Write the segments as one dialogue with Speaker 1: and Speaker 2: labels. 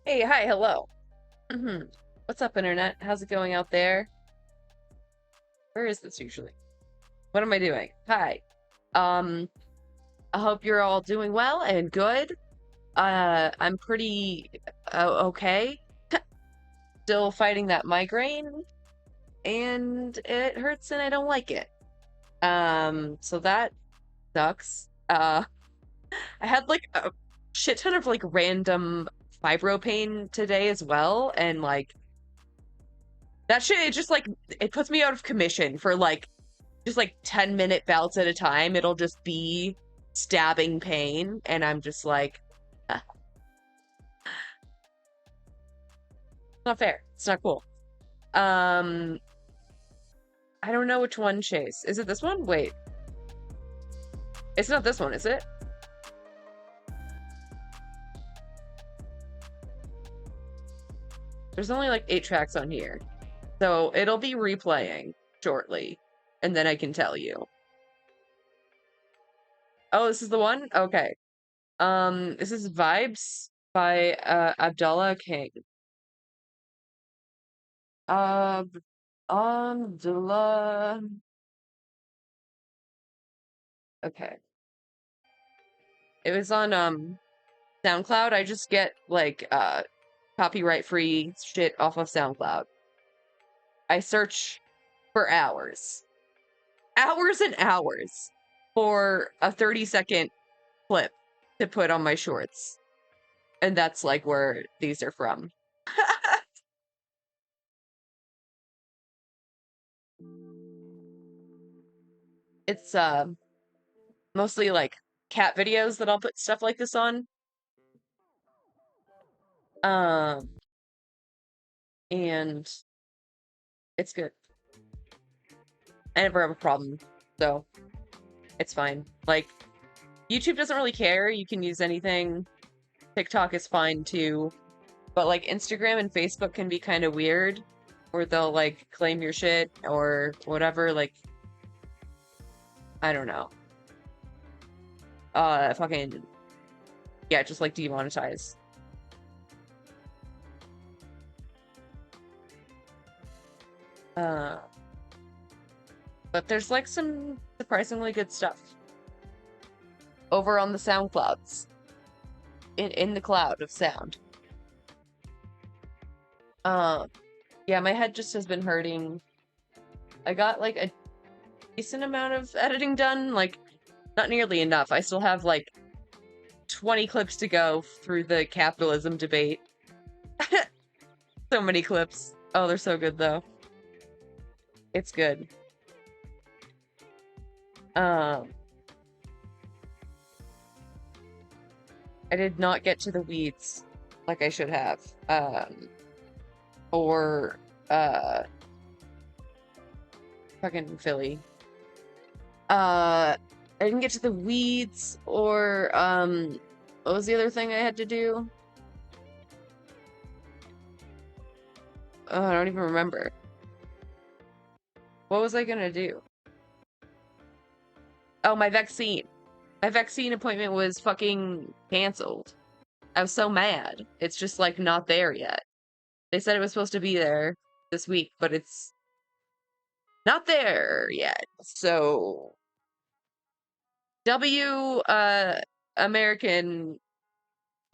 Speaker 1: Hey, hi, hello. What's up, internet? How's it going out there? Where is this usually? What am I doing? Hi. Um, I hope you're all doing well and good. I'm pretty okay. Still fighting that migraine, and it hurts and I don't like it. So that sucks. I had like a shit ton of like random fibro pain today as well, and like that shit, it just like it puts me out of commission for like just like 10-minute bouts at a time. It'll just be stabbing pain, and I'm just like, not fair. It's not cool. I don't know which one, Chase. Is it this one? Wait. It's not this one, is it? There's only like 8 tracks on here. So it'll be replaying shortly, and then I can tell you. Oh, this is the one? Okay. This is Vibes by Abdullah King. Abdullah. Okay. It was on SoundCloud. I just get like copyright free shit off of SoundCloud. I search for hours. Hours and hours for a 30-second clip to put on my shorts. And that's like where these are from. It's mostly like cat videos that I'll put stuff like this on. And it's good. I never have a problem, so it's fine. Like, YouTube doesn't really care. You can use anything. TikTok is fine too. But like Instagram and Facebook can be kind of weird, where they'll like claim your shit or whatever. Like, I don't know. Fucking, yeah, just like demonetize. But there's like some surprisingly good stuff over on the SoundClouds. In the cloud of sound. Yeah, my head just has been hurting. I got like a decent amount of editing done, like not nearly enough. I still have like 20 clips to go through the capitalism debate. So many clips. Oh, they're so good though. It's good. I did not get to the weeds like I should have. Or fucking Philly. I didn't get to the weeds or what was the other thing I had to do? Oh, I don't even remember. What was I gonna do? Oh, my vaccine. My vaccine appointment was fucking canceled. I was so mad. It's just like not there yet. They said it was supposed to be there this week, but it's not there yet. So W American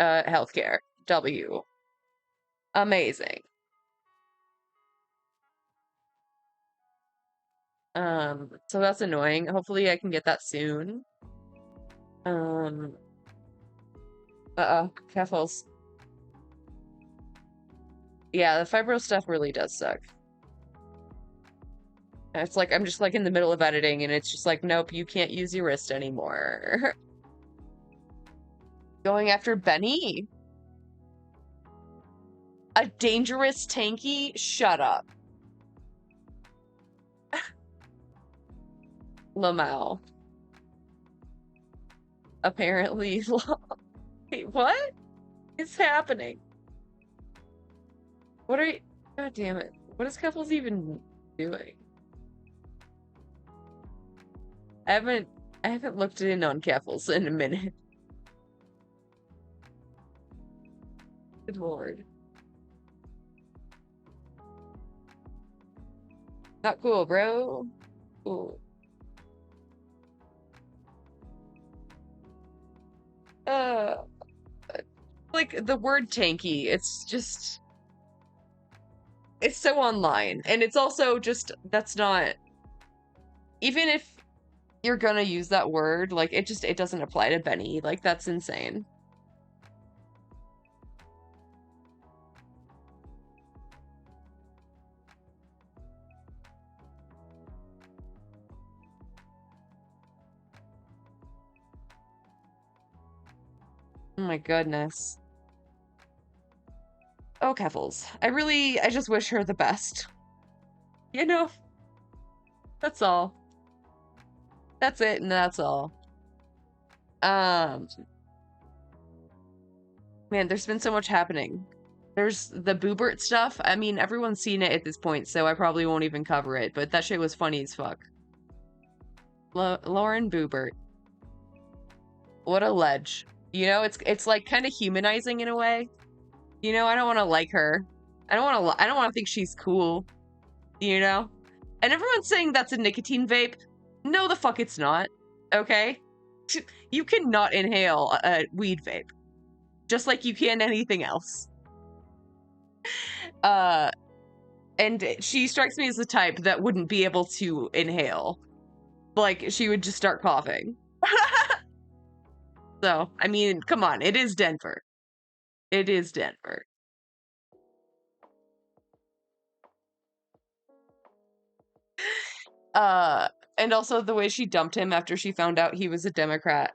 Speaker 1: healthcare. W. Amazing. So that's annoying. Hopefully I can get that soon. Keffals. Yeah, the fibro stuff really does suck. It's like I'm just like in the middle of editing and it's just like, nope, you can't use your wrist anymore. Going after Benny? A dangerous tanky? Shut up. Lamau. Apparently. Wait, what is happening? What are you? God damn it. What is Keffals even doing? I haven't looked in on Keffals in a minute. Good lord. Not cool, bro. Cool. Like the word tanky, it's just it's so online. And it's also just that's not even if you're gonna use that word, like it doesn't apply to Benny. Like that's insane. Oh my goodness. Oh, Keffals. I just wish her the best. You know, that's all. That's it, and that's all. Um, Man, there's been so much happening. There's the Boobert stuff. I mean, everyone's seen it at this point, so I probably won't even cover it, but that shit was funny as fuck. Lauren Boobert. What a ledge. You know, it's like kind of humanizing in a way. You know, I don't want to like her. I don't want to think she's cool, you know? And everyone's saying that's a nicotine vape. No, the fuck it's not. Okay? You cannot inhale a weed vape. Just like you can anything else. And she strikes me as the type that wouldn't be able to inhale. Like, she would just start coughing. So, I mean, come on, it is Denver. It is Denver. And also the way she dumped him after she found out he was a Democrat.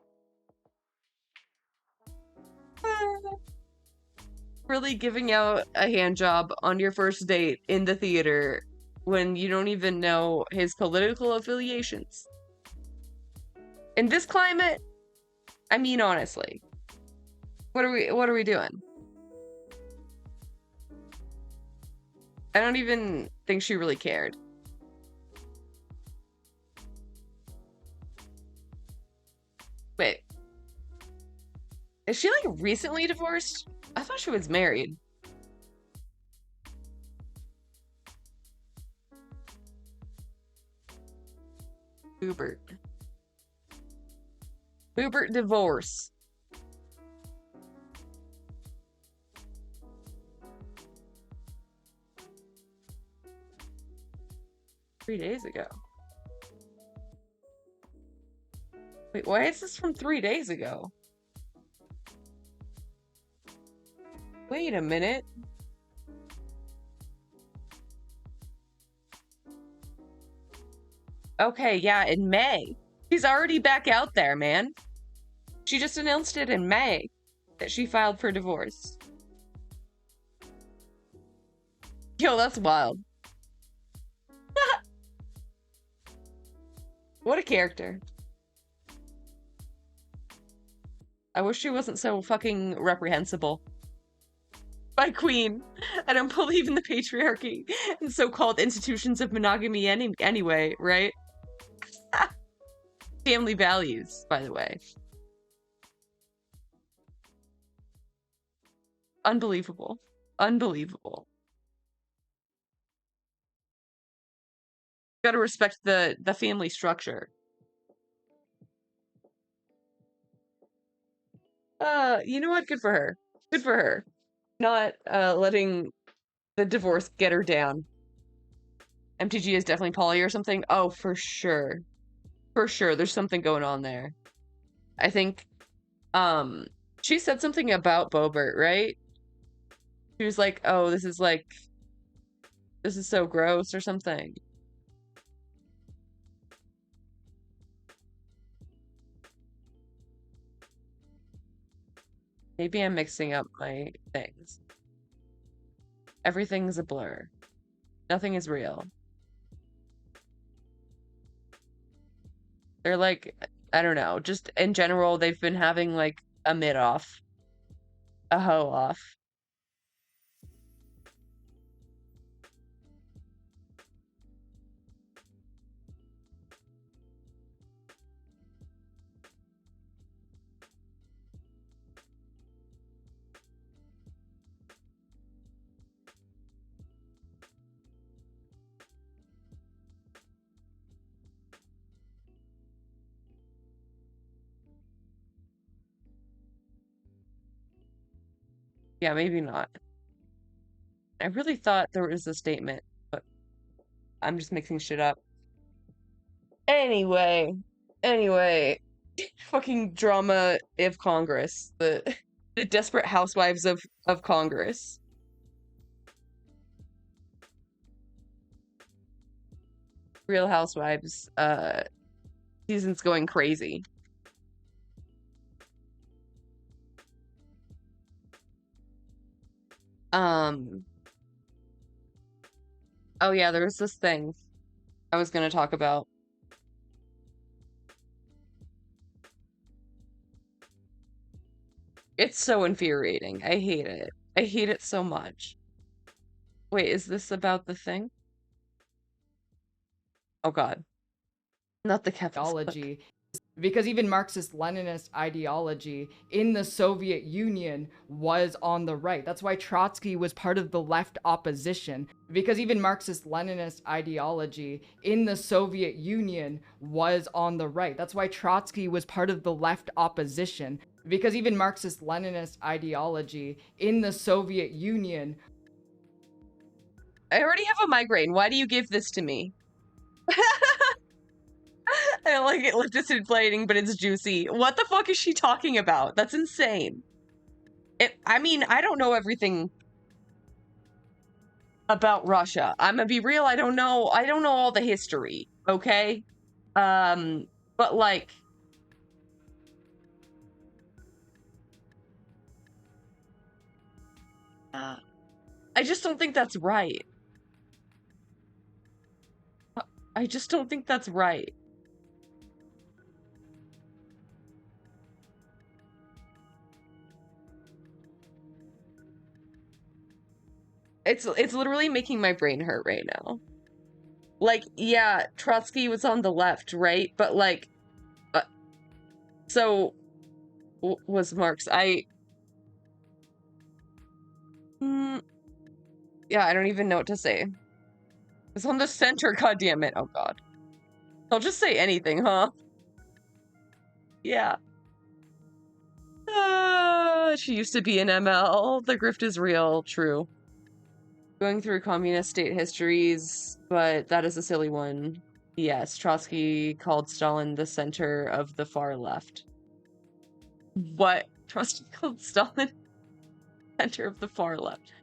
Speaker 1: Really giving out a hand job on your first date in the theater when you don't even know his political affiliations. In this climate, I mean, honestly, what are we doing? I don't even think she really cared. Wait, is she like recently divorced? I thought she was married. Boobert. Boobert divorce. Three days ago. Wait, why is this from 3 days ago? Wait a minute. Okay, yeah, in May. She's already back out there, man. She just announced it in May that she filed for divorce. Yo, that's wild. What a character. I wish she wasn't so fucking reprehensible. My queen. I don't believe in the patriarchy and so-called institutions of monogamy anyway, right? Family values, by the way. Unbelievable. Unbelievable. Gotta respect the family structure. You know what? Good for her. Good for her. Not letting the divorce get her down. MTG is definitely poly or something. Oh, for sure. For sure. There's something going on there. I think she said something about Bobert, right? She was like, "Oh, this is so gross" or something. Maybe I'm mixing up my things. Everything's a blur. Nothing is real. They're like, I don't know, just in general, they've been having like a mid-off, a hoe-off. Yeah, maybe not. I really thought there was a statement, but I'm just mixing shit up. Anyway, fucking drama of Congress, the desperate housewives of Congress. Real Housewives, season's going crazy. Oh yeah, there was this thing I was gonna talk about. It's so infuriating. I hate it. I hate it so much. Wait, is this about the thing? Oh god. Not the Keffals
Speaker 2: ideology, because even Marxist-Leninist ideology in the Soviet Union was on the right. That's why Trotsky was part of the left opposition, because even Marxist-Leninist ideology in the Soviet Union was on the right. That's why Trotsky was part of the left opposition, because even Marxist-Leninist ideology in the Soviet Union.
Speaker 1: I already have a migraine. Why do you give this to me? I don't like it. It's inflating, but it's juicy. What the fuck is she talking about? That's insane. I mean, I don't know everything about Russia. I'm gonna be real. I don't know all the history. Okay. But like, I just don't think that's right. I just don't think that's right. It's literally making my brain hurt right now. Like, yeah, Trotsky was on the left, right? But like, so was Marx. Yeah, I don't even know what to say. It's on the center, goddammit. Oh god. I'll just say anything, huh? Yeah. She used to be an ML. The grift is real. True. Going through communist state histories, but that is a silly one. Yes, Trotsky called Stalin the center of the far left. What? Trotsky called Stalin center of the far left.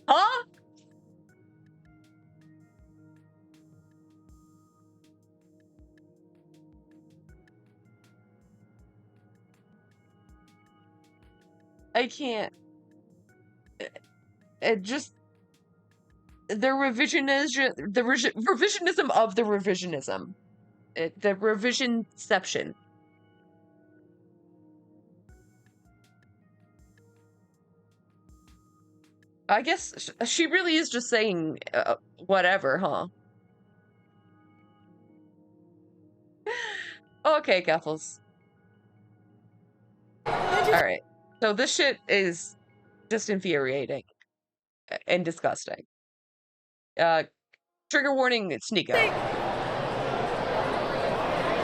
Speaker 1: Huh? I can't. It just the revisionism of the revisionism. The revisionception. I guess she really is just saying whatever, huh? Okay, Keffals. Alright. So this shit is just infuriating and disgusting. Trigger warning, Sneako.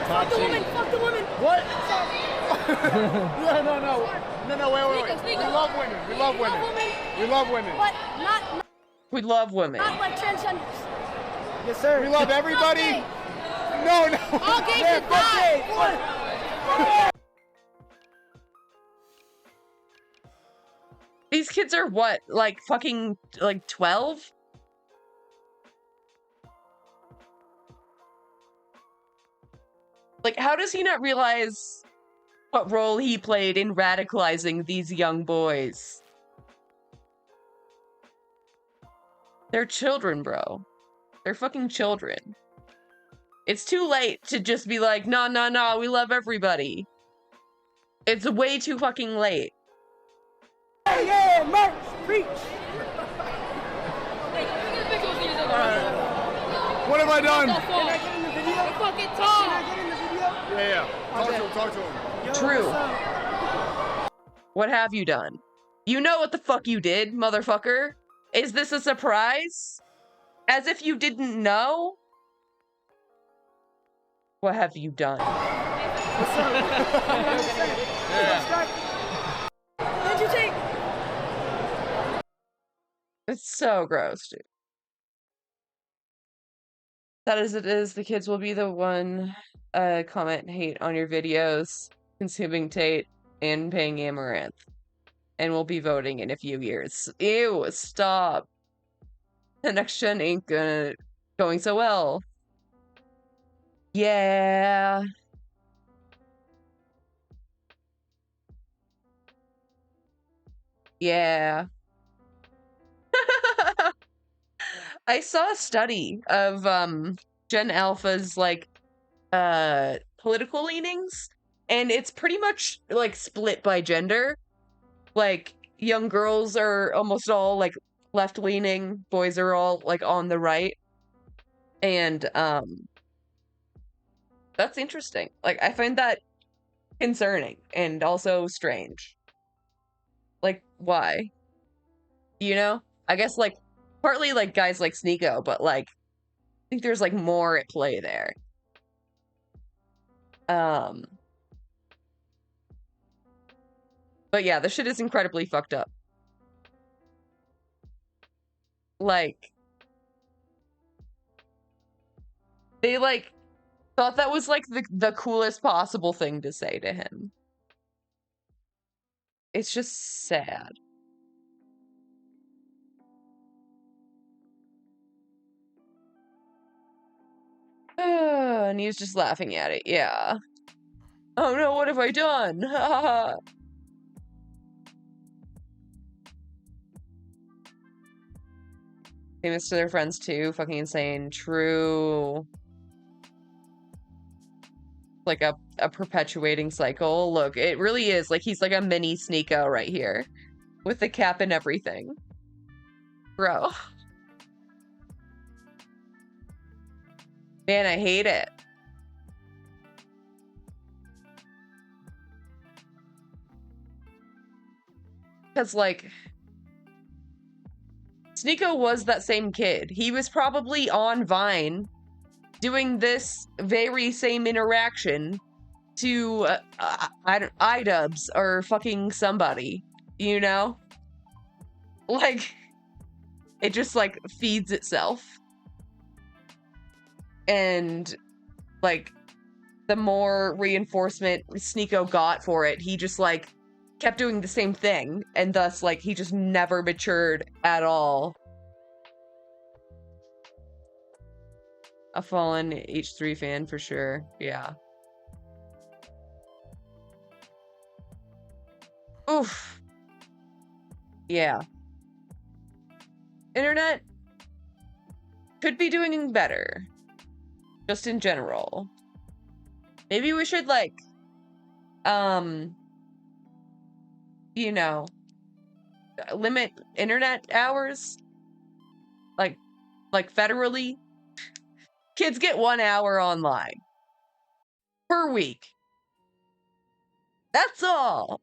Speaker 3: Fuck the woman! Fuck the woman!
Speaker 4: What? No, wait. We love women. We love women. We love women.
Speaker 3: But not
Speaker 1: We love women.
Speaker 3: not like transgenders.
Speaker 4: Yes, sir. We love everybody. No.
Speaker 3: All gays
Speaker 4: Yeah,
Speaker 3: should
Speaker 4: fuck
Speaker 3: die.
Speaker 1: These kids are what? Like fucking like 12? Like, how does he not realize what role he played in radicalizing these young boys? They're children, bro. They're fucking children. It's too late to just be like, no, we love everybody. It's way too fucking late.
Speaker 4: Yeah, March, preach. What have I done?
Speaker 3: Can I get in the video? Fucking talk. Can I get in the video?
Speaker 4: Yeah. Talk to him.
Speaker 3: Yo,
Speaker 1: True.
Speaker 3: what's up?
Speaker 1: What have you done? You know what the fuck you did, motherfucker? Is this a surprise? As if you didn't know? What have you done?
Speaker 3: What's up?
Speaker 4: Yeah.
Speaker 3: What'd you take?
Speaker 1: It's so gross, dude. That is it is. The kids will be the one comment and hate on your videos, consuming Tate, and paying Amaranth. And we'll be voting in a few years. Ew, stop. The next gen ain't going so well. Yeah. Yeah. I saw a study of Gen Alpha's like political leanings, and it's pretty much like split by gender. Like young girls are almost all like left leaning, boys are all like on the right. And that's interesting. Like I find that concerning and also strange. Like why? You know? I guess like partly like guys like Sneako, but like I think there's like more at play there. But yeah, the shit is incredibly fucked up. Like they like thought that was like the coolest possible thing to say to him. It's just sad. And he's just laughing at it, yeah. Oh no, what have I done? Famous to their friends too, fucking insane. True. Like a perpetuating cycle. Look, it really is. Like he's like a mini Sneako right here. With the cap and everything. Bro. Man, I hate it. Because, like, Sneako was that same kid. He was probably on Vine doing this very same interaction to iDubbbz or fucking somebody, you know? Like, it just, like, feeds itself. And, like, the more reinforcement Sneako got for it, he just, like, kept doing the same thing. And thus, like, he just never matured at all. A fallen H3 fan for sure. Yeah. Oof. Yeah. Internet could be doing better. Just in general. Maybe we should, like, you know, limit internet hours. Like federally. Kids get 1 hour online. Per week. That's all.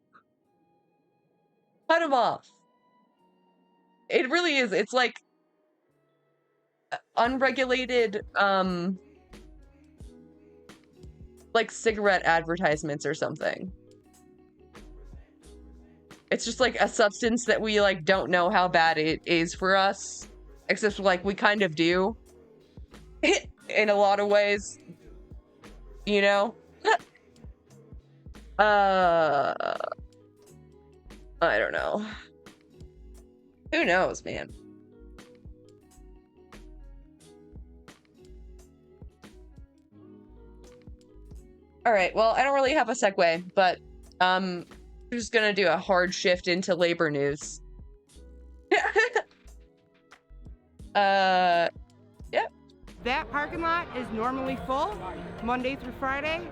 Speaker 1: Cut them off. It really is. It's like unregulated, like cigarette advertisements or something. It's just like a substance that we like don't know how bad it is for us. Except like we kind of do. In a lot of ways. You know? I don't know. Who knows, man? Alright, well, I don't really have a segue, but we're just gonna do a hard shift into labor news. Yeah.
Speaker 5: That parking lot is normally full Monday through Friday.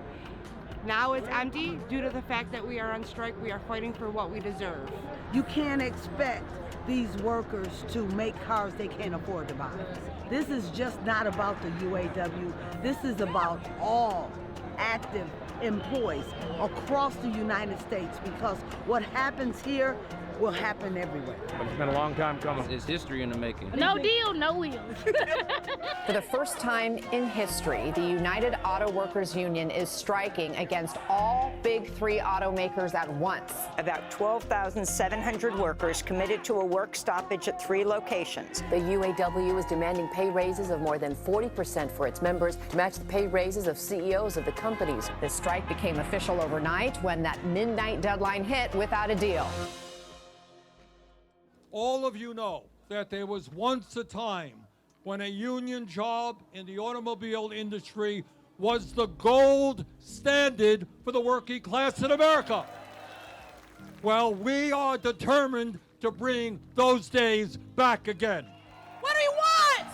Speaker 5: Now it's empty due to the fact that we are on strike. We are fighting for what we deserve.
Speaker 6: You can't expect these workers to make cars they can't afford to buy. This is just not about the UAW. This is about all active employees across the United States, because what happens here will happen everywhere.
Speaker 4: But it's been a long time coming.
Speaker 7: It's history in the making.
Speaker 8: No deal, no wheels.
Speaker 9: For the first time in history, the United Auto Workers Union is striking against all big three automakers at once.
Speaker 10: About 12,700 workers committed to a work stoppage at 3 locations.
Speaker 11: The UAW is demanding pay raises of more than 40% for its members to match the pay raises of CEOs of the companies.
Speaker 9: The strike became official overnight when that midnight deadline hit without a deal.
Speaker 12: All of you know that there was once a time when a union job in the automobile industry was the gold standard for the working class in America. Well, we are determined to bring those days back again.
Speaker 3: What do we want?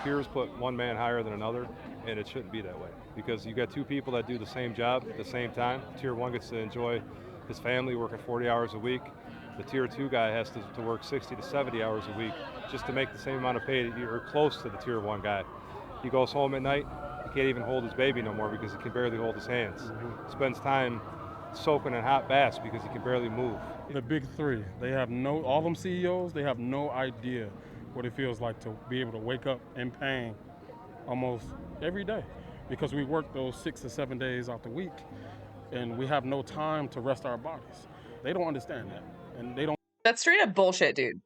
Speaker 7: peers put one man higher than another, and it shouldn't be that way. Because you got two people that do the same job at the same time. Tier 1 gets to enjoy his family working 40 hours a week. The Tier 2 guy has to work 60 to 70 hours a week just to make the same amount of pay that you're close to the Tier 1 guy. He goes home at night, he can't even hold his baby no more because he can barely hold his hands. Spends time soaking in hot baths because he can barely move.
Speaker 8: The big three, they have all them CEOs, they have no idea what it feels like to be able to wake up in pain almost every day because we work those 6 to 7 days out the week and we have no time to rest our bodies. They don't understand that, and they don't.
Speaker 1: That's straight up bullshit, dude.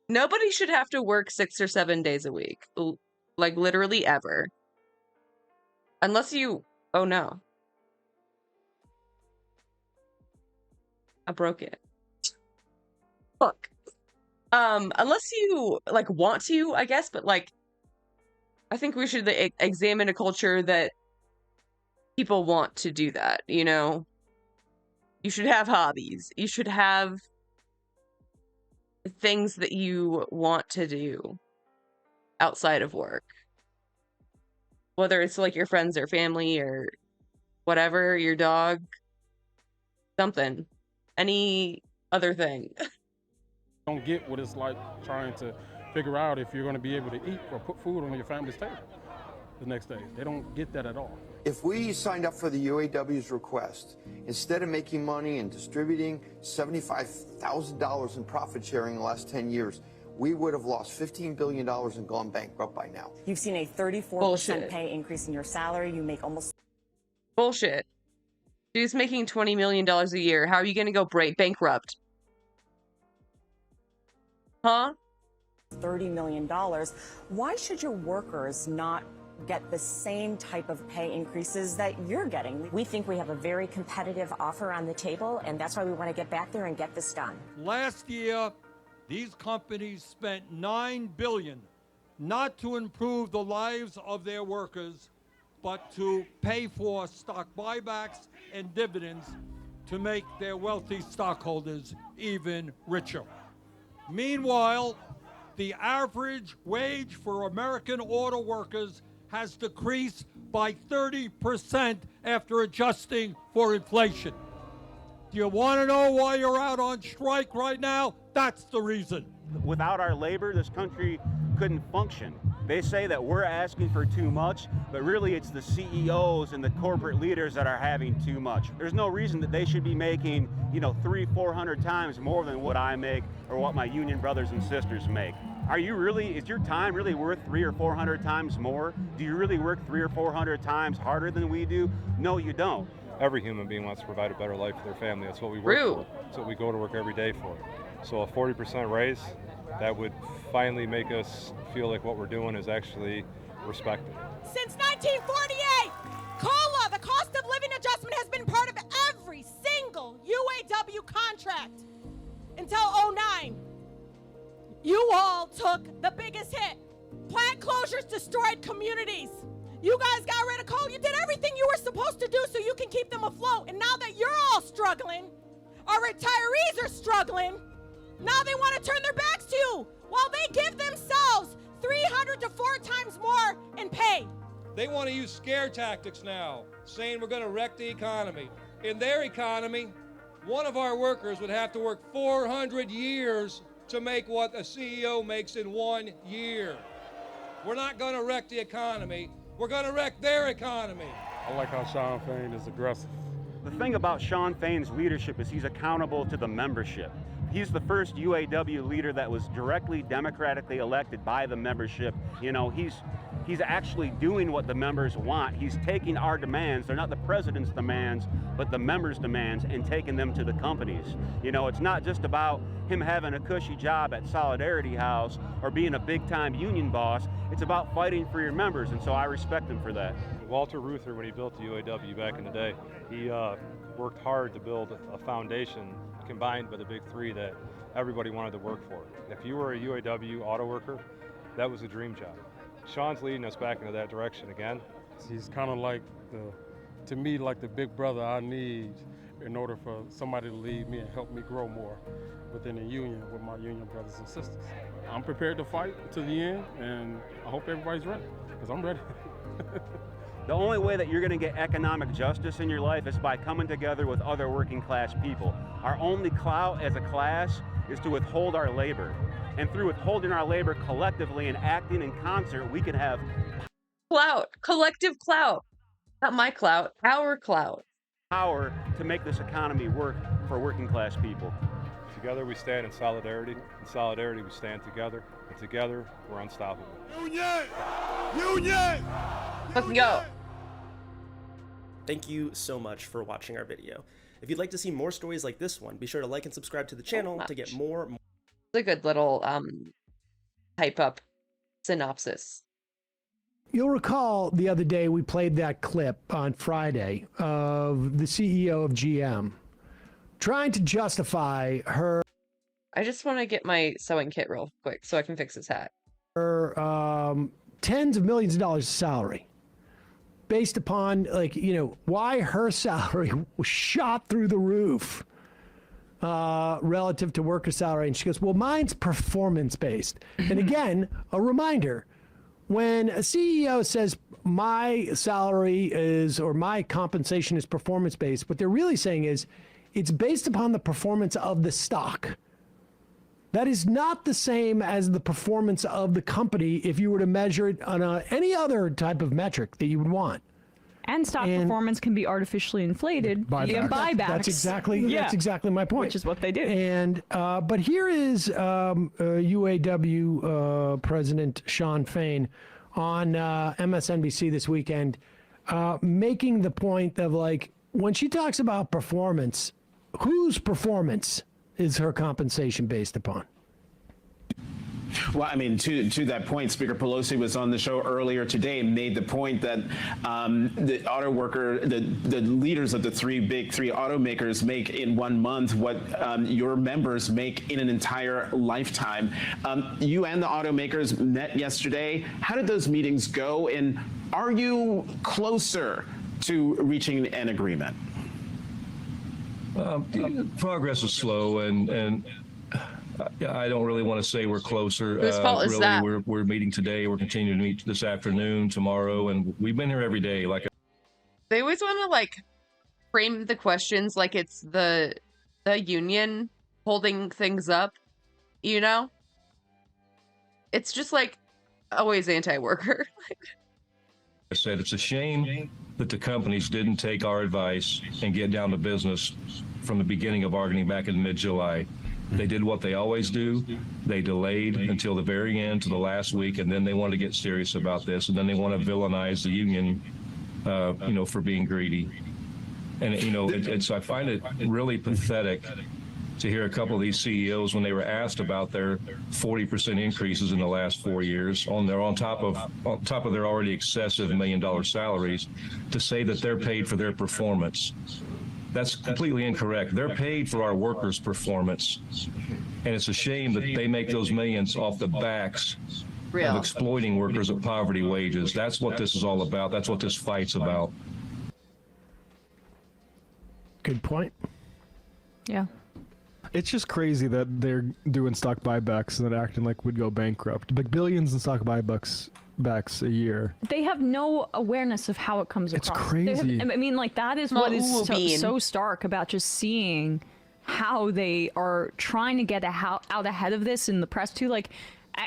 Speaker 1: Nobody should have to work 6 or 7 days a week. Like, literally ever. Unless you... Oh, no. I broke it. Fuck. Unless you, like, want to, I guess, but, like, I think we should examine a culture that people want to do that, you know? You should have hobbies. You should have things that you want to do outside of work. Whether it's like your friends or family or whatever, your dog, something, any other thing.
Speaker 8: Don't get what it's like trying to figure out if you're going to be able to eat or put food on your family's table the next day. They don't get that at all.
Speaker 13: If we signed up for the UAW's request, instead of making money and distributing $75,000 in profit sharing in the last 10 years, we would have lost $15 billion and gone bankrupt by now.
Speaker 14: You've seen a 34% pay increase in your salary. You make almost...
Speaker 1: Bullshit. Dude's making $20 million a year. How are you going to go bankrupt? Huh?
Speaker 14: $30 million. Why should your workers not get the same type of pay increases that you're getting? We think we have a very competitive offer on the table, and that's why we want to get back there and get this done.
Speaker 12: Last year, these companies spent $9 billion not to improve the lives of their workers, but to pay for stock buybacks and dividends to make their wealthy stockholders even richer. Meanwhile, the average wage for American auto workers has decreased by 30% after adjusting for inflation. Do you want to know why you're out on strike right now? That's the reason.
Speaker 15: Without our labor, this country couldn't function. They say that we're asking for too much, but really it's the CEOs and the corporate leaders that are having too much. There's no reason that they should be making, 300-400 times more than what I make or what my union brothers and sisters make. Is your time really worth 300 or 400 times more? Do you really work 300 or 400 times harder than we do? No, you don't.
Speaker 7: Every human being wants to provide a better life for their family. That's what we work for. That's what we go to work every day for. So a 40% raise, that would finally make us feel like what we're doing is actually respected.
Speaker 16: Since 1948, COLA, the cost of living adjustment, has been part of every single UAW contract until 2009. You all took the biggest hit. Plant closures destroyed communities. You guys got rid of coal. You did everything you were supposed to do so you can keep them afloat. And now that you're all struggling, our retirees are struggling, now they want to turn their backs to you while they give themselves 300 to 4 times more in pay.
Speaker 17: They want to use scare tactics now, saying we're going to wreck the economy. In their economy, one of our workers would have to work 400 years to make what a CEO makes in 1 year. We're not going to wreck the economy. We're going to wreck their economy.
Speaker 8: I like how Shawn Fain is aggressive.
Speaker 15: The thing about Shawn Fain's leadership is he's accountable to the membership. He's the first UAW leader that was directly democratically elected by the membership. He's actually doing what the members want. He's taking our demands. They're not the president's demands, but the members' demands, and taking them to the companies. It's not just about him having a cushy job at Solidarity House or being a big-time union boss. It's about fighting for your members, and so I respect him for that.
Speaker 7: Walter Reuther, when he built the UAW back in the day, he worked hard to build a foundation combined by the big three that everybody wanted to work for. If you were a UAW auto worker, that was a dream job. Shawn's leading us back into that direction again.
Speaker 8: He's kind of like to me, like the big brother I need in order for somebody to lead me and help me grow more within the union with my union brothers and sisters. I'm prepared to fight to the end, and I hope everybody's ready, because I'm ready.
Speaker 15: The only way that you're going to get economic justice in your life is by coming together with other working class people. Our only clout as a class is to withhold our labor. And through withholding our labor collectively and acting in concert, we can have
Speaker 1: clout, collective clout. Not my clout, our clout.
Speaker 15: Power to make this economy work for working class people.
Speaker 7: Together we stand in solidarity. In solidarity we stand together. And together we're unstoppable.
Speaker 3: Union! Union!
Speaker 1: Let's go.
Speaker 18: Thank you so much for watching our video. If you'd like to see more stories like this one, be sure to like and subscribe to the channel to get more.
Speaker 1: It's a good little hype up synopsis.
Speaker 19: You'll recall the other day we played that clip on Friday of the CEO of GM trying to justify her.
Speaker 1: I just want to get my sewing kit real quick so I can fix his hat.
Speaker 19: Her tens of millions of dollars of salary based upon, like, you know, why her salary was shot through the roof relative to worker salary. And she goes, well, mine's performance based. And again, a reminder, when a CEO says my salary is, or my compensation is performance based, what they're really saying is it's based upon the performance of the stock. That is not the same as the performance of the company if you were to measure it on any other type of metric that you would want.
Speaker 20: And stock performance can be artificially inflated via buybacks.
Speaker 19: That's exactly my point.
Speaker 20: Which is what they do.
Speaker 19: And but here is UAW President Shawn Fain on MSNBC this weekend, making the point of, like, when she talks about performance, whose performance is her compensation based upon?
Speaker 21: Well, I mean, to that point, Speaker Pelosi was on the show earlier today and made the point that the auto worker, the leaders of the big three automakers make in 1 month what your members make in an entire lifetime. You and the automakers met yesterday. How did those meetings go? And are you closer to reaching an agreement?
Speaker 22: Progress is slow, and I don't really want to say we're closer.
Speaker 1: Whose fault is that?
Speaker 22: We're meeting today. We're continuing to meet this afternoon, tomorrow, and we've been here every day. Like,
Speaker 1: They always want to, like, frame the questions like it's the union holding things up, you know? It's just, like, always anti-worker.
Speaker 22: I said, it's a shame that the companies didn't take our advice and get down to business from the beginning of bargaining back in mid-July. They did what they always do. They delayed until the very end, to the last week, and then they want to get serious about this, and then they want to villainize the union, you know, for being greedy. And, you know, I find it really pathetic to hear a couple of these CEOs, when they were asked about their 40% increases in the last 4 years, on top of their already excessive $1 million salaries, to say that they're paid for their performance. That's completely incorrect. They're paid for our workers' performance, and it's a shame that they make those millions off the backs of exploiting workers at poverty wages. That's what this is all about. That's what this fight's about.
Speaker 19: Good point.
Speaker 20: Yeah.
Speaker 23: It's just crazy that they're doing stock buybacks and then acting like we'd go bankrupt. Like billions in stock buybacks a year.
Speaker 20: They have no awareness of how it comes across.
Speaker 23: It's crazy.
Speaker 20: I mean, like, that is what is so stark about just seeing how they are trying to get out ahead of this in the press too. Like,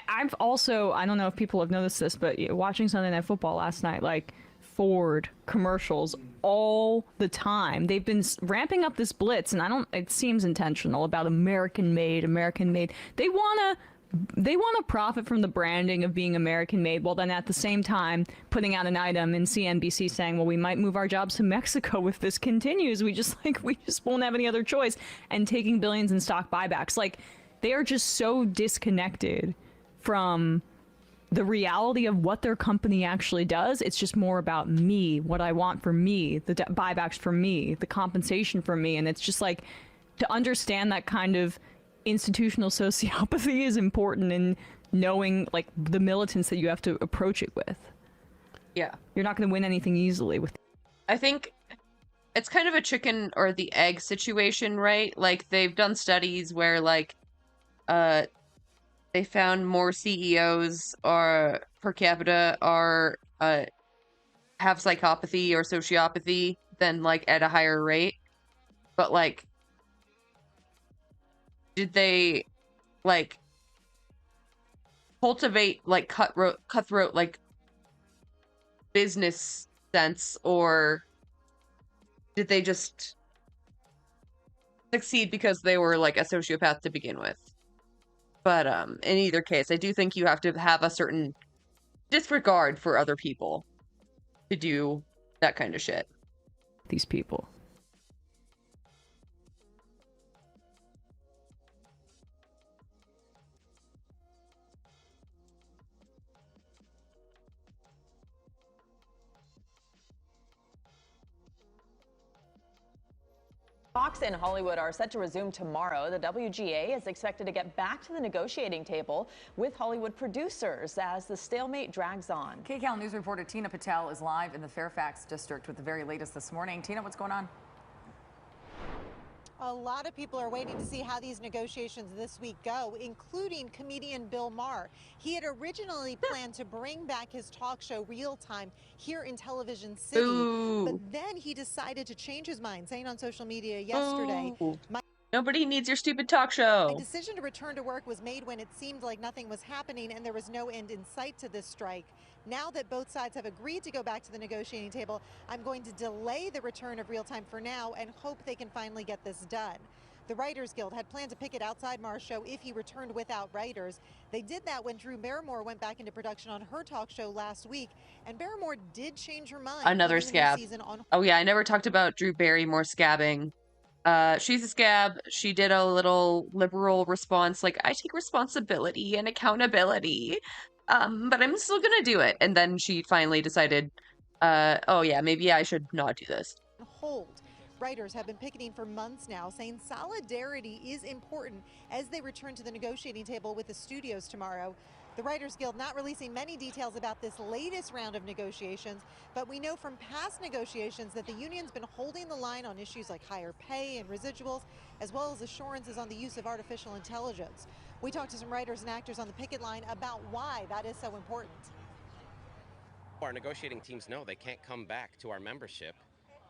Speaker 20: I've also, I don't know if people have noticed this, but watching Sunday Night Football last night, like, Ford commercials all the time. They've been ramping up this blitz, and it seems intentional, about American made. They want to profit from the branding of being American made, while then at the same time putting out an item in CNBC saying, well, we might move our jobs to Mexico if this continues. We just won't have any other choice, and taking billions in stock buybacks. Like, they are just so disconnected from the reality of what their company actually does. It's just more about me, what I want for me, the buybacks for me, the compensation for me. And it's just like, to understand that kind of institutional sociopathy is important in knowing, like, the militants that you have to approach it with.
Speaker 1: Yeah.
Speaker 20: You're not going to win anything easily with.
Speaker 1: I think it's kind of a chicken or the egg situation, right? Like they've done studies where like they found more CEOs or per capita are have psychopathy or sociopathy than like at a higher rate. But like did they like cultivate like cutthroat like business sense, or did they just succeed because they were like a sociopath to begin with? But in either case, I do think you have to have a certain disregard for other people to do that kind of shit.
Speaker 20: These people.
Speaker 2: Talks in Hollywood are set to resume tomorrow. The WGA is expected to get back to the negotiating table with Hollywood producers as the stalemate drags on.
Speaker 5: KCAL News reporter Tina Patel is live in the Fairfax district with the very latest this morning. Tina, what's going on?
Speaker 6: A lot of people are waiting to see how these negotiations this week go, including comedian Bill Maher. He had originally planned to bring back his talk show Real Time here in Television City, but then he decided to change his mind, saying on social media yesterday,
Speaker 1: Nobody needs your stupid talk show.
Speaker 6: My decision to return to work was made when it seemed like nothing was happening and there was no end in sight to this strike. Now that both sides have agreed to go back to the negotiating table, I'm going to delay the return of Real Time for now and hope they can finally get this done. The Writers Guild had planned to picket outside Maher's show if he returned without writers. They did that when Drew Barrymore went back into production on her talk show last week, and Barrymore did change her mind.
Speaker 1: Another scab. Oh yeah, I never talked about Drew Barrymore scabbing. She's a scab. She did a little liberal response, like, I take responsibility and accountability, but I'm still gonna do it. And then she finally decided, oh yeah, maybe I should not do this.
Speaker 6: Hold. Writers have been picketing for months now, saying solidarity is important as they return to the negotiating table with the studios tomorrow. The Writers Guild not releasing many details about this latest round of negotiations, but we know from past negotiations that the union's been holding the line on issues like higher pay and residuals, as well as assurances on the use of artificial intelligence. We talked to some writers and actors on the picket line about why that is so important.
Speaker 24: Our negotiating teams know they can't come back to our membership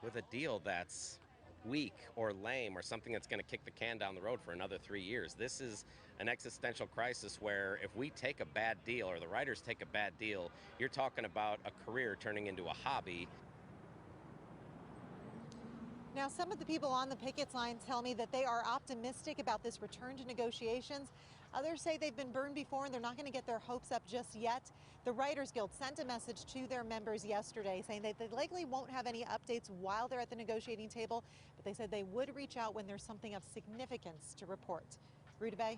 Speaker 24: with a deal that's weak or lame or something that's going to kick the can down the road for another 3 years. This is an existential crisis where if we take a bad deal or the writers take a bad deal, you're talking about a career turning into a hobby.
Speaker 6: Now, some of the people on the picket line tell me that they are optimistic about this return to negotiations. Others say they've been burned before and they're not going to get their hopes up just yet. The Writers Guild sent a message to their members yesterday saying that they likely won't have any updates while they're at the negotiating table, but they said they would reach out when there's something of significance to report. Rudabeh?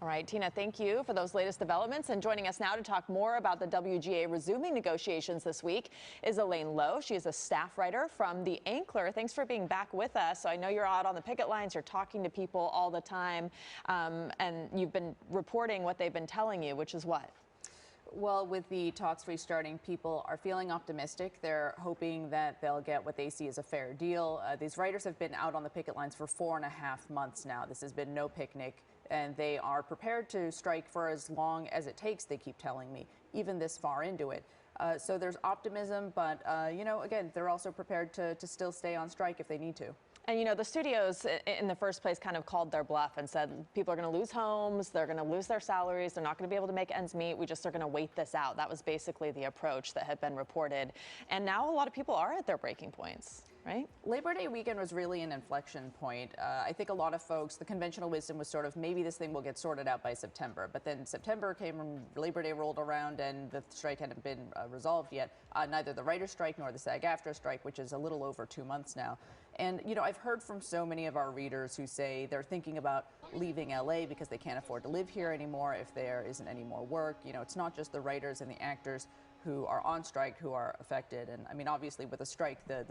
Speaker 2: All right, Tina, thank you for those latest developments. And joining us now to talk more about the WGA resuming negotiations this week is Elaine Lowe. She is a staff writer from The Ankler. Thanks for being back with us. So I know you're out on the picket lines. You're talking to people all the time, and you've been reporting what they've been telling you, which is what?
Speaker 25: Well, with the talks restarting, people are feeling optimistic. They're hoping that they'll get what they see as a fair deal. These writers have been out on the picket lines for 4.5 months now. This has been no picnic, and they are prepared to strike for as long as it takes, they keep telling me, even this far into it. So there's optimism, but, you know, again, they're also prepared to still stay on strike if they need to.
Speaker 2: And, you know, the studios in the first place kind of called their bluff and said people are going to lose homes, they're going to lose their salaries, they're not going to be able to make ends meet, we just are going to wait this out. That was basically the approach that had been reported. And now a lot of people are at their breaking points, right?
Speaker 25: Labor Day weekend was really an inflection point. I think a lot of folks, the conventional wisdom was sort of maybe this thing will get sorted out by September. But then September came and Labor Day rolled around and the strike hadn't been resolved yet. Neither the writer's strike nor the SAG-AFTRA strike, which is a little over 2 months now. And, you know, I've heard from so many of our readers who say they're thinking about leaving LA because they can't afford to live here anymore if there isn't any more work. You know, it's not just the writers and the actors who are on strike who are affected. And I mean, obviously with a strike, the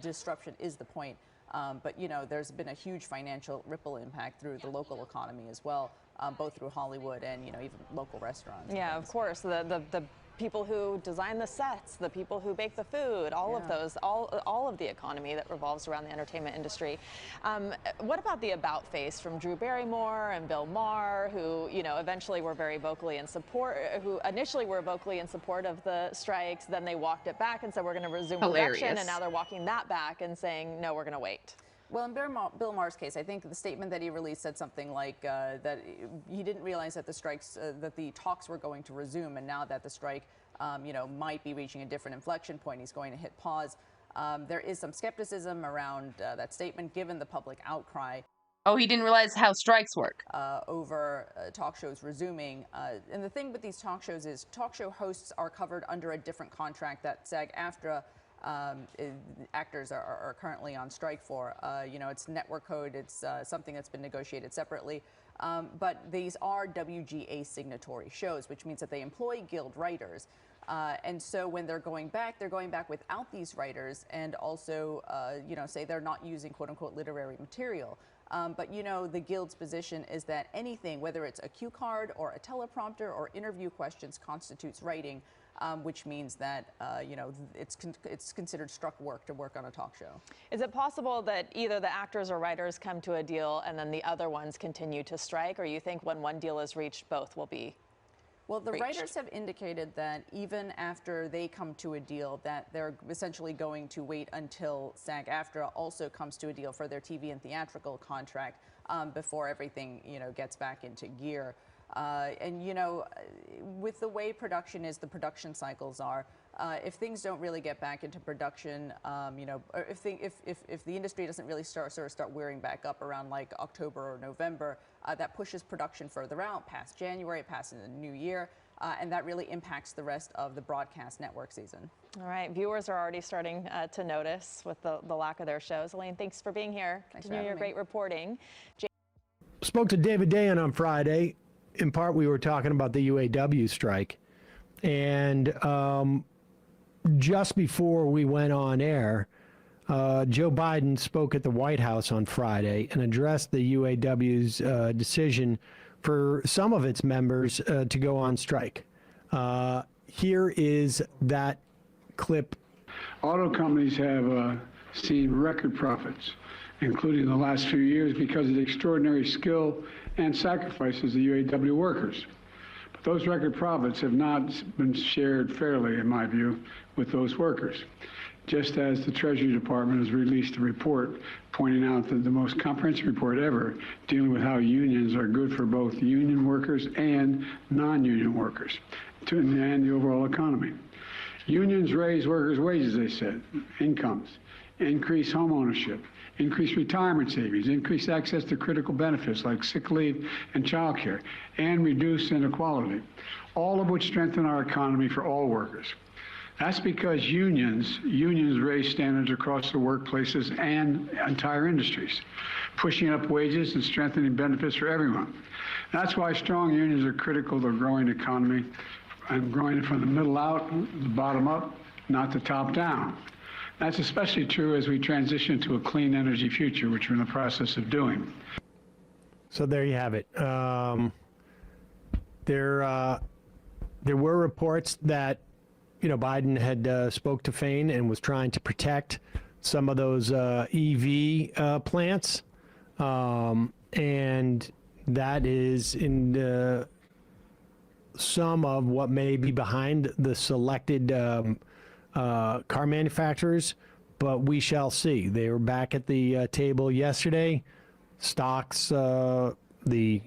Speaker 25: disruption is the point. But, you know, there's been a huge financial ripple impact through the local economy as well, both through Hollywood and, you know, even local restaurants.
Speaker 2: Yeah, of course. The people who design the sets, the people who bake the food, all of those, all of the economy that revolves around the entertainment industry. What about the about face from Drew Barrymore and Bill Maher, who, you know, eventually were very vocally in support, who initially were vocally in support of the strikes, then they walked it back and said we're going to resume production, and now they're walking that back and saying no, we're going to wait.
Speaker 25: Well, in Bill Maher's case, I think the statement that he released said something like that he didn't realize that the strikes, that the talks were going to resume, and now that the strike, you know, might be reaching a different inflection point, he's going to hit pause. There is some skepticism around that statement, given the public outcry.
Speaker 1: Oh, he didn't realize how strikes work.
Speaker 25: Over talk shows resuming. And the thing with these talk shows is talk show hosts are covered under a different contract that SAG-AFTRA actors are currently on strike for. You know, it's network code, it's something that's been negotiated separately. But these are WGA signatory shows, which means that they employ guild writers. And so when they're going back without these writers, and also, you know, say they're not using quote unquote literary material. But, you know, the Guild's position is that anything, whether it's a cue card or a teleprompter or interview questions, constitutes writing, which means that, you know, it's considered struck work to work on a talk show.
Speaker 2: Is it possible that either the actors or writers come to a deal and then the other ones continue to strike, or you think when one deal is reached, both will be
Speaker 25: Well, the
Speaker 2: reached?
Speaker 25: writers have indicated that even after they come to a deal, that they're essentially going to wait until SAG-AFTRA also comes to a deal for their TV and theatrical contract before everything, you know, gets back into gear. And, you know, with the way production is, the production cycles are, if things don't really get back into production, you know, or if the industry doesn't really start wearing back up around like October or November, that pushes production further out, past January, past the new year, and that really impacts the rest of the broadcast network season.
Speaker 2: All right, viewers are already starting to notice with the lack of their shows. Elaine, thanks for being here. Continue your great reporting.
Speaker 19: Spoke to David Dayan on Friday. In part, we were talking about the UAW strike. And just before we went on air, Joe Biden spoke at the White House on Friday and addressed the UAW's decision for some of its members to go on strike. Here is that clip.
Speaker 4: Auto companies have seen record profits, including the last few years, because of the extraordinary skill and sacrifices of the UAW workers. But those record profits have not been shared fairly, in my view, with those workers. Just as the Treasury Department has released a report pointing out that the most comprehensive report ever dealing with how unions are good for both union workers and non-union workers and the overall economy. Unions raise workers' wages, they said, incomes, increase home ownership, increase retirement savings, increase access to critical benefits like sick leave and child care, and reduce inequality, all of which strengthen our economy for all workers. That's because unions raise standards across the workplaces and entire industries, pushing up wages and strengthening benefits for everyone. That's why strong unions are critical to a growing economy, and growing from the middle out, the bottom up, not the top down. That's especially true as we transition to a clean energy future, which we're in the process of doing.
Speaker 19: So there you have it. There were reports that, you know, Biden had spoke to Fein and was trying to protect some of those EV plants, and that is in some of what may be behind the selected car manufacturers, but we shall see. They were back at the table yesterday. Stocks, the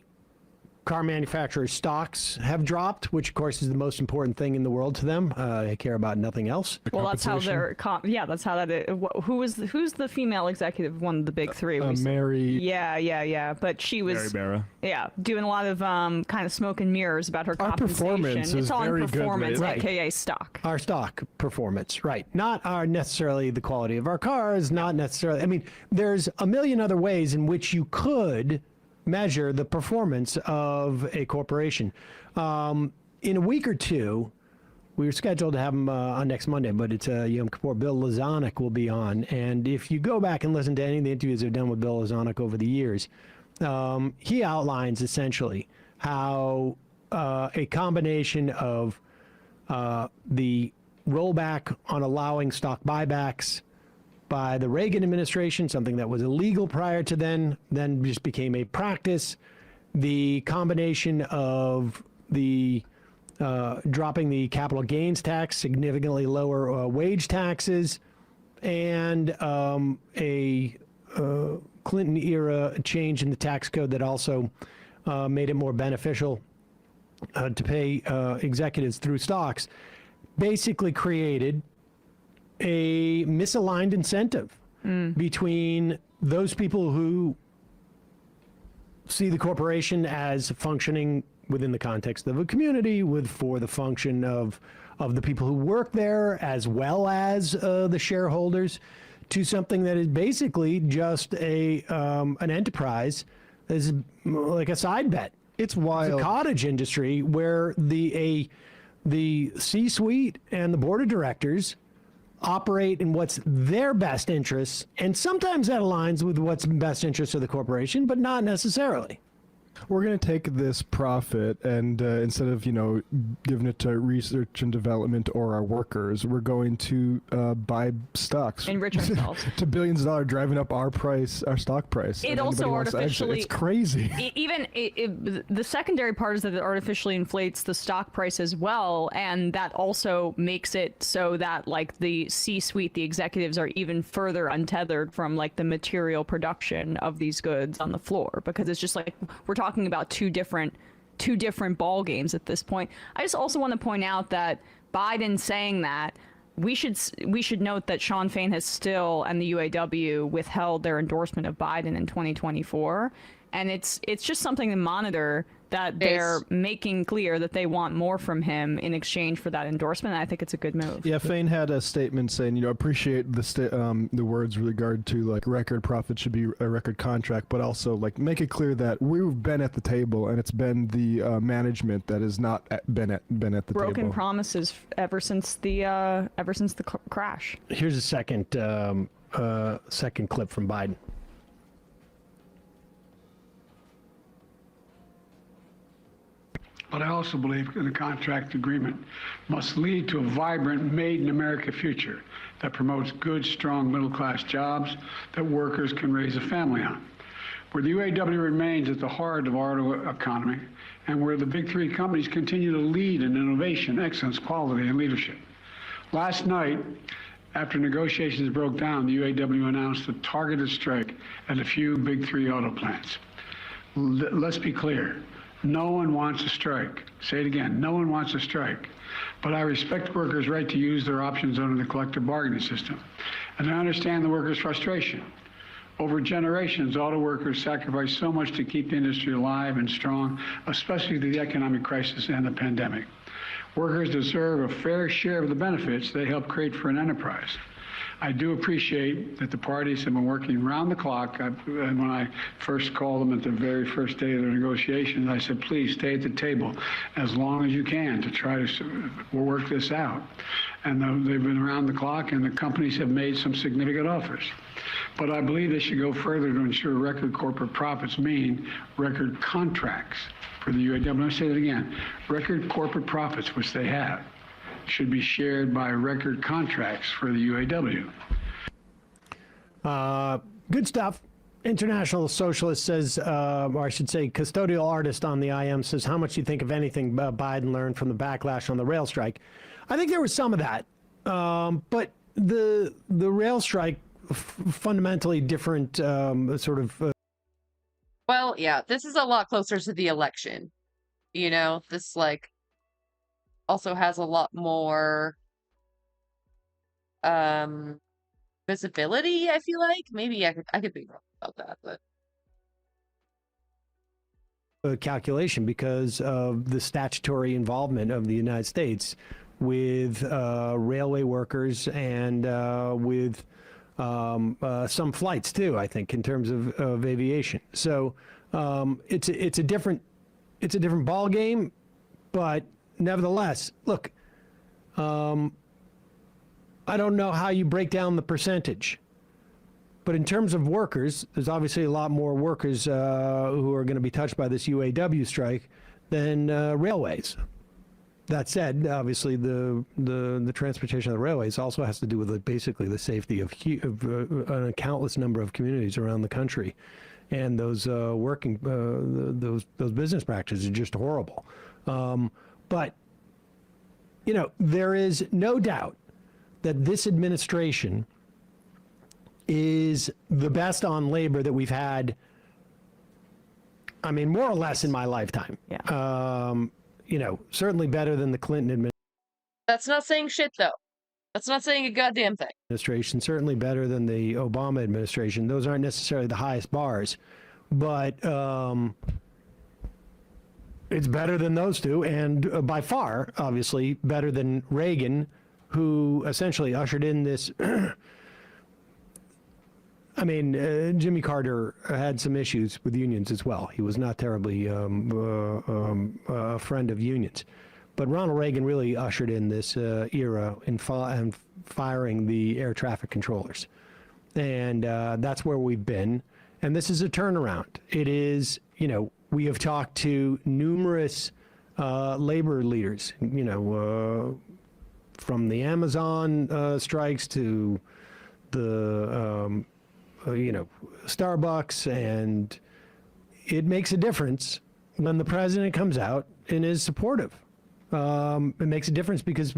Speaker 19: car manufacturers' stocks have dropped, which of course is the most important thing in the world to them. They care about nothing else.
Speaker 20: Well, that's how they're. That's how that is. Who's the female executive? One of the big three.
Speaker 23: Mary.
Speaker 20: Yeah. But she was.
Speaker 23: Mary Barra.
Speaker 20: Yeah, doing a lot of kind of smoke and mirrors about her compensation.
Speaker 23: Performance
Speaker 20: it's all
Speaker 23: very
Speaker 20: in performance,
Speaker 23: good,
Speaker 20: aka stock.
Speaker 19: Our stock performance, right? Not our necessarily the quality of our cars. Not necessarily. I mean, there's a million other ways in which you could measure the performance of a corporation. In a week or two, we were scheduled to have him on next Monday, but it's Yom Kippur. Bill Lazonic will be on, and if you go back and listen to any of the interviews I've done with Bill Lazonic over the years, he outlines essentially how a combination of the rollback on allowing stock buybacks by the Reagan administration, something that was illegal prior to then just became a practice. The combination of the dropping the capital gains tax, significantly lower wage taxes, and a Clinton-era change in the tax code that also made it more beneficial to pay executives through stocks, basically created a misaligned incentive between those people who see the corporation as functioning within the context of a community for the function of the people who work there as well as the shareholders, to something that is basically just an enterprise that is like a side bet.
Speaker 23: It's wild.
Speaker 19: It's a cottage industry where the C-suite and the board of directors operate in what's their best interests, and sometimes that aligns with what's in best interest of the corporation, but not necessarily.
Speaker 23: We're going to take this profit and instead of, giving it to research and development or our workers, we're going to buy stocks.
Speaker 20: Enrich ourselves.
Speaker 23: To billions of dollars, driving up our stock price.
Speaker 20: It also artificially...
Speaker 23: It's crazy.
Speaker 20: The secondary part is that it artificially inflates the stock price as well, and that also makes it so that, the C-suite, the executives, are even further untethered from, the material production of these goods on the floor, because it's just we're talking about two different ball games at this point. I just also want to point out that Biden saying that, we should note that Sean Fain has still, and the UAW, withheld their endorsement of Biden in 2024, and it's just something to monitor, that they're making clear that they want more from him in exchange for that endorsement. And I think it's a good move.
Speaker 23: Yeah, Fain had a statement saying, appreciate the words with regard to record profit should be a record contract, but also make it clear that we've been at the table, and it's been the management that has not been at the table.
Speaker 20: Broken promises ever since the crash.
Speaker 19: Here's a second clip from Biden.
Speaker 4: But I also believe the contract agreement must lead to a vibrant Made in America future that promotes good, strong middle-class jobs that workers can raise a family on. Where the UAW remains at the heart of our auto economy, and where the big three companies continue to lead in innovation, excellence, quality, and leadership. Last night, after negotiations broke down, the UAW announced a targeted strike at a few big three auto plants. Let's be clear. No one wants a strike. Say it again, no one wants a strike. But I respect workers' right to use their options under the collective bargaining system. And I understand the workers' frustration. Over generations, auto workers sacrificed so much to keep the industry alive and strong, especially through the economic crisis and the pandemic. Workers deserve a fair share of the benefits they helped create for an enterprise. I do appreciate that the parties have been working round the clock. And when I first called them at the very first day of the negotiations, I said, please stay at the table as long as you can to try to work this out. And they've been around the clock, and the companies have made some significant offers. But I believe they should go further to ensure record corporate profits mean record contracts for the UAW. I'm going to say that again. Record corporate profits, which they have, should be shared by record contracts for the UAW.
Speaker 19: Good stuff. International Socialist says, or I should say custodial artist on the IM says, how much do you think, if anything, Biden learned from the backlash on the rail strike? I think there was some of that. But the rail strike, fundamentally different sort of...
Speaker 1: Well, yeah, this is a lot closer to the election. This also has a lot more visibility, I feel like. Maybe I could be wrong about that, but
Speaker 19: calculation because of the statutory involvement of the United States with railway workers and with some flights too, I think, in terms of aviation. So it's a different ball game, but nevertheless, look, I don't know how you break down the percentage, but in terms of workers, there's obviously a lot more workers who are going to be touched by this UAW strike than railways. That said, obviously the transportation of the railways also has to do with basically the safety of a countless number of communities around the country, and those those business practices are just horrible. But there is no doubt that this administration is the best on labor that we've had. I mean, more or less in my lifetime.
Speaker 20: Yeah.
Speaker 19: Certainly better than the Clinton
Speaker 1: That's not saying shit, though. That's not saying a goddamn thing.
Speaker 19: administration, certainly better than the Obama administration. Those aren't necessarily the highest bars, but it's better than those two, and by far, obviously, better than Reagan, who essentially ushered in this. I mean, Jimmy Carter had some issues with unions as well. He was not terribly a friend of unions. But Ronald Reagan really ushered in this era in firing the air traffic controllers. And that's where we've been. And this is a turnaround. It is, we have talked to numerous labor leaders, from the Amazon strikes to the Starbucks, and it makes a difference when the president comes out and is supportive. It makes a difference because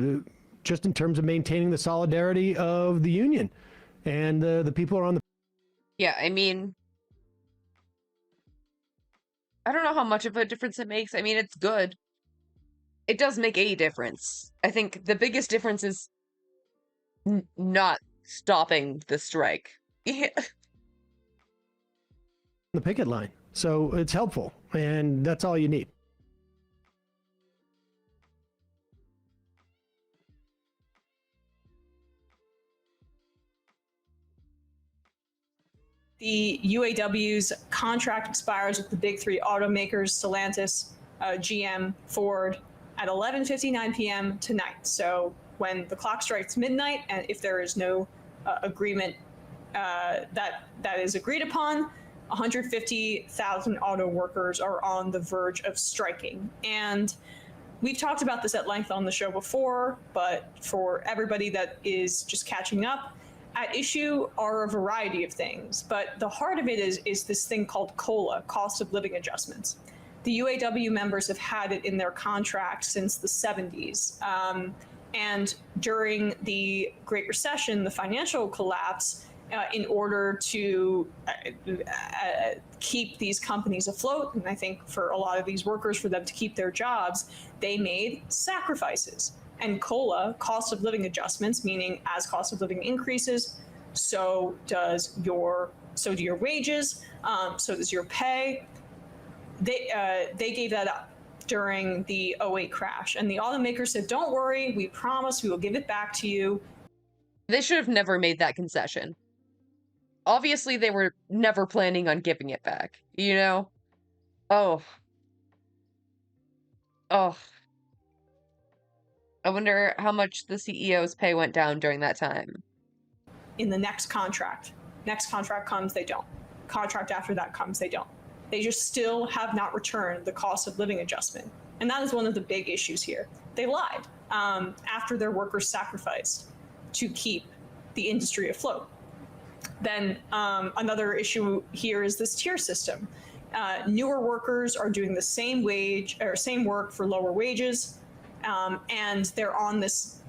Speaker 19: just in terms of maintaining the solidarity of the union and the people are on the.
Speaker 1: Yeah, I mean, I don't know how much of a difference it makes. I mean, it's good. It does make a difference. I think the biggest difference is not stopping the strike. Yeah.
Speaker 19: The picket line. So it's helpful, and that's all you need.
Speaker 20: The UAW's contract expires with the big three automakers, Stellantis, GM, Ford, at 11:59 p.m. tonight. So when the clock strikes midnight, and if there is no agreement that is agreed upon, 150,000 auto workers are on the verge of striking. And we've talked about this at length on the show before, but for everybody that is just catching up, at issue are a variety of things. But the heart of it is this thing called COLA, cost of living adjustments. The UAW members have had it in their contract since the 70s. And during the Great Recession, the financial collapse, in order to keep these companies afloat, and I think for a lot of these workers, for them to keep their jobs, they made sacrifices. And COLA, cost of living adjustments, meaning as cost of living increases, so do your wages, so does your pay. They gave that up during the 2008 crash, and the automakers said, "Don't worry, we promise we will give it back to you."
Speaker 1: They should have never made that concession. Obviously, they were never planning on giving it back, Oh. I wonder how much the CEO's pay went down during that time.
Speaker 20: In the next contract comes, they don't. Contract after that comes, they don't. They just still have not returned the cost of living adjustment. And that is one of the big issues here. They lied after their workers sacrificed to keep the industry afloat. Then another issue here is this tier system. Newer workers are doing the same work for lower wages, and they're on this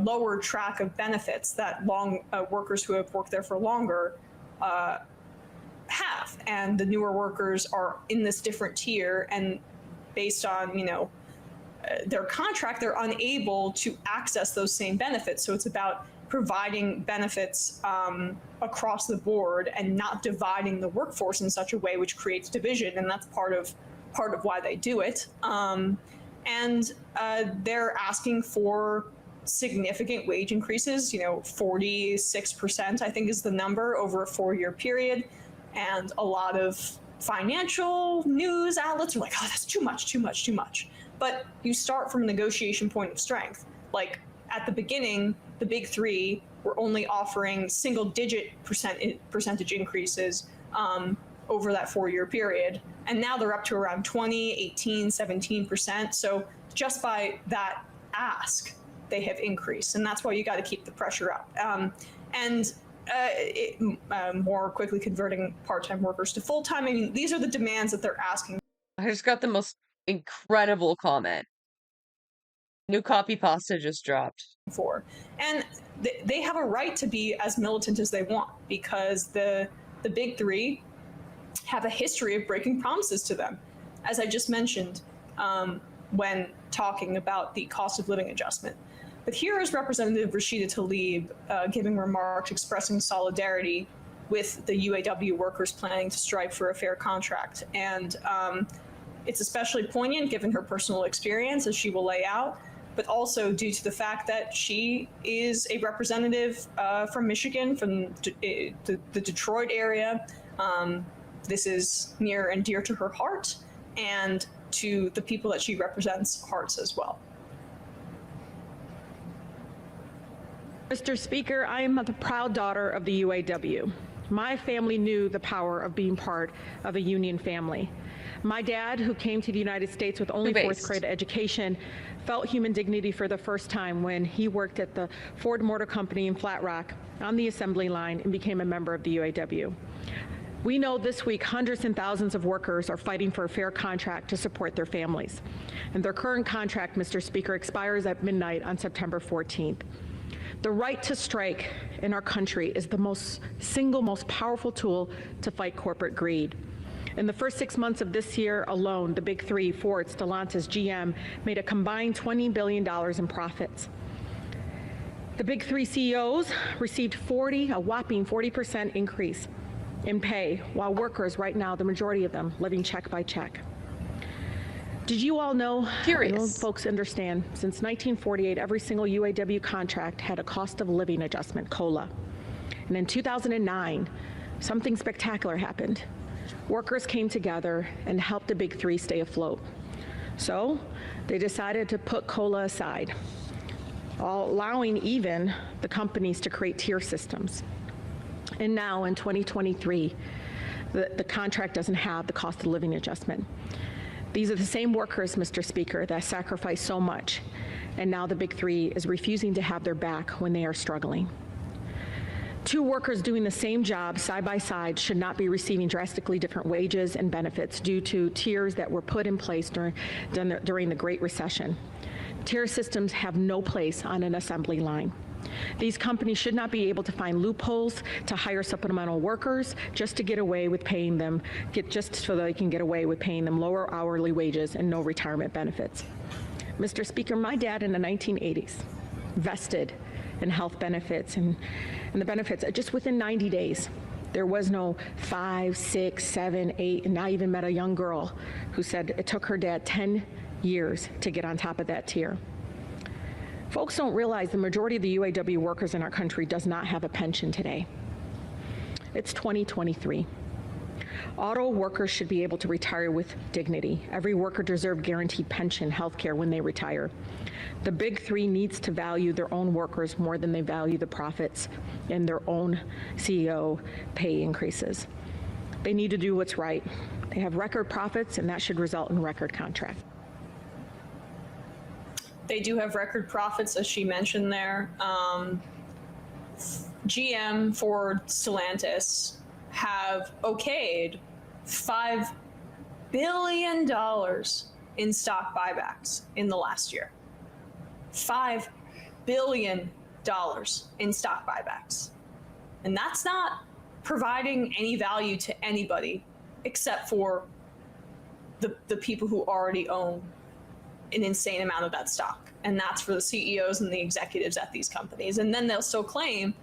Speaker 20: lower track of benefits that workers who have worked there for longer have. And the newer workers are in this different tier, and based on their contract, they're unable to access those same benefits. So it's about providing benefits across the board and not dividing the workforce in such a way which creates division, and that's part of why they do it. And they're asking for significant wage increases, 46%, I think is the number, over a 4-year period. And a lot of financial news outlets are like, oh, that's too much. But you start from a negotiation point of strength. Like at the beginning, the big three were only offering single-digit percentage increases over that 4-year period. And now they're up to around 20, 18, 17%. So
Speaker 9: just by that ask, they have increased, and that's why you got to keep the pressure up. More quickly converting part-time workers to full-time. I mean, these are the demands that they're asking.
Speaker 1: I just got the most incredible comment. New copy pasta just dropped.
Speaker 9: For. And they have a right to be as militant as they want, because the big three have a history of breaking promises to them, as I just mentioned when talking about the cost of living adjustment. But here is Representative Rashida Tlaib giving remarks expressing solidarity with the UAW workers planning to strike for a fair contract. And it's especially poignant given her personal experience, as she will lay out, but also due to the fact that she is a representative from Michigan, from the Detroit area. This is near and dear to her heart, and to the people that she represents hearts as well.
Speaker 10: Mr. Speaker, I am the proud daughter of the UAW. My family knew the power of being part of a union family. My dad, who came to the United States with only fourth grade education, felt human dignity for the first time when he worked at the Ford Motor Company in Flat Rock on the assembly line and became a member of the UAW. We know this week hundreds and thousands of workers are fighting for a fair contract to support their families. And their current contract, Mr. Speaker, expires at midnight on September 14th. The right to strike in our country is the single most powerful tool to fight corporate greed. In the first 6 months of this year alone, the big three, Ford, Stellantis, GM, made a combined $20 billion in profits. The big three CEOs received a whopping 40% increase in pay, while workers right now, the majority of them, living check by check. Did you all know, I know folks understand, since 1948, every single UAW contract had a cost of living adjustment, COLA. And in 2009, something spectacular happened. Workers came together and helped the big three stay afloat. So they decided to put COLA aside, allowing even the companies to create tier systems. And now in 2023, the contract doesn't have the cost of living adjustment. These are the same workers, Mr. Speaker, that sacrificed so much, and now the big three is refusing to have their back when they are struggling. Two workers doing the same job side by side should not be receiving drastically different wages and benefits due to tiers that were put in place during the Great Recession. Tier systems have no place on an assembly line. These companies should not be able to find loopholes to hire supplemental workers just to get away with paying them, just so they can get away with paying them lower hourly wages and no retirement benefits. Mr. Speaker, my dad in the 1980s vested in health benefits and the benefits just within 90 days. There was no 5, 6, 7, 8, and I even met a young girl who said it took her dad 10 years to get on top of that tier. Folks don't realize the majority of the UAW workers in our country does not have a pension today. It's 2023. Auto workers should be able to retire with dignity. Every worker deserves guaranteed pension, health care when they retire. The big three needs to value their own workers more than they value the profits and their own CEO pay increases. They need to do what's right. They have record profits, and that should result in record contracts.
Speaker 9: They do have record profits, as she mentioned there. GM, Ford, Stellantis have okayed $5 billion in stock buybacks in the last year. $5 billion in stock buybacks. And that's not providing any value to anybody except for the people who already own an insane amount of that stock. And that's for the CEOs and the executives at these companies. And then they'll still claim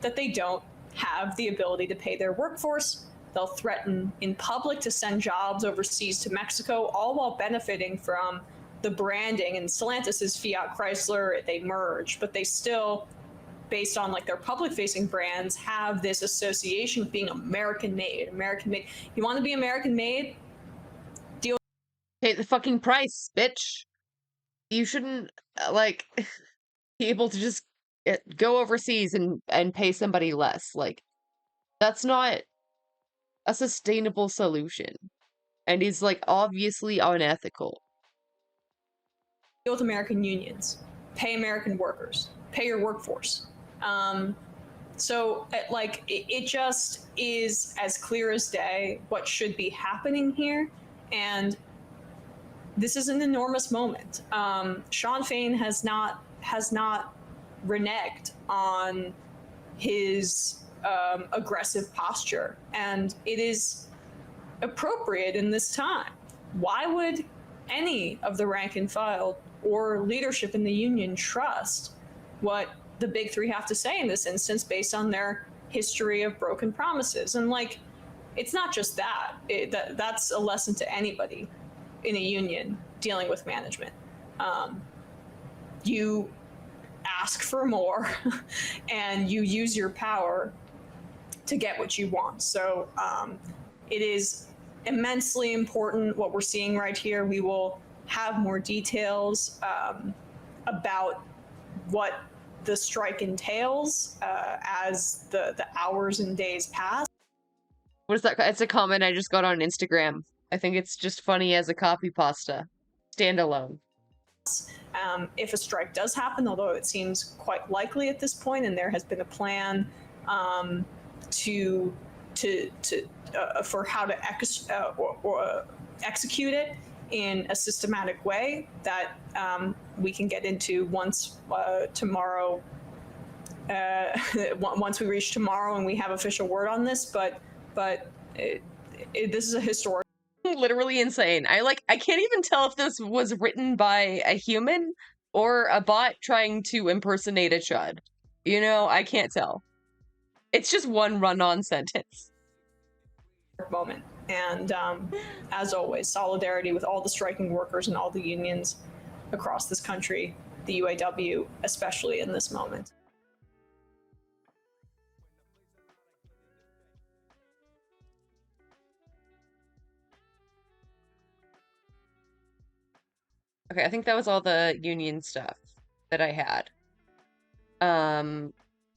Speaker 9: that they don't have the ability to pay their workforce. They'll threaten in public to send jobs overseas to Mexico, all while benefiting from the branding. And Stellantis is Fiat Chrysler, they merge, but they still, based on like their public facing brands, have this association with being American made. You want to be American made?
Speaker 1: Pay the fucking price, bitch. You shouldn't be able to just go overseas and pay somebody less. Like, that's not a sustainable solution, and is like obviously unethical.
Speaker 9: with American unions, pay American workers, pay your workforce. So it just is as clear as day what should be happening here. And this is an enormous moment. Sean Fain has not reneged on his aggressive posture, and it is appropriate in this time. Why would any of the rank and file or leadership in the union trust what the big three have to say in this instance based on their history of broken promises? And it's not just that. That's a lesson to anybody in a union dealing with management. You ask for more and you use your power to get what you want. So it is immensely important what we're seeing right here. We will have more details about what the strike entails as the hours and days pass.
Speaker 1: What is that? It's a comment I just got on Instagram. I think it's just funny as a copy pasta. Standalone.
Speaker 9: If a strike does happen, although it seems quite likely at this point, and there has been a plan for how to execute it in a systematic way that we can get into once tomorrow. Once we reach tomorrow and we have official word on this, but this is a historic.
Speaker 1: Literally insane. I can't even tell if this was written by a human or a bot trying to impersonate a chud. You know, I can't tell. It's just one run-on sentence.
Speaker 9: Moment. And as always, solidarity with all the striking workers and all the unions across this country, the UAW, especially in this moment.
Speaker 1: Okay, I think that was all the union stuff that I had.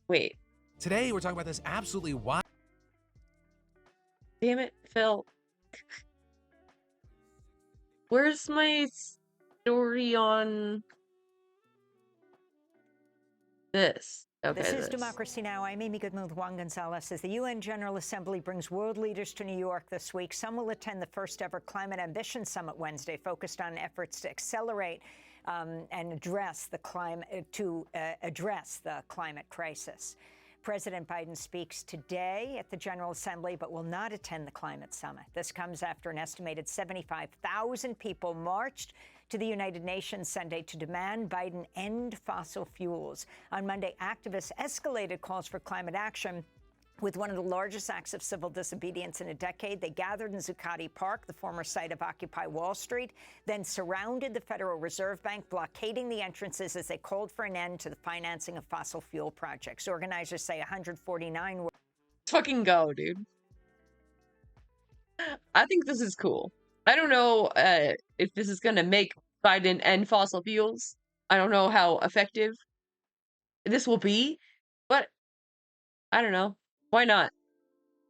Speaker 1: Wait.
Speaker 11: Today we're talking about this absolutely wild.
Speaker 1: Damn it, Phil. Where's my story on this? Okay,
Speaker 12: this is Democracy Now! I'm Amy Goodman with Juan Gonzalez. As the UN General Assembly brings world leaders to New York this week, some will attend the first ever Climate Ambition Summit Wednesday, focused on efforts to accelerate and address the climate crisis. President Biden speaks today at the General Assembly, but will not attend the climate summit. This comes after an estimated 75,000 people marched to the United Nations Sunday to demand Biden end fossil fuels. On Monday, activists escalated calls for climate action with one of the largest acts of civil disobedience in a decade. They gathered in Zuccotti Park, the former site of Occupy Wall Street, then surrounded the Federal Reserve Bank, blockading the entrances as they called for an end to the financing of fossil fuel projects. Organizers say 149 were...
Speaker 1: Fucking go, dude. I think this is cool. I don't know if this is going to make Biden end fossil fuels. I don't know how effective this will be, but I don't know. Why not?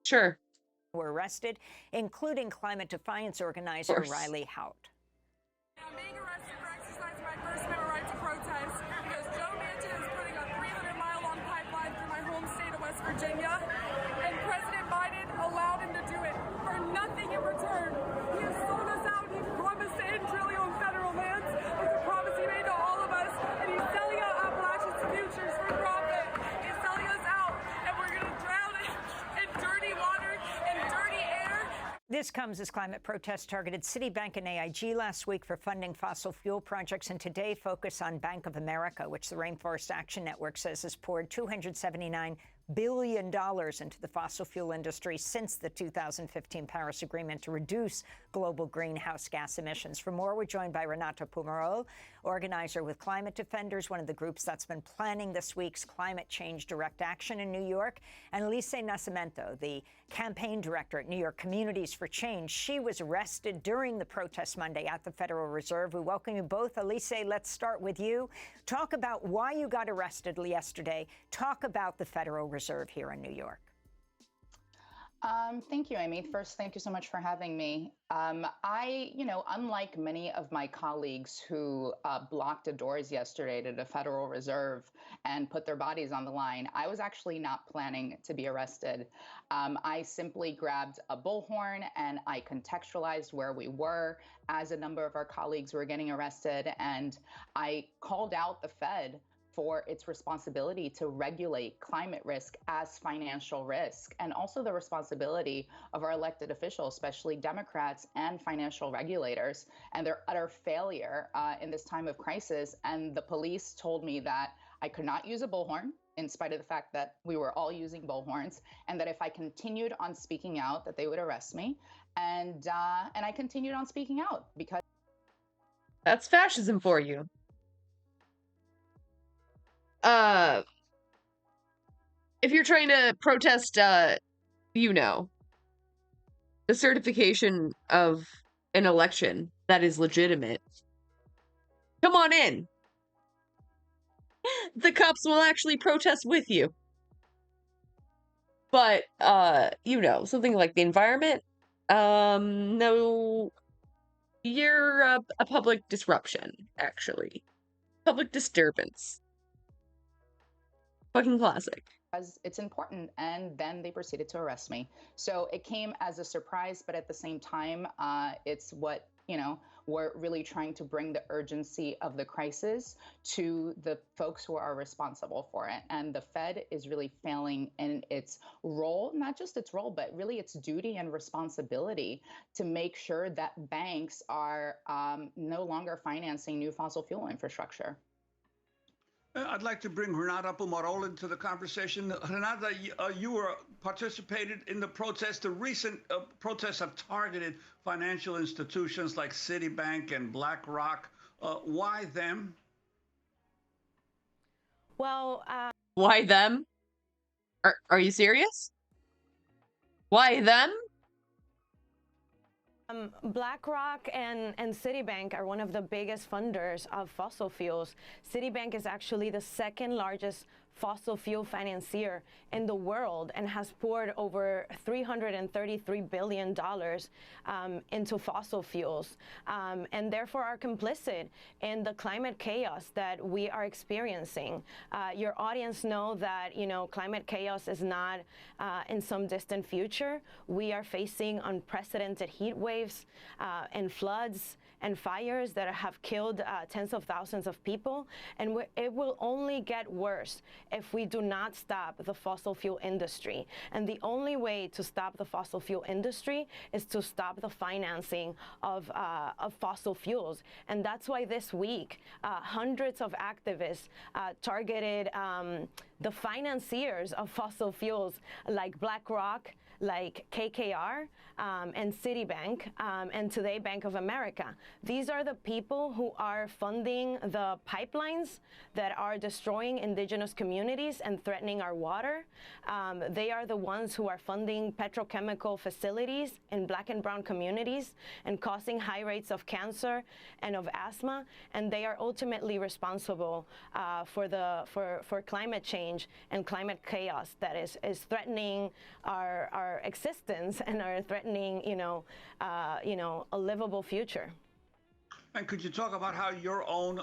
Speaker 1: Sure.
Speaker 12: Were arrested, including climate defiance organizer Riley Hout.
Speaker 13: I'm being arrested for exercising my First Amendment right to protest because Joe Manchin is putting a 300-mile-long pipeline through my home state of West Virginia, and President Biden allowed him to do it for nothing in return. He has sold us out. He promised to end drilling on federal lands. It's a promise he made to all of us, and he's selling out Appalachian futures for profit. He's selling us out, and we're going to drown in dirty water and dirty air.
Speaker 12: This comes as climate protests targeted Citibank and AIG last week for funding fossil fuel projects, and today focus on Bank of America, which the Rainforest Action Network says has poured $279 billion into the fossil fuel industry since the 2015 Paris Agreement to reduce global greenhouse gas emissions. For more, we're joined by Renato Pumarol, organizer with Climate Defenders, one of the groups that's been planning this week's climate change direct action in New York, and Elise Nascimento, the campaign director at New York Communities for Change. She was arrested during the protest Monday at the Federal Reserve. We welcome you both. Elise, let's start with you. Talk about why you got arrested yesterday. Talk about the Federal Reserve here in New York.
Speaker 8: Thank you, Amy. First, thank you so much for having me. Unlike many of my colleagues who blocked the doors yesterday to the Federal Reserve and put their bodies on the line, I was actually not planning to be arrested. I simply grabbed a bullhorn and I contextualized where we were as a number of our colleagues were getting arrested, and I called out the Fed for its responsibility to regulate climate risk as financial risk, and also the responsibility of our elected officials, especially Democrats and financial regulators, and their utter failure in this time of crisis. And the police told me that I could not use a bullhorn, in spite of the fact that we were all using bullhorns, and that if I continued on speaking out, that they would arrest me. And I continued on speaking out because
Speaker 1: that's fascism for you. If you're trying to protest, the certification of an election that is legitimate, come on in. The cops will actually protest with you. But, something like the environment, no, you're a public disruption, actually. Public disturbance. Fucking classic.
Speaker 8: As it's important, and then they proceeded to arrest me. So it came as a surprise, but at the same time, it's what, we're really trying to bring the urgency of the crisis to the folks who are responsible for it. And the Fed is really failing in its role, not just its role, but really its duty and responsibility to make sure that banks are no longer financing new fossil fuel infrastructure.
Speaker 14: I'd like to bring Renata Pumarol into the conversation. Renata, you were participated in the protest. The recent protests have targeted financial institutions like Citibank and BlackRock. Why them?
Speaker 1: Well, why them? Are you serious? Why them?
Speaker 15: BlackRock and Citibank are one of the biggest funders of fossil fuels. Citibank is actually the second largest fossil fuel financier in the world and has poured over $333 billion into fossil fuels, and therefore are complicit in the climate chaos that we are experiencing. Your audience know that, climate chaos is not in some distant future. We are facing unprecedented heat waves and floods and fires that have killed tens of thousands of people, and it will only get worse if we do not stop the fossil fuel industry. And the only way to stop the fossil fuel industry is to stop the financing of fossil fuels. And that's why this week, hundreds of activists targeted the financiers of fossil fuels like BlackRock, like KKR, and Citibank, and today Bank of America. These are the people who are funding the pipelines that are destroying indigenous communities and threatening our water. They are the ones who are funding petrochemical facilities in Black and brown communities and causing high rates of cancer and of asthma. And they are ultimately responsible for climate change and climate chaos that is threatening our existence and are threatening, a livable future.
Speaker 14: And could you talk about how your own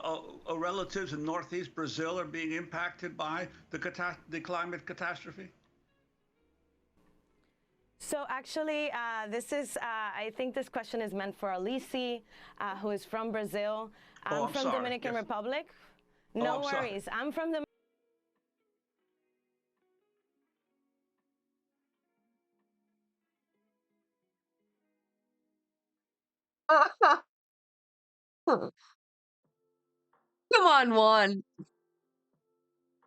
Speaker 14: relatives in Northeast Brazil are being impacted by the climate catastrophe?
Speaker 15: So actually, I think this question is meant for Alici, who is from Brazil. I'm from Dominican Republic. No worries. I'm from the
Speaker 1: Come on, Juan.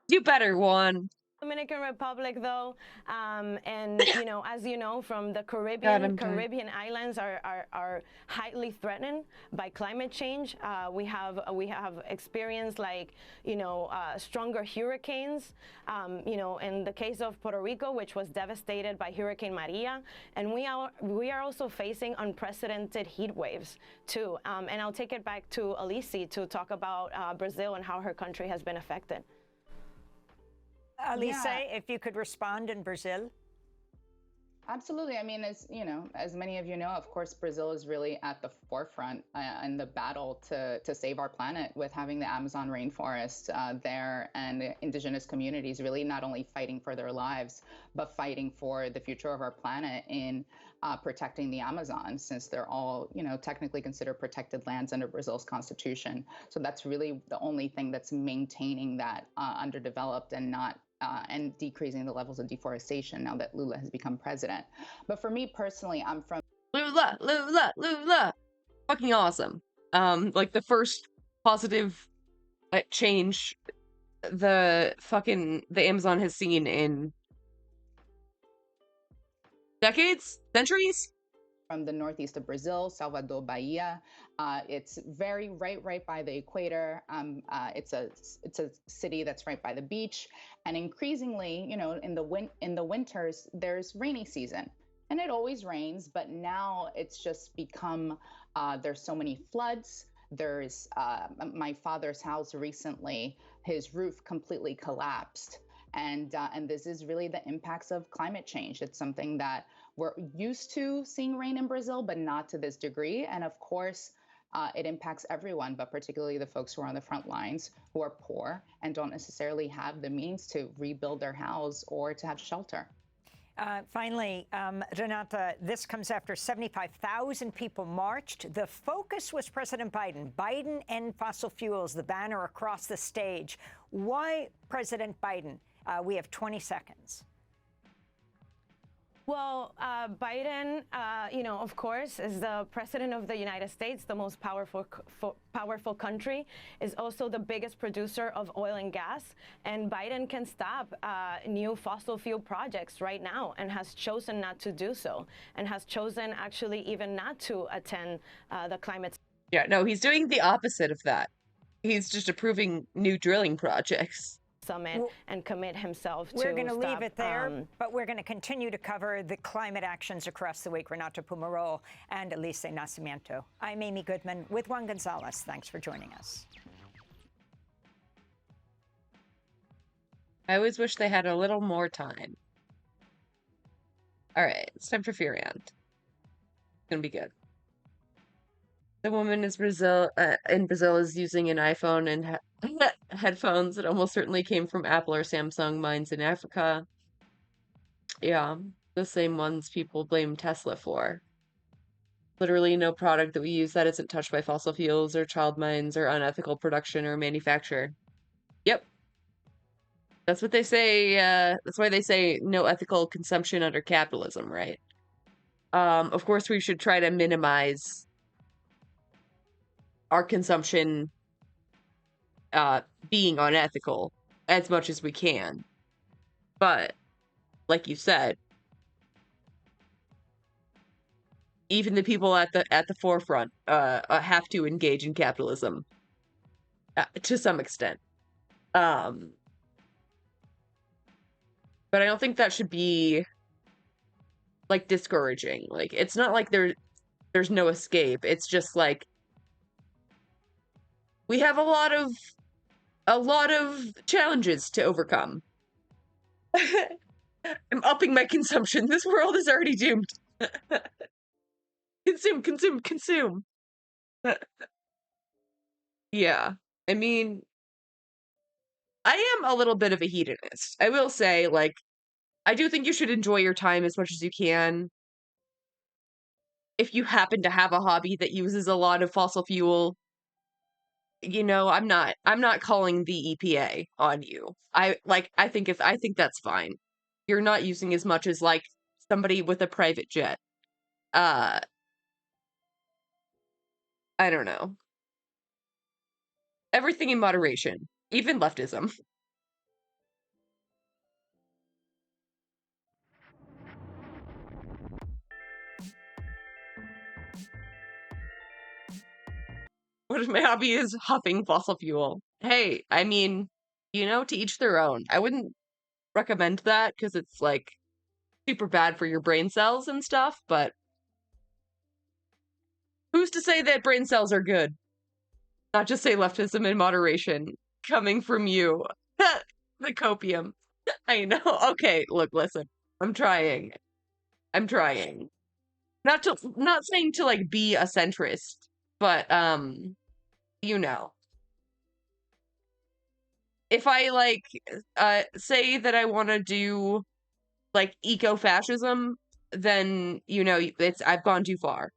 Speaker 1: You better, Juan.
Speaker 15: Dominican Republic, though, and as you know, from the Caribbean islands are highly threatened by climate change. We have experienced stronger hurricanes. In the case of Puerto Rico, which was devastated by Hurricane Maria, and we are also facing unprecedented heat waves too. And I'll take it back to Alici to talk about Brazil and how her country has been affected.
Speaker 12: Alice, if you could respond in Brazil.
Speaker 8: Absolutely. I mean, as you know, as many of you know, of course, Brazil is really at the forefront in the battle to save our planet, with having the Amazon rainforest there, and the indigenous communities really not only fighting for their lives, but fighting for the future of our planet in protecting the Amazon, since they're all, you know, technically considered protected lands under Brazil's constitution. So that's really the only thing that's maintaining that underdeveloped and not and decreasing the levels of deforestation now that Lula has become president. But for me personally, I'm from
Speaker 1: Lula. Fucking awesome. Like the first positive change the Amazon has seen in decades, centuries.
Speaker 8: From the northeast of Brazil, Salvador, Bahia. It's very right by the equator. It's a city that's right by the beach, and increasingly, you know, in the winters, there's rainy season, and it always rains. But now it's just become there's so many floods. There's my father's house recently, his roof completely collapsed. And this is really the impacts of climate change. It's something that we're used to seeing rain in Brazil, but not to this degree. And of course, it impacts everyone, but particularly the folks who are on the front lines, who are poor and don't necessarily have the means to rebuild their house or to have shelter.
Speaker 12: Finally, Renata, this comes after 75,000 people marched. The focus was President Biden. Biden end fossil fuels, the banner across the stage. Why President Biden? We have 20 seconds.
Speaker 15: Well, Biden, you know, of course, is the president of the United States, the most powerful country, is also the biggest producer of oil and gas. And Biden can stop new fossil fuel projects right now, and has chosen not to do so, and has chosen actually even not to attend the climate.
Speaker 1: Yeah, no, he's doing the opposite of that. He's just approving new drilling projects.
Speaker 15: Summit and commit himself to
Speaker 12: We're going to leave it there, but we're going to continue to cover the climate actions across the week. Renata Pumarol and Elise Nascimento. I'm Amy Goodman with Juan Gonzalez. Thanks for joining us.
Speaker 1: I always wish they had a little more time. All right, it's time for Fear&. It's going to be good. The woman in Brazil is using an iPhone and headphones that almost certainly came from Apple or Samsung mines in Africa. Yeah, the same ones people blame Tesla for. Literally no product that we use that isn't touched by fossil fuels or child mines or unethical production or manufacture. Yep. That's what they say. That's why they say no ethical consumption under capitalism, right? Of course, we should try to minimize our consumption being unethical as much as we can. But, like you said, even the people at the forefront have to engage in capitalism to some extent. But I don't think that should be like discouraging. Like, it's not like there's no escape. It's just like we have a lot of challenges to overcome. I'm upping my consumption. This world is already doomed. Consume. Yeah. I mean, I am a little bit of a hedonist. I will say, like, I do think you should enjoy your time as much as you can. If you happen to have a hobby that uses a lot of fossil fuel, you know, I'm not calling the EPA on you. I think that's fine. You're not using as much as like somebody with a private jet. I don't know. Everything in moderation, even leftism. What if my hobby is huffing fossil fuel? Hey, I mean, you know, to each their own. I wouldn't recommend that because it's like super bad for your brain cells and stuff, but who's to say that brain cells are good? Not just say leftism in moderation coming from you. The copium. I know. Okay, look, listen. I'm trying. I'm trying. Not saying to like be a centrist, but you know. If I like say that I want to do like eco-fascism, then you know I've gone too far.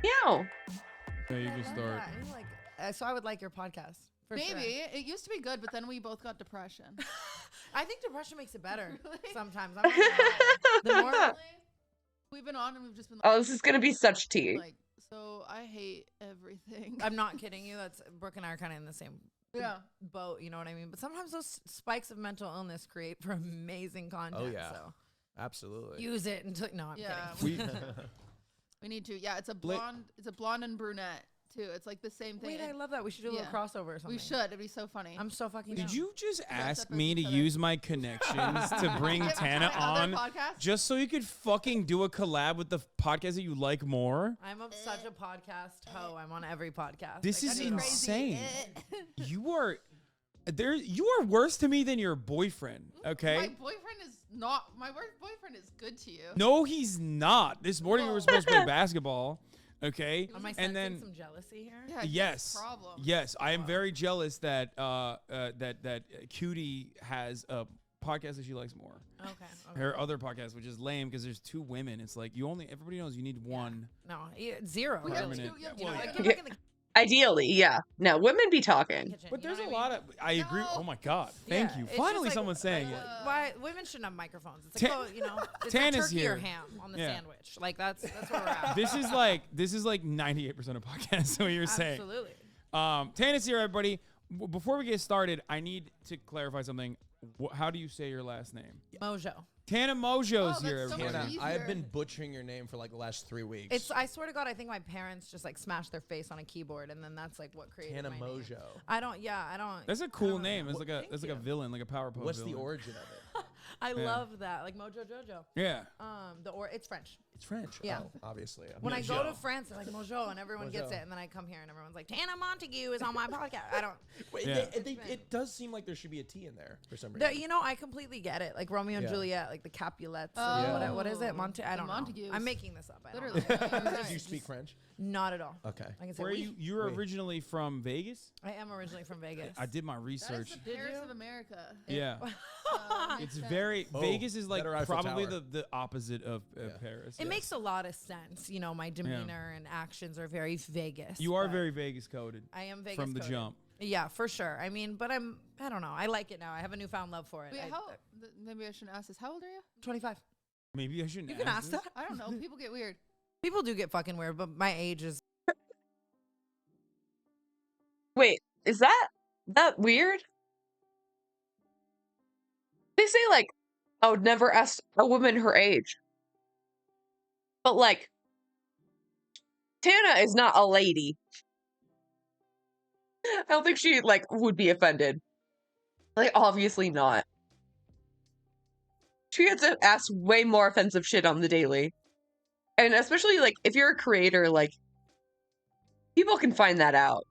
Speaker 1: Meow.
Speaker 3: Yeah, you can start.
Speaker 7: So I would like your podcast. For
Speaker 16: Maybe.
Speaker 7: Sure.
Speaker 16: It used to be good, but then we both got depression.
Speaker 7: I think depression makes it better sometimes.
Speaker 16: The more we've been on and we've just been
Speaker 1: Oh, this is gonna be such tea.
Speaker 16: like, so I hate everything.
Speaker 7: I'm not kidding you. That's Brooke and I are kind of in the same boat. You know what I mean? But sometimes those spikes of mental illness create for amazing content.
Speaker 3: Oh yeah,
Speaker 7: so
Speaker 3: absolutely.
Speaker 7: use it until no. I'm kidding.
Speaker 16: We need to. Yeah, it's a blonde. It's a blonde and brunette too. It's like the same thing.
Speaker 7: Wait, I love that. We should do a little crossover or something.
Speaker 16: We should. It'd be so funny.
Speaker 7: I'm so fucking.
Speaker 3: Did
Speaker 7: down.
Speaker 3: you just ask me to use my connections to bring Tana on just so you could fucking do a collab with the podcast that you like more?
Speaker 7: I'm such a podcast hoe. I'm on every podcast.
Speaker 3: This
Speaker 7: Like,
Speaker 3: is
Speaker 7: I mean,
Speaker 3: insane. You are worse to me than your boyfriend, okay?
Speaker 16: My boyfriend is not. My boyfriend is good to you.
Speaker 3: No, he's not. This morning we were supposed to play basketball, okay?
Speaker 7: Am I
Speaker 3: and
Speaker 7: sensing
Speaker 3: then
Speaker 7: some jealousy here?
Speaker 16: Yeah,
Speaker 3: yes,
Speaker 16: problem.
Speaker 3: yes, I am very jealous that that Cutie has a podcast that she likes more.
Speaker 7: Okay.
Speaker 3: Her other podcast, which is lame because there's two women. It's like everybody knows you need one.
Speaker 7: No, zero.
Speaker 16: We have
Speaker 3: permanent.
Speaker 16: two.
Speaker 7: You know,
Speaker 16: Yeah.
Speaker 7: like, get back in the
Speaker 1: Ideally, yeah. No, women be talking.
Speaker 7: kitchen.
Speaker 3: But
Speaker 7: you
Speaker 3: there's
Speaker 7: know
Speaker 3: a
Speaker 7: what I
Speaker 3: lot
Speaker 7: mean?
Speaker 3: of. I agree. Oh my God! Thank
Speaker 7: Yeah,
Speaker 3: you.
Speaker 7: it's
Speaker 3: Finally,
Speaker 7: just like,
Speaker 3: someone's saying it.
Speaker 7: Why women shouldn't have microphones? It's like, you know, it's
Speaker 3: Tana's
Speaker 7: like turkey
Speaker 3: here.
Speaker 7: or ham on the
Speaker 3: Yeah.
Speaker 7: sandwich. Like that's where we're at.
Speaker 3: This is like 98% of podcasts. What you're saying.
Speaker 7: Absolutely.
Speaker 3: Tana's here, everybody. Before we get started, I need to clarify something. How do you say your last name?
Speaker 7: Mojo.
Speaker 3: Tana Mojo's
Speaker 16: Oh,
Speaker 3: here,
Speaker 16: that's so
Speaker 3: everybody.
Speaker 16: much
Speaker 17: I have been butchering your name for like the last 3 weeks.
Speaker 7: It's. I swear to God, I think my parents just like smashed their face on a keyboard, and then that's like what created
Speaker 17: Tana
Speaker 7: my
Speaker 17: Mojo.
Speaker 7: name. I don't. Yeah, I don't.
Speaker 3: That's a
Speaker 7: I
Speaker 3: cool
Speaker 7: don't
Speaker 3: name.
Speaker 7: know.
Speaker 3: It's like a villain, like a Powerpuff
Speaker 17: What's
Speaker 3: villain.
Speaker 17: the origin of it?
Speaker 7: I
Speaker 3: Yeah.
Speaker 7: love that, like Mojo Jojo.
Speaker 3: Yeah.
Speaker 7: It's French.
Speaker 17: It's French.
Speaker 7: Yeah.
Speaker 17: Oh, obviously.
Speaker 7: When I go
Speaker 3: Mojo.
Speaker 7: to France, they're like Mojo, and everyone gets
Speaker 17: Mojo.
Speaker 7: it, and then I come here, and everyone's like, Tana Montague is on my podcast. I don't.
Speaker 17: Wait,
Speaker 3: Yeah.
Speaker 17: it does seem like there should be a T in there for some reason.
Speaker 7: You know, I completely get it. Like Romeo and
Speaker 17: Yeah.
Speaker 7: Juliet, like the Capulets.
Speaker 17: Yeah.
Speaker 7: What is it? I don't know.
Speaker 16: Montagues.
Speaker 7: I'm making this up. I don't
Speaker 16: Literally.
Speaker 7: know.
Speaker 17: Do you speak French?
Speaker 7: Not at all.
Speaker 17: Okay.
Speaker 7: I can say
Speaker 3: Where are
Speaker 7: oui.
Speaker 3: you? You're
Speaker 17: Wait.
Speaker 3: originally from Vegas?
Speaker 7: I am originally from Vegas.
Speaker 3: I did my
Speaker 16: That is
Speaker 3: research.
Speaker 16: the Paris of America.
Speaker 3: Yeah.
Speaker 16: Makes
Speaker 3: It's
Speaker 16: sense.
Speaker 3: very
Speaker 17: Oh,
Speaker 3: Vegas is like
Speaker 17: better Eiffel
Speaker 3: probably
Speaker 17: Tower.
Speaker 3: the opposite of
Speaker 17: Yeah.
Speaker 3: Paris.
Speaker 7: It makes a lot of sense. You know, my demeanor and actions are very Vegas.
Speaker 3: You are
Speaker 7: but
Speaker 3: very Vegas coded.
Speaker 7: I am Vegas
Speaker 3: from the
Speaker 7: coded.
Speaker 3: jump.
Speaker 7: Yeah, for sure. I mean, but I don't know. I like it now. I have a newfound love for it.
Speaker 16: Wait, maybe I shouldn't ask this. How old are you?
Speaker 7: 25.
Speaker 3: Maybe I shouldn't.
Speaker 7: You can ask
Speaker 3: this.
Speaker 7: that.
Speaker 16: I don't know. People get weird.
Speaker 7: People do get fucking weird, but my age is.
Speaker 1: Wait, is that weird? They say like I would never ask a woman her age. But like Tana is not a lady. I don't think she like would be offended. Like obviously not. She gets to ask way more offensive shit on the daily. And especially like if you're a creator, like people can find that out.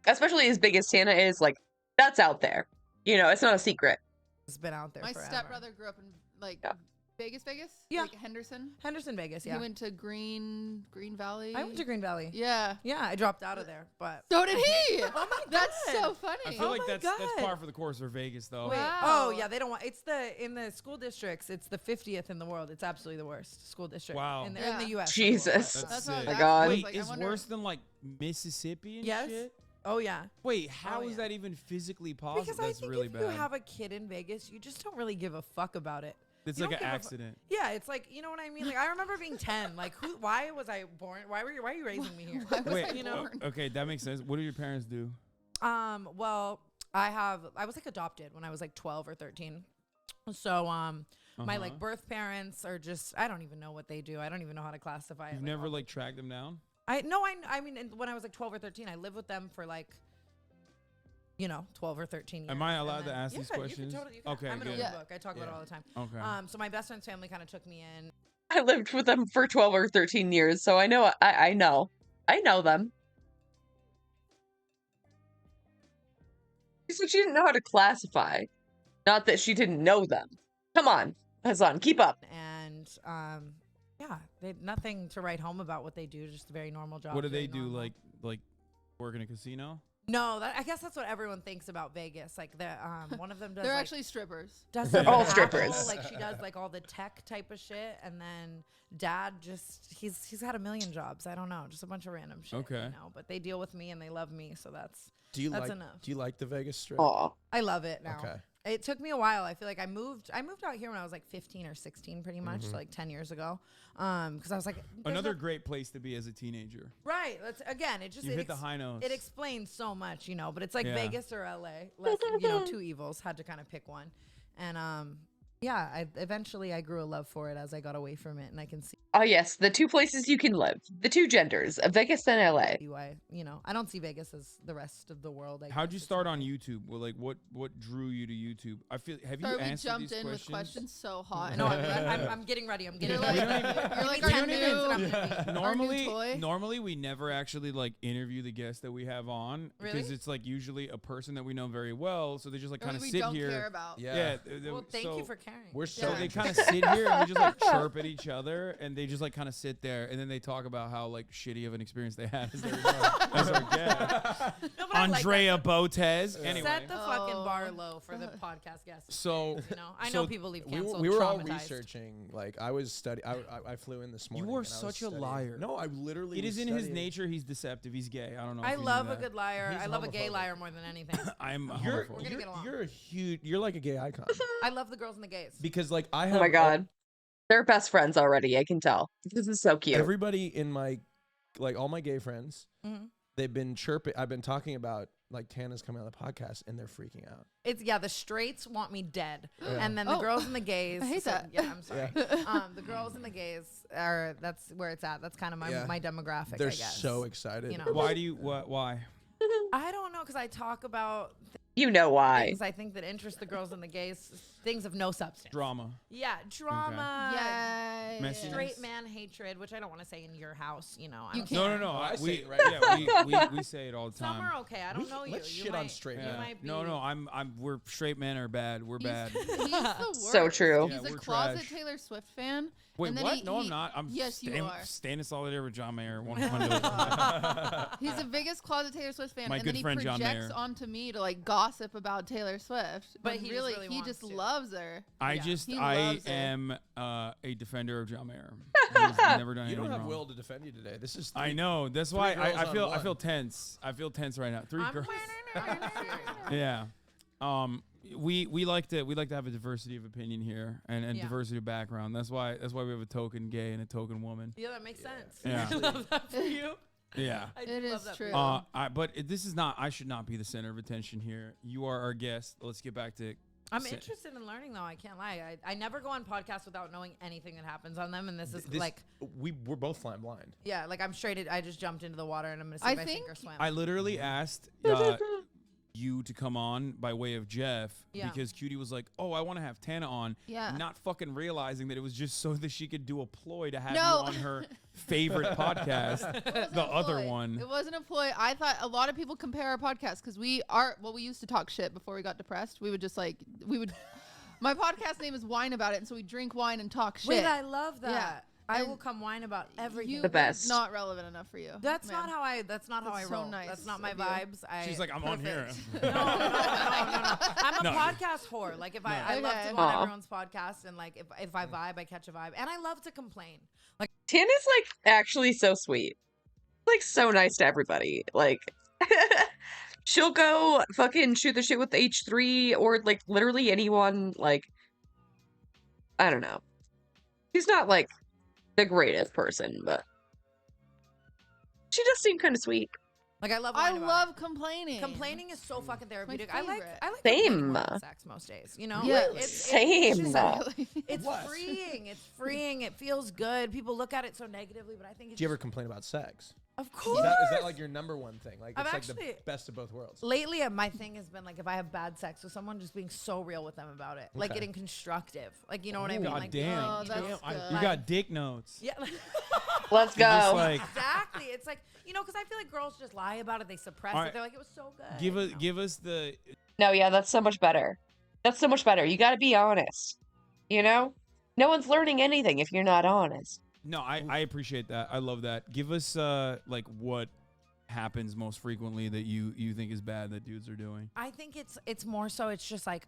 Speaker 1: Especially as big as Tana is, like that's out there. You know, it's not a secret.
Speaker 7: It's been out there
Speaker 16: My
Speaker 7: forever.
Speaker 16: stepbrother grew up in like Vegas.
Speaker 7: Yeah.
Speaker 16: Like Henderson,
Speaker 7: Vegas. Yeah.
Speaker 16: He went to Green Valley.
Speaker 7: I went to Green Valley.
Speaker 16: Yeah.
Speaker 7: Yeah, I dropped out of there, but.
Speaker 16: So did he.
Speaker 7: Oh my
Speaker 16: That's
Speaker 7: God.
Speaker 16: so funny.
Speaker 3: I feel like that's
Speaker 7: God.
Speaker 3: par for the course for Vegas though.
Speaker 7: Wait.
Speaker 16: Wow.
Speaker 7: Oh yeah, they don't want. It's in the school districts. It's the 50th in the world. It's absolutely the worst school district.
Speaker 3: Wow.
Speaker 7: In the
Speaker 16: Yeah.
Speaker 7: U.S.
Speaker 1: Jesus.
Speaker 16: That's
Speaker 3: sick.
Speaker 16: what
Speaker 1: My
Speaker 16: I
Speaker 1: God.
Speaker 16: was
Speaker 3: Wait,
Speaker 16: like,
Speaker 3: it's
Speaker 16: I wonder-
Speaker 3: worse than like Mississippi and
Speaker 7: Yes.
Speaker 3: shit?
Speaker 7: Oh yeah.
Speaker 3: Wait, how is
Speaker 7: yeah.
Speaker 3: that even physically possible?
Speaker 7: Because I
Speaker 3: That's
Speaker 7: think
Speaker 3: really
Speaker 7: if
Speaker 3: bad.
Speaker 7: you have a kid in Vegas, you just don't really give a fuck about it.
Speaker 3: It's
Speaker 7: You
Speaker 3: like
Speaker 7: don't
Speaker 3: an
Speaker 7: give a fu-
Speaker 3: accident.
Speaker 7: Yeah, it's like, you know what I mean? Like I remember being 10. Like why was I born? Why are you raising me here?
Speaker 3: Wait,
Speaker 7: you know?
Speaker 3: okay, that makes sense. What do your parents do?
Speaker 7: Well, I was like adopted when I was like 12 or 13. So my like birth parents are just, I don't even know what they do. I don't even know how to classify it.
Speaker 3: You've
Speaker 7: Like,
Speaker 3: never like tracked them down?
Speaker 7: I mean when I was like 12 or 13, I lived with them for like 12 or 13 years.
Speaker 3: Am I allowed
Speaker 7: And
Speaker 3: to
Speaker 7: then-
Speaker 3: ask these
Speaker 7: yeah,
Speaker 3: questions?
Speaker 7: You can.
Speaker 3: Okay,
Speaker 7: I'm an
Speaker 3: good.
Speaker 7: open book. I talk about it all the time.
Speaker 3: Okay.
Speaker 7: So my best friend's family kind of took me in.
Speaker 1: I lived with them for 12 or 13 years, so I know I know them. She said she didn't know how to classify. Not that she didn't know them. Come on, Hassan, keep up.
Speaker 7: And yeah, they nothing to write home about what they do. Just a very normal job.
Speaker 3: What do they do? Like work in a casino?
Speaker 7: No, I guess that's what everyone thinks about Vegas. Like one of them does.
Speaker 16: They're
Speaker 7: like,
Speaker 16: actually strippers.
Speaker 7: Does
Speaker 1: They're all
Speaker 7: Apple,
Speaker 1: strippers.
Speaker 7: Like she does like all the tech type of shit, and then dad he's had a million jobs. I don't know, just a bunch of random shit.
Speaker 3: Okay.
Speaker 7: You know, but they deal with me and they love me, so that's
Speaker 17: enough.
Speaker 7: enough.
Speaker 17: Do you like the Vegas Strip?
Speaker 1: Aw.
Speaker 7: I love it now.
Speaker 17: Okay.
Speaker 7: It took me a while. I feel like I moved out here when I was like 15 or 16, pretty much, so like 10 years ago. Because I was like,
Speaker 3: Another great place to be as a teenager.
Speaker 7: right. That's again. It just
Speaker 3: You hit the high notes.
Speaker 7: It explains so much, you know. But it's like
Speaker 3: Yeah.
Speaker 7: Vegas or LA. Less, two evils. Had to kind of pick one, and yeah. I grew a love for it as I got away from it, and I can see.
Speaker 1: Oh yes, the two places you can live, the two genders of Vegas and LA.
Speaker 7: Why, I don't see Vegas as the rest of the world.
Speaker 3: How'd you start on YouTube? Well, like what drew you to YouTube? Have you
Speaker 16: Sorry, we
Speaker 3: answered
Speaker 16: jumped
Speaker 3: these
Speaker 16: in
Speaker 3: questions?
Speaker 16: with questions so hot.
Speaker 7: No, I'm getting ready. I'm getting
Speaker 16: You're
Speaker 7: ready.
Speaker 16: like
Speaker 7: Give me
Speaker 16: our
Speaker 7: 10 minutes and I'm
Speaker 16: new-
Speaker 7: gonna be-
Speaker 3: Normally we never actually like interview the guests that we have on because
Speaker 7: Really?
Speaker 3: it's like usually a person that we know very well, so they just like
Speaker 16: Or
Speaker 3: kind of
Speaker 16: we
Speaker 3: sit
Speaker 16: don't
Speaker 3: here.
Speaker 16: care about.
Speaker 3: Yeah.
Speaker 7: Well, thank you for caring.
Speaker 17: We're
Speaker 3: So
Speaker 17: so
Speaker 3: they kind of sit here and we just like chirp at each other, and they just like kind of sit there, and then they talk about how like shitty of an experience they had as our guest.
Speaker 7: No, but I like
Speaker 3: Andrea Botez. Anyway,
Speaker 7: Set the fucking bar low for the podcast guests.
Speaker 3: So
Speaker 7: I know people leave canceled.
Speaker 17: we were all
Speaker 7: traumatized.
Speaker 17: researching. Like I was studying. I flew in this morning.
Speaker 3: you are
Speaker 17: and I was
Speaker 3: such a
Speaker 17: studying.
Speaker 3: liar.
Speaker 17: No, I literally.
Speaker 3: It
Speaker 17: was
Speaker 3: is in his
Speaker 17: studying.
Speaker 3: nature. He's deceptive. He's gay. I don't know.
Speaker 7: I
Speaker 3: if you knew
Speaker 7: love a
Speaker 3: that.
Speaker 7: good liar.
Speaker 17: He's
Speaker 7: I love a gay
Speaker 17: homophobic.
Speaker 7: liar more than anything.
Speaker 3: I'm a
Speaker 17: You're,
Speaker 3: homophobe.
Speaker 7: We're gonna get along.
Speaker 17: you're a huge. You're like a gay icon.
Speaker 7: I love the girls and the gays.
Speaker 17: Because like I have.
Speaker 1: Oh my god, they're best friends already. I can tell. This is so cute.
Speaker 17: Everybody in my, like all my gay friends,
Speaker 7: Mhm.
Speaker 17: they've been chirping. I've been talking about like Tana's coming on the podcast, and they're freaking out.
Speaker 7: It's the straights want me dead,
Speaker 17: Yeah.
Speaker 7: and then the girls and the gays.
Speaker 16: I hate that.
Speaker 7: Yeah, I'm sorry. The girls and the gays that's where it's at. That's kind of my demographic.
Speaker 17: They're
Speaker 7: I guess.
Speaker 17: so excited.
Speaker 7: You know.
Speaker 3: Why do you? Why?
Speaker 7: I don't know, because I talk about
Speaker 1: You know why?
Speaker 7: things I think that interest the girls and the gays, things of no substance.
Speaker 3: Drama.
Speaker 7: Yeah, drama.
Speaker 16: Yay.
Speaker 3: Messiness.
Speaker 7: Straight man hatred, which I don't want to say in your house. I
Speaker 16: You
Speaker 7: don't
Speaker 16: can't.
Speaker 7: say
Speaker 3: No,
Speaker 7: it.
Speaker 3: no.
Speaker 17: I
Speaker 3: we
Speaker 17: say it right
Speaker 3: we say it all the time.
Speaker 7: Some are okay. I don't know you.
Speaker 17: Let's
Speaker 7: You
Speaker 17: shit on
Speaker 7: might-
Speaker 17: straight
Speaker 7: you
Speaker 17: men.
Speaker 7: might be-
Speaker 3: No, we're straight men are bad. We're bad.
Speaker 16: He's the worst.
Speaker 1: So true.
Speaker 16: He's
Speaker 3: Yeah,
Speaker 16: a
Speaker 3: we're
Speaker 16: closet
Speaker 3: trash.
Speaker 16: Taylor Swift fan.
Speaker 3: Wait,
Speaker 16: and then
Speaker 3: what? No, I'm not. I'm
Speaker 16: yes, you are.
Speaker 3: staying in solidarity with John Mayer. 100.
Speaker 16: He's the biggest closet Taylor Swift fan,
Speaker 3: My
Speaker 16: and
Speaker 3: good
Speaker 16: then he
Speaker 3: friend John
Speaker 16: projects
Speaker 3: Mayer.
Speaker 16: onto me to like gossip about Taylor Swift.
Speaker 7: But
Speaker 16: when
Speaker 7: he just
Speaker 16: really,
Speaker 7: really
Speaker 16: he
Speaker 7: wants
Speaker 16: just
Speaker 7: to.
Speaker 16: loves her.
Speaker 3: I
Speaker 16: He loves her.
Speaker 3: am a defender of John Mayer. He's never done
Speaker 17: You
Speaker 3: anything
Speaker 17: don't have
Speaker 3: wrong.
Speaker 17: Will to defend you today. This is.
Speaker 3: I know. That's
Speaker 17: three
Speaker 3: why
Speaker 17: girls
Speaker 3: I
Speaker 17: on
Speaker 3: feel
Speaker 17: one.
Speaker 3: tense. I feel tense right now. Three
Speaker 7: I'm
Speaker 3: girls.
Speaker 7: I'm
Speaker 3: Yeah. We like to have a diversity of opinion here and
Speaker 7: Yeah.
Speaker 3: diversity of background. That's why we have a token gay and a token woman.
Speaker 7: Yeah, that makes sense.
Speaker 3: Yeah.
Speaker 7: I love that for you.
Speaker 3: Yeah.
Speaker 7: I do
Speaker 16: It
Speaker 7: love
Speaker 16: is
Speaker 7: that
Speaker 16: true.
Speaker 7: for you.
Speaker 3: But this is not. I should not be the center of attention here. You are our guest. Let's get back to.
Speaker 7: I'm interested in learning, though. I can't lie. I never go on podcasts without knowing anything that happens on them, and this is like,
Speaker 17: we're both flying blind.
Speaker 7: yeah, like I'm straight. I just jumped into the water, and I'm gonna see
Speaker 16: I
Speaker 7: if I
Speaker 16: think
Speaker 7: sink or swim.
Speaker 3: I literally asked you to come on by way of Jeff
Speaker 7: Yeah.
Speaker 3: because Cutie was like, "Oh, I want to have Tana on,"
Speaker 16: Yeah.
Speaker 3: not fucking realizing that it was just so that she could do a ploy to have
Speaker 16: No.
Speaker 3: you on her favorite podcast, the other
Speaker 16: ploy.
Speaker 3: one.
Speaker 16: It wasn't a ploy. I thought a lot of people compare our podcast because we used to talk shit before we got depressed. We would just my podcast name is Wine About It, and so we drink wine and talk shit.
Speaker 7: Wait, I love that.
Speaker 16: Yeah.
Speaker 7: I
Speaker 16: And
Speaker 7: will come whine about everything.
Speaker 1: The best.
Speaker 16: Not relevant enough for you.
Speaker 7: That's
Speaker 16: man.
Speaker 7: not how I. That's not how I
Speaker 16: That's so
Speaker 7: roll.
Speaker 16: nice
Speaker 7: That's not my
Speaker 16: of you.
Speaker 7: vibes.
Speaker 3: She's like, "I'm on here."
Speaker 7: No. I'm a
Speaker 3: No.
Speaker 7: podcast whore. Like if I love to
Speaker 16: Okay.
Speaker 7: go on
Speaker 1: Aw.
Speaker 7: everyone's podcast, and like if I vibe, I catch a vibe, and I love to complain. Like
Speaker 1: Tana's like actually so sweet. Like so nice to everybody. Like she'll go fucking shoot the shit with H3 or like literally anyone. Like I don't know. She's not like the greatest person, but she does seem kind of sweet.
Speaker 7: I love.
Speaker 16: I
Speaker 7: whine about
Speaker 16: love
Speaker 7: it.
Speaker 16: complaining.
Speaker 7: Complaining is so fucking therapeutic. I like.
Speaker 16: favorite.
Speaker 7: I like
Speaker 1: Same.
Speaker 7: complaining more than sex most days. You know.
Speaker 16: Yeah.
Speaker 1: Same.
Speaker 7: It's freeing. It's freeing. It feels good. People look at it so negatively, but I think it's
Speaker 17: Do you ever complain about sex?
Speaker 7: Of course.
Speaker 17: Is that like your number one thing? Like, it's like the best of both worlds.
Speaker 7: Lately, my thing has been like if I have bad sex with someone, just being so real with them about it, like getting constructive. Like you know what I mean?
Speaker 3: God
Speaker 7: Like,
Speaker 3: damn. You got dick notes.
Speaker 7: Yeah.
Speaker 1: Let's go.
Speaker 7: Exactly. It's like because I feel like girls just lie about it. They suppress it. They're like, it was so good.
Speaker 3: Give us the.
Speaker 1: No, yeah, that's so much better. That's so much better. You got to be honest. No one's learning anything if you're not honest.
Speaker 3: No, I appreciate that. I love that. Give us like what happens most frequently that you think is bad that dudes are doing.
Speaker 7: I think it's more so it's just like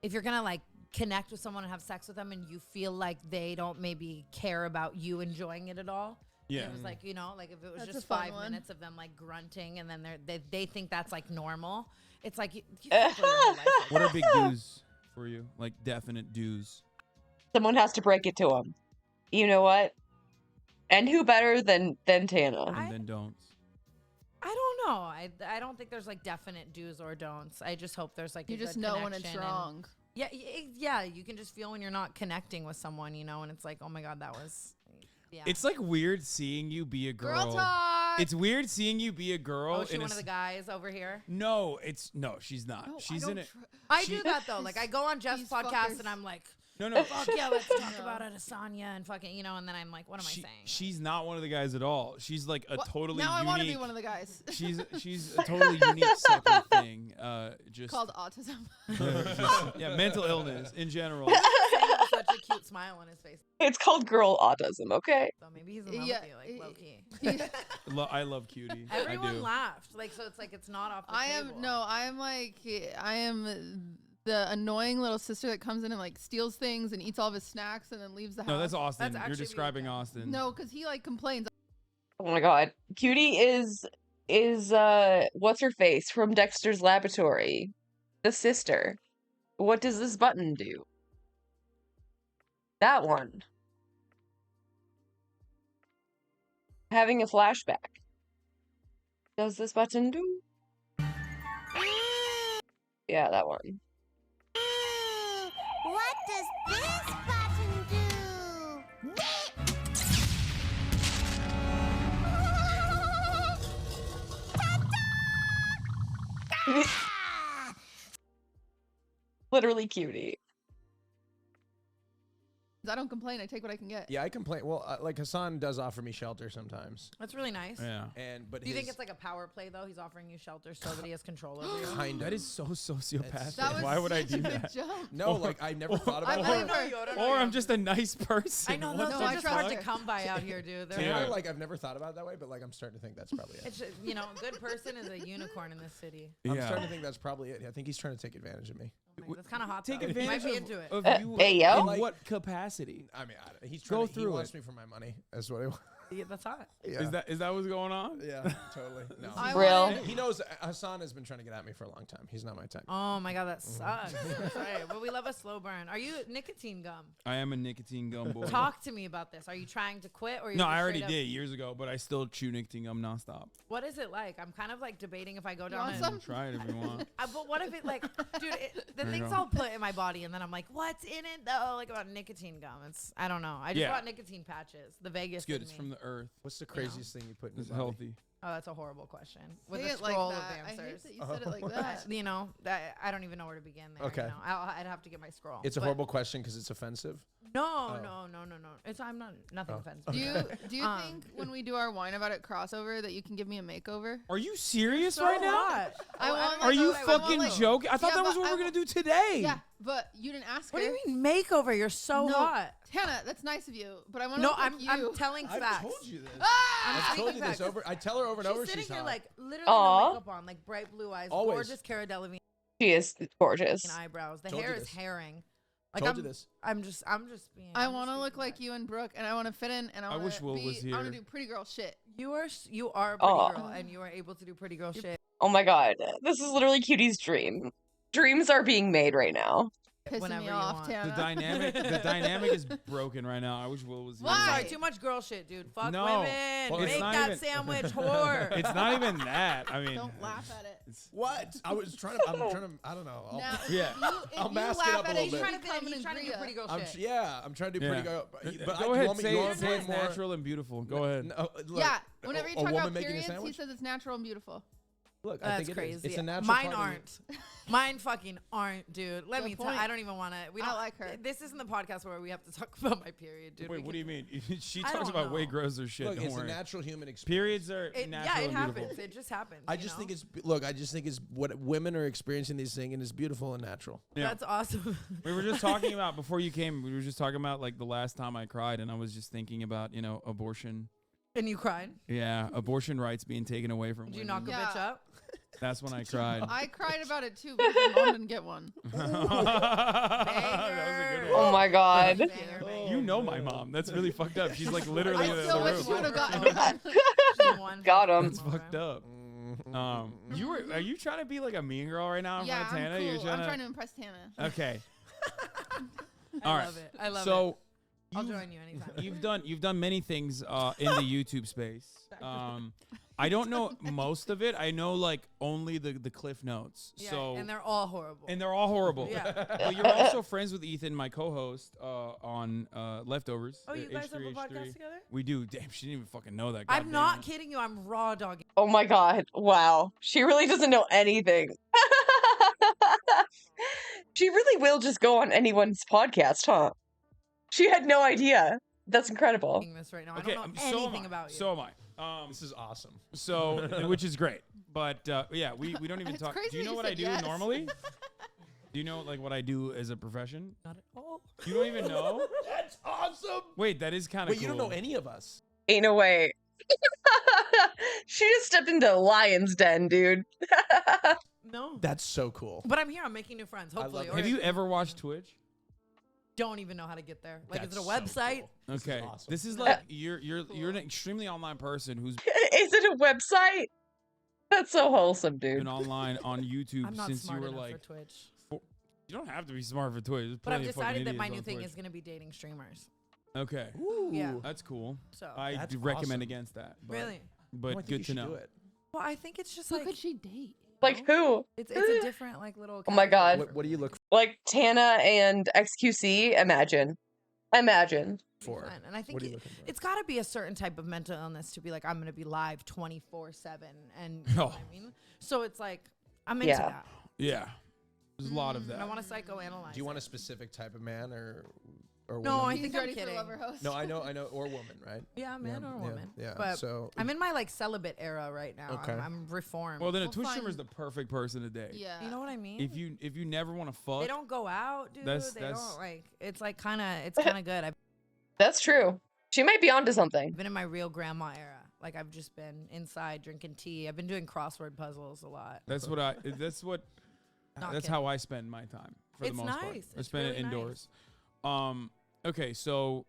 Speaker 7: if you're gonna like connect with someone and have sex with them and you feel like they don't maybe care about you enjoying it at all.
Speaker 3: Yeah.
Speaker 7: It was like like if it was
Speaker 16: That's
Speaker 7: just
Speaker 16: a fun
Speaker 7: 5
Speaker 16: one.
Speaker 7: minutes of them like grunting and then they think that's like normal. It's like you think your whole life.
Speaker 3: What are big dues for you? Like definite dues.
Speaker 1: Someone has to break it to them. You know what? And who better than Tana?
Speaker 3: And then don'ts.
Speaker 7: I don't know. I don't think there's like definite do's or don'ts. I just hope there's like
Speaker 16: You
Speaker 7: a
Speaker 16: just
Speaker 7: good
Speaker 16: know when it's
Speaker 7: connection
Speaker 16: wrong.
Speaker 7: Yeah, you can just feel when you're not connecting with someone, and it's like, oh my god, that was. Yeah.
Speaker 3: It's like weird seeing you be a girl.
Speaker 7: Girl talk.
Speaker 3: It's weird seeing you be a girl.
Speaker 7: Oh, is she one of the guys over here?
Speaker 3: No, she's not.
Speaker 7: No,
Speaker 3: She's in it.
Speaker 7: I do that though. Like I go on Jeff's podcast and I'm like,
Speaker 3: No.
Speaker 7: fuck yeah, let's talk about it, Asanya, and fucking, and then I'm like, what am I saying?
Speaker 3: She's not one of the guys at all. She's like a totally
Speaker 16: Now I
Speaker 3: unique.
Speaker 16: want to be one of the guys.
Speaker 3: She's a totally unique separate thing. Just
Speaker 16: called autism.
Speaker 3: Mental illness in general.
Speaker 7: Such a cute smile on his face.
Speaker 1: It's called girl autism, okay?
Speaker 7: So maybe he's in love with you, like low key.
Speaker 3: I love Cutie.
Speaker 7: Everyone laughed, like so. It's like it's not off the table.
Speaker 16: I am the annoying little sister that comes in and like steals things and eats all of his snacks and then leaves the house.
Speaker 3: No, that's Austin. You're describing Austin.
Speaker 16: No, because he like complains.
Speaker 1: Oh my god. Cutie is what's her face from Dexter's Laboratory? The sister. What does this button do? That one. Having a flashback. Does this button do? Yeah, that one.
Speaker 5: What does this button do?
Speaker 1: Literally Cutie.
Speaker 16: I don't complain. I take what I can get.
Speaker 17: Yeah, I complain. Well, like Hassan does offer me shelter sometimes.
Speaker 7: That's really nice.
Speaker 3: Yeah.
Speaker 17: But
Speaker 7: do you think it's like a power play though? He's offering you shelter so that he has control over you.
Speaker 17: Kind of.
Speaker 3: That is so sociopathic.
Speaker 16: That was
Speaker 3: Why would I
Speaker 16: such
Speaker 3: do
Speaker 16: a good
Speaker 3: that?
Speaker 16: jump.
Speaker 17: No, like I never thought about it.
Speaker 3: Or I'm just a nice person.
Speaker 7: I know
Speaker 3: What
Speaker 7: those
Speaker 3: the
Speaker 7: are just hard to
Speaker 3: fuck?
Speaker 7: come by out here, dude. They're
Speaker 17: Tanner, like I've never thought about it that way, but like I'm starting to think that's probably it.
Speaker 7: It's just, good person is a unicorn in this city.
Speaker 17: I'm
Speaker 3: Yeah.
Speaker 17: starting to think that's probably it. I think he's trying to take advantage of me.
Speaker 7: That's kind of hot.
Speaker 3: Take
Speaker 7: though.
Speaker 3: advantage
Speaker 7: Might be into it.
Speaker 3: of you.
Speaker 1: Hey, yo.
Speaker 3: In what capacity?
Speaker 17: I mean, he's trying
Speaker 3: Go
Speaker 17: to,
Speaker 3: through
Speaker 17: he wants
Speaker 3: it.
Speaker 17: me for my money. That's what I want.
Speaker 7: Yeah, that's hot.
Speaker 17: Yeah.
Speaker 3: Is that what's going on?
Speaker 17: Yeah, totally. No.
Speaker 1: Real.
Speaker 17: He knows Hassan has been trying to get at me for a long time. He's not my type.
Speaker 7: Oh my god, that sucks. Sorry, but we love a slow burn. Are you nicotine gum?
Speaker 3: I am a nicotine gum boy.
Speaker 7: Talk to me about this. Are you trying to quit or? You're
Speaker 3: No,
Speaker 7: just
Speaker 3: I already
Speaker 7: straight up-
Speaker 3: did years ago, but I still chew nicotine gum nonstop.
Speaker 7: What is it like? I'm kind of like debating if I go down.
Speaker 16: want
Speaker 7: and-
Speaker 16: some?
Speaker 3: Try it if you want.
Speaker 7: But what if it like, dude? The
Speaker 3: There you
Speaker 7: things
Speaker 3: go.
Speaker 7: I'll put in my body, and then I'm like, what's in it though? Like about nicotine gum. I don't know. I just
Speaker 3: Yeah.
Speaker 7: bought nicotine patches. The Vegas.
Speaker 3: It's good.
Speaker 7: in
Speaker 3: It's
Speaker 7: me.
Speaker 3: from the earth.
Speaker 17: What's the craziest thing you put in
Speaker 3: It's
Speaker 17: your body?
Speaker 3: healthy.
Speaker 7: Oh, that's a horrible question. With
Speaker 16: Say
Speaker 7: a
Speaker 16: it like
Speaker 7: scroll
Speaker 16: that.
Speaker 7: of
Speaker 16: I hate
Speaker 7: answers.
Speaker 16: that you said it like that.
Speaker 7: I don't even know where to begin there.
Speaker 17: Okay.
Speaker 7: I'd have to get my scroll.
Speaker 17: It's a
Speaker 7: But-
Speaker 17: horrible question because it's offensive.
Speaker 7: No. It's I'm not nothing
Speaker 17: Oh.
Speaker 7: offensive.
Speaker 16: Do you think when we do our Wine About It crossover that you can give me a makeover?
Speaker 3: Are you serious
Speaker 7: So
Speaker 3: right now?
Speaker 7: hot.
Speaker 16: I want.
Speaker 3: Are
Speaker 16: like,
Speaker 3: you
Speaker 16: I want,
Speaker 3: fucking
Speaker 16: like-
Speaker 3: joking? I thought
Speaker 16: Yeah,
Speaker 3: that was
Speaker 16: but
Speaker 3: what
Speaker 16: I
Speaker 3: we were
Speaker 16: want-
Speaker 3: gonna do today.
Speaker 16: Yeah, but you didn't ask
Speaker 7: What
Speaker 16: her.
Speaker 7: do you mean makeover? You're so
Speaker 16: No,
Speaker 7: hot.
Speaker 16: Tana, that's nice of you, but I want to
Speaker 7: No,
Speaker 16: look like you.
Speaker 7: I'm telling
Speaker 17: I've
Speaker 7: facts.
Speaker 17: told you this.
Speaker 7: I'm
Speaker 17: I've
Speaker 7: speaking
Speaker 17: told you this
Speaker 7: facts.
Speaker 17: over. I tell her over and
Speaker 7: She's
Speaker 17: over.
Speaker 7: sitting
Speaker 17: She's
Speaker 7: here
Speaker 17: hot.
Speaker 7: like literally
Speaker 1: Aw.
Speaker 7: no makeup on, like bright blue eyes,
Speaker 17: Always.
Speaker 7: gorgeous Cara Delevingne
Speaker 1: She is gorgeous.
Speaker 7: eyebrows. The
Speaker 17: Told
Speaker 7: hair
Speaker 17: you
Speaker 7: is
Speaker 17: this.
Speaker 7: herring. Like
Speaker 17: Told you this.
Speaker 7: I'm just being.
Speaker 16: I want to look like you and Brooke, and I want to fit in, and I want
Speaker 3: wish
Speaker 16: to
Speaker 3: Will
Speaker 16: be.
Speaker 3: was
Speaker 16: I want to
Speaker 3: here.
Speaker 16: do pretty girl shit.
Speaker 7: You are a pretty
Speaker 1: Aw.
Speaker 7: girl, and you are able to do pretty girl shit.
Speaker 1: Oh my god. This is literally Cutie's dream. Dreams are being made right now.
Speaker 16: Pissing
Speaker 7: whenever
Speaker 16: me
Speaker 7: you
Speaker 16: off,
Speaker 7: want.
Speaker 16: Tana.
Speaker 3: The dynamic is broken right now. I wish Will was here.
Speaker 7: I'm sorry, too much girl shit, dude. Fuck
Speaker 3: No.
Speaker 7: women.
Speaker 3: Well, it's
Speaker 7: Make
Speaker 3: not
Speaker 7: that
Speaker 3: even-
Speaker 7: sandwich, whore.
Speaker 3: It's not even that. I mean,
Speaker 16: Don't laugh at it.
Speaker 17: What? I was trying to. I'm trying to. I don't know.
Speaker 16: Now,
Speaker 3: Yeah.
Speaker 17: I'll
Speaker 16: if
Speaker 17: mask
Speaker 16: you
Speaker 17: it
Speaker 16: laugh
Speaker 17: up a
Speaker 16: at
Speaker 17: little
Speaker 16: it,
Speaker 17: bit.
Speaker 16: you come and
Speaker 7: He's trying to do
Speaker 16: agree.
Speaker 7: pretty girl
Speaker 17: I'm
Speaker 7: shit.
Speaker 17: yeah, I'm trying to do pretty good. But
Speaker 3: Go ahead,
Speaker 17: you
Speaker 3: say
Speaker 17: want
Speaker 3: it.
Speaker 17: me to
Speaker 3: It's
Speaker 17: explain more?
Speaker 3: natural and beautiful. Go ahead.
Speaker 17: No, look,
Speaker 16: Yeah, whenever you
Speaker 17: a
Speaker 16: talk
Speaker 17: woman
Speaker 16: about
Speaker 17: making a
Speaker 16: periods, he
Speaker 17: sandwich?
Speaker 16: says it's natural and beautiful.
Speaker 17: Look, I
Speaker 7: That's
Speaker 17: think it is.
Speaker 7: crazy.
Speaker 17: It's a natural
Speaker 7: Mine
Speaker 17: part of
Speaker 7: aren't. Mine fucking aren't, dude. Let
Speaker 16: Good
Speaker 7: me tell.
Speaker 16: point.
Speaker 7: I don't even want to. We
Speaker 16: I
Speaker 7: don't
Speaker 16: like her.
Speaker 7: This isn't the podcast where we have to talk about my period, dude.
Speaker 3: Wait, what do you mean? She
Speaker 7: I
Speaker 3: talks
Speaker 7: don't
Speaker 3: about way
Speaker 7: know.
Speaker 3: grosser shit.
Speaker 17: Look,
Speaker 3: Don't
Speaker 17: it's a
Speaker 3: worry.
Speaker 17: natural human experience.
Speaker 3: Periods are natural
Speaker 7: Yeah, it
Speaker 3: and
Speaker 7: happens.
Speaker 3: beautiful.
Speaker 7: It just happens.
Speaker 17: I just think it's look. I just think it's what women are experiencing these things, and it's beautiful and natural.
Speaker 3: Yeah.
Speaker 7: That's awesome.
Speaker 3: We were just talking about before you came. We were just talking about like the last time I cried, and I was just thinking about abortion.
Speaker 7: And you cried?
Speaker 3: Yeah, abortion rights being taken away from
Speaker 7: Did you
Speaker 3: women.
Speaker 7: knock a bitch up?
Speaker 3: That's when I cried.
Speaker 16: I cried about it too because my mom didn't get one.
Speaker 3: That was a good one.
Speaker 1: Oh my God.
Speaker 3: You know my mom. That's really fucked up. She's like literally
Speaker 16: I
Speaker 3: in
Speaker 16: still
Speaker 3: the
Speaker 16: wish
Speaker 3: room.
Speaker 16: she would have gotten one.
Speaker 1: Got him.
Speaker 3: That's fucked up. Are you trying to be like a mean girl right now in
Speaker 16: Yeah,
Speaker 3: front of Tana?
Speaker 16: I'm
Speaker 3: You're
Speaker 16: cool. I'm trying to impress Tana.
Speaker 3: Okay.
Speaker 7: I
Speaker 3: All right.
Speaker 7: love it. I love
Speaker 3: so
Speaker 7: it. I'll join you anytime.
Speaker 3: You've done many things in the YouTube space. I don't know most of it. I know like only the cliff notes.
Speaker 7: Yeah,
Speaker 3: So
Speaker 7: and they're all horrible.
Speaker 3: Yeah. But you're also friends with Ethan, my co-host on Leftovers.
Speaker 7: Oh, you guys have a
Speaker 3: H3H3.
Speaker 7: podcast together?
Speaker 3: We do. Damn, she didn't even fucking know that.
Speaker 7: I'm
Speaker 3: goddamn.
Speaker 7: not kidding you. I'm raw dogging.
Speaker 1: Oh my God. Wow. She really doesn't know anything. She really will just go on anyone's podcast, huh? She had no idea. That's incredible.
Speaker 7: This right now.
Speaker 3: Okay,
Speaker 7: I don't know
Speaker 3: so am
Speaker 7: anything
Speaker 3: I.
Speaker 7: about you.
Speaker 3: So am I.
Speaker 17: This is awesome.
Speaker 3: So, which is great. But yeah, we don't even
Speaker 16: It's
Speaker 3: talk.
Speaker 16: crazy
Speaker 3: Do you
Speaker 16: that
Speaker 3: know
Speaker 16: you
Speaker 3: what I
Speaker 16: said
Speaker 3: do
Speaker 16: yes.
Speaker 3: normally? Do you know like what I do as a profession?
Speaker 7: Not at all.
Speaker 3: You don't even know?
Speaker 17: That's awesome.
Speaker 3: Wait, that is kind of
Speaker 17: Wait,
Speaker 3: cool.
Speaker 17: you don't know any of us.
Speaker 1: Ain't no way. She just stepped into the lion's den, dude.
Speaker 7: No.
Speaker 17: That's so cool.
Speaker 7: But I'm here. I'm making new friends. Hopefully.
Speaker 3: Have you ever watched Twitch?
Speaker 7: Don't even know how to get there. Like,
Speaker 17: That's
Speaker 7: is it a
Speaker 17: so
Speaker 7: website?
Speaker 17: cool.
Speaker 3: Okay,
Speaker 17: awesome.
Speaker 3: this is like you're an extremely online person who's
Speaker 1: Is it a website? That's so wholesome, dude.
Speaker 3: been online on YouTube
Speaker 7: I'm not
Speaker 3: since you
Speaker 7: smart
Speaker 3: were
Speaker 7: enough
Speaker 3: like.
Speaker 7: for Twitch.
Speaker 3: You don't have to be smart for Twitch. There's
Speaker 7: But I've
Speaker 3: plenty of fucking
Speaker 7: decided that my
Speaker 3: idiots
Speaker 7: new
Speaker 3: on
Speaker 7: thing
Speaker 3: Twitch.
Speaker 7: is going to be dating streamers.
Speaker 3: Okay.
Speaker 7: Yeah.
Speaker 3: That's cool.
Speaker 7: So
Speaker 3: I
Speaker 17: That's
Speaker 3: do recommend
Speaker 17: awesome.
Speaker 3: against that. But,
Speaker 7: Really?
Speaker 3: But
Speaker 17: I think
Speaker 3: good
Speaker 17: you
Speaker 3: to
Speaker 17: should
Speaker 3: know.
Speaker 17: do it.
Speaker 7: Well, I think it's just
Speaker 16: Who
Speaker 7: like
Speaker 16: could she date?
Speaker 1: Like who?
Speaker 7: it's a different like little.
Speaker 1: Oh my God.
Speaker 17: What do you look
Speaker 1: Like Tana and XQC? Imagine.
Speaker 17: for?
Speaker 7: Fun. And I think
Speaker 17: What are you looking for?
Speaker 7: it's got to be a certain type of mental illness to be like, I'm going to be live 24/7. And you know what I mean? So it's like, I'm into
Speaker 1: Yeah.
Speaker 7: that.
Speaker 3: Yeah. There's a lot of that.
Speaker 7: I want to psychoanalyze.
Speaker 17: Do you want
Speaker 7: it.
Speaker 17: a specific type of man or woman?
Speaker 7: No, I
Speaker 16: He's
Speaker 7: think I'm
Speaker 16: ready for
Speaker 7: kidding.
Speaker 16: Lover Host.
Speaker 17: No, I know, or woman, right?
Speaker 7: Yeah, man or woman.
Speaker 17: Yeah.
Speaker 7: But
Speaker 17: So
Speaker 7: I'm in my like celibate era right now.
Speaker 17: Okay.
Speaker 7: I'm reformed.
Speaker 3: Well, then a
Speaker 16: Well,
Speaker 3: Twitch
Speaker 16: fine.
Speaker 3: streamer is the perfect person to date.
Speaker 16: Yeah.
Speaker 7: You know what I mean?
Speaker 3: If you never want to fuck,
Speaker 7: they don't go out, dude.
Speaker 3: That's-
Speaker 7: They
Speaker 3: that's-
Speaker 7: don't like. It's like it's kind of good. I've
Speaker 1: That's true. She might be onto something.
Speaker 7: been in my real grandma era. Like I've just been inside drinking tea. I've been doing crossword puzzles a lot.
Speaker 3: That's what
Speaker 7: Not
Speaker 3: that's
Speaker 7: kidding.
Speaker 3: how I spend my time for
Speaker 7: It's
Speaker 3: the most part.
Speaker 7: nice.
Speaker 3: I
Speaker 7: It's
Speaker 3: spend
Speaker 7: really
Speaker 3: it indoors. Okay, so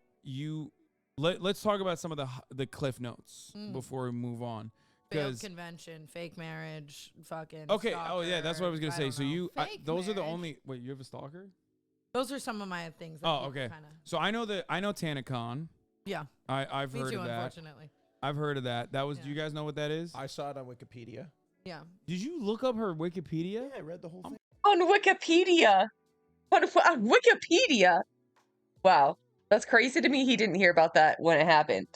Speaker 3: let's talk about some of the cliff notes before we move on.
Speaker 7: Failed
Speaker 3: 'Cause-
Speaker 7: convention, fake marriage, fucking.
Speaker 3: okay, oh yeah, that's what I was gonna say.
Speaker 7: don't
Speaker 3: So
Speaker 7: know.
Speaker 3: those are the only. Wait, you have a stalker?
Speaker 7: Those are some of my things. That
Speaker 3: Oh,
Speaker 7: people
Speaker 3: okay.
Speaker 7: Kinda,
Speaker 3: So I know TanaCon.
Speaker 7: yeah.
Speaker 3: I've
Speaker 7: Me
Speaker 3: heard
Speaker 7: too,
Speaker 3: of that.
Speaker 7: unfortunately.
Speaker 3: I've heard of that. That was. Do
Speaker 7: Yeah.
Speaker 3: you guys know what that is?
Speaker 17: I saw it on Wikipedia.
Speaker 7: Yeah.
Speaker 3: Did you look up her Wikipedia?
Speaker 17: Yeah, I read the whole thing.
Speaker 1: On Wikipedia. On Wikipedia. Wow. That's crazy to me. He didn't hear about that when it happened.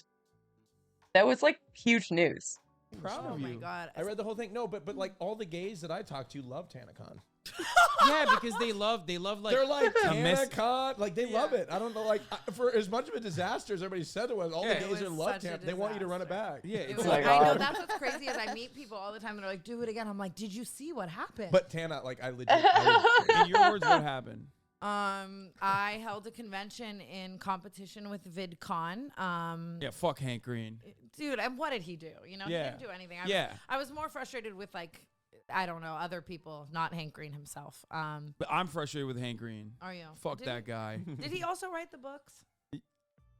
Speaker 1: That was like huge news.
Speaker 17: Proud
Speaker 7: Oh
Speaker 17: of
Speaker 7: my
Speaker 17: you.
Speaker 7: god.
Speaker 17: I read the whole thing. No, but like all the gays that I talked to love TanaCon.
Speaker 3: Yeah, because they love like.
Speaker 17: They're like
Speaker 3: a mess-
Speaker 17: TanaCon, like they love it. I don't know, like for as much of a disaster as everybody said it was, all
Speaker 3: Yeah.
Speaker 17: the
Speaker 3: It
Speaker 17: gays are
Speaker 7: was
Speaker 17: love
Speaker 7: such a
Speaker 17: TanaCon. They want you to run it back.
Speaker 3: Yeah,
Speaker 7: It
Speaker 3: it's
Speaker 7: was
Speaker 3: like,
Speaker 1: my
Speaker 7: I know
Speaker 1: God.
Speaker 7: that's what's crazy is I meet people all the time and they're like, do it again. I'm like, did you see what happened?
Speaker 17: But Tana, like I legit.
Speaker 3: in your words, what happened?
Speaker 7: I held a convention in competition with VidCon.
Speaker 3: Yeah, fuck Hank Green.
Speaker 7: Dude, and what did he do? You know, he
Speaker 3: Yeah.
Speaker 7: didn't do anything.
Speaker 3: Yeah.
Speaker 7: I was more frustrated with like, I don't know, other people, not Hank Green himself.
Speaker 3: But I'm frustrated with Hank Green.
Speaker 7: Are you?
Speaker 3: Fuck
Speaker 7: Did
Speaker 3: that
Speaker 7: he-
Speaker 3: guy.
Speaker 7: Did he also write the books?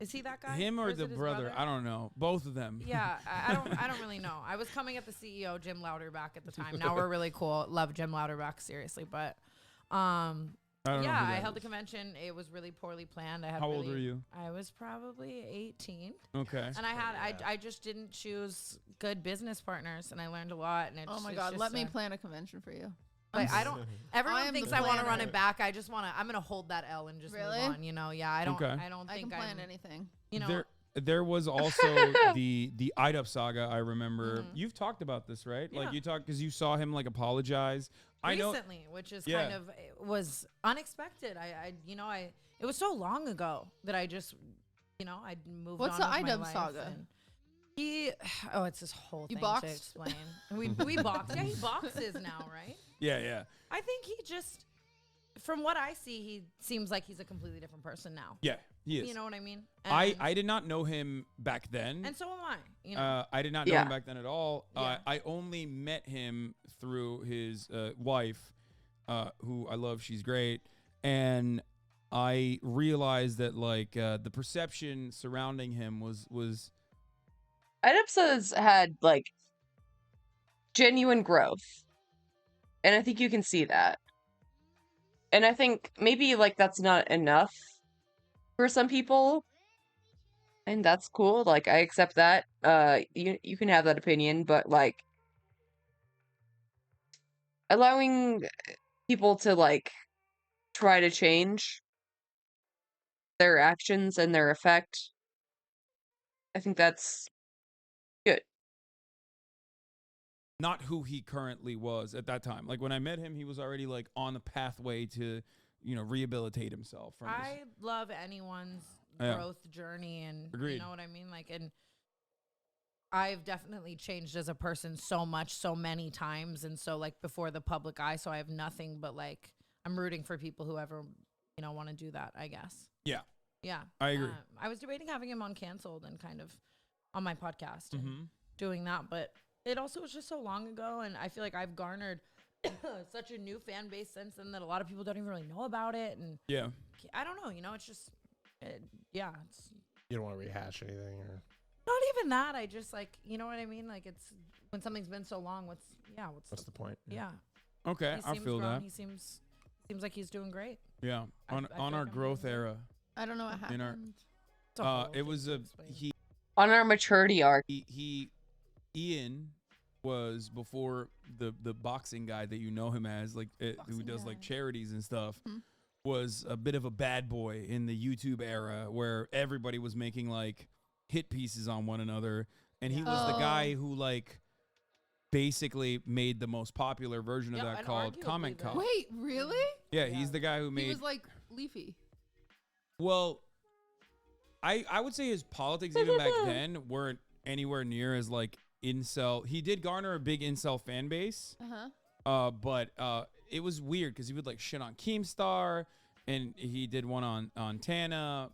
Speaker 7: Is he that guy?
Speaker 3: Him or
Speaker 7: is
Speaker 3: the
Speaker 7: it his
Speaker 3: brother? I don't know. Both of them.
Speaker 7: Yeah, I don't really know. I was coming at the CEO Jim Louderback at the time. Now we're really cool. Love Jim Louderback seriously, but
Speaker 3: I don't know.
Speaker 7: Yeah,
Speaker 3: who
Speaker 7: I
Speaker 3: that
Speaker 7: held the
Speaker 3: is.
Speaker 7: convention. It was really poorly planned. I had
Speaker 3: How old
Speaker 7: really-
Speaker 3: were you?
Speaker 7: I was probably 18.
Speaker 3: Okay.
Speaker 7: And I just didn't choose good business partners, and I learned a lot. And
Speaker 16: Oh my
Speaker 7: it's
Speaker 16: God,
Speaker 7: just
Speaker 16: let me plan a convention for you.
Speaker 7: Like I don't.
Speaker 16: I
Speaker 7: Everyone
Speaker 16: am
Speaker 7: thinks
Speaker 16: the
Speaker 7: I want to run
Speaker 16: planner.
Speaker 7: it back. I just want to. I'm gonna hold that L and just
Speaker 16: Really?
Speaker 7: move on. You know? Yeah. I don't.
Speaker 3: Okay.
Speaker 7: I don't
Speaker 16: I
Speaker 7: think
Speaker 16: can plan
Speaker 7: I'm,
Speaker 16: anything.
Speaker 7: You know.
Speaker 3: There was also the IDUP saga. I remember you've talked about this, right?
Speaker 7: Yeah.
Speaker 3: Like you talked because you saw him like apologize. I know
Speaker 7: recently, which is
Speaker 3: Yeah.
Speaker 7: kind of was unexpected. It was so long ago that I just, I moved
Speaker 16: What's
Speaker 7: on
Speaker 16: the
Speaker 7: with my
Speaker 16: IDUB
Speaker 7: life,
Speaker 16: saga?
Speaker 7: and it's this whole
Speaker 16: You
Speaker 7: thing
Speaker 16: boxed?
Speaker 7: to explain. we boxed. Yeah, he boxes now, right?
Speaker 3: Yeah.
Speaker 7: I think he just, from what I see, he seems like he's a completely different person now.
Speaker 3: Yeah, he is.
Speaker 7: You know what I mean?
Speaker 3: I did not know him back then.
Speaker 7: And so am I. You know?
Speaker 3: I did not know him back then at all. I only met him through his wife, who I love. She's great. And I realized that like the perception surrounding him was
Speaker 1: IDUP had like genuine growth. And I think you can see that. And I think maybe like that's not enough for some people. And that's cool. Like I accept that. You can have that opinion, but like allowing people to like try to change their actions and their effect, I think that's good.
Speaker 3: not who he currently was at that time. Like when I met him, he was already like on the pathway to, rehabilitate himself from his
Speaker 7: I love anyone's
Speaker 3: Yeah.
Speaker 7: growth journey, and
Speaker 3: Agreed.
Speaker 7: you know what I mean. Like, and I've definitely changed as a person so much, so many times, and so like before the public eye. So I have nothing but like I'm rooting for people who ever want to do that. I guess.
Speaker 3: Yeah.
Speaker 7: Yeah.
Speaker 3: I agree.
Speaker 7: I was debating having him on Canceled and kind of on my podcast
Speaker 3: Mhm.
Speaker 7: and doing that, but it also was just so long ago, and I feel like I've garnered such a new fan base since then that a lot of people don't even really know about it, and
Speaker 3: Yeah.
Speaker 7: I don't know. It's just, it's
Speaker 17: You don't want to rehash anything, or
Speaker 7: not even that. I just like, you know what I mean? Like it's when something's been so long. What's
Speaker 17: the point?
Speaker 7: Yeah.
Speaker 3: Okay,
Speaker 7: He
Speaker 3: I
Speaker 7: seems
Speaker 3: feel
Speaker 7: grown.
Speaker 3: that.
Speaker 7: He seems like he's doing great.
Speaker 3: Yeah. On
Speaker 7: I feel
Speaker 3: our
Speaker 7: like I'm
Speaker 3: growth
Speaker 7: doing
Speaker 3: era.
Speaker 16: I don't know what
Speaker 3: in our-
Speaker 16: happened.
Speaker 7: It's a whole
Speaker 3: it was
Speaker 7: thing
Speaker 3: he
Speaker 1: On our maturity arc.
Speaker 3: Ian was before the boxing guy that you know him as, like who does like charities and stuff. Was a bit of a bad boy in the YouTube era where everybody was making like hit pieces on one another, and he was the guy who like basically made the most popular version of
Speaker 16: Yeah,
Speaker 3: that
Speaker 16: and
Speaker 3: called
Speaker 16: arguably
Speaker 3: Comment
Speaker 16: the-
Speaker 3: Cop.
Speaker 16: Wait, really?
Speaker 3: Yeah, he's the guy who made.
Speaker 16: He was like Leafy.
Speaker 3: Well, I would say his politics even back then weren't anywhere near as like incel. He did garner a big incel fan base. But it was weird because he would like shit on Keemstar, and he did one on Tana.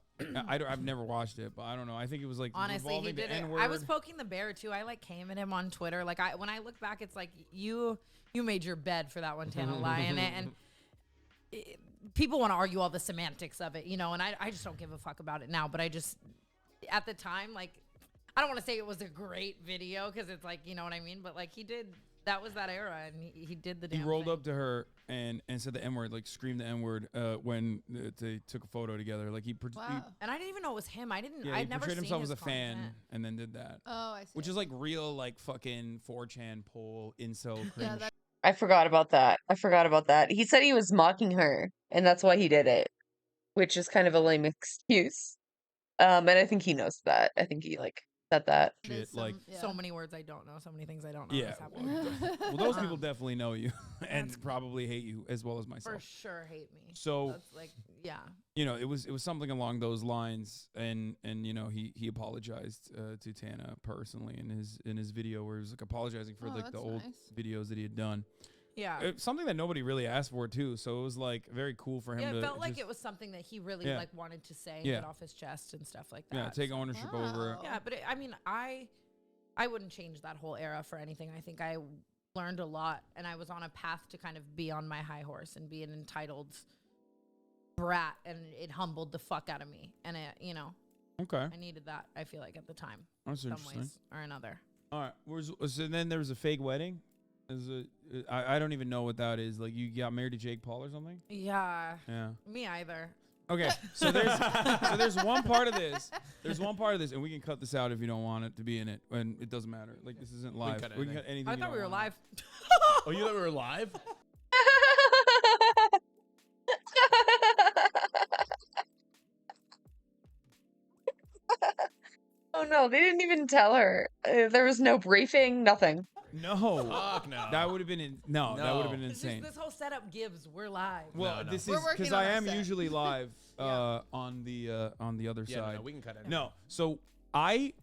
Speaker 3: I've never watched it, but I don't know. I think it was like
Speaker 7: Honestly, he
Speaker 3: revolving
Speaker 7: did
Speaker 3: the
Speaker 7: it.
Speaker 3: N-word.
Speaker 7: I was poking the bear too. I like came at him on Twitter. Like when I look back, it's like you made your bed for that one, Tana lie, and people want to argue all the semantics of it, and I just don't give a fuck about it now. But I just at the time, like, I don't want to say it was a great video because it's like, you know what I mean. But like that was that era, and he did the damn
Speaker 3: He rolled
Speaker 7: thing.
Speaker 3: up to her and said the N-word, like screamed the N-word when they took a photo together. Like
Speaker 7: And I didn't even know it was him. I'd
Speaker 3: he
Speaker 7: never
Speaker 3: portrayed
Speaker 7: seen
Speaker 3: himself
Speaker 7: his
Speaker 3: as a fan
Speaker 7: content.
Speaker 3: and then did that.
Speaker 16: Oh, I see.
Speaker 3: Which is like real like fucking 4chan poll incel cringe.
Speaker 1: I forgot about that. He said he was mocking her, and that's why he did it, which is kind of a lame excuse. And I think he knows that. I think he like said that.
Speaker 3: Shit, like
Speaker 7: So many words I don't know, so many things I don't know.
Speaker 3: yeah.
Speaker 7: that's happening.
Speaker 3: Well, those people definitely know you and probably hate you as well as myself.
Speaker 7: for sure hate me.
Speaker 3: So
Speaker 7: that's like, yeah.
Speaker 3: it was something along those lines, and he apologized to Tana personally in his video where he was like apologizing for like the old videos that he had done.
Speaker 7: Yeah.
Speaker 3: It's something that nobody really asked for too, so it was like very cool for him
Speaker 7: Yeah,
Speaker 3: to
Speaker 7: it felt like
Speaker 3: just-
Speaker 7: it was something that he really
Speaker 3: Yeah.
Speaker 7: like wanted to say and
Speaker 3: Yeah.
Speaker 7: get off his chest and stuff like that.
Speaker 3: Yeah, take ownership over it.
Speaker 7: Yeah, but I mean, I wouldn't change that whole era for anything. I think I learned a lot, and I was on a path to kind of be on my high horse and be an entitled brat, and it humbled the fuck out of me. And it,
Speaker 3: Okay.
Speaker 7: I needed that. I feel like at the time,
Speaker 3: That's
Speaker 7: some
Speaker 3: interesting.
Speaker 7: ways or another.
Speaker 3: All right. So then there was a fake wedding. I don't even know what that is. Like, you got married to Jake Paul or something?
Speaker 7: Yeah.
Speaker 3: Yeah.
Speaker 7: Me either.
Speaker 3: Okay, so there's one part of this. There's one part of this, and we can cut this out if you don't want it to be in it. And it doesn't matter. Like, this isn't live. We can cut anything.
Speaker 7: I
Speaker 3: you
Speaker 7: thought we
Speaker 3: don't
Speaker 7: were
Speaker 3: want.
Speaker 7: live.
Speaker 17: Oh, you thought we were live?
Speaker 1: Oh no, they didn't even tell her. There was no briefing, nothing.
Speaker 3: No.
Speaker 17: Fuck no.
Speaker 3: That would have been that would have been
Speaker 7: This,
Speaker 3: insane.
Speaker 7: this whole setup gives. We're live.
Speaker 3: Well, this
Speaker 16: We're
Speaker 3: is
Speaker 16: working
Speaker 3: because
Speaker 16: on
Speaker 3: I
Speaker 16: our
Speaker 3: am
Speaker 16: set.
Speaker 3: usually live on the other
Speaker 17: Yeah,
Speaker 3: side.
Speaker 17: no, we can cut it.
Speaker 3: No, so I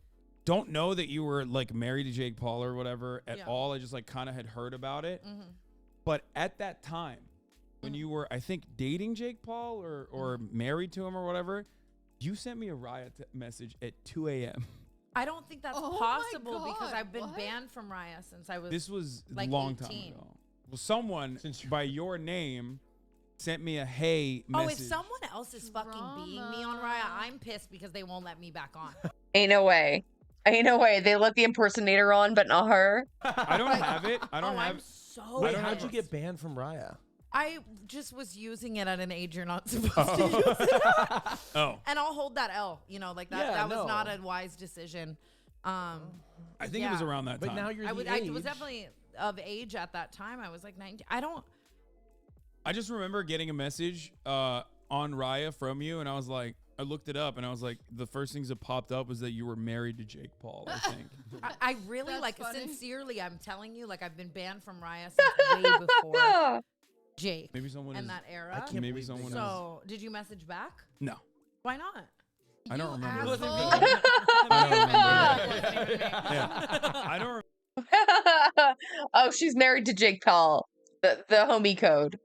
Speaker 3: don't know that you were like married to Jake Paul or whatever at all. I just like kind of had heard about it.
Speaker 7: Mm-hmm.
Speaker 3: But at that time, when you were, I think, dating Jake Paul or married to him or whatever, you sent me a riot message at 2 a.m.
Speaker 7: I don't think that's
Speaker 16: Oh my
Speaker 7: possible because
Speaker 16: God,
Speaker 7: I've been
Speaker 16: what?
Speaker 7: banned from Raya since I was.
Speaker 3: This was
Speaker 7: like
Speaker 3: a long
Speaker 7: 18.
Speaker 3: time ago. Well, someone by your name sent me a hey
Speaker 7: Oh,
Speaker 3: message.
Speaker 7: if someone else is fucking being me on Raya, I'm pissed because they won't let me back on.
Speaker 1: Ain't no way. Ain't no way. They let the impersonator on, but not her.
Speaker 3: I don't have it. I don't have.
Speaker 7: I'm so.
Speaker 17: Wait,
Speaker 3: don't
Speaker 17: how'd
Speaker 3: have
Speaker 17: you
Speaker 3: it.
Speaker 17: get banned from Raya?
Speaker 7: I just was using it at an age you're not supposed to use it.
Speaker 3: Oh.
Speaker 7: And I'll hold that L. You know, like that.
Speaker 17: Yeah,
Speaker 7: that was
Speaker 17: no.
Speaker 7: not a wise decision.
Speaker 3: I think it was around that
Speaker 17: But
Speaker 3: time.
Speaker 17: now you're
Speaker 7: I
Speaker 17: the
Speaker 7: I
Speaker 17: age.
Speaker 7: was definitely of age at that time. I was like 19.
Speaker 3: I just remember getting a message on Raya from you, and I was like, I looked it up, and I was like, the first things that popped up was that you were married to Jake Paul, I think.
Speaker 7: I really
Speaker 16: That's
Speaker 7: like
Speaker 16: funny.
Speaker 7: sincerely. I'm telling you, like I've been banned from Raya since way before Jake.
Speaker 3: Maybe someone
Speaker 7: and
Speaker 3: is-
Speaker 7: that
Speaker 3: I
Speaker 7: era.
Speaker 3: can't Maybe believe someone
Speaker 7: So, did you message back?
Speaker 3: No.
Speaker 7: Why not?
Speaker 3: I don't remember.
Speaker 7: asshole.
Speaker 3: I don't
Speaker 7: Oh,
Speaker 3: remember. Yeah. I don't
Speaker 1: Oh, she's married to Jake Paul. The homie code.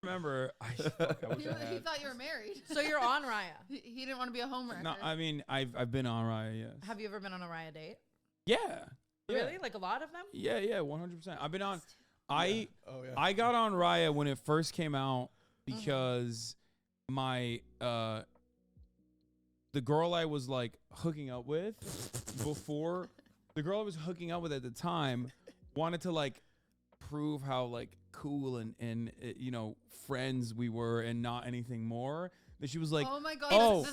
Speaker 3: remember. I wish I
Speaker 16: He
Speaker 3: had.
Speaker 16: thought you were married.
Speaker 7: So you're on Raya.
Speaker 16: He didn't want to be a homewrecker.
Speaker 3: No, I mean, I've been on Raya, yes.
Speaker 7: Have you ever been on a Raya date?
Speaker 3: Yeah. Yeah.
Speaker 7: Really? Like a lot of them?
Speaker 3: Yeah, 100%. I've been on. I
Speaker 17: Oh, yeah.
Speaker 3: I got on Raya when it first came out because my the girl I was like hooking up with before, the girl I was hooking up with at the time wanted to like prove how like cool and you know, friends we were and not anything more. That she was like,
Speaker 16: oh my God.
Speaker 3: oh,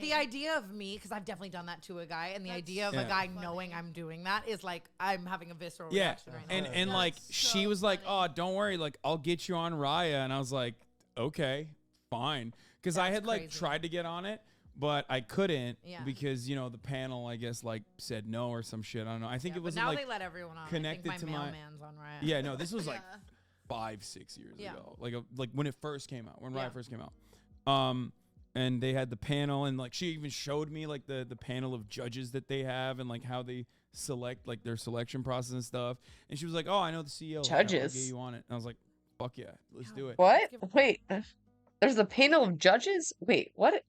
Speaker 7: The idea of me, because I've definitely done that to a guy, and the idea of a
Speaker 3: Yeah.
Speaker 7: guy knowing I'm doing that is like I'm having a visceral
Speaker 3: yeah,
Speaker 7: reaction right now.
Speaker 3: and like she was like, oh, don't worry, like I'll get you on Raya, and I was like, okay, fine, because I had like tried to get on it, but I couldn't because you know the panel I guess like said no or some shit. I don't know. I think it was
Speaker 7: now
Speaker 3: like
Speaker 7: they let everyone on.
Speaker 3: connected
Speaker 7: I think
Speaker 3: to
Speaker 7: my
Speaker 3: my
Speaker 7: mailman's on Raya.
Speaker 3: Yeah, no, this was like 5-6 years ago, like when it first came out, when Raya first came out. And they had the panel, and like she even showed me like the panel of judges that they have and like how they select like their selection process and stuff. And she was like, "Oh, I know the CEO. I'll
Speaker 1: Judges.
Speaker 3: get you on it." And I was like, "Fuck yeah, let's do it."
Speaker 1: What? Wait. There's a panel of judges? Wait, what?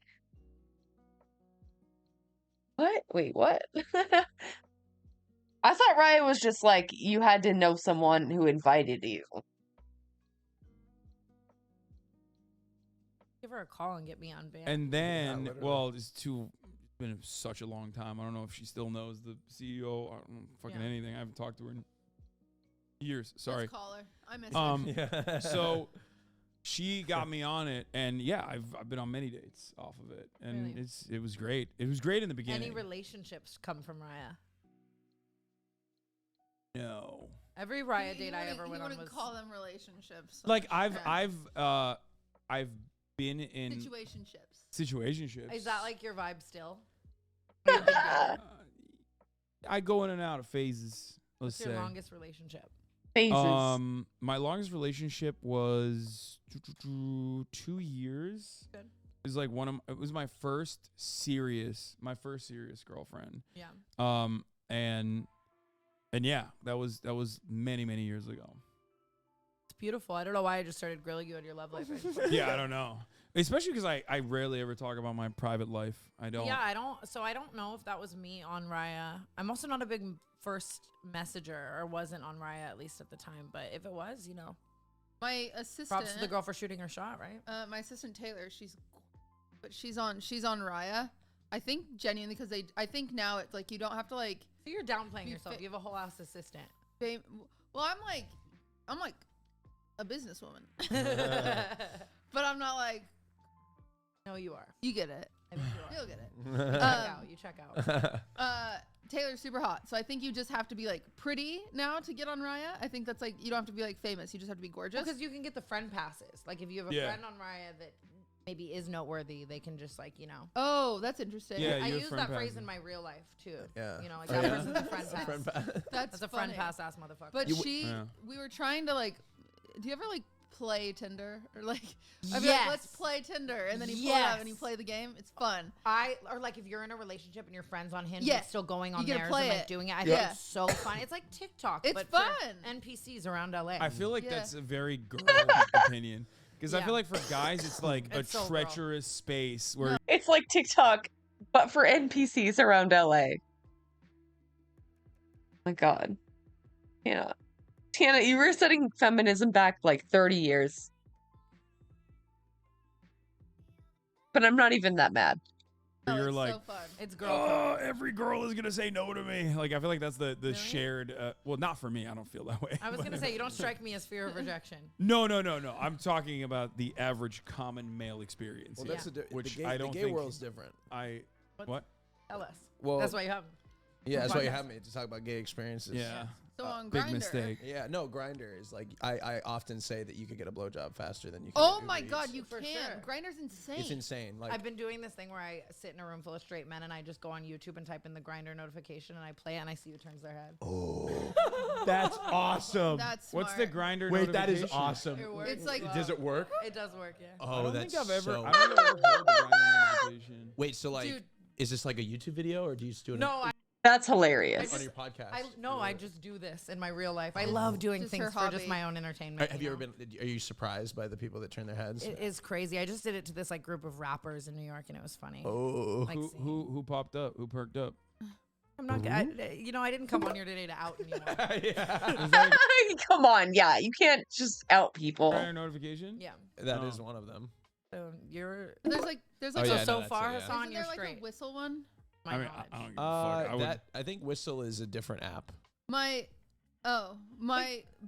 Speaker 1: What? Wait, what? I thought Raya was just like you had to know someone who invited you.
Speaker 7: Give her a call and get me on ban.
Speaker 3: And then, well, it's been such a long time. I don't know if she still knows the CEO. I don't know fucking anything. I haven't talked to her in years. Sorry.
Speaker 16: Let's call her. I miss her.
Speaker 3: So she got me on it, and yeah, I've been on many dates off of it, and
Speaker 7: Really?
Speaker 3: it was great. It was great in the beginning.
Speaker 7: Any relationships come from Raya?
Speaker 3: No.
Speaker 7: Every Raya
Speaker 16: He
Speaker 7: date I
Speaker 16: wouldn't-
Speaker 7: ever
Speaker 16: he
Speaker 7: went on
Speaker 16: wouldn't
Speaker 7: was
Speaker 16: call them relationships.
Speaker 3: Like
Speaker 16: Sure.
Speaker 3: I've been in
Speaker 16: Situationships.
Speaker 3: situationships.
Speaker 7: Is that like your vibe still?
Speaker 3: I go in and out of phases. Let's
Speaker 7: What's your
Speaker 3: say.
Speaker 7: longest relationship?
Speaker 1: Phases.
Speaker 3: My longest relationship was 2 years.
Speaker 7: Good.
Speaker 3: It was like it was my first serious girlfriend.
Speaker 7: Yeah.
Speaker 3: And yeah, that was many years ago.
Speaker 7: It's beautiful. I don't know why I just started grilling you on your love life.
Speaker 3: Yeah, I don't know. Especially because I rarely ever talk about my private life. I don't.
Speaker 7: Yeah, I don't. So I don't know if that was me on Raya. I'm also not a big first messenger, or wasn't on Raya at least at the time. But if it was, you know,
Speaker 16: My assistant.
Speaker 7: props to the girl for shooting her shot, right?
Speaker 16: My assistant Taylor, she's on Raya. I think genuinely because I think now it's like you don't have to like.
Speaker 7: So you're downplaying
Speaker 16: be
Speaker 7: yourself. You have a whole ass assistant.
Speaker 16: Well, I'm like a businesswoman. But I'm not like.
Speaker 7: No, you are.
Speaker 16: You get it.
Speaker 7: I think you are.
Speaker 16: You'll get it.
Speaker 7: You check out.
Speaker 16: Taylor's super hot, so I think you just have to be like pretty now to get on Raya. I think that's like you don't have to be like famous. You just have to be gorgeous.
Speaker 7: Because you can get the friend passes. Like if you have a friend on Raya that maybe is noteworthy, they can just like
Speaker 16: Oh, that's interesting.
Speaker 7: Yeah, I use that phrase in my real life too.
Speaker 17: Yeah.
Speaker 7: Like that person's a friend pass.
Speaker 16: That's
Speaker 7: a friend pass ass motherfucker.
Speaker 16: But we were trying to like. Do you ever like play Tinder or like? I'd be like, let's play Tinder, and then you pull it up and you play the game. It's fun.
Speaker 7: Or like if you're in a relationship and your friends on Hinge,
Speaker 16: Yeah.
Speaker 7: it's still going on
Speaker 16: You get to
Speaker 7: theirs
Speaker 16: play
Speaker 7: and like
Speaker 16: it.
Speaker 7: doing it. I think it's so fun. It's like TikTok.
Speaker 16: It's
Speaker 7: but
Speaker 16: fun.
Speaker 7: for NPCs around LA.
Speaker 3: I feel like
Speaker 16: Yeah.
Speaker 3: that's a very girl opinion. Because I
Speaker 7: Yeah.
Speaker 3: feel like for guys, it's like
Speaker 7: It's so
Speaker 3: a
Speaker 7: girl.
Speaker 3: treacherous space where
Speaker 1: It's like TikTok, but for NPCs around LA. My God. Yeah. Tana, you were setting feminism back like 30 years. But I'm not even that mad.
Speaker 3: you're like,
Speaker 16: so fun.
Speaker 7: It's girl.
Speaker 3: oh, every girl is gonna say no to me. Like I feel like that's the shared. Well, not for me. I don't feel that way.
Speaker 7: I was gonna say you don't strike me as fear of rejection.
Speaker 3: No. I'm talking about the average common male experience.
Speaker 17: Well,
Speaker 3: here,
Speaker 17: that's
Speaker 3: which
Speaker 17: the
Speaker 3: I don't
Speaker 17: gay
Speaker 3: think
Speaker 17: world's different.
Speaker 3: What?
Speaker 7: Tell us.
Speaker 17: Well,
Speaker 7: that's why you have.
Speaker 17: Yeah, that's why you have me to talk about gay experiences.
Speaker 3: Yeah.
Speaker 16: So on
Speaker 3: Big
Speaker 16: Grindr.
Speaker 3: mistake.
Speaker 17: Yeah, no, Grindr is like I often say that you could get a blowjob faster than you can.
Speaker 16: Oh
Speaker 17: get
Speaker 16: my
Speaker 17: Uber
Speaker 16: God,
Speaker 17: Eats.
Speaker 16: you
Speaker 7: For
Speaker 16: can.
Speaker 7: sure.
Speaker 16: Grindr's insane.
Speaker 17: It's insane. Like
Speaker 7: I've been doing this thing where I sit in a room full of straight men and I just go on YouTube and type in the Grindr notification and I play it and I see who turns their head.
Speaker 17: Oh,
Speaker 3: That's awesome.
Speaker 16: That's
Speaker 3: What's the
Speaker 16: smart.
Speaker 3: grinder?
Speaker 17: wait, that is
Speaker 3: notification?
Speaker 17: awesome.
Speaker 7: It works.
Speaker 16: It's like
Speaker 17: Does it work?
Speaker 7: It does work, yeah.
Speaker 17: Oh,
Speaker 3: I don't
Speaker 17: that's
Speaker 3: think I've ever.
Speaker 17: so.
Speaker 3: I don't think I've ever heard the grinder notification.
Speaker 17: Wait, so like,
Speaker 16: Dude.
Speaker 17: is this like a YouTube video or do you just do it?
Speaker 7: No,
Speaker 1: That's hilarious.
Speaker 17: on your podcast.
Speaker 7: I just do this in my real life. I love doing
Speaker 16: Just
Speaker 7: things
Speaker 16: her
Speaker 7: for just
Speaker 16: hobby.
Speaker 7: my own entertainment.
Speaker 17: Have you ever been? Are you surprised by the people that turn their heads?
Speaker 7: It is crazy. I just did it to this like group of rappers in New York and it was funny.
Speaker 17: Oh,
Speaker 7: Like,
Speaker 3: Who popped up? Who perked up?
Speaker 7: I'm not. I didn't come on here today to out anyone.
Speaker 17: yeah,
Speaker 1: Come on, yeah. You can't just out people.
Speaker 3: Grinder notification?
Speaker 7: Yeah.
Speaker 17: that is one of them.
Speaker 7: So you're.
Speaker 16: There's like
Speaker 17: Oh, yeah, no,
Speaker 7: so
Speaker 17: that's
Speaker 7: far,
Speaker 17: it, yeah.
Speaker 7: Hassan,
Speaker 16: isn't
Speaker 7: you're
Speaker 16: there like
Speaker 7: straight.
Speaker 16: a whistle one?
Speaker 7: My
Speaker 3: I mean,
Speaker 7: knowledge.
Speaker 3: I don't give a fuck. I would.
Speaker 17: I think Whistle is a different app.
Speaker 16: My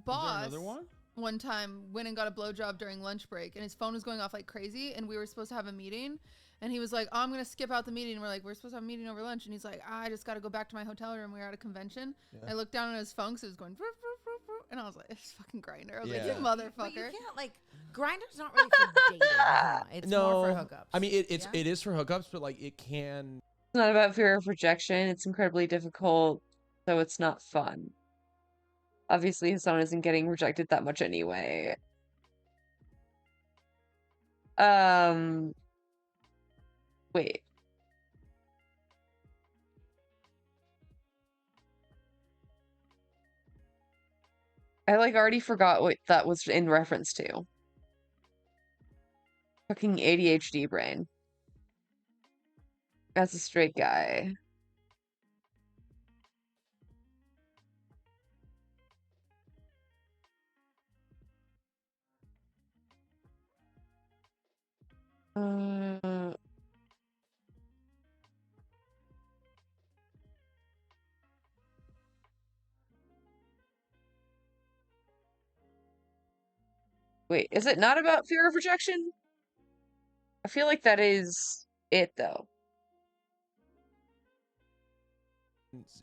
Speaker 16: boss
Speaker 3: another one?
Speaker 16: one time went and got a blowjob during lunch break and his phone was going off like crazy and we were supposed to have a meeting and he was like, oh, I'm gonna skip out the meeting, and we're like, we're supposed to have a meeting over lunch, and he's like, I just gotta go back to my hotel room, we were at a convention. I looked down at his phone because it was going vroom, vroom, vroom, vroom, and I was like, it's fucking Grindr. I was like, you motherfucker.
Speaker 7: But you can't like Grindr's not really for dating. It's more for hookups.
Speaker 17: I mean it is for hookups, but like it can.
Speaker 1: It's not about fear of rejection. It's incredibly difficult, so it's not fun. Obviously, Hassan isn't getting rejected that much anyway. Wait. I like already forgot what that was in reference to. Fucking ADHD brain. As a straight guy. Wait, is it not about fear of rejection? I feel like that is it, though.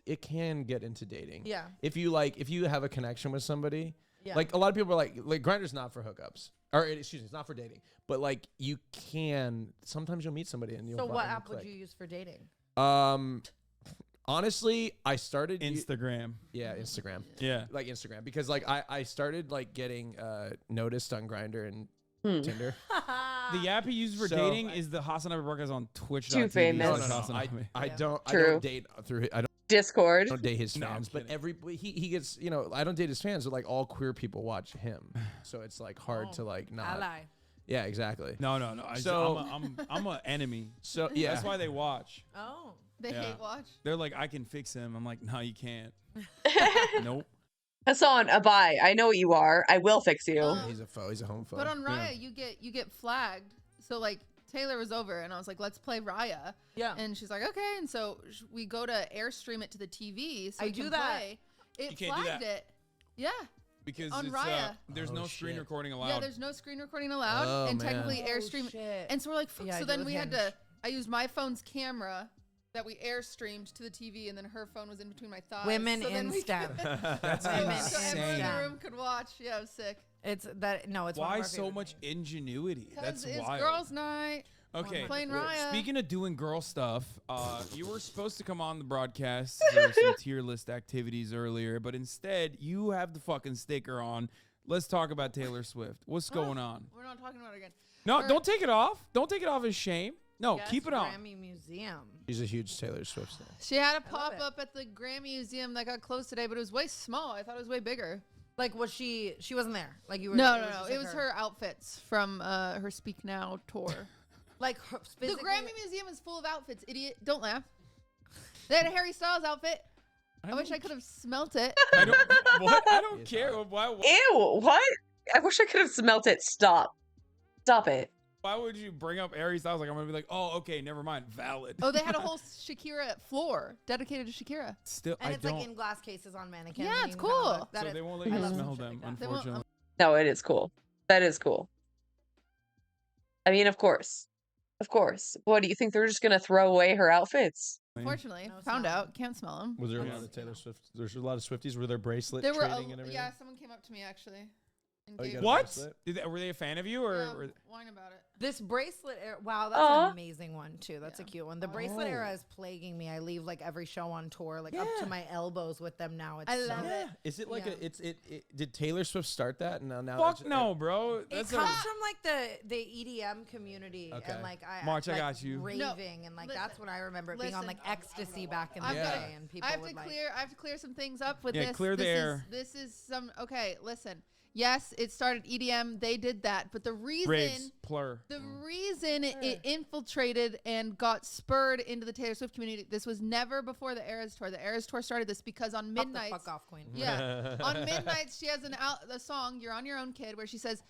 Speaker 17: It can get into dating.
Speaker 7: Yeah.
Speaker 17: If you have a connection with somebody,
Speaker 7: Yeah.
Speaker 17: like a lot of people are like Grindr's not for hookups, or excuse me, it's not for dating. But like you can sometimes you'll meet somebody and you'll.
Speaker 7: So what
Speaker 17: fucking
Speaker 7: app would
Speaker 17: click.
Speaker 7: you use for dating?
Speaker 17: Honestly, I started
Speaker 3: Instagram.
Speaker 17: Yeah, Instagram.
Speaker 3: Yeah.
Speaker 17: Like Instagram, because like I started like getting noticed on Grindr and Tinder.
Speaker 3: The app he uses for
Speaker 17: So-
Speaker 3: dating is the Hasanabi broadcast on Twitch.
Speaker 1: Too famous.
Speaker 17: No. I don't
Speaker 1: True.
Speaker 17: date through. I don't.
Speaker 1: Discord.
Speaker 17: I don't date his
Speaker 3: No, I'm
Speaker 17: fans, but
Speaker 3: kidding.
Speaker 17: he gets, I don't date his fans, but like all queer people watch him, so it's like hard to like not.
Speaker 7: Ally.
Speaker 17: Yeah, exactly.
Speaker 3: No.
Speaker 17: So-
Speaker 3: I'm an enemy.
Speaker 17: So yeah,
Speaker 3: That's why they watch.
Speaker 7: Oh.
Speaker 16: They
Speaker 3: Yeah.
Speaker 16: hate watch.
Speaker 3: They're like, I can fix him. I'm like, no, you can't. Nope.
Speaker 1: Hassan, Abai, I know what you are. I will fix you.
Speaker 17: he's a foe. He's a home foe.
Speaker 16: But on Raya, you get flagged. So like Taylor was over, and I was like, let's play Raya.
Speaker 7: Yeah.
Speaker 16: And she's like, okay. And so we go to Airstream it to the TV. So
Speaker 7: I
Speaker 16: we
Speaker 7: do
Speaker 16: can
Speaker 7: that.
Speaker 16: play. It
Speaker 3: You can't do
Speaker 16: flagged
Speaker 3: that.
Speaker 16: it. Yeah.
Speaker 3: Because
Speaker 16: on
Speaker 3: it's,
Speaker 16: Raya.
Speaker 3: there's no screen recording allowed.
Speaker 16: Yeah, there's no screen recording allowed, and technically Airstream. And so we're like, fuck.
Speaker 7: Yeah, I
Speaker 16: So
Speaker 7: do
Speaker 16: then
Speaker 7: with
Speaker 16: we had
Speaker 7: Hinge.
Speaker 16: to. I used my phone's camera that we Airstreamed to the TV, and then her phone was in between my thighs.
Speaker 7: Women
Speaker 16: so then
Speaker 7: in
Speaker 16: we
Speaker 7: STEM.
Speaker 3: That's
Speaker 16: so
Speaker 3: insane.
Speaker 16: everyone in the room could watch. Yeah, it was sick.
Speaker 7: It's that no, it's one of
Speaker 3: Why
Speaker 7: our
Speaker 3: so
Speaker 7: favorite
Speaker 3: much ingenuity? That's
Speaker 16: Because it's
Speaker 3: wild.
Speaker 16: girls' night.
Speaker 3: Okay.
Speaker 16: Playing Raya.
Speaker 3: Speaking of doing girl stuff, you were supposed to come on the broadcast for some tier list activities earlier, but instead you have the fucking sticker on. Let's talk about Taylor Swift. What's going on?
Speaker 16: We're not talking about it again.
Speaker 3: No, don't take it off. Don't take it off as shame. No,
Speaker 7: Yes,
Speaker 3: keep it on.
Speaker 7: Grammy Museum.
Speaker 17: She's a huge Taylor Swift fan.
Speaker 16: She had a pop up at the Grammy Museum that got closed today, but it was way small. I thought it was way bigger.
Speaker 7: Like, was she wasn't there? Like, you were.
Speaker 16: No.
Speaker 7: just
Speaker 16: It
Speaker 7: like
Speaker 16: was her outfits from her Speak Now tour.
Speaker 7: Like,
Speaker 16: the Grammy Museum is full of outfits, idiot. Don't laugh. They had a Harry Styles outfit. I wish I could have smelt it.
Speaker 3: I don't. What? I don't care. Why?
Speaker 1: Ew, what? I wish I could have smelt it. Stop. Stop it.
Speaker 3: Why would you bring up Harry Styles? Like I'm gonna be like, oh, okay, never mind. Valid.
Speaker 16: Oh, they had a whole Shakira floor dedicated to Shakira.
Speaker 3: Still,
Speaker 7: And
Speaker 3: I
Speaker 7: it's
Speaker 3: don't.
Speaker 7: like in glass cases on mannequins.
Speaker 16: Yeah,
Speaker 7: and
Speaker 16: it's
Speaker 7: you can kinda
Speaker 16: cool.
Speaker 7: look- that
Speaker 3: So
Speaker 7: is-
Speaker 3: they won't let
Speaker 7: I
Speaker 3: you
Speaker 7: love
Speaker 3: smell
Speaker 7: shit
Speaker 3: them,
Speaker 7: like that.
Speaker 3: unfortunately.
Speaker 1: No, it is cool. That is cool. I mean, of course. Of course. What do you think they're just gonna throw away her outfits?
Speaker 16: Unfortunately, found out. Can't smell them.
Speaker 17: Was there a lot of Taylor Swift? There's a lot of Swifties. Were there bracelet
Speaker 16: There were
Speaker 17: trading and everything?
Speaker 16: yeah. Someone came up to me actually. And
Speaker 17: Oh, you
Speaker 16: gave
Speaker 17: got a
Speaker 16: me-
Speaker 3: What?
Speaker 17: bracelet?
Speaker 3: Were they a fan of you or?
Speaker 16: Yeah,
Speaker 3: or
Speaker 16: whine about it.
Speaker 7: This bracelet era, wow, that's
Speaker 1: Aw.
Speaker 7: an amazing one too. That's a cute one. The bracelet
Speaker 17: Oh.
Speaker 7: era is plaguing me. I leave like every show on tour, like up to my elbows with them now. It's
Speaker 16: I
Speaker 7: so-
Speaker 16: love it.
Speaker 17: Is it like
Speaker 7: Yeah.
Speaker 17: did Taylor Swift start that? And now
Speaker 3: Fuck
Speaker 17: it's-
Speaker 3: no, bro.
Speaker 7: It
Speaker 3: That's
Speaker 7: comes
Speaker 3: a
Speaker 7: from like the EDM community
Speaker 17: Okay.
Speaker 7: and like
Speaker 3: March, I
Speaker 7: like,
Speaker 3: got you.
Speaker 7: raving and like that's what I remember it being on
Speaker 16: listen.
Speaker 7: like ecstasy back in the
Speaker 16: I've
Speaker 17: Yeah.
Speaker 7: day and people
Speaker 16: I have
Speaker 7: would
Speaker 16: to
Speaker 7: like
Speaker 16: clear. I have to clear some things up with
Speaker 3: Yeah,
Speaker 16: this.
Speaker 3: clear the air.
Speaker 16: This is some. Okay, listen. Yes, it started EDM. They did that, but the reason.
Speaker 3: Raves, plur.
Speaker 16: The reason it infiltrated and got spurred into the Taylor Swift community, this was never before the Eras tour. The Eras tour started this because on
Speaker 7: Fuck the
Speaker 16: Midnights,
Speaker 7: fuck off, Queen.
Speaker 16: yeah, on Midnights she has a song "You're on Your Own, Kid," where she says,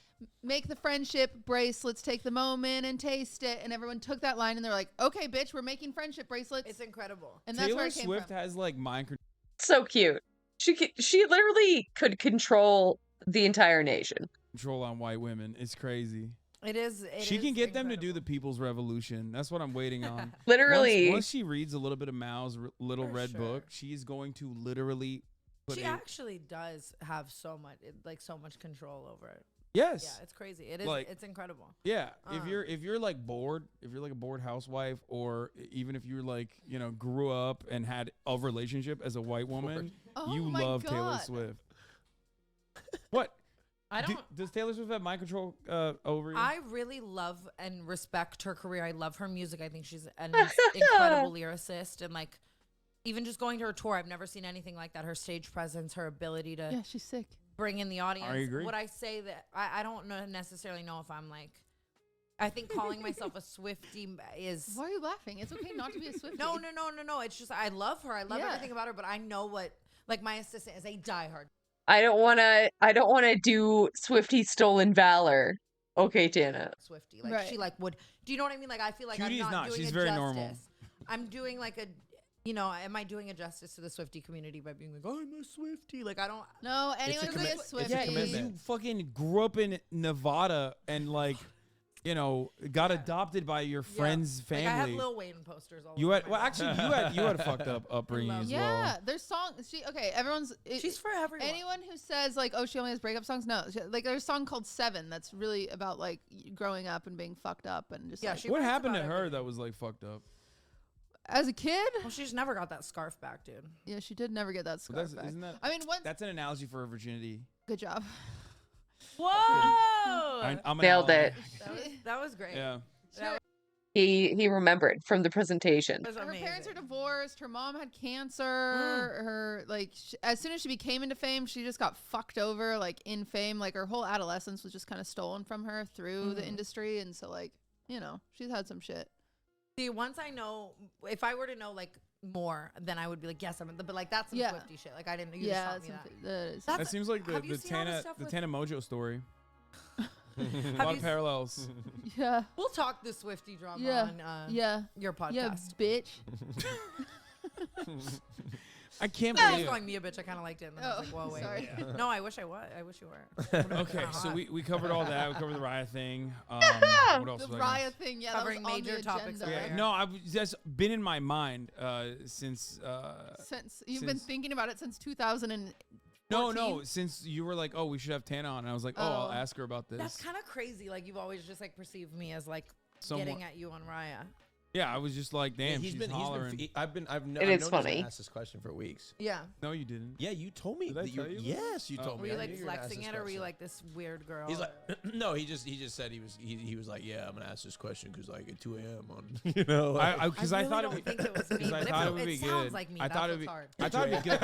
Speaker 16: "Make the friendship bracelets, take the moment and taste it," and everyone took that line and they're like, "Okay, bitch, we're making friendship bracelets."
Speaker 7: It's incredible.
Speaker 16: And that's where
Speaker 3: Taylor
Speaker 16: it came
Speaker 3: Swift
Speaker 16: from.
Speaker 3: has like mind control.
Speaker 1: So cute. She literally could control the entire nation.
Speaker 3: on white women. It's crazy.
Speaker 7: It is.
Speaker 3: She can get them to do the People's Revolution. That's what I'm waiting on.
Speaker 1: Literally.
Speaker 3: Once she reads a little bit of Mao's Little
Speaker 7: For
Speaker 3: Red
Speaker 7: sure.
Speaker 3: Book, she's going to literally put
Speaker 7: She
Speaker 3: a-
Speaker 7: actually does have so much control over it.
Speaker 3: Yes.
Speaker 7: Yeah, it's crazy. It is.
Speaker 3: Like-
Speaker 7: It's incredible.
Speaker 3: Yeah, if you're like bored, if you're like a bored housewife, or even if you're like grew up and had a relationship as a white woman,
Speaker 16: Oh
Speaker 3: you
Speaker 16: my
Speaker 3: love Taylor
Speaker 16: God.
Speaker 3: Swift. What?
Speaker 7: I don't.
Speaker 3: Does Taylor Swift have mind control over you?
Speaker 7: I really love and respect her career. I love her music. I think she's an incredible lyricist, and like even just going to her tour, I've never seen anything like that. Her stage presence, her ability to
Speaker 16: Yeah, she's sick.
Speaker 7: bring in the audience.
Speaker 3: I agree.
Speaker 7: Would I say that I don't necessarily know if I'm like. I think calling myself a Swiftie is.
Speaker 16: Why are you laughing? It's okay not to be a Swiftie.
Speaker 7: No. It's just I love her. I love
Speaker 16: Yeah.
Speaker 7: everything about her, but I know what like my assistant is a diehard.
Speaker 1: I don't wanna do Swiftie stolen valor. Okay, Tana.
Speaker 7: Swiftie. Like
Speaker 16: Right.
Speaker 7: she like would. Do you know what I mean? Like I feel like
Speaker 3: Judy's
Speaker 7: I'm
Speaker 3: not.
Speaker 7: doing
Speaker 3: She's
Speaker 7: a
Speaker 3: very
Speaker 7: justice.
Speaker 3: normal.
Speaker 7: I'm doing like a. Am I doing a justice to the Swiftie community by being like, I'm a Swiftie? Like I don't.
Speaker 16: No, anyone can be a
Speaker 17: It's a
Speaker 16: Swiftie.
Speaker 3: Yeah,
Speaker 17: commitment.
Speaker 3: you fucking grew up in Nevada and like, got adopted by your friend's family.
Speaker 7: Like I have Lil Wayne posters all
Speaker 3: You
Speaker 7: over
Speaker 3: had
Speaker 7: my
Speaker 3: well,
Speaker 7: wall.
Speaker 3: actually, you had a fucked up upbringing as well.
Speaker 16: Yeah, there's songs. Everyone's.
Speaker 7: She's for everyone.
Speaker 16: Anyone who says like, oh, she only has breakup songs, no. Like there's a song called Seven that's really about like growing up and being fucked up and just like,
Speaker 3: What happened to her that was like fucked up?
Speaker 16: as a kid.
Speaker 7: Well, she's never got that scarf back, dude.
Speaker 16: Yeah, she did never get that
Speaker 3: But
Speaker 16: scarf back.
Speaker 3: isn't that?
Speaker 16: I mean,
Speaker 3: that's an analogy for her virginity.
Speaker 16: Good job.
Speaker 7: Whoa!
Speaker 3: I'm an
Speaker 1: Nailed
Speaker 3: ally.
Speaker 1: it.
Speaker 7: That was great.
Speaker 3: Yeah.
Speaker 1: He remembered from the presentation.
Speaker 16: Her parents are divorced. Her mom had cancer. Her as soon as she became into fame, she just got fucked over like in fame. Like her whole adolescence was just kind of stolen from her through the industry, and so like she's had some shit.
Speaker 7: See, once I know, if I were to know like more, then I would be like, yes, but like that's some
Speaker 16: Yeah.
Speaker 7: Swiftie shit. Like I didn't. You
Speaker 16: Yeah,
Speaker 7: just taught me that.
Speaker 16: that is.
Speaker 3: That seems like
Speaker 7: have you
Speaker 3: the
Speaker 7: seen all this
Speaker 3: Tana
Speaker 7: stuff
Speaker 3: the
Speaker 7: with-
Speaker 3: Tana Mojo story. A
Speaker 7: Have
Speaker 3: lot
Speaker 7: you
Speaker 3: of parallels.
Speaker 16: Yeah.
Speaker 7: We'll talk the Swiftie drama
Speaker 16: Yeah.
Speaker 7: on
Speaker 16: Yeah.
Speaker 7: your
Speaker 16: Yeah,
Speaker 7: podcast.
Speaker 16: bitch.
Speaker 3: I can't
Speaker 7: I was
Speaker 3: believe it.
Speaker 7: calling me a bitch. I kind of liked it. And then I was like, whoa, wait.
Speaker 16: sorry.
Speaker 7: No, I wish I was. I wish you were.
Speaker 3: Okay, so we covered all that. We covered the Raya thing. What else?
Speaker 16: The
Speaker 3: was I gonna-
Speaker 16: Raya thing, yeah,
Speaker 7: Covering
Speaker 16: that was on
Speaker 7: major
Speaker 16: the
Speaker 7: topics
Speaker 16: agenda.
Speaker 7: over
Speaker 3: Yeah, no, I've just been in my mind since.
Speaker 16: Since you've been thinking about it since 2014.
Speaker 3: No, since you were like, oh, we should have Tana on, and I was like, oh, I'll ask her about this.
Speaker 7: That's kind of crazy. Like you've always just like perceived me as like getting at you on Raya.
Speaker 3: Yeah, I was just like, damn,
Speaker 17: he's
Speaker 3: she's
Speaker 17: been
Speaker 3: hollering.
Speaker 17: I've known
Speaker 1: is
Speaker 17: he's
Speaker 1: funny.
Speaker 17: been asked this question for weeks.
Speaker 7: Yeah.
Speaker 3: No, you didn't.
Speaker 17: Yeah, you told me.
Speaker 3: Did I
Speaker 17: that
Speaker 3: tell you?
Speaker 17: Yes, you told
Speaker 7: Were
Speaker 17: me.
Speaker 7: you
Speaker 17: I
Speaker 7: like
Speaker 17: knew you were gonna ask
Speaker 7: flexing
Speaker 17: this
Speaker 7: it, or were you
Speaker 17: question.
Speaker 7: like this weird girl?
Speaker 17: He's like, no. He just said he was like, yeah, I'm gonna ask this question because like at 2 a.m. on, you know, like,
Speaker 3: Because I thought it
Speaker 7: think it was me.
Speaker 3: I
Speaker 7: but
Speaker 3: thought
Speaker 7: if
Speaker 3: it would be good.
Speaker 7: sounds like me.
Speaker 3: I thought
Speaker 7: That's
Speaker 3: it'd be.
Speaker 7: what's hard.
Speaker 3: I thought it'd be good.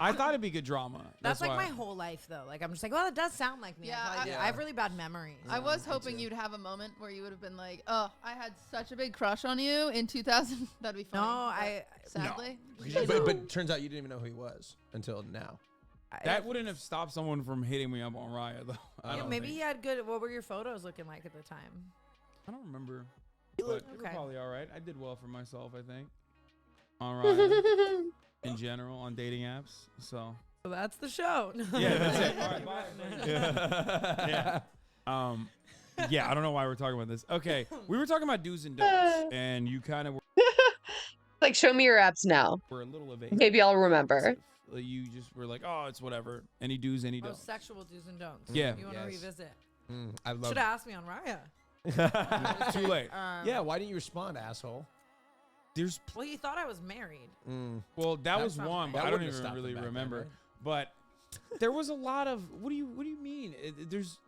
Speaker 3: I thought it'd be good drama.
Speaker 7: That's like
Speaker 3: why.
Speaker 7: my whole life, though. Like I'm just like, well, it does sound like me.
Speaker 16: Yeah,
Speaker 7: I have really bad memories.
Speaker 16: I was hoping you'd have a moment where you would have been like, oh, I had such a big crush on you in 2000. That'd be funny.
Speaker 7: No,
Speaker 16: sadly.
Speaker 17: But it turns out you didn't even know who he was until now.
Speaker 3: That wouldn't have stopped someone from hitting me up on Raya, though.
Speaker 7: Yeah, maybe he had good. What were your photos looking like at the time?
Speaker 3: I don't remember.
Speaker 7: You
Speaker 3: But
Speaker 7: look-
Speaker 3: they were
Speaker 7: okay.
Speaker 3: probably all right. I did well for myself, I think. On Raya. In general, on dating apps. So.
Speaker 7: So that's the show.
Speaker 3: Yeah, that's it. All right, bye. Yeah. Yeah, I don't know why we're talking about this. Okay, we were talking about do's and don'ts, and you kind of
Speaker 1: Like, show me your apps now.
Speaker 3: were a little evasive.
Speaker 1: Maybe I'll remember.
Speaker 3: Like, you just were like, oh, it's whatever. Any do's, any
Speaker 7: Oh,
Speaker 3: don'ts.
Speaker 7: sexual do's and don'ts.
Speaker 3: Yeah.
Speaker 7: You want to revisit?
Speaker 17: I love.
Speaker 7: Should have asked me on Raya.
Speaker 3: It's too late.
Speaker 17: Yeah, why didn't you respond, asshole?
Speaker 3: There's.
Speaker 7: Well, you thought I was married.
Speaker 3: Well, that was one, but
Speaker 17: that
Speaker 3: I don't
Speaker 17: wouldn't have
Speaker 3: even
Speaker 17: stopped
Speaker 3: really
Speaker 17: him back then,
Speaker 3: remember.
Speaker 17: right?
Speaker 3: But there was a lot of what do you mean?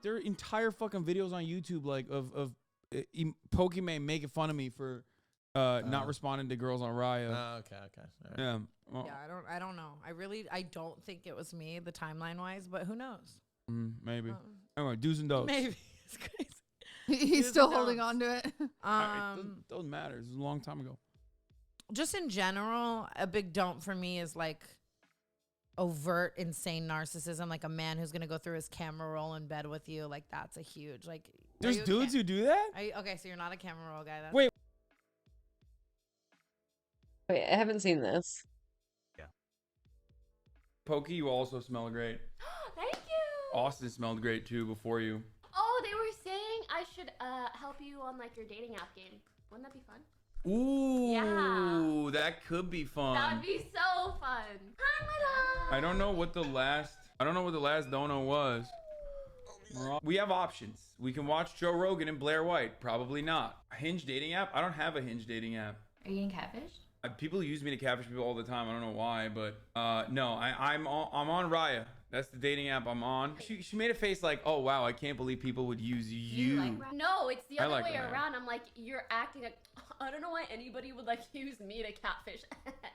Speaker 3: There are entire fucking videos on YouTube like of Pokemon making fun of me for not responding to girls on Raya.
Speaker 17: Okay. All right.
Speaker 3: Yeah. Well,
Speaker 7: Yeah, I don't know. I don't think it was me, the timeline wise, but who knows?
Speaker 3: maybe. Anyway, do's and don'ts.
Speaker 7: Maybe it's crazy.
Speaker 16: He's still holding on to it.
Speaker 3: It doesn't matter. It was a long time ago.
Speaker 7: Just in general, a big don't for me is like overt insane narcissism, like a man who's gonna go through his camera roll in bed with you. Like that's a huge like.
Speaker 3: There's dudes who do that?
Speaker 7: Okay, so you're not a camera roll guy. That's
Speaker 3: Wait.
Speaker 1: Wait, I haven't seen this.
Speaker 3: Pokey, you also smell great.
Speaker 6: Thank you.
Speaker 3: Austin smelled great too before you.
Speaker 6: Oh, they were saying I should help you on like your dating app game. Wouldn't that be fun?
Speaker 3: Ooh, that could be fun.
Speaker 6: That would be so fun. Hi, my love.
Speaker 3: I don't know what the last dono was. We have options. We can watch Joe Rogan and Blair White. Probably not. A Hinge dating app? I don't have a Hinge dating app.
Speaker 6: Are you getting catfished?
Speaker 3: People use me to catfish people all the time. I don't know why, but no, I'm on Raya. That's the dating app I'm on. She made a face like, oh wow, I can't believe people would use you.
Speaker 6: No, it's the
Speaker 3: I
Speaker 6: other
Speaker 3: like
Speaker 6: way
Speaker 3: Raya.
Speaker 6: around. I'm like, you're acting like, I don't know why anybody would like use me to catfish.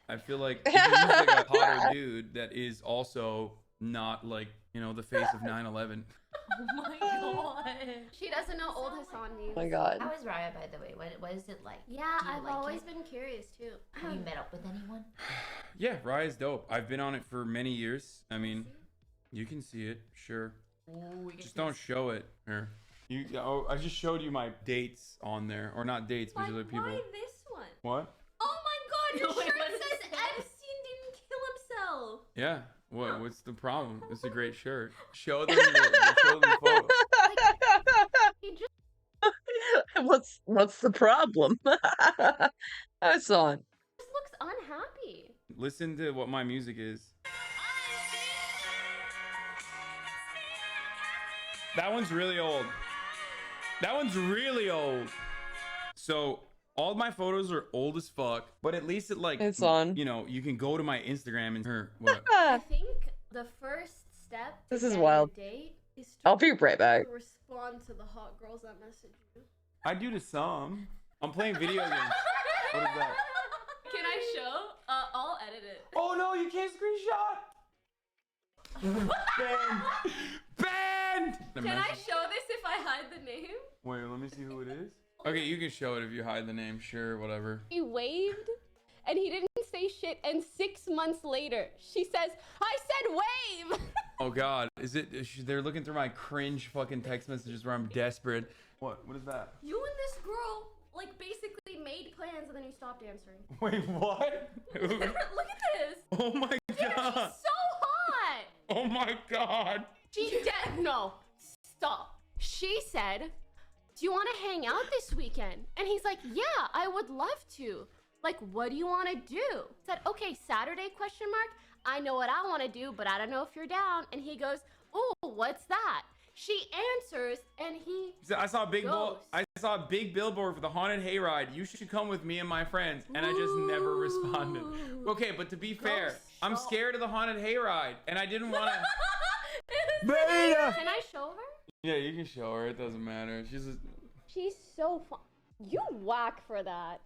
Speaker 3: I feel like you can use like a hotter dude that is also not like, you know, the face of 9/11.
Speaker 6: Oh my god. She doesn't know old Hassan memes.
Speaker 1: Oh my god.
Speaker 18: How is Raya, by the way? What is it like?
Speaker 6: Yeah,
Speaker 18: Do you
Speaker 6: I've
Speaker 18: like
Speaker 6: always
Speaker 18: it?
Speaker 6: been curious too.
Speaker 18: Have you met up with anyone?
Speaker 3: Yeah, Raya's dope. I've been on it for many years. I mean, you can see it, sure. Just don't show it. Here. I just showed you my dates on there, or not dates, but other people.
Speaker 6: Why this one?
Speaker 3: What?
Speaker 6: Oh my god, your
Speaker 18: No, wait,
Speaker 6: shirt
Speaker 18: what is
Speaker 6: says
Speaker 18: this?
Speaker 6: Epstein didn't kill himself.
Speaker 3: Yeah. What? What's the problem? It's a great shirt. Show them the photo.
Speaker 6: He just
Speaker 1: What's the problem? Hassan.
Speaker 6: looks unhappy.
Speaker 3: Listen to what my music is. That one's really old. That one's really old. So all of my photos are old as fuck, but at least it like
Speaker 1: It's on.
Speaker 3: You know, you can go to my Instagram and her what?
Speaker 6: I think the first step to
Speaker 1: This is
Speaker 6: getting
Speaker 1: wild.
Speaker 6: a date is to
Speaker 1: I'll be right back.
Speaker 6: respond to the hot girls that message you.
Speaker 3: I do to some. I'm playing video games. What is that?
Speaker 6: Can I show? I'll edit it.
Speaker 3: Oh no, you can't screenshot. Banned.
Speaker 6: Can I show this if I hide the name?
Speaker 3: Wait, let me see who it is. Okay, you can show it if you hide the name. Sure, whatever.
Speaker 6: He waved and he didn't say shit, and 6 months later she says, I said wave.
Speaker 3: Oh God, they're looking through my cringe fucking text messages where I'm desperate. What is that?
Speaker 6: You and this girl like basically made plans and then you stopped answering.
Speaker 3: Wait, what?
Speaker 6: Look at this.
Speaker 3: Oh God.
Speaker 6: She did. No, stop. She said, do you want to hang out this weekend? And he's like, yeah, I would love to. Like, what do you want to do? Said, okay, Saturday, question mark. I know what I want to do, but I don't know if you're down. And he goes, oh, what's that? She answers, and he
Speaker 3: I saw a big
Speaker 6: goes.
Speaker 3: I saw a big billboard for the haunted hayride. You should come with me and my friends. And I just never responded. Okay, but to be fair, I'm scared of the haunted hayride, and I didn't want to. Beta.
Speaker 6: Can I show her?
Speaker 3: Yeah, you can show her. It doesn't matter.
Speaker 6: She's so fun. You whack for that.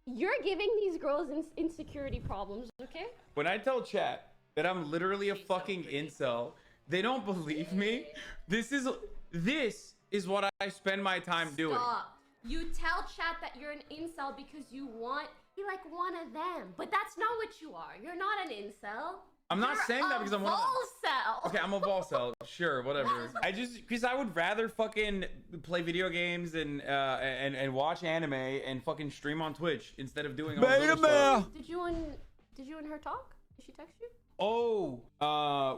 Speaker 6: You're giving these girls insecurity problems, okay?
Speaker 3: When I tell chat that I'm literally a fucking incel, they don't believe me. This is what I spend my time doing.
Speaker 6: Stop. You tell chat that you're an incel because you want be like one of them, but that's not what you are. You're not an incel.
Speaker 3: I'm not
Speaker 6: You're
Speaker 3: saying that because I'm one of them.
Speaker 6: Volcel.
Speaker 3: Okay, I'm a Volcel. Sure, whatever. Because I would rather fucking play video games and watch anime and fucking stream on Twitch instead of doing all this other stuff.
Speaker 6: Did you and her talk? Did she text you?
Speaker 3: Oh,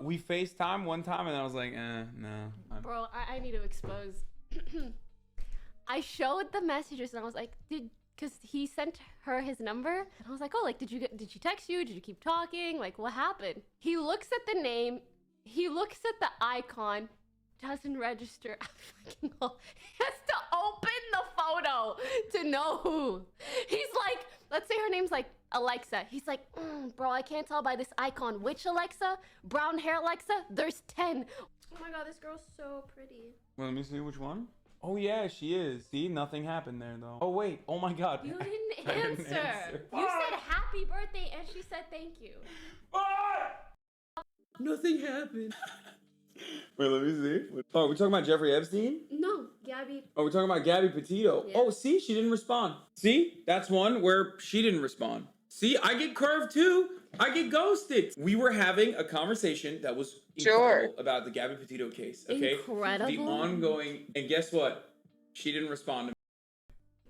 Speaker 3: we FaceTime one time and I was like, no.
Speaker 6: Bro, I need to expose. I showed the messages and I was like, because he sent her his number. And I was like, oh, like, did she text you? Did you keep talking? Like, what happened? He looks at the name. He looks at the icon. Doesn't register. He has to open the photo to know who. He's like, let's say her name's like Alexa. He's like, bro, I can't tell by this icon. Which Alexa? Brown hair Alexa? There's 10. Oh my God, this girl's so pretty.
Speaker 3: Well, let me see which one. Oh yeah, she is. See, nothing happened there though. Oh wait, oh my God.
Speaker 6: You didn't answer. You said happy birthday and she said thank you.
Speaker 3: Nothing happened. Wait, let me see. Oh, we're talking about Jeffrey Epstein?
Speaker 6: No, Gabby.
Speaker 3: Oh, we're talking about Gabby Petito.
Speaker 6: Yeah.
Speaker 3: Oh, see, she didn't respond. See, that's one where she didn't respond. See, I get curved too. I get ghosted. We were having a conversation that was incredible about the Gabby Petito case. Okay,
Speaker 6: Incredible.
Speaker 3: The ongoing, and guess what? She didn't respond to me.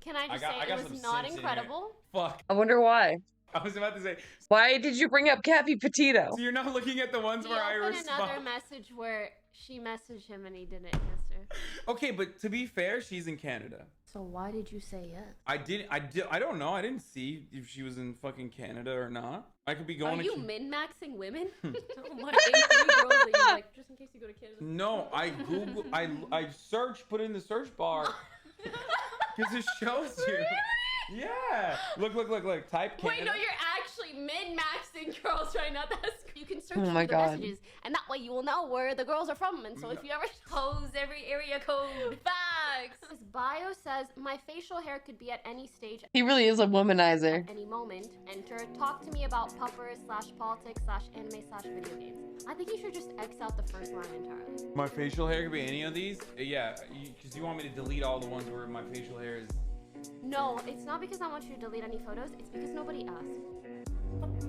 Speaker 6: Can I just say it was not incredible?
Speaker 3: Fuck.
Speaker 1: I wonder why.
Speaker 3: I was about to say.
Speaker 1: Why did you bring up Gabby Petito?
Speaker 3: So you're not looking at the ones where I respond.
Speaker 6: Another message where she messaged him and he didn't answer.
Speaker 3: Okay, but to be fair, she's in Canada.
Speaker 6: So why did you say yes?
Speaker 3: I don't know. I didn't see if she was in fucking Canada or not. I could be going.
Speaker 6: Are you min-maxing women? Oh my, 83 girls that you're like, just in case you go to Canada.
Speaker 3: No, I Google. I search. Put it in the search bar. Because it shows you. Yeah. Look. Type Canada.
Speaker 6: Wait, no, you're actually min-maxing girls right now. You can search
Speaker 1: Oh
Speaker 6: through
Speaker 1: my
Speaker 6: the
Speaker 1: God.
Speaker 6: messages, and that way you will know where the girls are from. And so if you ever pose every area code, facts. His bio says, my facial hair could be at any stage.
Speaker 1: He really is a womanizer.
Speaker 6: At any moment. Enter. Talk to me about puppers / politics / anime / video games. I think you should just X out the first line entirely.
Speaker 3: My facial hair could be any of these. Yeah, because you want me to delete all the ones where my facial hair is.
Speaker 6: No, it's not because I want you to delete any photos. It's because nobody asked.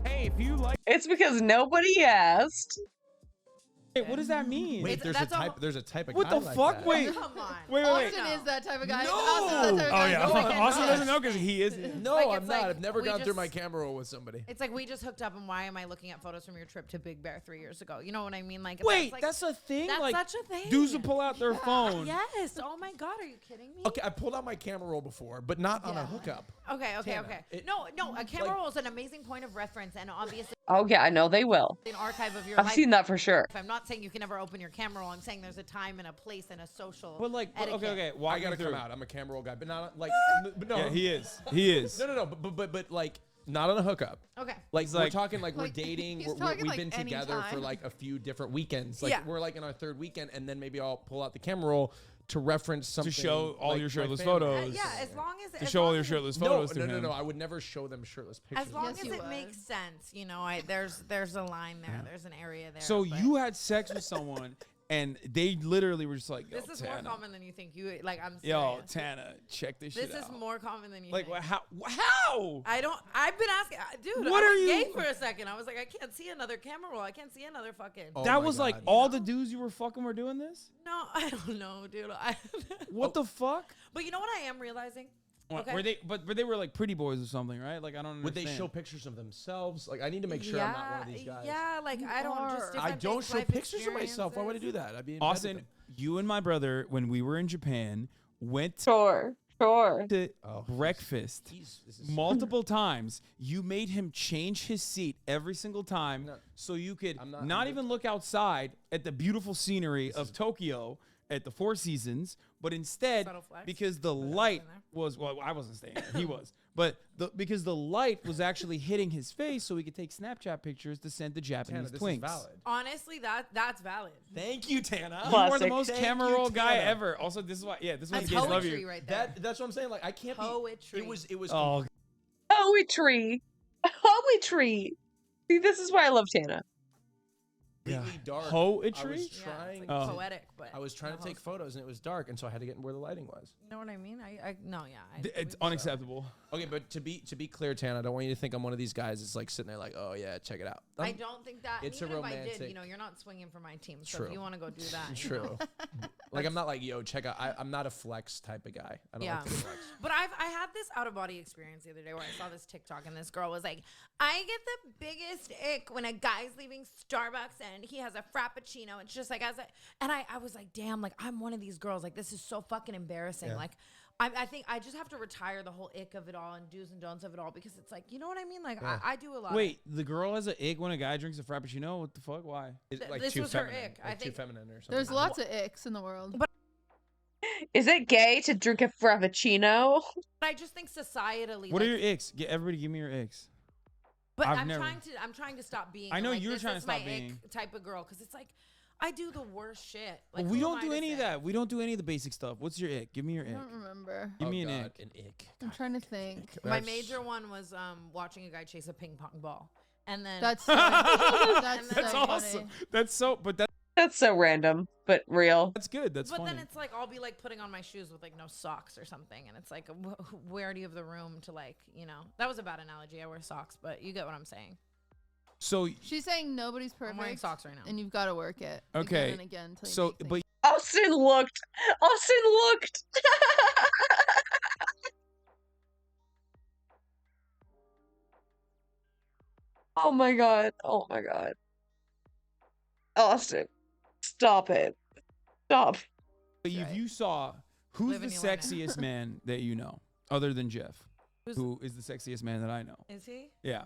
Speaker 3: Hey, if you like.
Speaker 1: It's because nobody asked.
Speaker 3: Wait, what does that mean?
Speaker 17: Wait, there's a type of
Speaker 3: What
Speaker 17: guy
Speaker 3: the
Speaker 17: like
Speaker 3: fuck?
Speaker 17: that.
Speaker 3: Wait.
Speaker 6: Come on.
Speaker 3: Wait.
Speaker 16: Austin is that type of guy.
Speaker 3: No.
Speaker 16: Austin's that type of guy.
Speaker 3: yeah.
Speaker 16: No,
Speaker 3: Austin doesn't know because he is.
Speaker 17: No,
Speaker 7: Like,
Speaker 17: I'm
Speaker 7: it's
Speaker 17: not.
Speaker 7: like,
Speaker 17: I've never
Speaker 7: we
Speaker 17: gone through
Speaker 7: just-
Speaker 17: my camera roll with somebody.
Speaker 7: It's like we just hooked up, and why am I looking at photos from your trip to Big Bear 3 years ago? You know what I mean? Like,
Speaker 3: Wait,
Speaker 7: like,
Speaker 3: that's a thing?
Speaker 7: That's
Speaker 3: Like,
Speaker 7: such a thing.
Speaker 3: dudes will pull out their phone.
Speaker 7: Yes. Oh my God, are you kidding me?
Speaker 17: Okay, I pulled out my camera roll before, but not on a hookup.
Speaker 7: Okay.
Speaker 17: Tana,
Speaker 7: No, a camera roll is an amazing point of reference, and obviously
Speaker 1: Oh yeah, I know they will.
Speaker 7: an archive of your
Speaker 1: I've
Speaker 7: life.
Speaker 1: seen that for sure.
Speaker 7: I'm not saying you can never open your camera roll. I'm saying there's a time and a place and a social.
Speaker 3: But like,
Speaker 7: etiquette.
Speaker 3: okay.
Speaker 17: I gotta come out. I'm a camera roll guy, but not like. But no,
Speaker 3: Yeah, he is. He is.
Speaker 17: No. But like, not on a hookup.
Speaker 7: Okay.
Speaker 17: Like, we're
Speaker 3: like-
Speaker 17: talking like we're
Speaker 16: Like,
Speaker 17: dating.
Speaker 16: he's
Speaker 17: We've
Speaker 16: talking,
Speaker 17: been
Speaker 16: like,
Speaker 17: together for
Speaker 16: anytime.
Speaker 17: like a few different weekends. Like
Speaker 7: Yeah.
Speaker 17: we're like in our third weekend, and then maybe I'll pull out the camera roll to reference something.
Speaker 3: To show all
Speaker 17: like
Speaker 3: your
Speaker 17: my
Speaker 3: shirtless
Speaker 17: family.
Speaker 3: photos.
Speaker 7: Yeah, as long as
Speaker 3: To
Speaker 7: as
Speaker 3: show all
Speaker 7: long
Speaker 3: your
Speaker 7: as-
Speaker 3: shirtless
Speaker 17: No,
Speaker 3: photos to
Speaker 17: no.
Speaker 3: him.
Speaker 17: I would never show them shirtless pictures.
Speaker 7: As long
Speaker 16: Yes,
Speaker 7: as
Speaker 16: you
Speaker 7: it
Speaker 16: would.
Speaker 7: makes sense, you know. There's a line there. There's an area there.
Speaker 3: So
Speaker 7: but
Speaker 3: you had sex with someone, and they literally were just like, yo,
Speaker 7: This is
Speaker 3: Tana.
Speaker 7: more common than you think. You like. I'm
Speaker 3: Yo,
Speaker 7: serious.
Speaker 3: Tana, check this shit
Speaker 7: This is
Speaker 3: out.
Speaker 7: more common than you
Speaker 3: Like,
Speaker 7: think.
Speaker 3: how? How?
Speaker 7: I've been asking, dude.
Speaker 3: What
Speaker 7: I
Speaker 3: are
Speaker 7: was
Speaker 3: you-
Speaker 7: gay for a second. I was like, I can't see another camera roll. I can't see another fucking.
Speaker 17: Oh
Speaker 3: That
Speaker 17: my
Speaker 3: was like
Speaker 17: God.
Speaker 3: all the dudes you were fucking were doing this?
Speaker 7: No, I don't know, dude.
Speaker 3: What the fuck?
Speaker 7: But you know what I am realizing?
Speaker 3: What, were they? But they were like pretty boys or something, right? Like I don't understand.
Speaker 17: Would they show pictures of themselves? Like I need to make sure I'm not one of these guys.
Speaker 7: Yeah, like I don't just
Speaker 17: I don't show pictures of myself. Why would I do that? I'd be in bed with
Speaker 3: Austin,
Speaker 17: them.
Speaker 3: you and my brother, when we were in Japan, went
Speaker 1: Sure.
Speaker 3: to breakfast multiple times. You made him change his seat every single time so you could not even look outside at the beautiful scenery of Tokyo at the Four Seasons, but instead, because the light was, well, I wasn't staying there, he was, but because the light was actually hitting his face so he could take Snapchat pictures to send the Japanese
Speaker 17: Tana,
Speaker 3: twinks.
Speaker 17: this is valid.
Speaker 7: Honestly, that's valid.
Speaker 17: Thank you, Tana.
Speaker 3: You are the most
Speaker 17: Thank
Speaker 3: camera
Speaker 17: you,
Speaker 3: roll guy
Speaker 17: Tana.
Speaker 3: ever. Also, this is why, this is why the
Speaker 7: That's
Speaker 3: kids love
Speaker 7: poetry
Speaker 3: you.
Speaker 7: right there.
Speaker 17: That's what I'm saying. Like I can't
Speaker 7: Poetry.
Speaker 17: be. It was.
Speaker 3: Oh,
Speaker 1: Poetry. Poetry. See, this is why I love Tana.
Speaker 17: completely dark.
Speaker 3: Poetry?
Speaker 17: I was
Speaker 7: Yeah,
Speaker 17: trying.
Speaker 7: it's like poetic, but
Speaker 17: I was trying to take photos and it was dark, and so I had to get where the lighting was.
Speaker 7: You know what I mean?
Speaker 3: It's unacceptable.
Speaker 17: Okay, but to be clear, Tana, I don't want you to think I'm one of these guys that's like sitting there like, oh yeah, check it out.
Speaker 7: I don't think that.
Speaker 17: It's
Speaker 7: even
Speaker 17: a
Speaker 7: if I
Speaker 17: romantic.
Speaker 7: did, you're not swinging for my team. So
Speaker 17: True.
Speaker 7: if you want to go do that, you
Speaker 17: True.
Speaker 7: know.
Speaker 17: Like I'm not like, yo, check out. I'm not a flex type of guy. I don't like to flex.
Speaker 7: But I had this out of body experience the other day where I saw this TikTok and this girl was like, I get the biggest ick when a guy's leaving Starbucks and he has a frappuccino. It's just like I was like, damn, like I'm one of these girls. Like this is so fucking embarrassing.
Speaker 17: Yeah.
Speaker 7: Like I think I just have to retire the whole ick of it all and do's and don'ts of it all because it's like, you know what I mean? Like I do a lot.
Speaker 3: Wait, the girl has an ick when a guy drinks a frappuccino? What the fuck? Why?
Speaker 17: Is it like
Speaker 7: this
Speaker 17: too
Speaker 7: was her
Speaker 17: feminine?
Speaker 7: ick.
Speaker 17: Like
Speaker 7: I think
Speaker 17: too feminine or something.
Speaker 16: There's lots of icks in the world.
Speaker 7: But
Speaker 1: Is it gay to drink a frappuccino?
Speaker 7: I just think societally.
Speaker 3: What
Speaker 7: like,
Speaker 3: are your icks? Everybody give me your icks.
Speaker 7: But
Speaker 3: I've
Speaker 7: I'm
Speaker 3: never-
Speaker 7: trying to stop being.
Speaker 3: I know
Speaker 7: like,
Speaker 3: you're
Speaker 7: this
Speaker 3: trying
Speaker 7: is
Speaker 3: to stop
Speaker 7: my
Speaker 3: being.
Speaker 7: ick type of girl because it's like I do the worst shit. Like
Speaker 3: Well, we
Speaker 7: who
Speaker 3: don't
Speaker 7: am
Speaker 3: do
Speaker 7: I to
Speaker 3: any of
Speaker 7: say?
Speaker 3: that. We don't do any of the basic stuff. What's your ick? Give me your
Speaker 16: I
Speaker 3: ick.
Speaker 16: don't remember.
Speaker 3: Give me an
Speaker 17: God,
Speaker 3: ick.
Speaker 17: an ick.
Speaker 16: I'm trying to think.
Speaker 7: My major one was watching a guy chase a ping pong ball, and then
Speaker 16: That's so, that's
Speaker 3: That's
Speaker 16: so
Speaker 3: awesome.
Speaker 16: funny.
Speaker 3: That's so, but
Speaker 1: That's so random, but real.
Speaker 3: that's good. That's
Speaker 7: But
Speaker 3: funny.
Speaker 7: then it's like I'll be like putting on my shoes with like no socks or something, and it's like where do you have the room to like that was a bad analogy. I wear socks, but you get what I'm saying.
Speaker 3: So
Speaker 16: She's saying nobody's perfect.
Speaker 7: I'm wearing socks right now.
Speaker 16: And you've got to work it.
Speaker 3: okay.
Speaker 16: Again and again. Till you
Speaker 3: So,
Speaker 16: make
Speaker 3: but
Speaker 1: Austin looked. Austin looked. Oh my god. Oh my god. Austin, stop it. Stop.
Speaker 3: if you saw who's
Speaker 7: Live
Speaker 3: the
Speaker 7: and you learn.
Speaker 3: sexiest man that you know, other than Jeff,
Speaker 7: Who's-
Speaker 3: who is the sexiest man that I know?
Speaker 7: Is he?
Speaker 3: Yeah.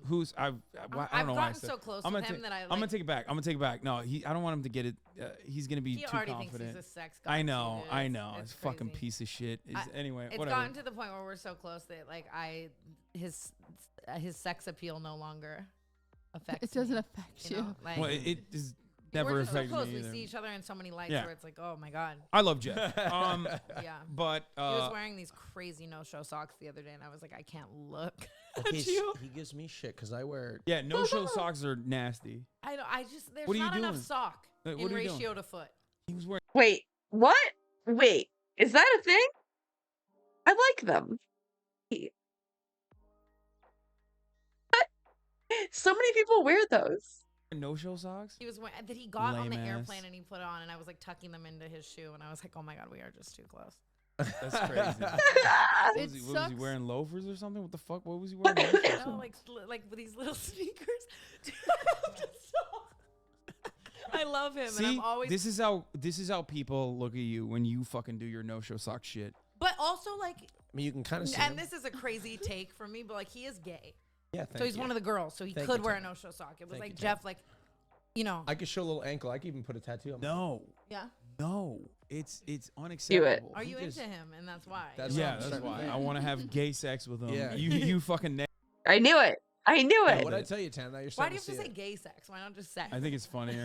Speaker 3: Who's I don't
Speaker 7: I've
Speaker 3: know why I
Speaker 7: gotten
Speaker 3: said.
Speaker 7: so close
Speaker 3: I'm
Speaker 7: with
Speaker 3: gonna
Speaker 7: him that I
Speaker 3: I'm gonna
Speaker 7: like.
Speaker 3: take it back. I'm gonna take it back. No, I don't want him to get it. He's gonna be
Speaker 7: He
Speaker 3: too
Speaker 7: already
Speaker 3: confident.
Speaker 7: thinks he's a sex god.
Speaker 3: I know.
Speaker 7: too.
Speaker 3: I know. It's
Speaker 7: It's
Speaker 3: fucking
Speaker 7: crazy.
Speaker 3: piece of shit. Anyway,
Speaker 7: It's
Speaker 3: whatever.
Speaker 7: gotten to the point where we're so close that like his sex appeal no longer affects.
Speaker 16: It doesn't
Speaker 7: me,
Speaker 16: affect you.
Speaker 7: know? Like,
Speaker 3: Well, it is never
Speaker 7: we're just so
Speaker 3: affected
Speaker 7: close.
Speaker 3: me
Speaker 7: We
Speaker 3: either.
Speaker 7: see each other in so many lights
Speaker 3: Yeah.
Speaker 7: where it's like, oh my god.
Speaker 3: I love Jeff.
Speaker 7: Yeah.
Speaker 3: But
Speaker 7: He was wearing these crazy no-show socks the other day, and I was like, I can't look at
Speaker 17: Okay,
Speaker 7: you.
Speaker 17: he gives me shit because I wear.
Speaker 3: yeah, no-show socks are nasty.
Speaker 7: I just there's
Speaker 3: What are you
Speaker 7: not enough
Speaker 3: doing?
Speaker 7: sock
Speaker 3: Like,
Speaker 7: in
Speaker 3: what are you doing?
Speaker 7: ratio to foot.
Speaker 3: He was wearing.
Speaker 1: Wait, what? Wait, is that a thing? I like them. What? So many people wear those.
Speaker 3: No-show socks?
Speaker 7: He was wearing that he got on the
Speaker 3: Lame ass.
Speaker 7: airplane and he put on, and I was like tucking them into his shoe, and I was like, oh my god, we are just too close.
Speaker 3: That's crazy. What
Speaker 16: It
Speaker 3: was he
Speaker 16: sucks.
Speaker 3: wearing loafers or something? What the fuck? What was he wearing?
Speaker 7: No, like with these little sneakers. I love him, and
Speaker 3: See,
Speaker 7: I'm always.
Speaker 3: this is how people look at you when you fucking do your no-show sock shit.
Speaker 7: But also like,
Speaker 17: I mean, you can kind of see.
Speaker 7: and
Speaker 17: him.
Speaker 7: this is a crazy take from me, but like he is gay,
Speaker 17: Yeah,
Speaker 7: so he's one of the girls, so he
Speaker 17: Thank
Speaker 7: could
Speaker 17: you,
Speaker 7: wear a
Speaker 17: Tana.
Speaker 7: no-show sock. It was
Speaker 17: Thank
Speaker 7: like
Speaker 17: you,
Speaker 7: Jeff, like,
Speaker 17: I could show a little ankle. I could even put a tattoo on.
Speaker 3: No.
Speaker 7: Yeah.
Speaker 3: No. It's unacceptable.
Speaker 7: Are you
Speaker 17: He just-
Speaker 7: into him, and that's why?
Speaker 17: That's
Speaker 3: Yeah,
Speaker 17: what I'm
Speaker 3: that's
Speaker 17: saying.
Speaker 3: why. I want to have gay sex with him.
Speaker 17: Yeah.
Speaker 3: You fucking.
Speaker 1: I knew it. I knew it.
Speaker 17: What I tell you, Tana? You're
Speaker 7: Why
Speaker 17: starting
Speaker 7: do you have to say
Speaker 17: see
Speaker 7: gay sex? Why not just sex?
Speaker 3: I think it's funnier.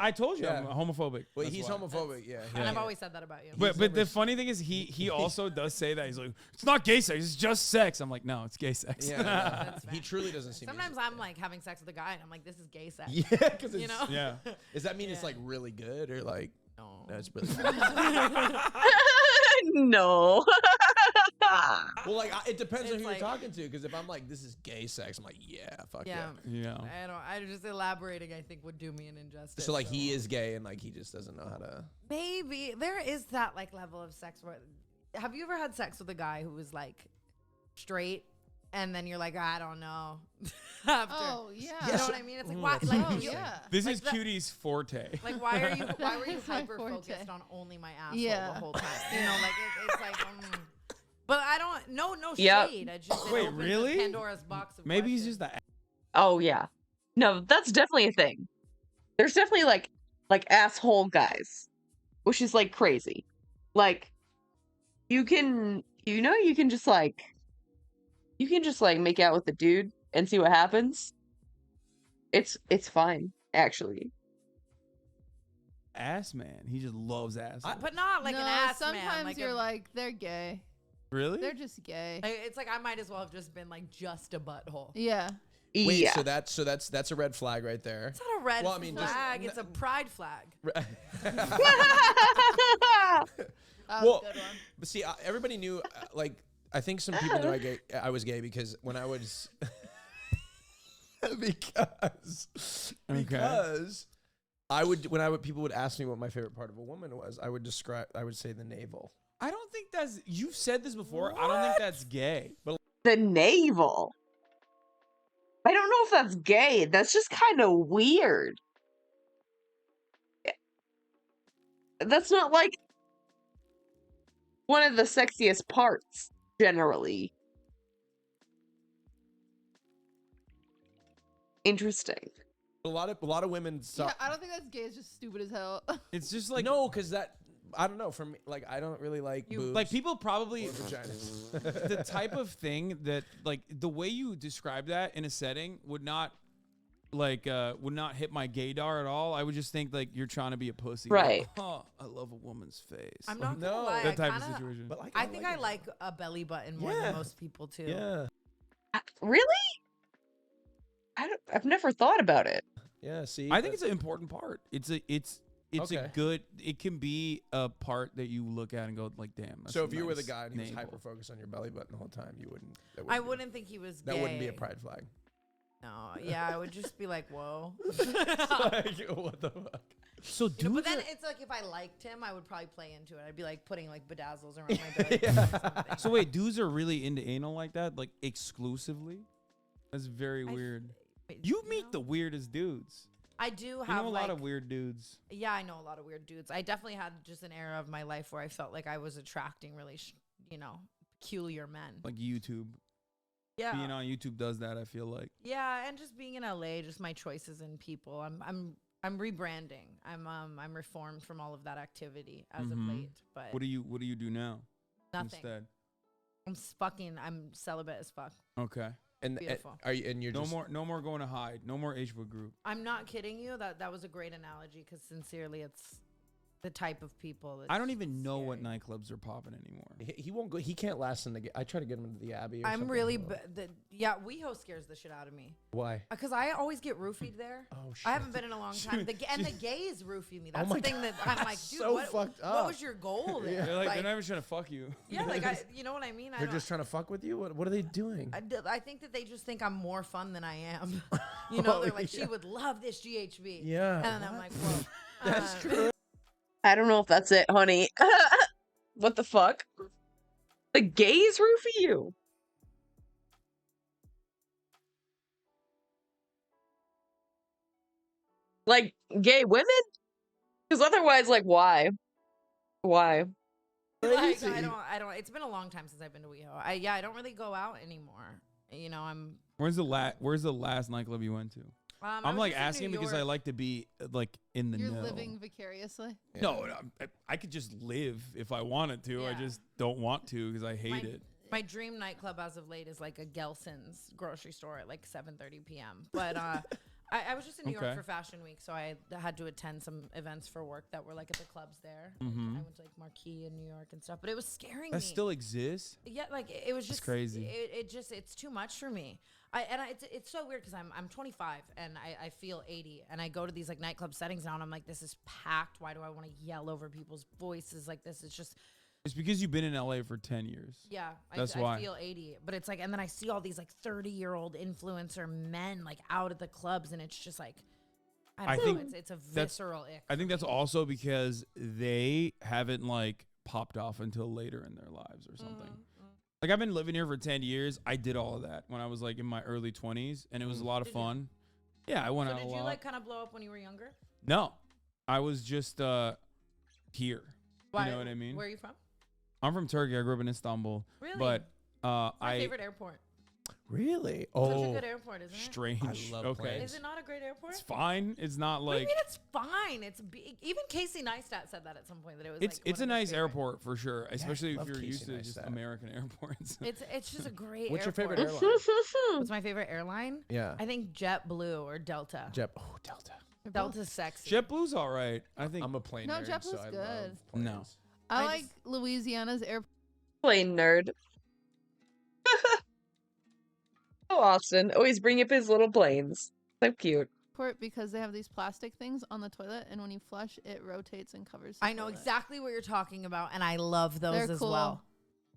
Speaker 3: I told you I'm
Speaker 17: Yeah.
Speaker 3: homophobic.
Speaker 17: Well,
Speaker 3: That's
Speaker 17: he's
Speaker 3: why.
Speaker 17: homophobic. Yeah.
Speaker 7: And I've always said that about you.
Speaker 3: But the funny thing is he also does say that he's like, it's not gay sex, it's just sex. I'm like, no, it's gay sex.
Speaker 17: Yeah,
Speaker 7: That's
Speaker 17: he truly doesn't seem.
Speaker 7: Sometimes I'm like having sex with a guy, and I'm like, this is gay sex.
Speaker 17: Yeah, because
Speaker 7: you know.
Speaker 3: Yeah.
Speaker 17: Does that mean it's like really good or like?
Speaker 7: No.
Speaker 17: No, it's really bad.
Speaker 1: No.
Speaker 17: Well, like it depends on
Speaker 7: It's
Speaker 17: who
Speaker 7: like-
Speaker 17: you're talking to. Because if I'm like, this is gay sex, I'm like, yeah, fuck yeah.
Speaker 7: Yeah.
Speaker 3: Yeah.
Speaker 7: I just elaborating. I think would do me an injustice.
Speaker 17: So like he is gay and like he just doesn't know how to.
Speaker 7: Maybe there is that like level of sex where Have you ever had sex with a guy who was like straight, and then you're like, I don't know. After.
Speaker 16: Oh yeah.
Speaker 7: You know what I mean? It's like why? Like
Speaker 3: This
Speaker 7: like
Speaker 3: is Cutie's forte.
Speaker 7: Like why were you
Speaker 16: It's my
Speaker 7: hyper
Speaker 16: forte.
Speaker 7: focused on only my asshole
Speaker 16: Yeah.
Speaker 7: the whole time? You know, like it's like. But I don't. No
Speaker 1: Yep.
Speaker 7: shade. I just
Speaker 3: Wait,
Speaker 7: opens
Speaker 3: really?
Speaker 7: Pandora's box of
Speaker 3: Maybe he's
Speaker 7: questions.
Speaker 3: just that.
Speaker 1: Oh yeah. No, that's definitely a thing. There's definitely like asshole guys, which is like crazy. Like you can just like make out with the dude and see what happens. It's fine, actually.
Speaker 3: Ass man. He just loves ass.
Speaker 7: But not like
Speaker 16: no,
Speaker 7: an ass
Speaker 16: sometimes
Speaker 7: man. Like
Speaker 16: you're like, they're gay.
Speaker 3: Really?
Speaker 16: They're just gay.
Speaker 7: It's like I might as well have just been like just a butthole.
Speaker 16: Yeah.
Speaker 17: Wait,
Speaker 1: Yeah.
Speaker 17: so that's a red flag right there.
Speaker 7: It's not a red
Speaker 17: Well, I mean, just-
Speaker 7: flag. It's a pride flag.
Speaker 16: That was
Speaker 17: Well,
Speaker 16: a good one.
Speaker 17: but see, everybody knew. Like, I think some people knew I was gay because when I was because I would people would ask me what my favorite part of a woman was. I would say the navel.
Speaker 3: I don't think that's. You've said this before. I don't think that's gay. But
Speaker 1: The navel. I don't know if that's gay. That's just kind of weird. That's not like one of the sexiest parts, generally. Interesting.
Speaker 17: A lot of women.
Speaker 16: Yeah, I don't think that's gay. It's just stupid as hell.
Speaker 3: it's just like
Speaker 17: no, because that. I don't know. For me, like I don't really like boobs.
Speaker 3: like people probably
Speaker 17: or vaginas.
Speaker 3: the type of thing that like the way you describe that in a setting would not hit my gaydar at all. I would just think like you're trying to be a pussy.
Speaker 1: Right.
Speaker 3: Like, oh, I love a woman's face.
Speaker 7: I'm not gonna lie.
Speaker 3: that type
Speaker 7: of
Speaker 3: situation.
Speaker 17: But like,
Speaker 7: I think I like a belly button more than most people too.
Speaker 17: Yeah.
Speaker 1: Really? I've never thought about it.
Speaker 17: Yeah. See,
Speaker 3: I think it's an important part. It's
Speaker 17: Okay.
Speaker 3: a good. It can be a part that you look at and go like, damn. That's
Speaker 17: So
Speaker 3: a
Speaker 17: if you were the
Speaker 3: nice
Speaker 17: guy and he was
Speaker 3: navel.
Speaker 17: hyper focused on your belly button the whole time, you wouldn't.
Speaker 7: I wouldn't think he was gay.
Speaker 17: That wouldn't be a pride flag.
Speaker 7: No, yeah, I would just be like, whoa.
Speaker 17: Like, what the fuck?
Speaker 3: So
Speaker 7: You know, but
Speaker 3: dudes
Speaker 7: then
Speaker 3: are-
Speaker 7: it's like if I liked him, I would probably play into it. I'd be like putting like bedazzles around my belly button or something.
Speaker 3: So wait, dudes are really into anal like that, like exclusively? That's very weird. You meet the weirdest dudes.
Speaker 7: I do
Speaker 3: You
Speaker 7: have
Speaker 3: know a
Speaker 7: like,
Speaker 3: lot of weird dudes.
Speaker 7: Yeah, I know a lot of weird dudes. I definitely had just an era of my life where I felt like I was attracting really, peculiar men.
Speaker 3: Like YouTube.
Speaker 7: Yeah.
Speaker 3: Being on YouTube does that, I feel like.
Speaker 7: Yeah, and just being in LA, just my choices in people. I'm rebranding. I'm reformed from all of that activity as of
Speaker 3: Mhm.
Speaker 7: late. But
Speaker 3: What do you do now?
Speaker 7: Nothing.
Speaker 3: Instead?
Speaker 7: I'm celibate as fuck.
Speaker 3: Okay.
Speaker 17: And
Speaker 7: Beautiful.
Speaker 17: are you? And you're
Speaker 3: no
Speaker 17: just
Speaker 3: no more going to hide. No more H-book group.
Speaker 7: I'm not kidding you. That was a great analogy because sincerely, it's the type of people.
Speaker 3: I don't even know what nightclubs are popping anymore.
Speaker 17: He won't go. He can't last in the. I try to get him into the Abbey. Or
Speaker 7: I'm
Speaker 17: something.
Speaker 7: really WeHo scares the shit out of me.
Speaker 17: Why?
Speaker 7: Because I always get roofied there.
Speaker 17: Oh
Speaker 7: I haven't been in a long time. And the gays roofie me. That's
Speaker 17: my
Speaker 7: the thing that I'm like, dude,
Speaker 17: so
Speaker 7: what,
Speaker 17: fucked
Speaker 7: what
Speaker 17: up.
Speaker 7: was your goal there?
Speaker 3: They're like, they're not even trying to fuck you.
Speaker 7: Yeah, like you know what I mean?
Speaker 17: They're just trying to fuck with you. What are they doing?
Speaker 7: I think that they just think I'm more fun than I am. You know, they're like, she
Speaker 17: yeah.
Speaker 7: would love this GHB.
Speaker 17: Yeah,
Speaker 7: And I'm like, whoa.
Speaker 17: That's true.
Speaker 1: I don't know if that's it, honey. What the fuck? The gays roofie you. Like gay women? Because otherwise, like, why? Why?
Speaker 7: Like, I don't. It's been a long time since I've been to WeHo. I don't really go out anymore. You know, I'm.
Speaker 3: Where's the last nightclub you went to?
Speaker 7: I
Speaker 3: I'm
Speaker 7: was
Speaker 3: like
Speaker 7: just in
Speaker 3: asking
Speaker 7: New
Speaker 3: because I
Speaker 7: York.
Speaker 3: like to be like in the
Speaker 16: You're
Speaker 3: know.
Speaker 16: living vicariously.
Speaker 3: No, I could just live if I wanted to. I
Speaker 7: Yeah.
Speaker 3: just don't want to because I hate it.
Speaker 7: My dream nightclub as of late is like a Gelson's grocery store at like 7:30 p.m. But I was just in New York
Speaker 3: Okay.
Speaker 7: for Fashion Week, so I had to attend some events for work that were like at the clubs there.
Speaker 3: Mhm.
Speaker 7: I went to like Marquee in New York and stuff, but it was scaring
Speaker 3: That
Speaker 7: me.
Speaker 3: still exists.
Speaker 7: Yeah, like it was
Speaker 3: That's
Speaker 7: just
Speaker 3: crazy.
Speaker 7: It's too much for me. It's so weird because I'm 25 and I feel 80 and I go to these like nightclub settings now and I'm like, this is packed. Why do I want to yell over people's voices like this? It's just
Speaker 3: It's because you've been in LA for 10 years.
Speaker 7: yeah.
Speaker 3: That's
Speaker 7: I
Speaker 3: why.
Speaker 7: feel 80, but it's like, and then I see all these like 30-year-old influencer men like out at the clubs and it's just like, I don't know. It's a
Speaker 3: that's-
Speaker 7: visceral ick.
Speaker 3: I think that's also because they haven't like popped off until later in their lives or something. Like I've been living here for 10 years. I did all of that when I was like in my early 20s, and it was a lot of fun. Yeah, I went out a lot.
Speaker 7: Did you like kind of blow up when you were younger?
Speaker 3: No, I was just here.
Speaker 7: Why?
Speaker 3: You know what I mean?
Speaker 7: Where are you from?
Speaker 3: I'm from Turkey. I grew up in Istanbul.
Speaker 7: Really?
Speaker 3: But
Speaker 7: It's my favorite airport.
Speaker 17: Really?
Speaker 7: Such a good airport, isn't it?
Speaker 3: Strange.
Speaker 17: I love
Speaker 3: okay.
Speaker 17: planes.
Speaker 7: Is it not a great airport?
Speaker 3: It's fine. It's not
Speaker 7: What do you
Speaker 3: like
Speaker 7: mean it's fine? It's big. Even Casey Neistat said that at some point that it was.
Speaker 3: it's a nice airport for sure, especially if
Speaker 17: love
Speaker 3: you're
Speaker 17: Casey
Speaker 3: used to just
Speaker 17: Neistat.
Speaker 3: American airports.
Speaker 7: It's just a great.
Speaker 17: What's your
Speaker 7: airport.
Speaker 17: favorite airline?
Speaker 7: What's my favorite airline?
Speaker 17: Yeah.
Speaker 7: I think JetBlue or Delta.
Speaker 17: Delta.
Speaker 7: Delta's sexy.
Speaker 3: JetBlue's all right. I think
Speaker 17: I'm a plane
Speaker 16: No,
Speaker 17: nerd,
Speaker 16: JetBlue's
Speaker 17: so I
Speaker 16: good.
Speaker 17: love
Speaker 3: no.
Speaker 17: planes.
Speaker 16: I like Louisiana's airport.
Speaker 1: Plane nerd. Oh, Austin. Always bring up his little planes. So cute.
Speaker 16: Because they have these plastic things on the toilet, and when you flush, it rotates and covers. The
Speaker 7: I know
Speaker 16: toilet.
Speaker 7: exactly what you're talking about, and I love those
Speaker 16: They're
Speaker 7: as
Speaker 16: cool.
Speaker 7: well.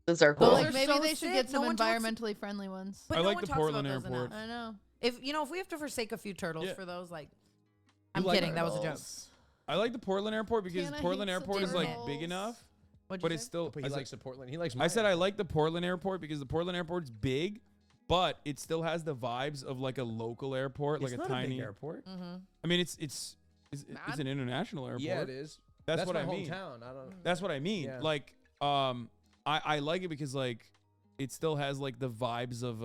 Speaker 1: Those are cool.
Speaker 16: Like, maybe
Speaker 7: so
Speaker 16: they should
Speaker 7: sick.
Speaker 16: get some
Speaker 7: No one talks-
Speaker 16: environmentally friendly ones.
Speaker 7: But
Speaker 3: I
Speaker 7: no
Speaker 3: like
Speaker 7: one
Speaker 3: the
Speaker 7: talks
Speaker 3: Portland
Speaker 7: about those
Speaker 3: airport.
Speaker 7: enough.
Speaker 16: I know.
Speaker 7: If we have to forsake a few turtles
Speaker 3: Yeah.
Speaker 7: for those, like, I'm
Speaker 3: like
Speaker 7: kidding. That was a joke.
Speaker 3: turtles. I like the Portland airport because
Speaker 16: Tana
Speaker 3: Portland
Speaker 16: hates the
Speaker 3: airport is like
Speaker 16: turtles.
Speaker 3: big enough,
Speaker 7: What'd
Speaker 3: but
Speaker 7: you
Speaker 3: it's
Speaker 7: say?
Speaker 3: still.
Speaker 17: But
Speaker 3: I
Speaker 17: he
Speaker 3: was
Speaker 17: likes the Portland. He likes.
Speaker 3: I said I like the Portland airport because the Portland airport's big, but it still has the vibes of like a local airport,
Speaker 17: It's
Speaker 3: like
Speaker 17: not
Speaker 3: a tiny
Speaker 17: big airport.
Speaker 3: I mean, it's an international airport.
Speaker 17: Yeah, it is.
Speaker 3: That's what
Speaker 17: my
Speaker 3: I mean.
Speaker 17: hometown. I don't.
Speaker 3: That's what I mean.
Speaker 17: Yeah.
Speaker 3: Like, I like it because like it still has like the vibes of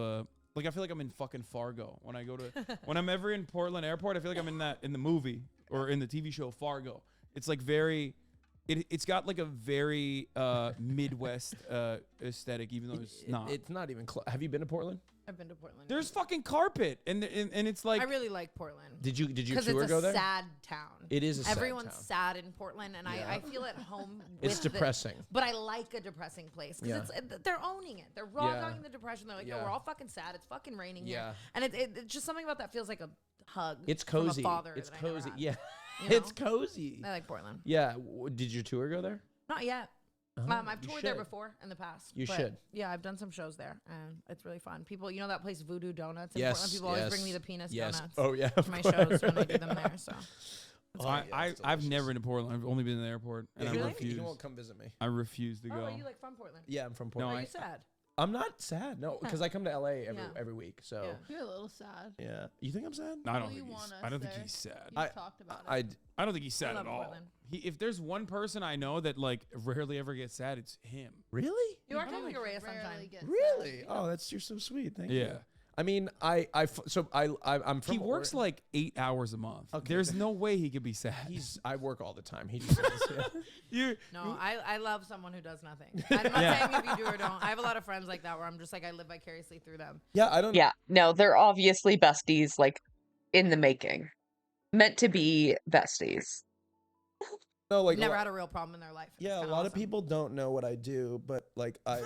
Speaker 3: like I feel like I'm in fucking Fargo when I go to when I'm ever in Portland Airport. I feel like I'm in the movie or in the TV show Fargo. It's like very. It's got like a very Midwest aesthetic, even though it's not.
Speaker 17: It's not even. Have you been to Portland?
Speaker 7: I've been to Portland.
Speaker 3: There's fucking carpet, and it's like.
Speaker 7: I really like Portland.
Speaker 17: Did you
Speaker 7: Because
Speaker 17: tour
Speaker 7: it's
Speaker 17: go
Speaker 7: a
Speaker 17: there?
Speaker 7: sad town.
Speaker 17: It is a sad
Speaker 7: Everyone's
Speaker 17: town.
Speaker 7: sad in Portland, and I feel at home.
Speaker 17: It's
Speaker 7: with
Speaker 17: depressing.
Speaker 7: But I like a depressing place because they're owning it. They're raw dogging the depression. They're like, no, we're all fucking sad. It's fucking raining here, and it's just something about that feels like a hug.
Speaker 17: It's cozy.
Speaker 7: From a father
Speaker 17: It's
Speaker 7: that I never
Speaker 17: cozy.
Speaker 7: had.
Speaker 17: Yeah,
Speaker 7: You know?
Speaker 17: it's cozy.
Speaker 7: I like Portland.
Speaker 17: Yeah. Did your tour go there?
Speaker 7: Not yet.
Speaker 17: Oh,
Speaker 7: I've
Speaker 17: you
Speaker 7: toured there
Speaker 17: should.
Speaker 7: before in the past.
Speaker 17: You
Speaker 7: but
Speaker 17: should.
Speaker 7: Yeah, I've done some shows there, and it's really fun. People, you know that place Voodoo Donuts in
Speaker 17: Yes,
Speaker 7: Portland? People always bring me
Speaker 17: yes,
Speaker 7: the penis
Speaker 17: yes.
Speaker 7: donuts.
Speaker 17: Oh, yeah,
Speaker 7: To
Speaker 17: of
Speaker 7: my
Speaker 17: course.
Speaker 7: shows when I do them there. So.
Speaker 3: I've never been to Portland. I've only been to the airport, and I
Speaker 17: Really?
Speaker 3: refuse.
Speaker 17: You won't come visit me.
Speaker 3: I refuse to
Speaker 7: Oh,
Speaker 3: go.
Speaker 7: are you like from Portland?
Speaker 17: Yeah, I'm from
Speaker 3: No,
Speaker 17: Portland.
Speaker 7: Are you sad?
Speaker 17: I'm not sad. No, because I come to LA every week. So
Speaker 16: You're a little sad.
Speaker 17: yeah. You think I'm sad?
Speaker 3: I don't
Speaker 16: Well, you
Speaker 3: think he's.
Speaker 16: want
Speaker 3: I don't
Speaker 16: us
Speaker 3: think
Speaker 16: there.
Speaker 3: he's sad.
Speaker 16: You've talked about it.
Speaker 3: I don't think he's sad
Speaker 7: love
Speaker 3: at all.
Speaker 7: Portland.
Speaker 3: If there's one person I know that like rarely ever gets sad, it's him.
Speaker 17: Really?
Speaker 7: You are kind of like a ray of sunshine.
Speaker 17: Really? Oh, you're so sweet. Thank you.
Speaker 3: Yeah.
Speaker 17: I mean, I'm from.
Speaker 3: He works like 8 hours a month.
Speaker 17: Okay.
Speaker 3: There's no way he could be sad.
Speaker 17: I work all the time. He just
Speaker 3: you.
Speaker 7: No, I love someone who does nothing. I'm not saying if you do or don't. I have a lot of friends like that where I'm just like I live vicariously through them.
Speaker 17: Yeah, I don't.
Speaker 1: Yeah, no, they're obviously besties, like in the making, meant to be besties.
Speaker 17: No, like
Speaker 7: Never had a real problem in their life.
Speaker 17: Yeah, a lot of people don't know what I do, but like I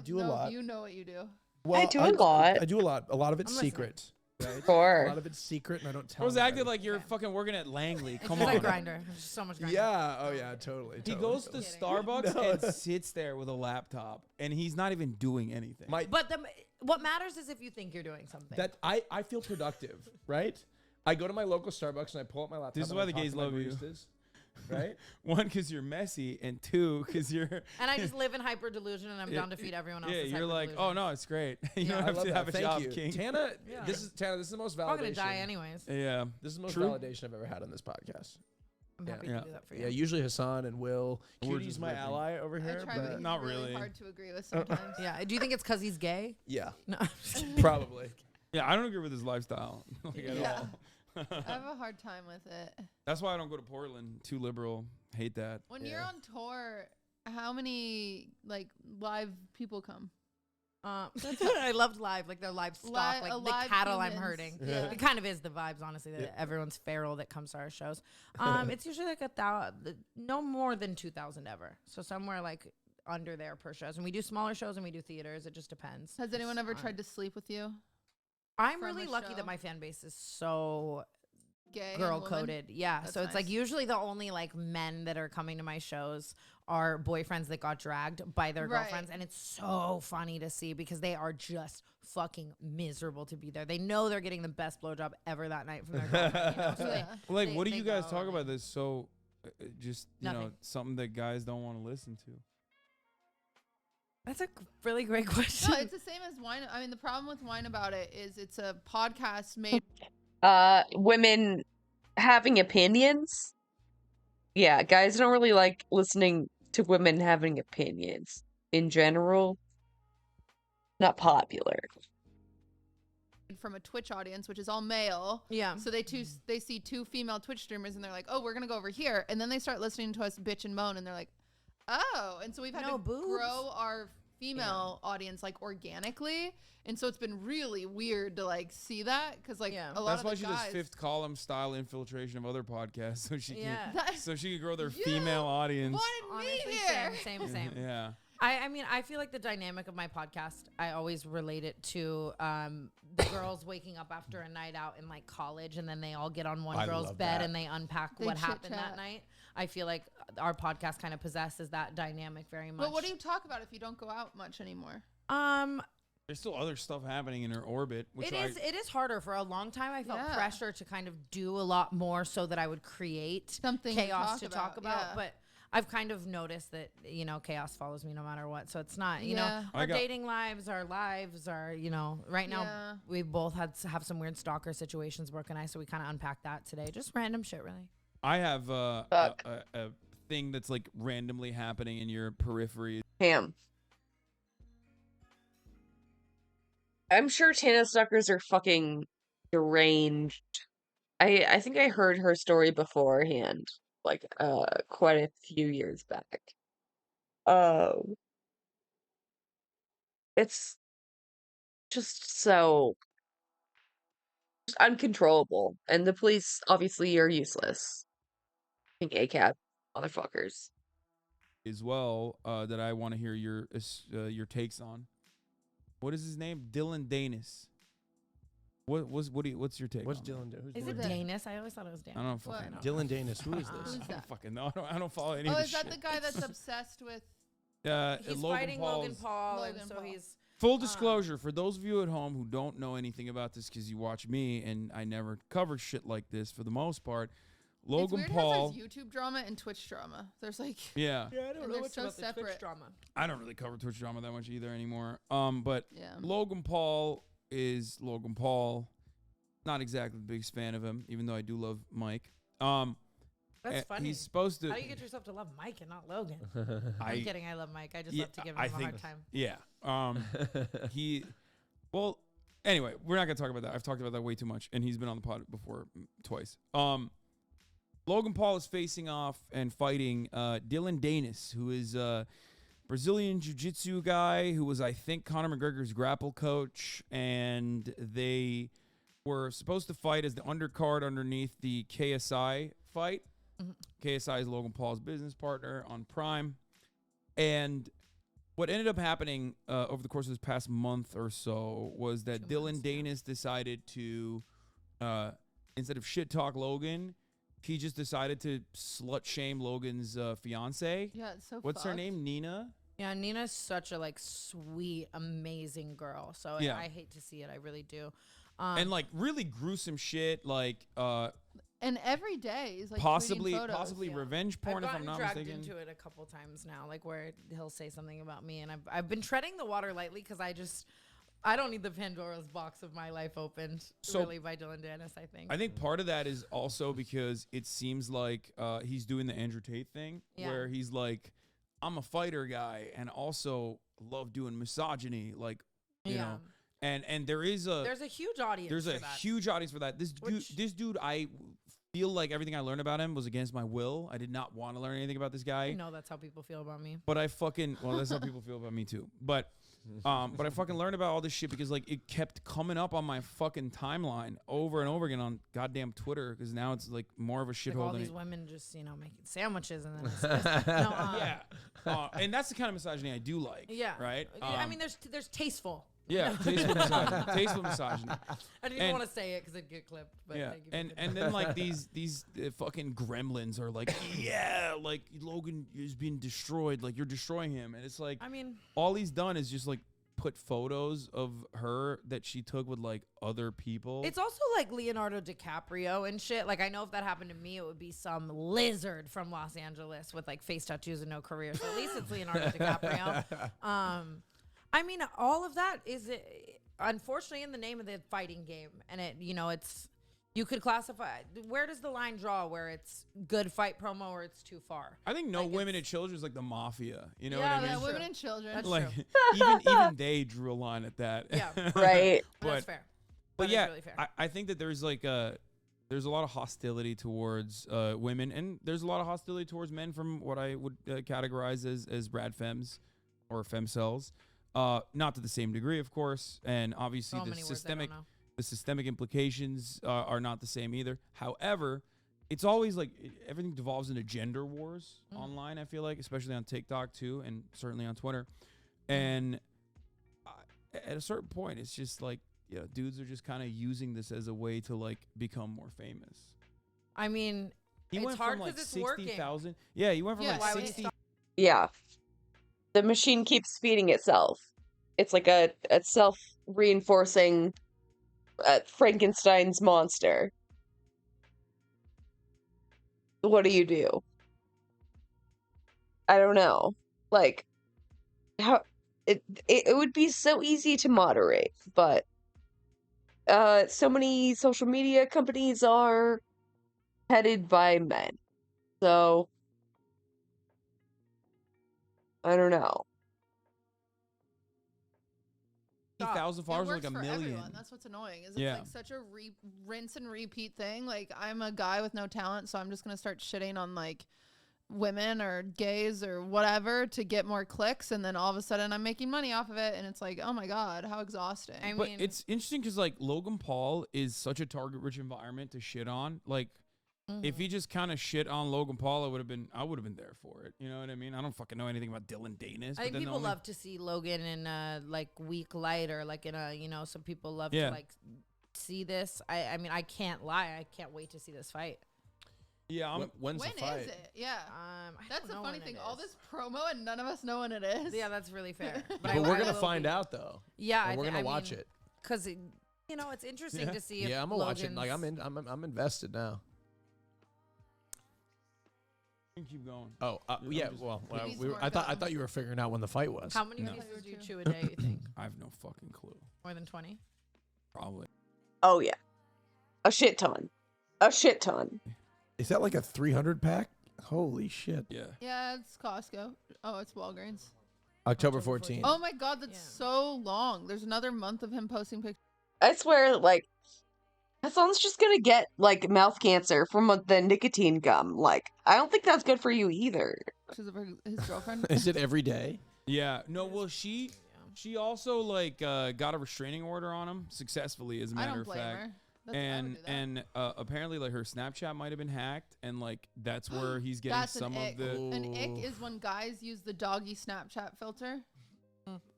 Speaker 17: do a lot.
Speaker 16: You know what you do.
Speaker 17: Well,
Speaker 1: I do a lot.
Speaker 17: I do a lot. A lot of it's
Speaker 7: I'm listening.
Speaker 17: secret. Right?
Speaker 1: Sure.
Speaker 17: A lot of it's secret, and I don't tell.
Speaker 3: I was
Speaker 17: anybody.
Speaker 3: acting like you're fucking working at Langley.
Speaker 7: It's
Speaker 3: Come
Speaker 7: just
Speaker 3: on.
Speaker 7: like Grinder. There's just so much Grinder.
Speaker 17: Yeah. Oh yeah. Totally.
Speaker 3: He
Speaker 17: totally,
Speaker 3: goes to
Speaker 17: totally.
Speaker 3: Starbucks
Speaker 17: No.
Speaker 3: and sits there with a laptop, and he's not even doing anything.
Speaker 7: But what matters is if you think you're doing something.
Speaker 17: That I feel productive, right? I go to my local Starbucks and I pull up my laptop.
Speaker 3: This is
Speaker 17: and
Speaker 3: why
Speaker 17: I
Speaker 3: the
Speaker 17: talk
Speaker 3: gays
Speaker 17: to my
Speaker 3: love you.
Speaker 17: baristas, right?
Speaker 3: One, because you're messy, and two, because you're.
Speaker 7: And I just live in hyper delusion, and I'm down to feed everyone else.
Speaker 3: Yeah, you're like,
Speaker 7: hyper-delusion.
Speaker 3: oh no, it's great. You
Speaker 17: Yeah,
Speaker 3: don't
Speaker 17: I
Speaker 3: have
Speaker 17: love
Speaker 3: to
Speaker 17: that.
Speaker 3: have a
Speaker 17: Thank
Speaker 3: job,
Speaker 17: you.
Speaker 3: King.
Speaker 17: Tana,
Speaker 7: Yeah.
Speaker 17: this is the most validation.
Speaker 7: I'm gonna die anyways.
Speaker 3: Yeah,
Speaker 17: This is the most
Speaker 3: True.
Speaker 17: validation I've ever had on this podcast.
Speaker 7: I'm happy
Speaker 3: Yeah.
Speaker 7: to do that for you.
Speaker 17: Yeah, usually Hassan and Will.
Speaker 3: We're
Speaker 17: Cutie's
Speaker 3: just
Speaker 17: my
Speaker 3: ripping.
Speaker 17: ally over
Speaker 16: I
Speaker 17: here,
Speaker 16: try, but
Speaker 17: but
Speaker 16: he's
Speaker 3: not
Speaker 16: really
Speaker 3: really.
Speaker 16: hard to agree with sometimes.
Speaker 7: Yeah. Do you think it's because he's gay?
Speaker 17: yeah,
Speaker 7: No.
Speaker 17: probably.
Speaker 3: Yeah, I don't agree with his lifestyle like, at
Speaker 16: Yeah.
Speaker 3: all.
Speaker 16: I have a hard time with it.
Speaker 3: That's why I don't go to Portland. Too liberal. Hate that.
Speaker 16: When you're on tour, how many like live people come?
Speaker 7: That's what I loved live, like their live stock, like the
Speaker 16: live
Speaker 7: cattle I'm
Speaker 16: humans.
Speaker 7: herding.
Speaker 16: Yeah.
Speaker 7: It kind of is the vibes, honestly. That everyone's feral that comes to our shows. It's usually like 1,000, no more than 2,000 ever. So somewhere like under there per shows, and we do smaller shows and we do theaters. It just depends.
Speaker 16: Has anyone ever tried to sleep with you?
Speaker 7: I'm
Speaker 16: from
Speaker 7: really
Speaker 16: a
Speaker 7: lucky
Speaker 16: show?
Speaker 7: that my fan base is so
Speaker 16: Gay and
Speaker 7: girl
Speaker 16: woman?
Speaker 7: coded. Yeah.
Speaker 16: That's
Speaker 7: So it's like
Speaker 16: nice.
Speaker 7: usually the only like men that are coming to my shows are boyfriends that got dragged by their
Speaker 16: Right.
Speaker 7: girlfriends. And it's so funny to see because they are just fucking miserable to be there. They know they're getting the best blowjob ever that night from their girlfriend. You know? So
Speaker 16: Yeah.
Speaker 3: Like,
Speaker 7: they-
Speaker 3: what do
Speaker 7: they
Speaker 3: you guys
Speaker 7: go
Speaker 3: talk
Speaker 7: and
Speaker 3: about this? So, just
Speaker 7: Nothing.
Speaker 3: something that guys don't want to listen to.
Speaker 7: That's a really great question.
Speaker 16: No, it's the same as wine. I mean, the problem with Wine About It is it's a podcast made.
Speaker 1: Women having opinions. Yeah, guys don't really like listening to women having opinions in general. Not popular.
Speaker 16: From a Twitch audience, which is all male.
Speaker 7: Yeah.
Speaker 16: So they see two female Twitch streamers and they're like, oh, we're gonna go over here, and then they start listening to us bitch and moan, and they're like, oh, and so we've had to grow our female audience like organically, and so it's been really weird to like see that because like a lot
Speaker 3: That's
Speaker 16: of
Speaker 3: why
Speaker 16: the
Speaker 3: she
Speaker 16: guys.
Speaker 3: does fifth column style infiltration of other podcasts, so she
Speaker 7: Yeah.
Speaker 3: can grow their female audience.
Speaker 7: Honestly, same.
Speaker 3: Yeah.
Speaker 7: I mean, I feel like the dynamic of my podcast, I always relate it to the girls waking up after a night out in like college, and then they all get on one
Speaker 17: I
Speaker 7: girl's
Speaker 17: love
Speaker 7: bed
Speaker 17: that.
Speaker 7: and they unpack
Speaker 16: They
Speaker 7: what happened
Speaker 16: chit-chat.
Speaker 7: that night. I feel like our podcast kind of possesses that dynamic very much.
Speaker 16: But what do you talk about if you don't go out much anymore?
Speaker 3: There's still other stuff happening in her orbit. Which
Speaker 7: It is harder. For a long time, I felt pressure to kind of do a lot more so that I would create
Speaker 16: Something to
Speaker 7: chaos to
Speaker 16: talk
Speaker 7: talk about.
Speaker 16: about, yeah.
Speaker 7: But I've kind of noticed that, chaos follows me no matter what. So it's not,
Speaker 16: Yeah.
Speaker 7: our dating lives, our are, right now
Speaker 16: Yeah.
Speaker 7: we both have some weird stalker situations, Brooke and I, so we kind of unpacked that today. Just random shit, really.
Speaker 3: I have a thing that's like randomly happening in your periphery.
Speaker 1: Damn. I'm sure Tana stalkers are fucking deranged. I think I heard her story beforehand, like quite a few years back. It's just so uncontrollable, and the police obviously are useless. I think ACAB motherfuckers.
Speaker 3: As well, that I want to hear your takes on. What is his name? Dylan Danis. What's your take?
Speaker 17: What's
Speaker 3: on
Speaker 17: Dylan?
Speaker 7: Is it Danis? I always thought it was Danis.
Speaker 3: I don't fucking know.
Speaker 17: Dylan Danis. Who is this?
Speaker 3: I don't fucking know. I don't follow any of
Speaker 16: Oh,
Speaker 3: this
Speaker 16: is that
Speaker 3: shit.
Speaker 16: the guy that's obsessed with?
Speaker 7: He's
Speaker 3: Logan
Speaker 7: fighting
Speaker 3: Paul's-
Speaker 7: Logan Paul,
Speaker 16: Logan
Speaker 7: and so
Speaker 16: Paul.
Speaker 7: he's
Speaker 3: Full disclosure, for those of you at home who don't know anything about this because you watch me and I never cover shit like this for the most part, Logan
Speaker 16: it's weird
Speaker 3: Paul.
Speaker 16: how there's YouTube drama and Twitch drama. There's like
Speaker 3: Yeah.
Speaker 7: I don't
Speaker 16: and
Speaker 7: know
Speaker 16: they're
Speaker 7: much
Speaker 16: so
Speaker 7: about the Twitch
Speaker 16: separate.
Speaker 7: drama.
Speaker 3: I don't really cover Twitch drama that much either anymore. But
Speaker 16: Yeah.
Speaker 3: Logan Paul is Logan Paul. Not exactly the biggest fan of him, even though I do love Mike.
Speaker 7: That's funny.
Speaker 3: He's supposed to.
Speaker 7: How do you get yourself to love Mike and not Logan?
Speaker 3: I-
Speaker 7: I'm kidding. I love Mike. I just love to give him
Speaker 3: I
Speaker 7: a
Speaker 3: think,
Speaker 7: hard time.
Speaker 3: Yeah. Well, anyway, we're not gonna talk about that. I've talked about that way too much, and he's been on the pod before twice. Logan Paul is facing off and fighting Dylan Danis, who is a Brazilian jiu-jitsu guy who was, I think, Conor McGregor's grapple coach, and they were supposed to fight as the undercard underneath the KSI fight. KSI is Logan Paul's business partner on Prime. And what ended up happening over the course of this past month or so was that Dylan Danis decided to, instead of shit talk Logan, he just decided to slut shame Logan's fiance.
Speaker 16: Yeah, it's so
Speaker 3: What's her
Speaker 16: fucked.
Speaker 3: name? Nina?
Speaker 7: Yeah, Nina's such a sweet, amazing girl. So
Speaker 3: Yeah.
Speaker 7: I hate to see it. I really do.
Speaker 3: And like really gruesome shit, like
Speaker 16: And every day is like
Speaker 3: possibly
Speaker 16: tweeting photos.
Speaker 3: revenge porn,
Speaker 7: I've
Speaker 3: if I'm
Speaker 7: gotten
Speaker 3: not
Speaker 7: dragged
Speaker 3: mistaken.
Speaker 7: into it a couple times now, like where he'll say something about me, and I've been treading the water lightly because I don't need the Pandora's box of my life opened.
Speaker 3: So-
Speaker 7: really, by Dylan Danis, I think.
Speaker 3: I think part of that is also because it seems like he's doing the Andrew Tate thing,
Speaker 7: Yeah.
Speaker 3: where he's like, I'm a fighter guy and also love doing misogyny, like you know. And there's
Speaker 7: a huge audience.
Speaker 3: There's
Speaker 7: for
Speaker 3: a
Speaker 7: that.
Speaker 3: huge audience for that. This dude, I feel like everything I learned about him was against my will. I did not want to learn anything about this guy.
Speaker 7: I know that's how people feel about me.
Speaker 3: But that's how people feel about me too. But I fucking learned about all this shit because like it kept coming up on my fucking timeline over and over again on goddamn Twitter because now it's like more of a
Speaker 7: Like
Speaker 3: shithole
Speaker 7: all
Speaker 3: than
Speaker 7: these
Speaker 3: it.
Speaker 7: women just making sandwiches and then it's
Speaker 3: Yeah. And that's the kind of misogyny I do like.
Speaker 7: Yeah.
Speaker 3: Right?
Speaker 7: I mean, there's tasteful.
Speaker 3: Yeah, tasteful misogyny. Tasteful misogyny.
Speaker 7: I didn't even want to say it because it'd get clipped. But
Speaker 3: Yeah,
Speaker 7: thank you for
Speaker 3: and then like these fucking gremlins are like, yeah, like Logan is being destroyed, like you're destroying him, and it's like,
Speaker 7: I mean,
Speaker 3: all he's done is just like put photos of her that she took with like other people.
Speaker 7: It's also like Leonardo DiCaprio and shit. Like I know if that happened to me, it would be some lizard from Los Angeles with like face tattoos and no career. So at least it's Leonardo DiCaprio. I mean, all of that is unfortunately in the name of the fighting game, and it's. You could classify, where does the line draw where it's good fight promo or it's too far?
Speaker 3: I think women and children is like the mafia. You know
Speaker 16: yeah,
Speaker 3: what I mean?
Speaker 16: Yeah, women and children.
Speaker 7: That's
Speaker 3: like
Speaker 7: true.
Speaker 3: even they drew a line at that.
Speaker 7: Yeah,
Speaker 1: right.
Speaker 7: That's fair.
Speaker 3: But
Speaker 7: That is really fair.
Speaker 3: I think that there's like there's a lot of hostility towards women, and there's a lot of hostility towards men from what I would categorize as rad femmes or femcells. Not to the same degree, of course, and obviously the systemic implications are not the same either. However, it's always like everything devolves into gender wars online, I feel like, especially on TikTok too, and certainly on Twitter. And at a certain point, it's just like, dudes are just kind of using this as a way to like become more famous.
Speaker 7: I mean, it's hard because it's working.
Speaker 3: 60,000. Yeah, you went from like 60.
Speaker 1: Yeah. The machine keeps feeding itself. It's like a self-reinforcing Frankenstein's monster. What do you do? I don't know. Like, how it would be so easy to moderate, but so many social media companies are headed by men. So I don't know.
Speaker 3: 50,000 followers are like
Speaker 16: It
Speaker 3: a
Speaker 16: works for
Speaker 3: million.
Speaker 16: everyone. That's what's annoying. Is it's like such a rinse and repeat thing. Like I'm a guy with no talent, so I'm just gonna start shitting on like women or gays or whatever to get more clicks, and then all of a sudden I'm making money off of it, and it's like, oh my god, how exhausting.
Speaker 3: But it's interesting because like Logan Paul is such a target-rich environment to shit on. Like, if he just kind of shit on Logan Paul, I would have been there for it. You know what I mean? I don't fucking know anything about Dylan Danis.
Speaker 7: I think people love to see Logan in a like weak light, or like in a, some people love to like see this. I mean, I can't lie. I can't wait to see this fight.
Speaker 3: Yeah,
Speaker 17: when's the fight?
Speaker 16: When is it? Yeah, that's the funny thing. All this promo and none of us know when it is.
Speaker 7: Yeah, that's really fair.
Speaker 17: But we're gonna find out though.
Speaker 7: Yeah,
Speaker 17: and we're gonna watch it
Speaker 7: because it's interesting to see.
Speaker 17: Yeah, I'm gonna watch it. Like I'm invested now.
Speaker 3: Keep going.
Speaker 17: Oh, yeah. Well, I thought you were figuring out when the fight was.
Speaker 7: How many pieces do you chew a day, you think?
Speaker 3: I have no fucking clue.
Speaker 7: More than 20?
Speaker 3: Probably.
Speaker 1: Oh yeah, a shit ton.
Speaker 17: Is that like a 300 pack? Holy shit!
Speaker 3: Yeah.
Speaker 16: Yeah, it's Costco. Oh, it's Walgreens.
Speaker 17: October 14th.
Speaker 16: Oh my god, that's so long. There's another month of him posting pictures.
Speaker 1: I swear, like, Hassan's just gonna get like mouth cancer from the nicotine gum. Like, I don't think that's good for you either.
Speaker 16: His girlfriend.
Speaker 17: Is it every day?
Speaker 3: Yeah. No. Well, she also like got a restraining order on him successfully, as a matter of fact. And apparently like her Snapchat might have been hacked, and like that's where he's getting some of the.
Speaker 16: An ick is when guys use the doggy Snapchat filter.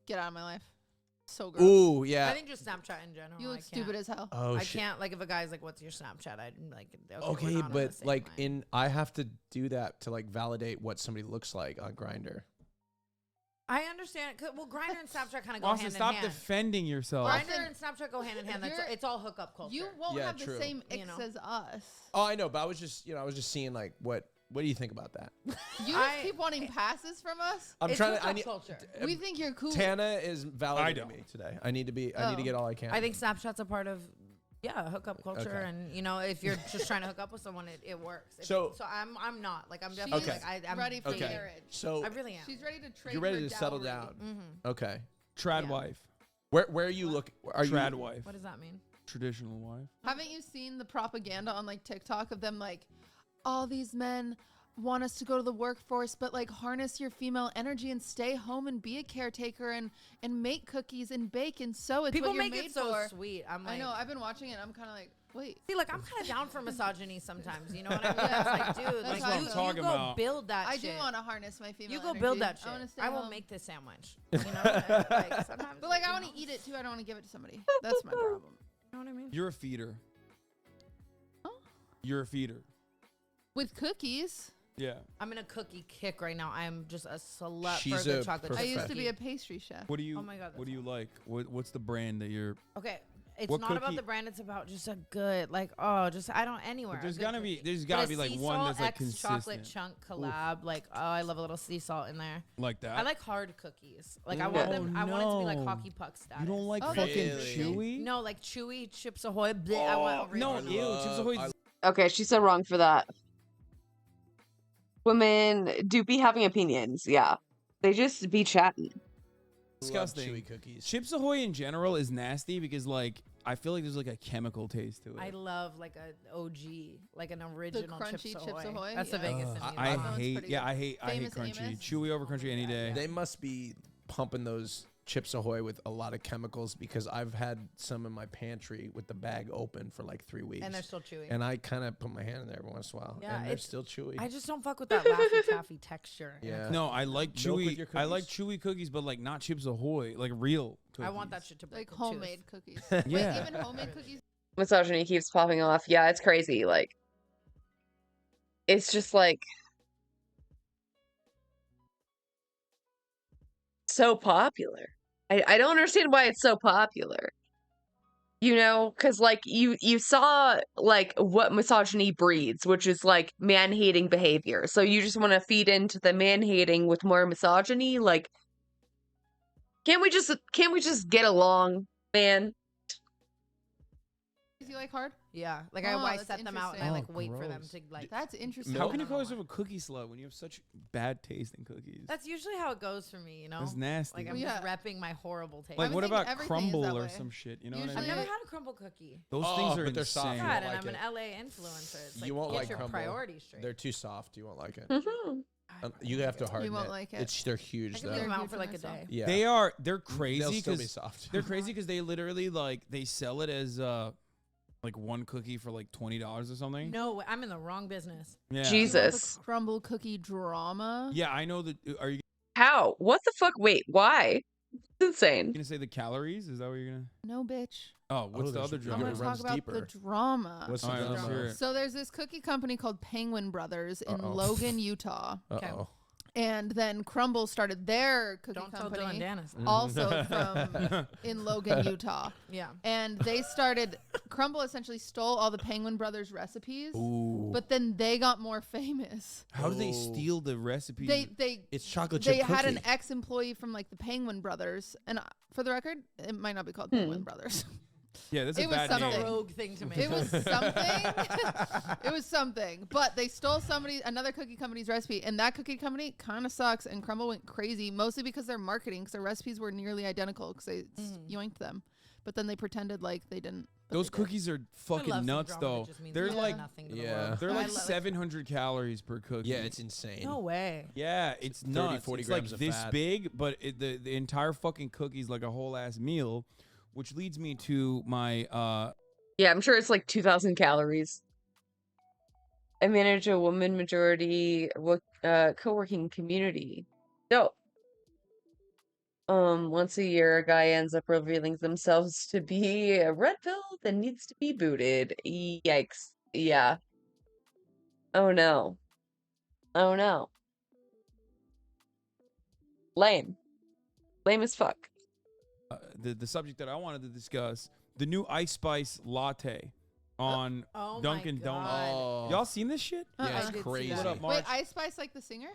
Speaker 16: Get out of my life. So gross.
Speaker 17: Ooh, yeah.
Speaker 7: I think just Snapchat in general.
Speaker 16: You look stupid as hell.
Speaker 17: Oh,
Speaker 7: I
Speaker 17: shit.
Speaker 7: can't, like, if a guy's like, what's your Snapchat? I'd like,
Speaker 17: okay, but like I have to do that to like validate what somebody looks like on Grindr.
Speaker 7: I understand. Well, Grindr and Snapchat kind of go hand in hand.
Speaker 3: Stop defending yourself.
Speaker 7: Grindr and Snapchat go hand in hand. It's all hookup culture.
Speaker 16: You won't have the same icks as us.
Speaker 17: Oh, I know, but I was just seeing like what do you think about that?
Speaker 16: You just keep wanting passes from us.
Speaker 17: I'm trying to.
Speaker 16: Culture. We think you're cool.
Speaker 17: Tana is validating me today. I need to get all I can.
Speaker 7: I think Snapchat's a part of hookup culture, and if you're just trying to hook up with someone, it works.
Speaker 17: So
Speaker 7: I'm not like I'm definitely I'm
Speaker 16: ready for marriage.
Speaker 17: So
Speaker 7: I really am.
Speaker 16: She's ready to trade.
Speaker 17: You're ready to
Speaker 16: dowry.
Speaker 17: settle down. Okay.
Speaker 3: Trad wife.
Speaker 17: Where are you looking?
Speaker 3: Trad wife.
Speaker 7: What does that mean?
Speaker 3: Traditional wife.
Speaker 16: Haven't you seen the propaganda on like TikTok of them like, all these men want us to go to the workforce, but like harness your female energy and stay home and be a caretaker and make cookies and bake and sew. It's
Speaker 7: People
Speaker 16: what you're
Speaker 7: make
Speaker 16: made
Speaker 7: it so
Speaker 16: for.
Speaker 7: sweet. I'm like,
Speaker 16: I know. I've been watching it. I'm kind of like, wait.
Speaker 7: See, like I'm kind of down for misogyny sometimes. You know what I mean? It's like, dude,
Speaker 3: That's
Speaker 7: like
Speaker 3: what I'm talking
Speaker 7: go
Speaker 3: about.
Speaker 7: build that.
Speaker 16: I
Speaker 7: shit.
Speaker 16: do want to harness my female.
Speaker 7: You go
Speaker 16: energy.
Speaker 7: build that shit.
Speaker 16: I want to stay
Speaker 7: I will
Speaker 16: home.
Speaker 7: make this sandwich. You know, like sometimes.
Speaker 16: But like, I want to eat it too. I don't want to give it to somebody. That's my problem.
Speaker 7: You know what I mean?
Speaker 3: You're a feeder. Huh? You're a feeder.
Speaker 16: With cookies.
Speaker 3: Yeah.
Speaker 7: I'm in a cookie kick right now. I'm just a slut
Speaker 17: She's
Speaker 7: for a good
Speaker 17: a
Speaker 7: chocolate
Speaker 16: I
Speaker 7: chip
Speaker 16: used to
Speaker 7: cookie.
Speaker 16: be a pastry chef.
Speaker 3: What do you?
Speaker 7: Oh my God,
Speaker 3: What do you like? What's the brand that you're?
Speaker 7: Okay, it's
Speaker 3: What
Speaker 7: not about
Speaker 3: cookie-
Speaker 7: the brand. It's about just a good, like, I don't anywhere.
Speaker 3: But there's
Speaker 7: a good
Speaker 3: gotta be
Speaker 7: cookie.
Speaker 3: there's
Speaker 7: But
Speaker 3: gotta
Speaker 7: a
Speaker 3: be like
Speaker 7: sea
Speaker 3: one
Speaker 7: salt
Speaker 3: that's like
Speaker 7: X chocolate
Speaker 3: consistent.
Speaker 7: chunk collab. Like, I love a little sea salt in there.
Speaker 3: Like that?
Speaker 7: I like hard cookies. Like I want them. I want it to be like hockey puck status.
Speaker 3: You don't like
Speaker 7: Oh,
Speaker 3: fucking
Speaker 7: that's
Speaker 3: chewy?
Speaker 7: No, like chewy Chips Ahoy. Bleh, I want
Speaker 3: no,
Speaker 7: original.
Speaker 3: ew, Chips Ahoy.
Speaker 1: Okay, she's so wrong for that. Women do be having opinions, yeah. They just be chatting.
Speaker 3: Disgusting.
Speaker 17: chewy cookies.
Speaker 3: Chips Ahoy in general is nasty because like I feel like there's like a chemical taste to it.
Speaker 7: I love like a OG, like an original
Speaker 16: crunchy
Speaker 7: Chips
Speaker 16: Chips
Speaker 7: Ahoy.
Speaker 16: Ahoy,
Speaker 7: That's the
Speaker 16: yeah.
Speaker 7: Vegas. in me.
Speaker 3: I
Speaker 7: That one's
Speaker 3: hate.
Speaker 7: pretty
Speaker 3: Yeah,
Speaker 7: good.
Speaker 3: I hate
Speaker 16: Famous
Speaker 3: crunchy.
Speaker 16: Amos?
Speaker 3: Chewy over crunchy any day.
Speaker 17: They must be pumping those Chips Ahoy with a lot of chemicals because I've had some in my pantry with the bag open for like 3 weeks.
Speaker 7: And they're still chewy.
Speaker 17: And I kind of put my hand in there every once in a while.
Speaker 7: Yeah,
Speaker 17: and they're
Speaker 7: it's-
Speaker 17: still chewy.
Speaker 7: I just don't fuck with that Laffy Taffy texture. in a
Speaker 17: Yeah.
Speaker 7: cookie.
Speaker 3: No, I like
Speaker 17: Milk with
Speaker 3: chewy.
Speaker 17: your
Speaker 3: I like
Speaker 17: cookies?
Speaker 3: chewy cookies, but like not Chips Ahoy, like real. Cookies.
Speaker 7: I want that shit to break
Speaker 16: Like
Speaker 7: the tooth.
Speaker 16: homemade cookies.
Speaker 3: Yeah.
Speaker 16: Wait, even homemade cookies?
Speaker 1: Misogyny keeps popping off. Yeah, it's crazy. Like, it's just like so popular. I don't understand why it's so popular. You know, because like you saw like what misogyny breeds, which is like man-hating behavior. So you just want to feed into the man-hating with more misogyny. Like, can't we just get along, man?
Speaker 16: Do you like hard?
Speaker 7: Yeah, like
Speaker 16: Oh,
Speaker 7: I
Speaker 16: that's
Speaker 7: set them out and I
Speaker 3: interesting.
Speaker 7: like wait for them
Speaker 3: gross.
Speaker 7: to like.
Speaker 16: That's interesting.
Speaker 3: How can you call yourself a cookie slut when you have such bad taste in cookies?
Speaker 7: That's usually how it goes for me, you know.
Speaker 3: That's nasty.
Speaker 7: Like I'm
Speaker 16: Well,
Speaker 7: just repping my horrible taste.
Speaker 3: Like,
Speaker 16: I
Speaker 3: what
Speaker 16: think
Speaker 3: about
Speaker 16: everything is
Speaker 3: crumble
Speaker 16: that
Speaker 3: or
Speaker 16: way.
Speaker 3: some shit? You know what I
Speaker 7: I've
Speaker 3: mean?
Speaker 7: never had a crumble cookie.
Speaker 3: Those
Speaker 17: Oh,
Speaker 3: things are
Speaker 17: but they're soft.
Speaker 3: insane.
Speaker 17: You won't
Speaker 7: God, and
Speaker 17: like
Speaker 7: I'm an
Speaker 17: it.
Speaker 7: LA influencer. It's like,
Speaker 17: You won't
Speaker 7: get
Speaker 17: like
Speaker 7: your
Speaker 17: crumble.
Speaker 7: priorities straight.
Speaker 17: They're too soft. You won't like it.
Speaker 1: Mhm.
Speaker 17: You have to harden
Speaker 16: won't
Speaker 17: it.
Speaker 16: like it.
Speaker 17: They're huge
Speaker 7: I can
Speaker 17: though.
Speaker 7: leave them out
Speaker 16: huge
Speaker 7: for
Speaker 16: when
Speaker 7: like a
Speaker 16: they're soft.
Speaker 7: day.
Speaker 17: Yeah.
Speaker 3: They're crazy
Speaker 17: They'll still be
Speaker 3: because
Speaker 17: soft.
Speaker 3: they're crazy because they literally like they sell it as like one cookie for like $20 or something.
Speaker 7: No, I'm in the wrong business.
Speaker 3: Yeah.
Speaker 1: Jesus.
Speaker 16: Crumble cookie drama.
Speaker 3: Yeah, I know that. Are you
Speaker 1: How? What the fuck? Wait, why? It's insane.
Speaker 3: gonna say the calories? Is that what you're gonna?
Speaker 16: No, bitch.
Speaker 3: Oh, what's the
Speaker 17: there's-
Speaker 3: other
Speaker 16: I'm
Speaker 3: drama?
Speaker 16: going
Speaker 17: it
Speaker 16: to
Speaker 17: runs
Speaker 16: talk about
Speaker 17: deeper.
Speaker 16: the drama.
Speaker 17: What's the
Speaker 3: All right, let's
Speaker 17: drama?
Speaker 3: hear it.
Speaker 16: So there's this cookie company called Penguin Brothers in
Speaker 17: Uh-oh.
Speaker 16: Logan, Utah.
Speaker 7: Okay.
Speaker 17: Uh-oh.
Speaker 16: And then Crumble started their cookie
Speaker 7: Don't tell
Speaker 16: company,
Speaker 7: Dylan Dennis.
Speaker 16: also from in Logan, Utah.
Speaker 7: Yeah.
Speaker 16: And they started. Crumble essentially stole all the Penguin Brothers recipes,
Speaker 3: Ooh.
Speaker 16: but then they got more famous.
Speaker 3: How do they
Speaker 17: Oh.
Speaker 3: steal the recipe?
Speaker 16: They
Speaker 17: It's chocolate chip
Speaker 16: they had an
Speaker 17: cookie.
Speaker 16: ex-employee from like the Penguin Brothers, and for the record, it might not be called Penguin Brothers.
Speaker 3: Yeah, that's
Speaker 16: It
Speaker 3: a
Speaker 16: was
Speaker 3: bad
Speaker 16: something.
Speaker 3: name.
Speaker 7: Rogue thing to me.
Speaker 16: It was something. It was something. But they stole another cookie company's recipe, and that cookie company kind of sucks. And Crumble went crazy, mostly because their marketing, because their recipes were nearly identical, because they yoinked them. But then they pretended like they didn't. but
Speaker 3: Those
Speaker 16: they did.
Speaker 3: cookies are
Speaker 7: I love
Speaker 3: fucking
Speaker 7: some
Speaker 3: nuts,
Speaker 7: drama
Speaker 3: though.
Speaker 7: that just means
Speaker 3: They're
Speaker 7: like
Speaker 3: like
Speaker 7: nothing to the
Speaker 17: Yeah.
Speaker 7: world.
Speaker 3: they're
Speaker 7: I
Speaker 3: like
Speaker 7: love it.
Speaker 3: 700 calories per cookie.
Speaker 17: Yeah, it's insane.
Speaker 7: No way.
Speaker 3: Yeah, it's
Speaker 17: 30,
Speaker 3: nuts.
Speaker 17: 40
Speaker 3: it's like
Speaker 17: grams of
Speaker 3: this
Speaker 17: fat.
Speaker 3: big, but the entire fucking cookie's like a whole ass meal, which leads me to my
Speaker 1: Yeah, I'm sure it's like 2,000 calories. I manage a woman majority co-working community. Dope. Once a year, a guy ends up revealing themselves to be a red pill that needs to be booted. Yikes. Yeah. Oh no. Oh no. Lame. Lame as fuck.
Speaker 3: the subject that I wanted to discuss, the new Ice Spice latte on
Speaker 7: Oh my
Speaker 3: Dunkin' Donuts.
Speaker 17: Oh.
Speaker 3: Y'all seen this shit?
Speaker 17: Yeah,
Speaker 7: I
Speaker 17: it's
Speaker 7: did see
Speaker 17: crazy.
Speaker 7: that.
Speaker 3: What up, March?
Speaker 16: Wait, Ice Spice like the singer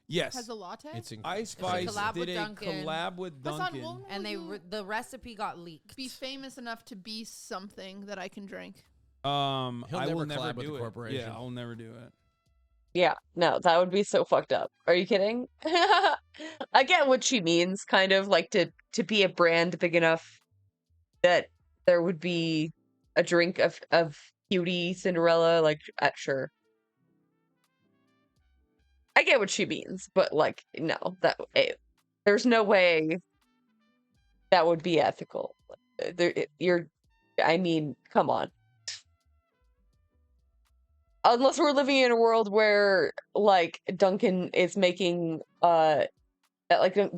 Speaker 3: Yes.
Speaker 16: has a latte.
Speaker 17: It's
Speaker 3: Ice
Speaker 7: a
Speaker 3: Spice
Speaker 7: collab with
Speaker 3: did a
Speaker 7: Dunkin'.
Speaker 3: collab with
Speaker 16: Hassan,
Speaker 3: Dunkin'.
Speaker 16: when will
Speaker 7: And
Speaker 16: you
Speaker 7: the recipe got leaked.
Speaker 16: be famous enough to be something that I can drink.
Speaker 17: He'll
Speaker 3: I
Speaker 17: never
Speaker 3: will never
Speaker 17: collab with
Speaker 3: do
Speaker 17: the
Speaker 3: it.
Speaker 17: corporation.
Speaker 3: Yeah, I'll never do it.
Speaker 1: Yeah, no, that would be so fucked up. Are you kidding? I get what she means, kind of like to be a brand big enough that there would be a drink of cutie Cinderella, like sure. I get what she means, but like no, there's no way that would be ethical. I mean, come on. Unless we're living in a world where like Dunkin' is making like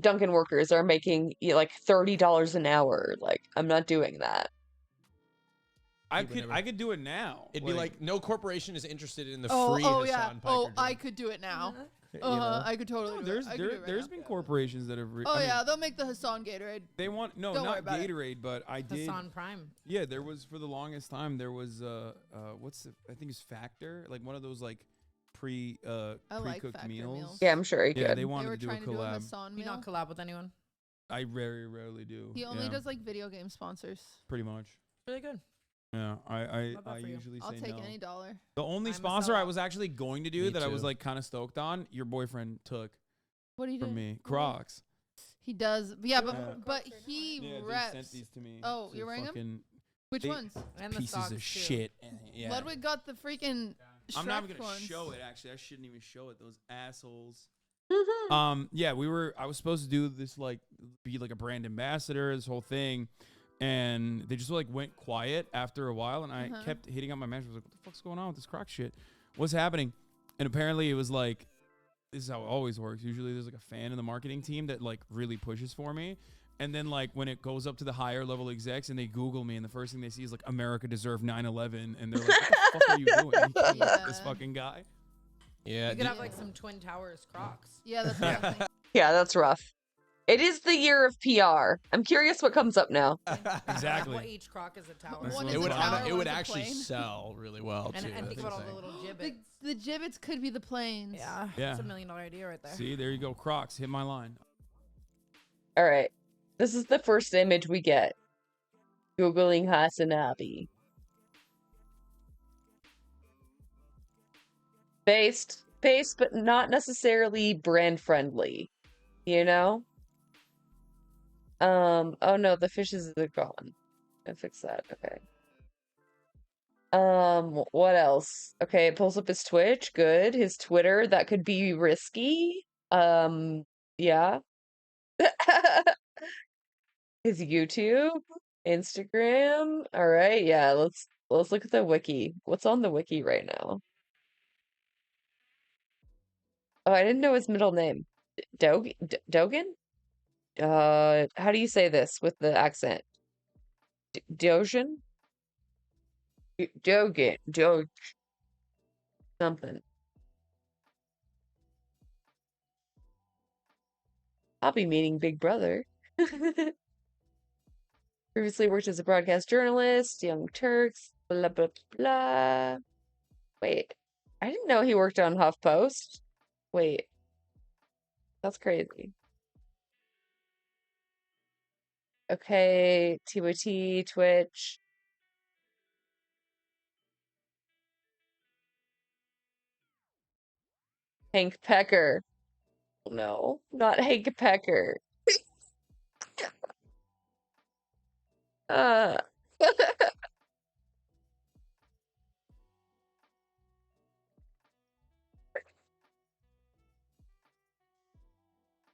Speaker 1: Dunkin' workers are making like $30 an hour. Like I'm not doing that.
Speaker 3: I could do it now.
Speaker 17: It'd be like no corporation is interested in the
Speaker 16: Oh,
Speaker 17: free
Speaker 16: oh
Speaker 17: Hassan
Speaker 16: yeah.
Speaker 17: Piker
Speaker 16: Oh,
Speaker 17: drink.
Speaker 16: I could do it now.
Speaker 17: You know?
Speaker 16: I could totally.
Speaker 3: There's
Speaker 16: do it. I could do it right
Speaker 3: there's
Speaker 16: now.
Speaker 3: been corporations that have.
Speaker 16: Oh yeah, they'll make the Hassan Gatorade.
Speaker 3: They want
Speaker 16: Don't worry
Speaker 3: not
Speaker 16: about it.
Speaker 3: Gatorade, but I did.
Speaker 7: Hassan Prime.
Speaker 3: Yeah, there was for the longest time. There was I think it's Factor, like one of those like
Speaker 16: I like
Speaker 3: pre-cooked
Speaker 16: Factor
Speaker 3: meals.
Speaker 16: meals.
Speaker 1: Yeah, I'm sure he
Speaker 3: Yeah,
Speaker 1: could.
Speaker 3: they
Speaker 16: They
Speaker 3: wanted
Speaker 16: were
Speaker 3: to do a
Speaker 16: trying to do a
Speaker 3: collab.
Speaker 16: Hassan
Speaker 7: You
Speaker 16: meal.
Speaker 7: not collab with anyone?
Speaker 3: I very rarely do.
Speaker 16: He only
Speaker 3: yeah,
Speaker 16: does like video game sponsors.
Speaker 3: pretty much.
Speaker 7: Really good.
Speaker 3: Yeah, I
Speaker 7: Love that for you.
Speaker 3: usually
Speaker 16: I'll
Speaker 3: say
Speaker 16: take
Speaker 3: no.
Speaker 16: any dollar.
Speaker 3: The only
Speaker 7: I'm a
Speaker 3: sponsor I
Speaker 7: sellout.
Speaker 3: was actually going to do
Speaker 17: Me
Speaker 3: that I was
Speaker 17: too.
Speaker 3: like kind of stoked on, your boyfriend took
Speaker 16: What do you do?
Speaker 3: from me. Crocs.
Speaker 16: He does. Yeah, but
Speaker 3: Yeah.
Speaker 16: but he
Speaker 3: Yeah, they
Speaker 16: reps.
Speaker 3: sent these to me.
Speaker 16: Oh,
Speaker 3: They're
Speaker 16: you're wearing them?
Speaker 3: fucking
Speaker 16: Which
Speaker 3: they-
Speaker 16: ones?
Speaker 7: And the
Speaker 3: pieces
Speaker 7: socks,
Speaker 3: of
Speaker 7: too.
Speaker 3: shit. Yeah.
Speaker 16: Ludwig got the freaking.
Speaker 3: I'm not
Speaker 16: Shrek
Speaker 3: even gonna
Speaker 16: ones.
Speaker 3: show it. Actually, I shouldn't even show it. Those assholes.
Speaker 1: Mm-hmm.
Speaker 3: Yeah, I was supposed to do this, like, be like a brand ambassador, this whole thing, and they just like went quiet after a while, and I kept hitting up my manager. I was like, "What the fuck's going on with this Croc shit? What's happening?" And apparently, it was like, this is how it always works. Usually, there's like a fan in the marketing team that like really pushes for me. And then, like, when it goes up to the higher level execs and they Google me, and the first thing they see is like, America deserved 9/11, and they're like, what the fuck are you doing? You can't let this fucking guy.
Speaker 17: Yeah.
Speaker 7: You could have like some Twin Towers Crocs.
Speaker 16: Yeah, that's what I think.
Speaker 1: Yeah, that's rough. It is the year of PR. I'm curious what comes up now.
Speaker 3: Exactly.
Speaker 7: What each croc is a tower.
Speaker 3: That's
Speaker 16: One
Speaker 3: what
Speaker 16: is
Speaker 3: it
Speaker 16: a
Speaker 3: would-
Speaker 16: tower,
Speaker 17: It
Speaker 16: one
Speaker 17: would
Speaker 16: is a
Speaker 17: actually
Speaker 16: plane.
Speaker 17: sell really well too.
Speaker 7: And
Speaker 17: that's
Speaker 7: think about all
Speaker 17: the
Speaker 7: the
Speaker 17: thing.
Speaker 7: little gibbets.
Speaker 16: The gibbets could be the planes.
Speaker 7: Yeah.
Speaker 3: Yeah.
Speaker 7: It's $1 million idea right there.
Speaker 3: See, there you go. Crocs, hit my line.
Speaker 1: All right. This is the first image we get. Googling Hasanabi. Based, but not necessarily brand friendly. You know? Oh no, the fishes are gone. I fixed that. Okay. What else? Okay, it pulls up his Twitch. Good. His Twitter, that could be risky. Yeah. His YouTube, Instagram. All right, yeah, let's look at the wiki. What's on the wiki right now? Oh, I didn't know his middle name. Dogan? How do you say this with the accent? Dogen? Doge. Something. I'll be meeting Big Brother. Previously worked as a broadcast journalist, Young Turks, blah, blah, blah. Wait, I didn't know he worked on HuffPost. Wait, that's crazy. Okay, TWT, Twitch. Hank Pecker. No, not Hank Pecker. uh.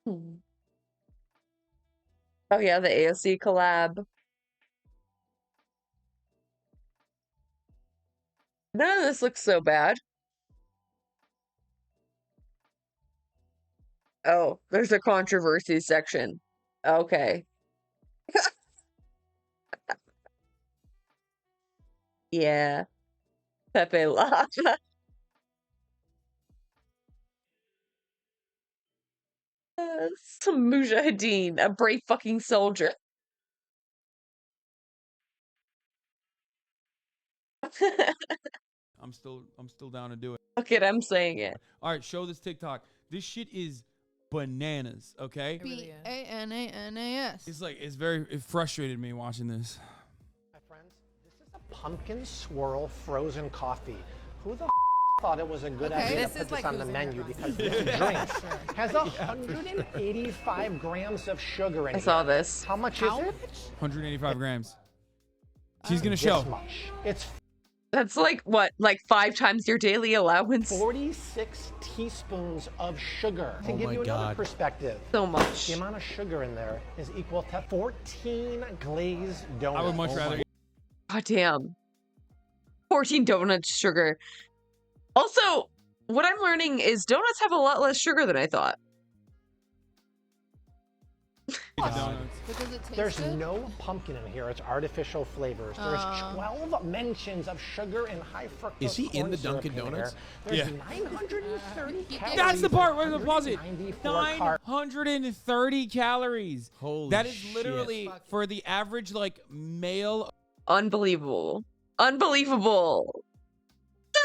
Speaker 1: Hmm. Oh yeah, the AOC collab. None of this looks so bad. Oh, there's a controversy section. Okay. Yeah. Pepe Lava. Some mujahideen, a brave fucking soldier.
Speaker 3: I'm still down to do it.
Speaker 1: Fuck it, I'm saying it.
Speaker 3: All right, show this TikTok. This shit is bananas, okay?
Speaker 16: BANANAS.
Speaker 3: It's like it frustrated me watching this.
Speaker 2: Pumpkin swirl frozen coffee. Who the thought it was a good idea to put this on the menu because this drink has 185 grams of sugar in it.
Speaker 1: I saw this.
Speaker 2: How much is it?
Speaker 3: 185 grams. She's gonna
Speaker 2: This
Speaker 3: show.
Speaker 2: much. It's
Speaker 1: That's like what, like 5 times your daily allowance?
Speaker 2: 46 teaspoons of sugar. To
Speaker 17: Oh
Speaker 2: give
Speaker 17: my
Speaker 2: you another
Speaker 17: God.
Speaker 2: perspective,
Speaker 1: So much.
Speaker 2: the amount of sugar in there is equal to 14 glazed donuts.
Speaker 3: I would much rather.
Speaker 1: God damn. 14 donuts sugar. Also, what I'm learning is donuts have a lot less sugar than I thought.
Speaker 16: Because it tastes
Speaker 2: There's
Speaker 16: good?
Speaker 2: no pumpkin in here. It's artificial flavors. There's 12 mentions of sugar and high fructose.
Speaker 17: Is he in
Speaker 2: corn
Speaker 17: the
Speaker 2: syrup
Speaker 17: Dunkin'
Speaker 2: in
Speaker 17: Donuts?
Speaker 2: There's
Speaker 3: Yeah.
Speaker 2: 930 calories.
Speaker 3: That's the part where the
Speaker 2: and
Speaker 3: pause it.
Speaker 2: 194 carbs.
Speaker 3: 930 calories.
Speaker 17: Holy
Speaker 3: That is
Speaker 17: shit.
Speaker 3: literally for the average like male.
Speaker 1: Unbelievable. Unbelievable.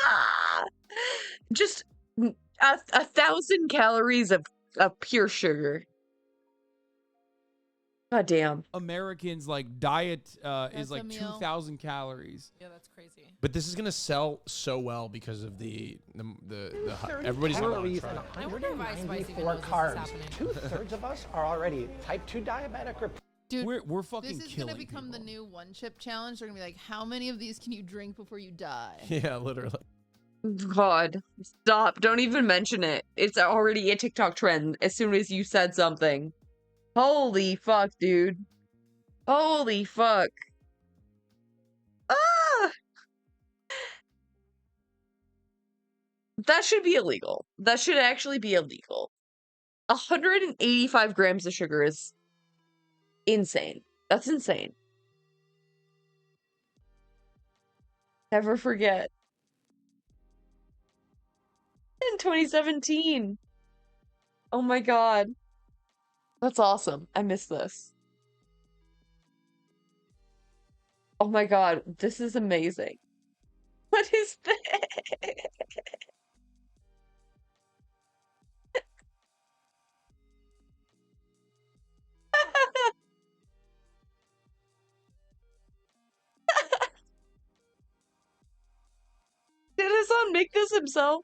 Speaker 1: Ah! Just 1,000 calories of pure sugar. God damn.
Speaker 3: Americans like diet is
Speaker 16: That's
Speaker 3: like
Speaker 16: a meal.
Speaker 3: 2,000 calories.
Speaker 7: Yeah, that's crazy.
Speaker 17: But this is gonna sell so well because of the everybody's gonna want to
Speaker 2: calories
Speaker 17: try
Speaker 2: and
Speaker 17: it.
Speaker 7: I wonder if iSpice even
Speaker 2: 194
Speaker 7: knows this is
Speaker 2: carbs.
Speaker 7: happening.
Speaker 2: 2/3 of us are already type 2 diabetic or
Speaker 16: Dude,
Speaker 3: We're fucking
Speaker 16: this is
Speaker 3: killing
Speaker 16: gonna become the
Speaker 3: people.
Speaker 16: new one chip challenge. They're gonna be like, how many of these can you drink before you die?
Speaker 17: Yeah, literally.
Speaker 1: God, stop. Don't even mention it. It's already a TikTok trend as soon as you said something. Holy fuck, dude. Holy fuck. Ah! That should be illegal. That should actually be illegal. 185 grams of sugar is insane. That's insane. Never forget. In 2017. Oh my god. That's awesome. I miss this. Oh my god, this is amazing. What is this? Did Hassan make this himself?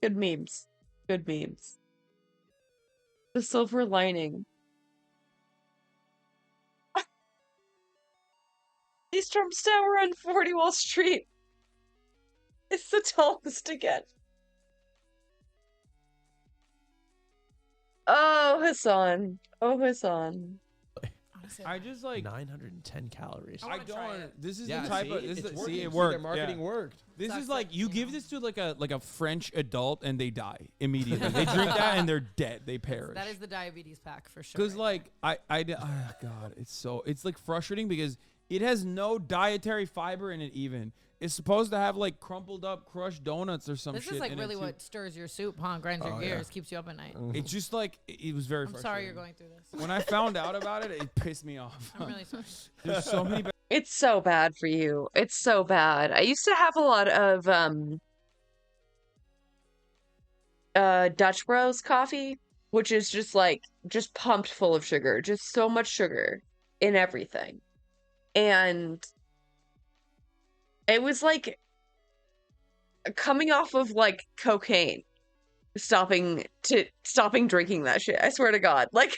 Speaker 1: Good memes. Good memes. The silver lining. East Trump's Tower on 40 Wall Street. It's the tallest again. Oh, Hassan. Oh, Hassan.
Speaker 3: I just like
Speaker 17: 910 calories.
Speaker 3: I don't. This is
Speaker 17: Yeah,
Speaker 3: the type
Speaker 17: see?
Speaker 3: of. This
Speaker 17: It's
Speaker 3: is
Speaker 17: working.
Speaker 3: see
Speaker 17: See,
Speaker 3: it
Speaker 17: their
Speaker 3: worked.
Speaker 17: marketing
Speaker 3: yeah.
Speaker 17: worked.
Speaker 3: This
Speaker 7: Sucks
Speaker 3: is like
Speaker 7: that,
Speaker 3: you
Speaker 7: you
Speaker 3: give
Speaker 7: know.
Speaker 3: this to like a French adult and they die immediately. They drink that and they're dead. They perish.
Speaker 7: That is the diabetes pack for sure.
Speaker 3: Because like God, it's like frustrating because it has no dietary fiber in it. Even it's supposed to have like crumpled up crushed donuts or some
Speaker 7: This
Speaker 3: shit.
Speaker 7: is like
Speaker 3: in
Speaker 7: really
Speaker 3: it too.
Speaker 7: what stirs your soup, huh? Grinds your
Speaker 3: Oh,
Speaker 7: gears,
Speaker 3: yeah.
Speaker 7: keeps you up at night.
Speaker 3: It's just like it was very
Speaker 7: I'm
Speaker 3: frustrating.
Speaker 7: sorry you're going through this.
Speaker 3: When I found out about it, it pissed me off.
Speaker 7: I'm really sorry.
Speaker 3: There's so many.
Speaker 1: It's so bad for you. It's so bad. I used to have a lot of Dutch Bros coffee, which is just pumped full of sugar, just so much sugar in everything. And it was like coming off of like cocaine, stopping drinking that shit. I swear to God. Like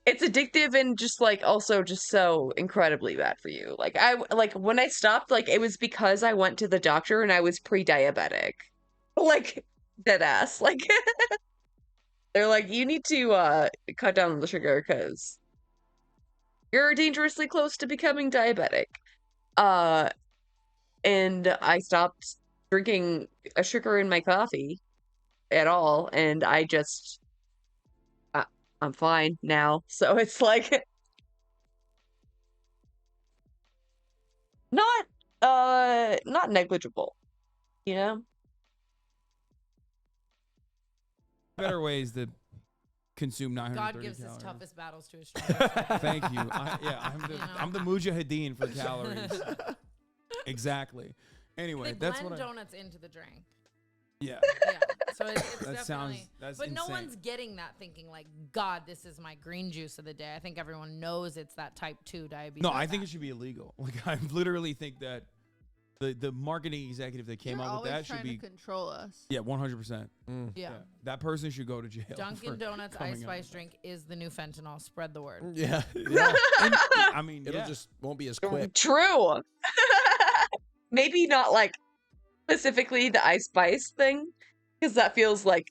Speaker 1: it's addictive and just like also just so incredibly bad for you. Like when I stopped, like it was because I went to the doctor and I was pre-diabetic. Like dead ass. Like they're like, you need to cut down on the sugar because you're dangerously close to becoming diabetic. And I stopped drinking a sugar in my coffee at all, and I'm fine now. So it's like not negligible, you know?
Speaker 3: Better ways to consume 930
Speaker 7: God gives
Speaker 3: calories.
Speaker 7: his toughest battles to his strongest.
Speaker 3: Thank you. I'm the mujahideen for calories. Exactly. Anyway,
Speaker 7: They
Speaker 3: that's
Speaker 7: blend
Speaker 3: what I.
Speaker 7: donuts into the drink.
Speaker 3: Yeah.
Speaker 7: Yeah. So it's
Speaker 3: That
Speaker 7: definitely.
Speaker 3: sounds. That's
Speaker 7: But no
Speaker 3: insane.
Speaker 7: one's getting that thinking like, God, this is my green juice of the day. I think everyone knows it's that type 2 diabetes.
Speaker 3: No, I think it should be illegal. Like I literally think that the marketing executive that came
Speaker 16: You're
Speaker 3: out with
Speaker 16: always
Speaker 3: that should
Speaker 16: trying
Speaker 3: be.
Speaker 16: to control us.
Speaker 3: Yeah, 100%.
Speaker 7: Yeah.
Speaker 3: That person should go to jail.
Speaker 7: Dunkin'
Speaker 3: for
Speaker 7: Donuts
Speaker 3: coming
Speaker 7: Ice
Speaker 3: out.
Speaker 7: Spice drink is the new fentanyl. Spread the word.
Speaker 17: Yeah.
Speaker 3: And, I mean,
Speaker 17: It'll
Speaker 3: yeah.
Speaker 17: just won't be as quick.
Speaker 1: True. Maybe not like specifically the Ice Spice thing, because that feels like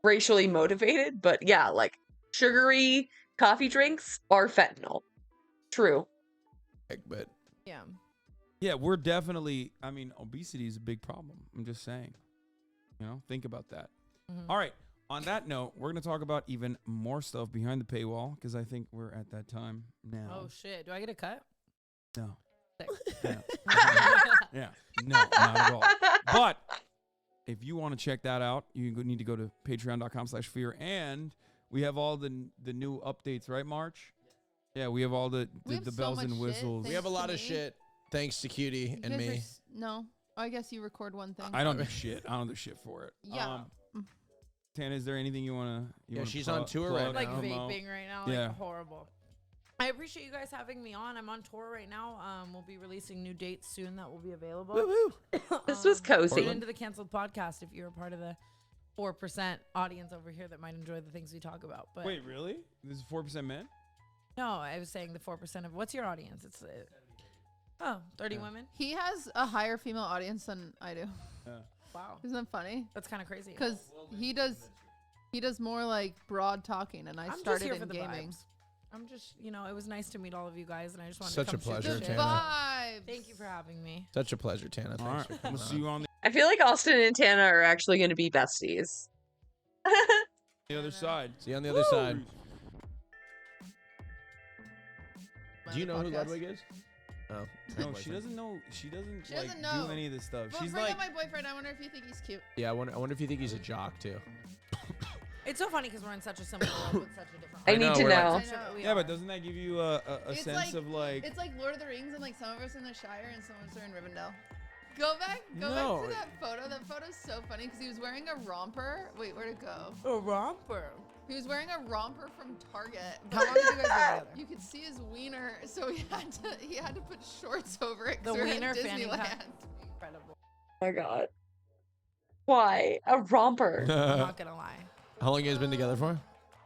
Speaker 1: racially motivated, but yeah, like sugary coffee drinks are fentanyl. True.
Speaker 17: But
Speaker 7: Yeah.
Speaker 3: Yeah, we're definitely. I mean, obesity is a big problem. I'm just saying. You know, think about that.
Speaker 7: Mhm.
Speaker 3: All right. On that note, we're going to talk about even more stuff behind the paywall because I think we're at that time now.
Speaker 7: Oh shit! Do I get a cut?
Speaker 3: No.
Speaker 7: Sick.
Speaker 3: Yeah. No, not at all. But if you want to check that out, you need to go to patreon.com/fear. And we have all the new updates, right, March? Yeah, we have all the bells and whistles.
Speaker 17: We have a lot of shit thanks to Cutie and me.
Speaker 16: No. I guess you record one thing.
Speaker 3: I don't do shit. I don't do shit for it.
Speaker 16: Yeah.
Speaker 3: Tana, is there anything you want to?
Speaker 17: Yeah, she's on tour right now.
Speaker 7: Like vaping right now.
Speaker 3: Yeah.
Speaker 7: Like horrible. I appreciate you guys having me on. I'm on tour right now. We'll be releasing new dates soon that will be available.
Speaker 1: Woo-hoo. This was cozy.
Speaker 7: Tune into the Canceled Podcast if you're a part of the 4% audience over here that might enjoy the things we talk about. But
Speaker 3: wait, really? This is 4% men?
Speaker 7: No, I was saying the 4% of what's your audience? It's 30 women.
Speaker 16: He has a higher female audience than I do.
Speaker 3: Yeah.
Speaker 7: Wow.
Speaker 16: Isn't that funny?
Speaker 7: That's kind of crazy.
Speaker 16: Because he does more like broad talking, and I
Speaker 7: I'm
Speaker 16: started
Speaker 7: just here
Speaker 16: in
Speaker 7: for the
Speaker 16: gaming.
Speaker 7: vibes. I'm just, it was nice to meet all of you guys, and I just wanted
Speaker 17: Such
Speaker 7: to
Speaker 17: a
Speaker 7: come
Speaker 17: pleasure,
Speaker 7: shit.
Speaker 17: Tana.
Speaker 16: Vibes.
Speaker 7: Thank you for having me.
Speaker 17: Such a pleasure, Tana.
Speaker 3: All right. We'll see you on
Speaker 1: I feel like Austin and Tana are actually going to be besties.
Speaker 3: the other side.
Speaker 17: See you on the other side. Do you know who Ludwig is? Oh,
Speaker 3: no, she doesn't know. She doesn't
Speaker 16: doesn't
Speaker 3: do
Speaker 16: know.
Speaker 3: any of this stuff.
Speaker 16: Well,
Speaker 3: She's
Speaker 16: bring
Speaker 3: like,
Speaker 16: up my boyfriend. I wonder if you think he's cute.
Speaker 17: Yeah, I wonder if you think he's a jock too.
Speaker 7: It's so funny because we're in such a similar world with such a different.
Speaker 1: I need to
Speaker 17: we're
Speaker 1: know.
Speaker 17: like-
Speaker 3: yeah, but doesn't that give you a
Speaker 16: It's
Speaker 3: sense of like?
Speaker 16: It's like Lord of the Rings, and like some of us are in the Shire, and some of us are in Rivendell. Go back
Speaker 17: No.
Speaker 16: to that photo. That photo's so funny because he was wearing a romper. Wait, where'd it go?
Speaker 7: A romper.
Speaker 16: He was wearing a romper from Target.
Speaker 7: How long did you guys live together?
Speaker 16: You could see his wiener, so he had to put shorts over it.
Speaker 7: The
Speaker 16: 'cause we're at
Speaker 7: wiener fanny
Speaker 16: Disneyland.
Speaker 7: pack. Incredible.
Speaker 1: Oh my god. Why? A romper.
Speaker 7: I'm not gonna lie.
Speaker 17: How long you guys been together for?
Speaker 7: Do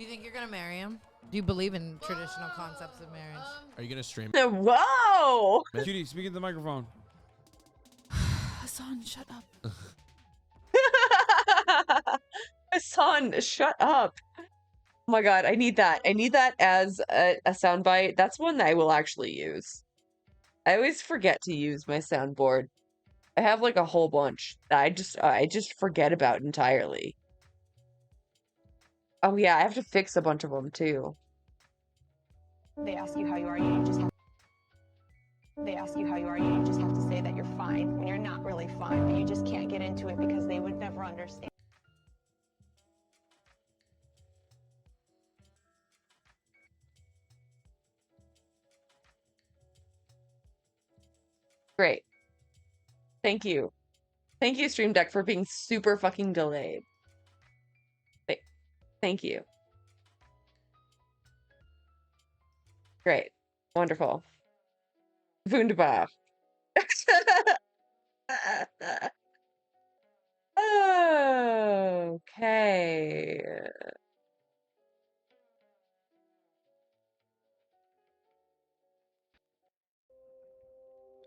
Speaker 7: you think you're gonna marry him? Do you believe in traditional concepts of marriage?
Speaker 17: Are you gonna stream?
Speaker 1: Whoa!
Speaker 3: Judy, speak into the microphone.
Speaker 16: Hassan, shut up.
Speaker 1: Hassan, shut up. Oh my god, I need that. I need that as a soundbite. That's one that I will actually use. I always forget to use my soundboard. I have like a whole bunch that I just forget about entirely. Oh yeah, I have to fix a bunch of them too.
Speaker 21: They ask you how you are, you just have they ask you how you are, you just have to say that you're fine when you're not really fine, but you just can't get into it because they would never understand.
Speaker 1: Great. Thank you. Thank you, Stream Deck, for being super fucking delayed. Thank you. Great. Wonderful. Wunderbar. Okay.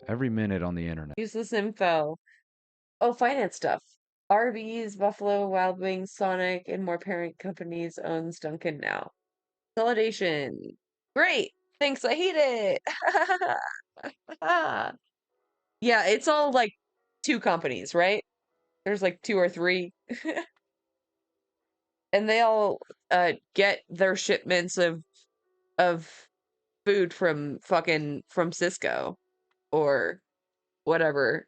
Speaker 22: Every minute on the internet.
Speaker 1: Useless info. Oh, finance stuff. Arby's, Buffalo Wild Wings, Sonic, and more parent companies owns Dunkin' now. Consolidation. Great. Thanks. I hate it. Yeah, it's all like 2 companies, right? There's like 2 or 3. And they all get their shipments of food from Cisco or whatever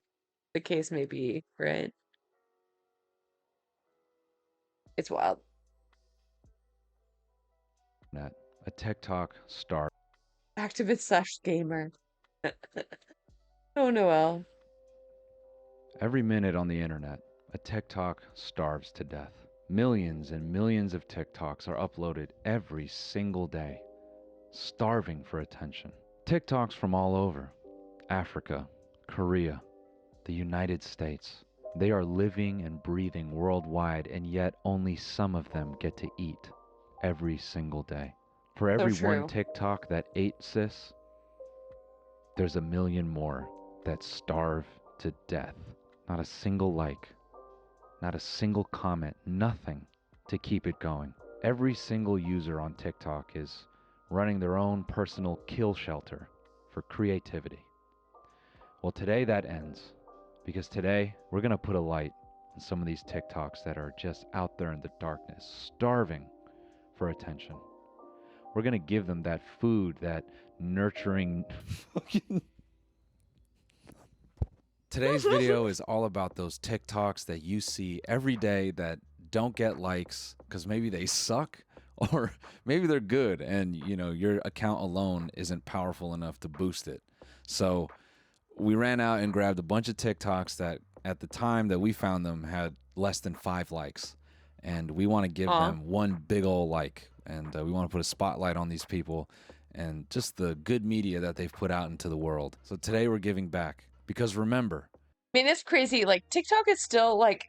Speaker 1: the case may be, right? It's wild.
Speaker 22: A TikTok star.
Speaker 1: Activist/gamer. Oh, Noel.
Speaker 22: Every minute on the internet, a TikTok starves to death. Millions and millions of TikToks are uploaded every single day, starving for attention. TikToks from all over. Africa, Korea, the United States. They are living and breathing worldwide, and yet only some of them get to eat every single day. For every
Speaker 1: true.
Speaker 22: one TikTok that ate sis, there's a million more that starve to death. Not a single like, not a single comment, nothing to keep it going. Every single user on TikTok is running their own personal kill shelter for creativity. Well, today that ends, because today we're going to put a light and some of these TikToks that are just out there in the darkness, starving for attention. We're going to give them that food, that nurturing. Today's video is all about those TikToks that you see every day that don't get likes because maybe they suck or maybe they're good and, you know, your account alone isn't powerful enough to boost it. So we ran out and grabbed a bunch of TikToks that at the time that we found them had less than 5 likes. And we want to give them one big old like. And we want to put a spotlight on these people and just the good media that they've put out into the world. So today we're giving back because remember.
Speaker 1: I mean, it's crazy. Like, TikTok is still, like,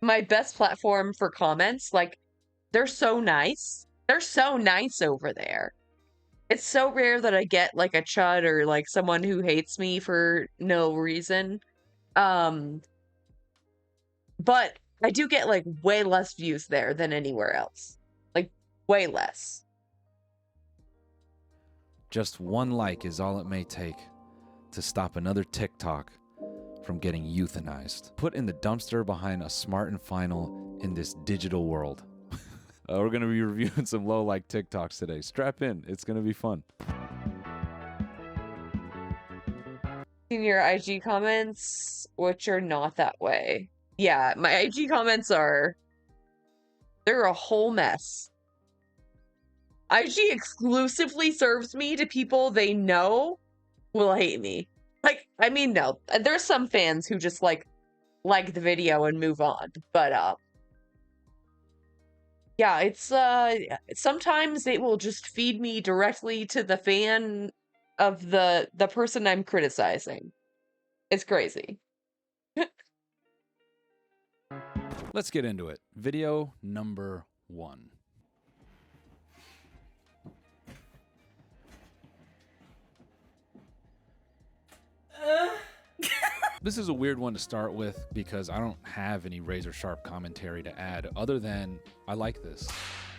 Speaker 1: my best platform for comments. Like, they're so nice. They're so nice over there. It's so rare that I get, like, a chud or, like, someone who hates me for no reason. But I do get, like, way less views there than anywhere else. Like, way less.
Speaker 22: Just one like is all it may take to stop another TikTok from getting euthanized. Put in the dumpster behind a smart and final in this digital world. We're going to be reviewing some low like TikToks today. Strap in. It's going to be fun.
Speaker 1: In your IG comments, which are not that way. Yeah, my IG comments they're a whole mess. IG exclusively serves me to people they know will hate me. Like, I mean, no, there's some fans who just like the video and move on, but yeah, it's sometimes it will just feed me directly to the fan of the person I'm criticizing. It's crazy.
Speaker 22: Let's get into it. Video number 1. This is a weird one to start with because I don't have any razor sharp commentary to add other than I like this.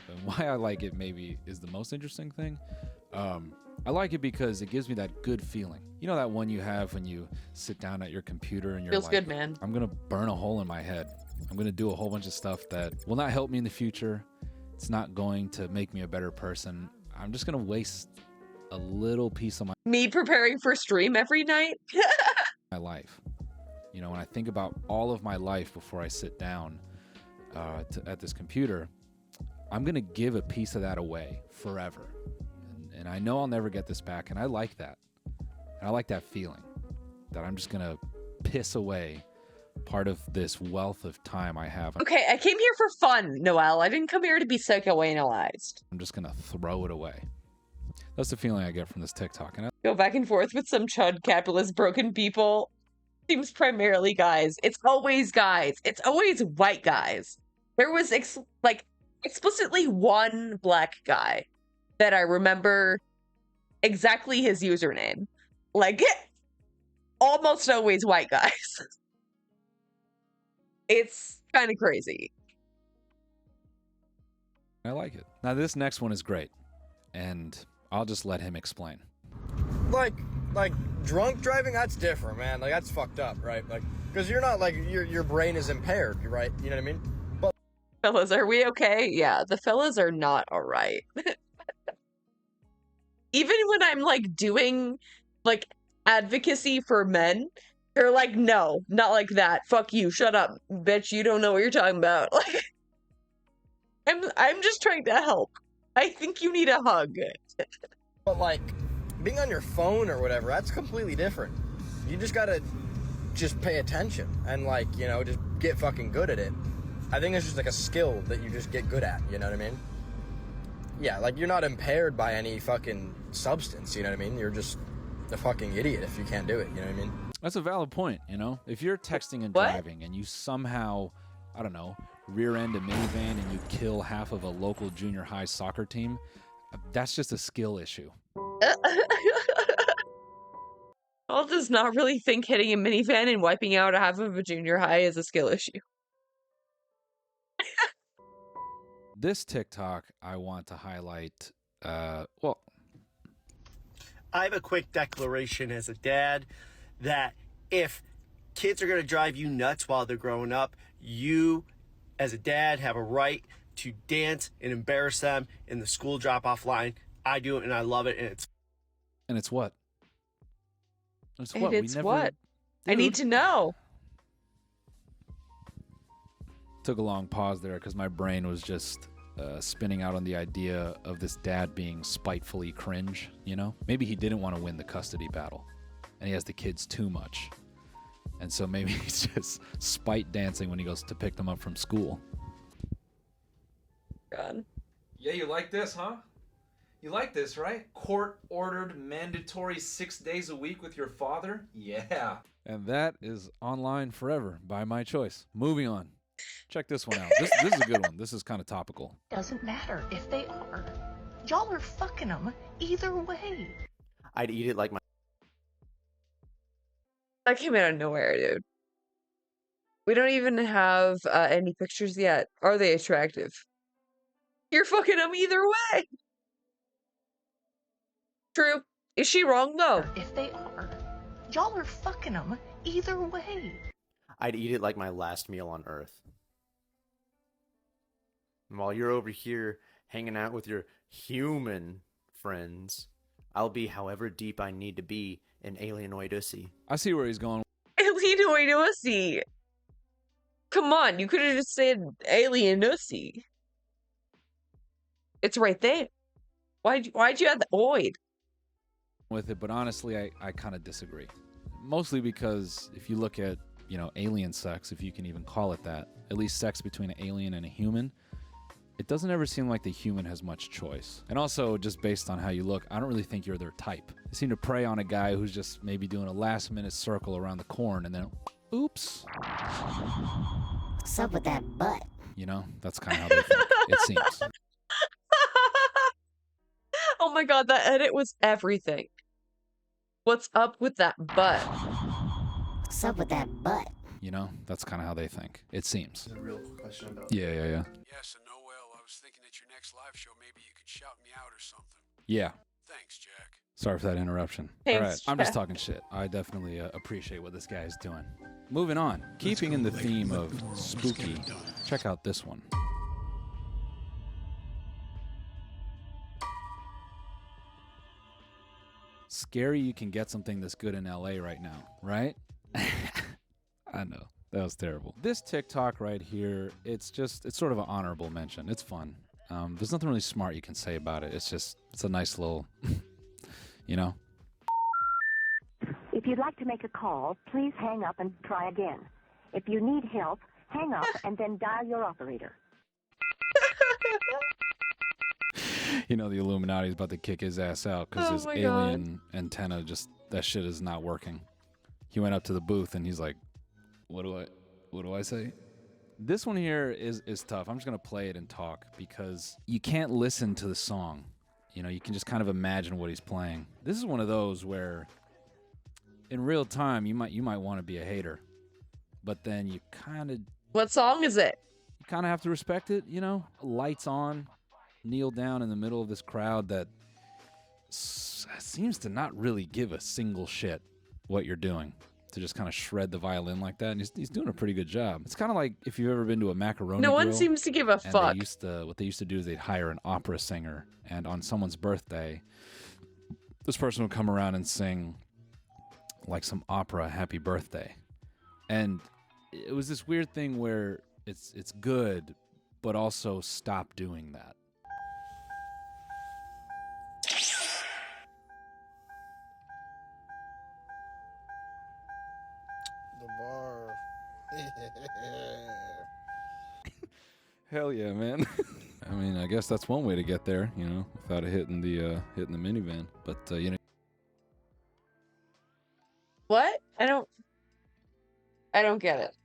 Speaker 22: And why I like it maybe is the most interesting thing. I like it because it gives me that good feeling. You know that one you have when you sit down at your computer and you're
Speaker 1: Feels
Speaker 22: like,
Speaker 1: good, man.
Speaker 22: I'm going to burn a hole in my head. I'm going to do a whole bunch of stuff that will not help me in the future. It's not going to make me a better person. I'm just going to waste a little piece of
Speaker 1: me preparing for stream every night.
Speaker 22: my life. You know, when I think about all of my life before I sit down at this computer, I'm going to give a piece of that away forever. And I know I'll never get this back. And I like that. And I like that feeling that I'm just going to piss away part of this wealth of time I have.
Speaker 1: Okay, I came here for fun, Noel. I didn't come here to be psychoanalyzed.
Speaker 22: I'm just going to throw it away. That's the feeling I get from this TikTok. And
Speaker 1: go back and forth with some chud capitalist broken people. Seems primarily guys. It's always guys. It's always white guys. There was explicitly one black guy that I remember exactly his username. Like, almost always white guys. It's kind of crazy.
Speaker 22: I like it. Now this next one is great. And I'll just let him explain.
Speaker 4: Like drunk driving, that's different, man. Like, that's fucked up, right? Like, because you're not, like, your brain is impaired, right? You know what I mean? But
Speaker 1: fellas, are we okay? Yeah, the fellas are not all right. Even when I'm, like, doing, like, advocacy for men, they're like, no, not like that. Fuck you. Shut up, bitch. You don't know what you're talking about. Like, I'm just trying to help. I think you need a hug.
Speaker 4: But, like, being on your phone or whatever, that's completely different. You just gotta just pay attention and, like, you know, just get fucking good at it. I think it's just like a skill that you just get good at, you know what I mean? Yeah, like, you're not impaired by any fucking substance, you know what I mean? You're just a fucking idiot if you can't do it, you know what I mean?
Speaker 22: That's a valid point, you know? If you're texting and driving and you somehow, I don't know, rear end a minivan and you kill half of a local junior high soccer team, that's just a skill issue.
Speaker 1: I'll just not really think hitting a minivan and wiping out half of a junior high is a skill issue.
Speaker 22: This TikTok I want to highlight, well,
Speaker 19: I have a quick declaration as a dad that if kids are going to drive you nuts while they're growing up. You, as a dad, have a right to dance and embarrass them in the school drop-off line. I do it, and I love it, and it's...
Speaker 22: And it's what? It's
Speaker 1: And
Speaker 22: what?
Speaker 1: it's what? I need to know.
Speaker 22: Took a long pause there because my brain was just spinning out on the idea of this dad being spitefully cringe, you know? Maybe he didn't want to win the custody battle, and he has the kids too much. And so maybe he's just spite dancing when he goes to pick them up from school.
Speaker 1: God.
Speaker 20: Yeah, you like this, huh? You like this, right? Court-ordered mandatory 6 days a week with your father? Yeah.
Speaker 22: And that is online forever by my choice. Moving on. Check this one out. This is a good one. This is kind of topical.
Speaker 23: Doesn't matter if they are. Y'all are fucking them either way.
Speaker 19: I'd eat it like my...
Speaker 1: That came out of nowhere, dude. We don't even have any pictures yet. Are they attractive? You're fucking them either way. True. Is she wrong, though?
Speaker 23: If they are. Y'all are fucking them either way.
Speaker 19: I'd eat it like my last meal on Earth. And while you're over here hanging out with your human friends, I'll be however deep I need to be in alienoidussy.
Speaker 22: I see where he's going.
Speaker 1: Alienoidussy. Come on, you could have just said alienoidussy. It's right there. Why'd you add the oid?
Speaker 22: With it, but honestly, I kind of disagree. Mostly because if you look at, you know, alien sex, if you can even call it that, at least sex between an alien and a human, it doesn't ever seem like the human has much choice. And also, just based on how you look, I don't really think you're their type. They seem to prey on a guy who's just maybe doing a last-minute circle around the corn and then, oops.
Speaker 5: What's up with that butt?
Speaker 22: You know, that's kind of how they think, it seems.
Speaker 1: Oh my god, that edit was everything. What's up with that butt?
Speaker 5: What's up with that butt?
Speaker 22: You know, that's kind of how they think, it seems.
Speaker 19: A real question about...
Speaker 22: Yeah.
Speaker 24: Yes, and Noel, I was thinking at your next live show, maybe you could shout me out or something.
Speaker 22: Yeah.
Speaker 24: Thanks, Jack.
Speaker 22: Sorry for that interruption.
Speaker 1: Thanks,
Speaker 22: all right, I'm just
Speaker 1: Jack.
Speaker 22: talking shit. I definitely appreciate what this guy is doing. Moving on. Keeping in the theme of spooky, check out this one. Scary you can get something this good in LA right now, right? I know. That was terrible. This TikTok right here, it's sort of an honorable mention. It's fun. There's nothing really smart you can say about it. It's a nice little, you know?
Speaker 25: If you'd like to make a call, please hang up and try again. If you need help, hang up and then dial your operator.
Speaker 22: You know, the Illuminati's about to kick his ass out because his alien antenna that shit is not working. He went up to the booth and he's like, what do I say? This one here is tough. I'm just going to play it and talk because you can't listen to the song. You know, you can just kind of imagine what he's playing. This is one of those where in real time you might want to be a hater, but then you kind of...
Speaker 1: What song is it?
Speaker 22: You kind of have to respect it, you know? Lights on, kneel down in the middle of this crowd that seems to not really give a single shit what you're doing. To just kind of shred the violin like that, and he's doing a pretty good job. It's kind of like if you've ever been to a macaroni
Speaker 1: No one
Speaker 22: grill,
Speaker 1: seems to give a
Speaker 22: and
Speaker 1: fuck.
Speaker 22: What they used to do is they'd hire an opera singer, and on someone's birthday, this person would come around and sing like some opera happy birthday. And it was this weird thing where it's good, but also stop doing that.
Speaker 19: The bar.
Speaker 22: Hell yeah, man. I mean, I guess that's one way to get there, you know, without it hitting the minivan. But you know.
Speaker 1: What? I don't get it.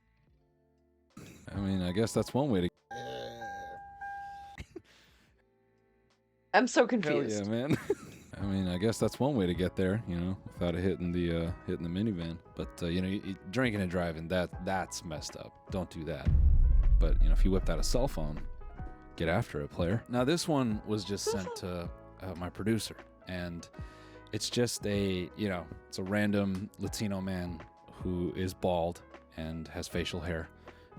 Speaker 22: I mean, I guess that's one way to.
Speaker 1: I'm so
Speaker 22: Hell
Speaker 1: confused.
Speaker 22: yeah, man. I mean, I guess that's one way to get there, you know, without it hitting the minivan. But you know, drinking and driving, that's messed up. Don't do that. But you know, if you whipped out a cell phone, get after it, player. Now this one was just sent to my producer, and it's just it's a random Latino man who is bald and has facial hair.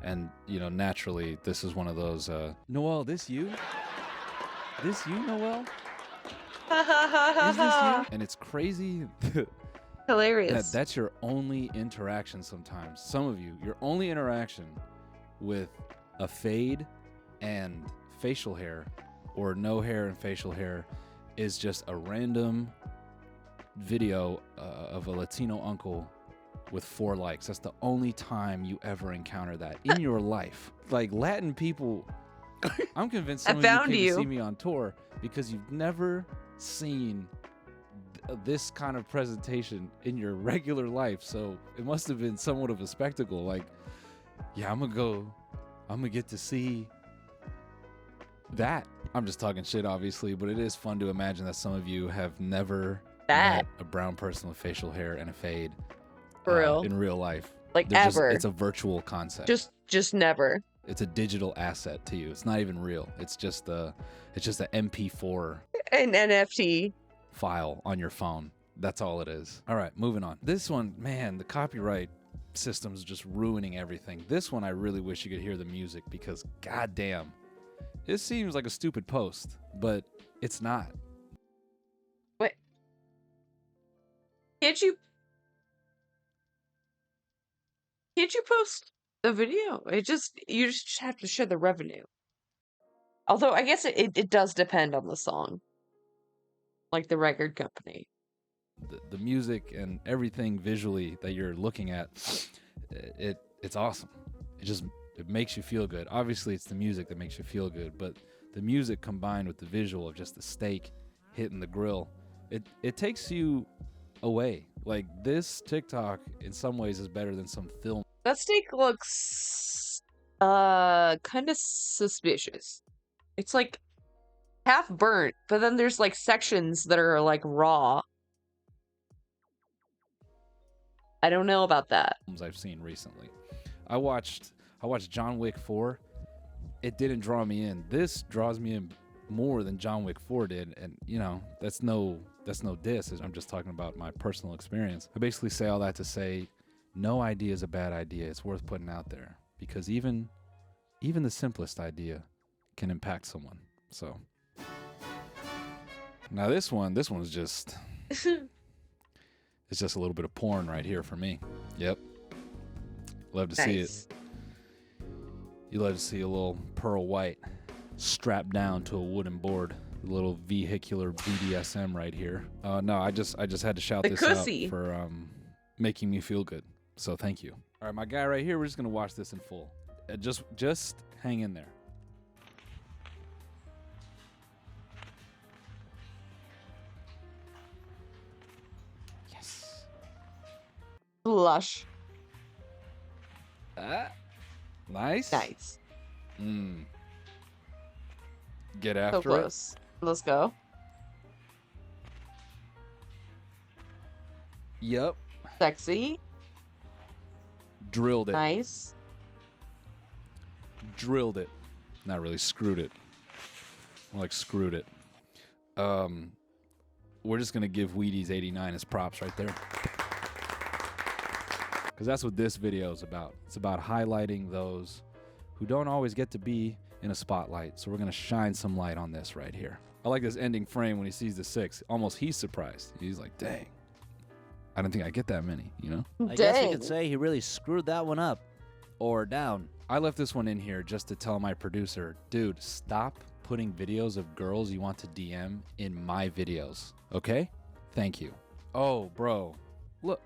Speaker 22: And, you know, naturally, this is one of those, Noel, this you? This you, Noel? Is this you? And it's crazy.
Speaker 1: Hilarious.
Speaker 22: That's your only interaction sometimes. Some of you, your only interaction with a fade and facial hair, or no hair and facial hair, is just a random video of a Latino uncle with 4 likes. That's the only time you ever encounter that in your life. Like, Latin people, I'm convinced some of you came to see me on tour because you've never seen this kind of presentation in your regular life. So it must have been somewhat of a spectacle. Like, yeah, I'm gonna get to see that. I'm just talking shit, obviously, but it is fun to imagine that some of you have never met a brown person with facial hair and a fade
Speaker 1: For real.
Speaker 22: in real life.
Speaker 1: Like,
Speaker 22: They're
Speaker 1: ever.
Speaker 22: it's a virtual concept.
Speaker 1: Just never.
Speaker 22: It's a digital asset to you. It's not even real. It's just a MP4
Speaker 1: An NFT
Speaker 22: file on your phone. That's all it is. All right, moving on. This one, man, the copyright system's just ruining everything. This one, I really wish you could hear the music because, goddamn, it seems like a stupid post, but it's not.
Speaker 1: Wait. Can't you post the video? You just have to share the revenue. Although I guess it does depend on the song. Like the record company.
Speaker 22: The music and everything visually that you're looking at, it's awesome. It makes you feel good. Obviously, it's the music that makes you feel good, but the music combined with the visual of just the steak hitting the grill, it takes you away. Like, this TikTok in some ways is better than some film.
Speaker 1: That steak looks kind of suspicious. It's like half burnt, but then there's like sections that are like raw. I don't know about that.
Speaker 22: I've seen recently. I watched John Wick 4. It didn't draw me in. This draws me in more than John Wick 4 did, and you know, that's no diss. I'm just talking about my personal experience. I basically say all that to say no idea is a bad idea. It's worth putting out there because even the simplest idea can impact someone. So now this one's just it's just a little bit of porn right here for me. Yep. Love to see it. You love to see a little pearl white strapped down to a wooden board. A little vehicular BDSM right here. No, I just had to shout this out for making me feel good. So thank you. All right, my guy right here, we're just gonna watch this in full. Just hang in there. Yes.
Speaker 1: Lush.
Speaker 22: Nice.
Speaker 1: Nice.
Speaker 22: Get after
Speaker 1: so close. Let's go.
Speaker 22: Yep.
Speaker 1: Sexy.
Speaker 22: Drilled it.
Speaker 1: Nice.
Speaker 22: Drilled it. Not really, screwed it. More like screwed it. We're just gonna give Wheaties 89 his props right there. Because that's what this video is about. It's about highlighting those who don't always get to be in a spotlight. So we're going to shine some light on this right here. I like this ending frame when he sees the 6. Almost he's surprised. He's like, dang. I don't think I get that many, you know?
Speaker 9: I guess you could say he really screwed that one up. Or down.
Speaker 22: I left this one in here just to tell my producer, dude, stop putting videos of girls you want to DM in my videos. Okay? Thank you. Oh, bro. Look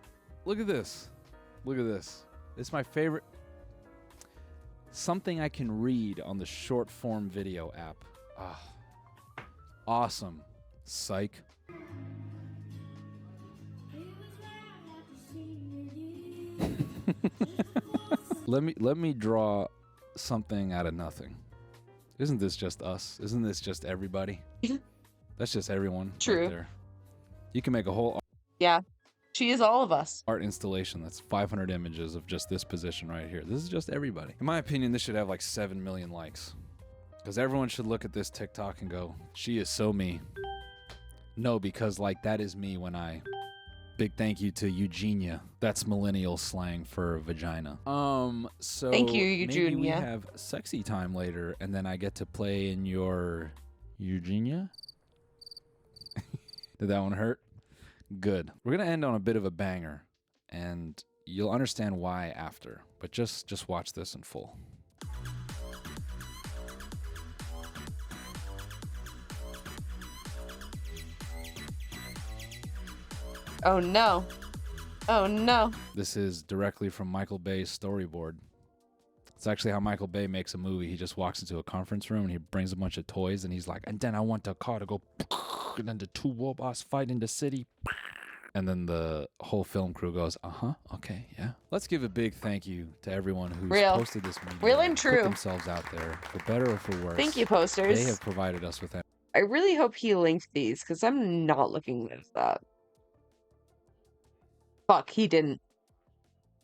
Speaker 22: at this. Look at this. It's my favorite. Something I can read on the short form video app. Ah, awesome. Psych. Let me draw something out of nothing. Isn't this just us? Isn't this just everybody? That's just everyone.
Speaker 1: True.
Speaker 22: Right there. You can make a whole
Speaker 1: Yeah. She is all of us.
Speaker 22: art installation that's 500 images of just this position right here. This is just everybody. In my opinion, this should have like 7 million likes. Because everyone should look at this TikTok and go, she is so me. No, because like that is me when I Big thank you to Eugenia. That's millennial slang for vagina. So
Speaker 1: Thank you,
Speaker 22: maybe we
Speaker 1: Eugenia.
Speaker 22: have sexy time later, and then I get to play in your Eugenia. Did that one hurt? Good. We're gonna end on a bit of a banger, and you'll understand why after. But just watch this in full.
Speaker 1: Oh no. Oh no.
Speaker 22: This is directly from Michael Bay's storyboard. It's actually how Michael Bay makes a movie. He just walks into a conference room and he brings a bunch of toys and he's like, and then I want the car to go, and then the two robots fight in the city. And then the whole film crew goes, okay, yeah. Let's give a big thank you to everyone who's posted this media.
Speaker 1: Real and
Speaker 22: put
Speaker 1: true.
Speaker 22: themselves out there, for better or for worse.
Speaker 1: Thank you, posters.
Speaker 22: They have provided us with that.
Speaker 1: I really hope he linked these because I'm not looking at that. Fuck, he didn't.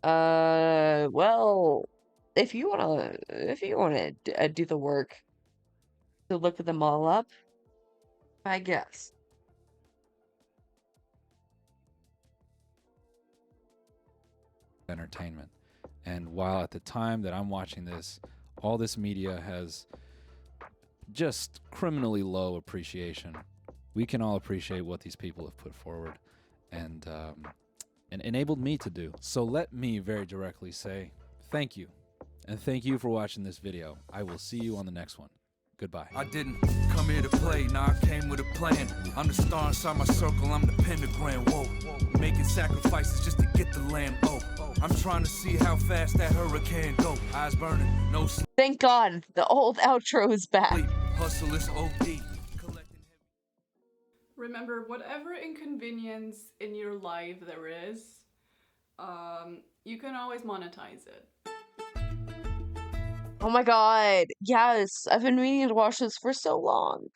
Speaker 1: Well, if you wanna do the work to look them all up, I guess.
Speaker 22: Entertainment. And while at the time that I'm watching this, all this media has just criminally low appreciation, we can all appreciate what these people have put forward and enabled me to do. So let me very directly say thank you. And thank you for watching this video. I will see you on the next one. Goodbye.
Speaker 8: I didn't come here to play, nah, I came with a plan. I'm the star inside my circle, I'm the pentagram, whoa. Making sacrifices just to get the land, oh. I'm trying to see how fast that hurricane go. Eyes burning, no sleep.
Speaker 1: Thank God, the old outro is back.
Speaker 8: Hustle is OD.
Speaker 10: Remember, whatever inconvenience in your life there is, you can always monetize it.
Speaker 1: Oh my God, yes, I've been meaning to watch this for so long.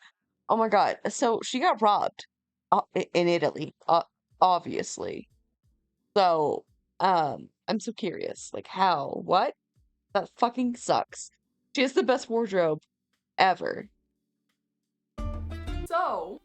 Speaker 1: Oh my God, so she got robbed in Italy, obviously. So, I'm so curious, like how, what? That fucking sucks. She has the best wardrobe ever.
Speaker 10: So,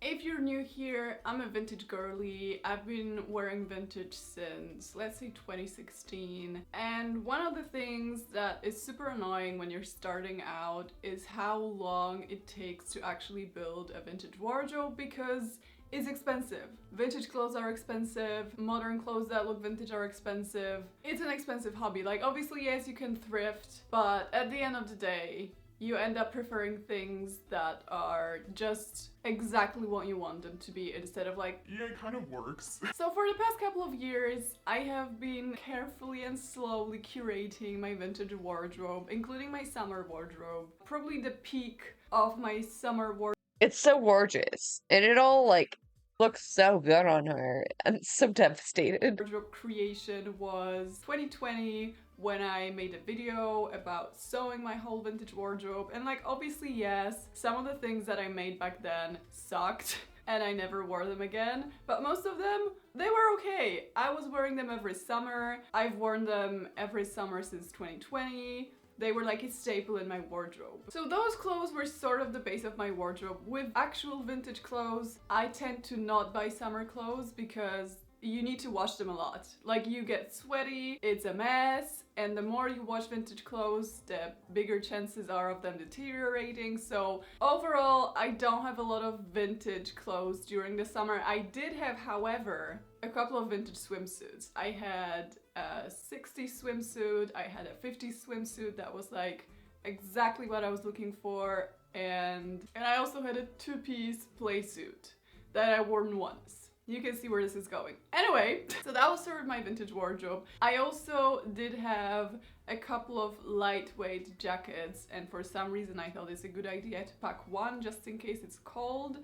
Speaker 10: if you're new here, I'm a vintage girly. I've been wearing vintage since, let's say, 2016. And one of the things that is super annoying when you're starting out is how long it takes to actually build a vintage wardrobe, because it's expensive. Vintage clothes are expensive. Modern clothes that look vintage are expensive. It's an expensive hobby. Like, obviously, yes, you can thrift, but at the end of the day, you end up preferring things that are just exactly what you want them to be, instead of like, yeah, it kind of works. So for the past couple of years, I have been carefully and slowly curating my vintage wardrobe, including my summer wardrobe. Probably the peak of my summer wardrobe.
Speaker 1: It's so gorgeous, and it all like looks so good on her. I'm so devastated.
Speaker 10: Wardrobe creation was 2020, when I made a video about sewing my whole vintage wardrobe. And like, obviously, yes, some of the things that I made back then sucked and I never wore them again, but most of them, they were okay. I was wearing them every summer. I've worn them every summer since 2020. They were like a staple in my wardrobe. So those clothes were sort of the base of my wardrobe. With actual vintage clothes, I tend to not buy summer clothes because you need to wash them a lot. Like, you get sweaty, it's a mess, and the more you wash vintage clothes, the bigger chances are of them deteriorating. So overall, I don't have a lot of vintage clothes during the summer. I did have, however, a couple of vintage swimsuits. I had a 60s swimsuit, I had a 50s swimsuit that was like exactly what I was looking for, and I also had a two-piece play suit that I wore once. You can see where this is going. Anyway, so that was sort of my vintage wardrobe. I also did have a couple of lightweight jackets, and for some reason I thought it's a good idea to pack one just in case it's cold.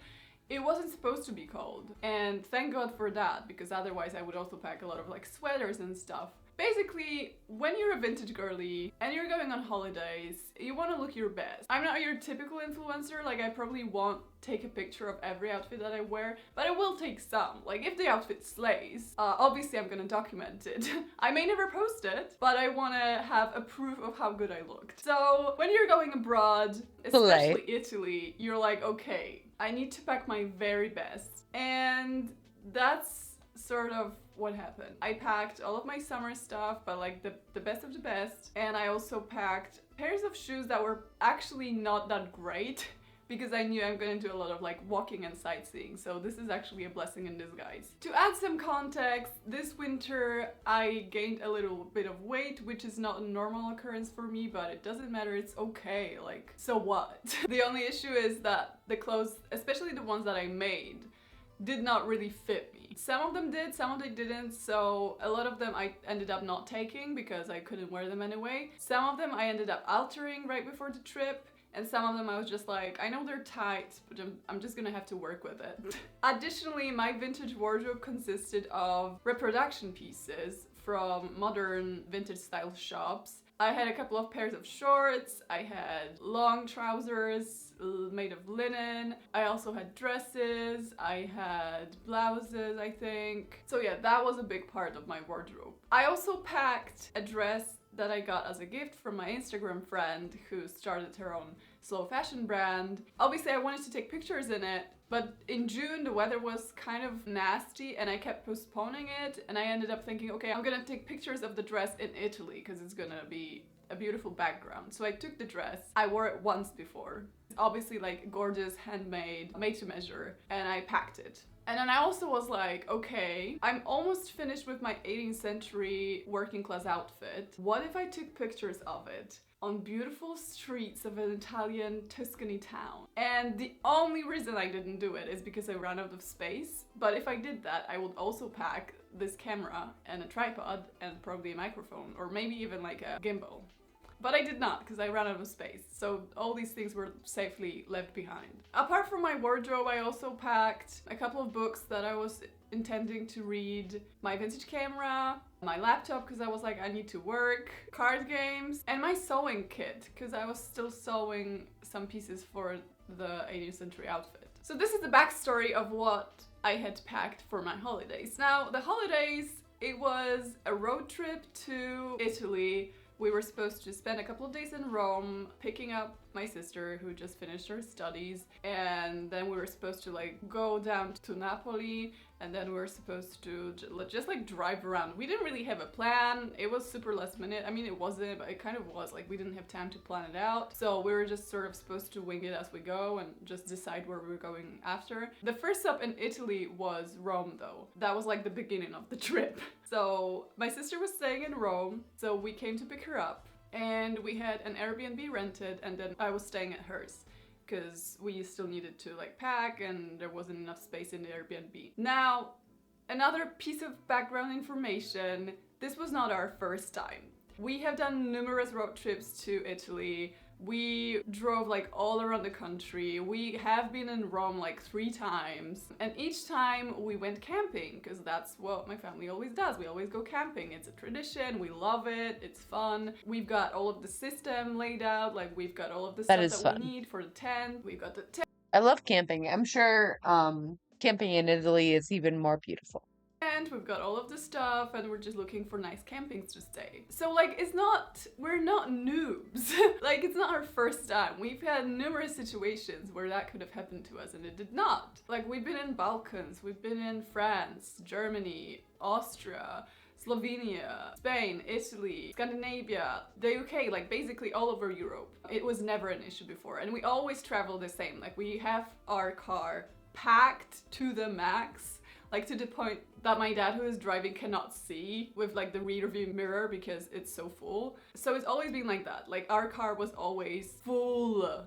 Speaker 10: It wasn't supposed to be cold, and thank God for that, because otherwise I would also pack a lot of like sweaters and stuff. Basically, when you're a vintage girly and you're going on holidays, you want to look your best. I'm not your typical influencer, like I probably won't take a picture of every outfit that I wear, but I will take some. Like if the outfit slays, obviously I'm gonna document it. I may never post it, but I want to have a proof of how good I looked. So when you're going abroad, especially Italy, you're like, okay, I need to pack my very best. And that's sort of what happened. I packed all of my summer stuff, but like the best of the best. And I also packed pairs of shoes that were actually not that great because I knew I'm going to do a lot of like walking and sightseeing. So this is actually a blessing in disguise. To add some context, this winter I gained a little bit of weight, which is not a normal occurrence for me, but it doesn't matter, it's okay. Like, so what? The only issue is that the clothes, especially the ones that I made, did not really fit me. Some of them did, some of them didn't, so a lot of them I ended up not taking because I couldn't wear them anyway. Some of them I ended up altering right before the trip, and some of them I was just like, I know they're tight, but I'm just gonna have to work with it. Additionally, my vintage wardrobe consisted of reproduction pieces from modern vintage style shops. I had a couple of pairs of shorts, I had long trousers made of linen, I also had dresses, I had blouses, I think. So yeah, that was a big part of my wardrobe. I also packed a dress that I got as a gift from my Instagram friend who started her own slow fashion brand. Obviously I wanted to take pictures in it, but in June the weather was kind of nasty and I kept postponing it, and I ended up thinking, okay, I'm gonna take pictures of the dress in Italy because it's gonna be a beautiful background. So I took the dress, I wore it once before. It's obviously like gorgeous, handmade, made to measure, and I packed it. And then I also was like, okay, I'm almost finished with my 18th century working class outfit. What if I took pictures of it on beautiful streets of an Italian Tuscany town? And the only reason I didn't do it is because I ran out of space. But if I did that, I would also pack this camera and a tripod and probably a microphone, or maybe even like a gimbal. But I did not, because I ran out of space, so all these things were safely left behind. Apart from my wardrobe, I also packed a couple of books that I was intending to read, my vintage camera, my laptop, because I was like, I need to work, card games, and my sewing kit, because I was still sewing some pieces for the 18th century outfit. So this is the backstory of what I had packed for my holidays. Now, the holidays, it was a road trip to Italy. We were supposed to spend a couple of days in Rome, picking up my sister who just finished her studies, and then we were supposed to like go down to Napoli, and then we were supposed to just like drive around. We didn't really have a plan. It was super last minute. I mean, it wasn't, but it kind of was. Like, we didn't have time to plan it out. So we were just sort of supposed to wing it as we go and just decide where we were going after. The first stop in Italy was Rome though. That was like the beginning of the trip. So my sister was staying in Rome, so we came to pick her up, and we had an Airbnb rented, and then I was staying at hers because we still needed to like pack and there wasn't enough space in the Airbnb. Now, another piece of background information, this was not our first time. We have done numerous road trips to Italy. We drove like all around the country. We have been in Rome like 3 times. And each time we went camping, because that's what my family always does. We always go camping. It's a tradition. We love it. It's fun. We've got all of the system laid out. Like, we've got all of the stuff that we need for the tent. We've got the tent.
Speaker 1: I love camping. I'm sure camping in Italy is even more beautiful.
Speaker 10: And we've got all of the stuff, and we're just looking for nice campings to stay. So like, we're not noobs. Like, it's not our first time. We've had numerous situations where that could have happened to us and it did not. Like, we've been in Balkans, we've been in France, Germany, Austria, Slovenia, Spain, Italy, Scandinavia, the UK, like basically all over Europe. It was never an issue before, and we always travel the same. Like, we have our car packed to the max. Like, to the point that my dad, who is driving, cannot see with like the rear view mirror because it's so full. So it's always been like that. Like, our car was always full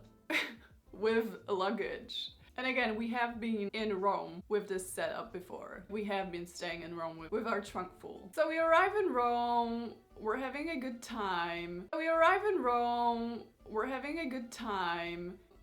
Speaker 10: with luggage. And again, we have been in Rome with this setup before. We have been staying in Rome with our trunk full. So we arrive in Rome, we're having a good time.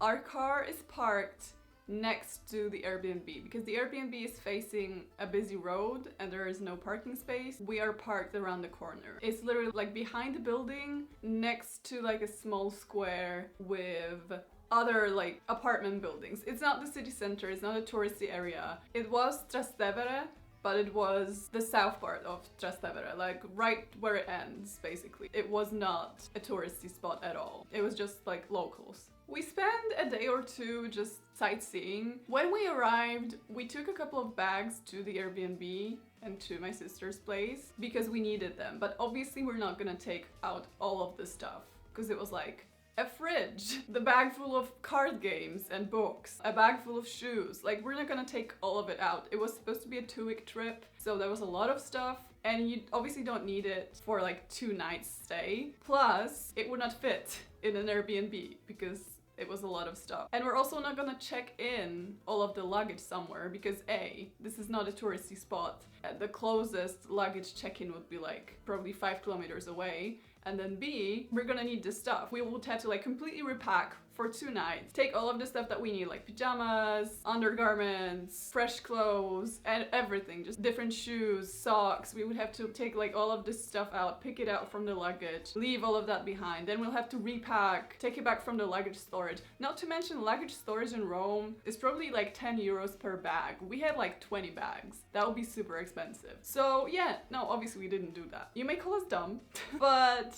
Speaker 10: Our car is parked next to the Airbnb, because the Airbnb is facing a busy road and there is no parking space. We are parked around the corner. It's literally like behind the building, next to like a small square with other like apartment buildings. It's not the city center, it's not a touristy area. It was Trastevere, but it was the south part of Trastevere, like right where it ends, basically. It was not a touristy spot at all. It was just like locals. We spent a day or two just sightseeing. When we arrived, we took a couple of bags to the Airbnb and to my sister's place because we needed them. But obviously we're not gonna take out all of the stuff because it was like a fridge, the bag full of card games and books, a bag full of shoes. Like, we're not gonna take all of it out. It was supposed to be a 2-week trip, so there was a lot of stuff, and you obviously don't need it for like 2 nights stay. Plus, it would not fit in an Airbnb because it was a lot of stuff. And we're also not gonna check in all of the luggage somewhere because A, this is not a touristy spot. The closest luggage check-in would be like probably 5 kilometers away. And then B, we're gonna need this stuff. We would have to like completely repack for 2 nights. Take all of the stuff that we need, like pajamas, undergarments, fresh clothes, and everything. Just different shoes, socks. We would have to take like all of this stuff out, pick it out from the luggage, leave all of that behind. Then we'll have to repack, take it back from the luggage storage. Not to mention luggage storage in Rome is probably like 10 euros per bag. We had like 20 bags. That would be super expensive. So yeah, no, obviously we didn't do that. You may call us dumb, but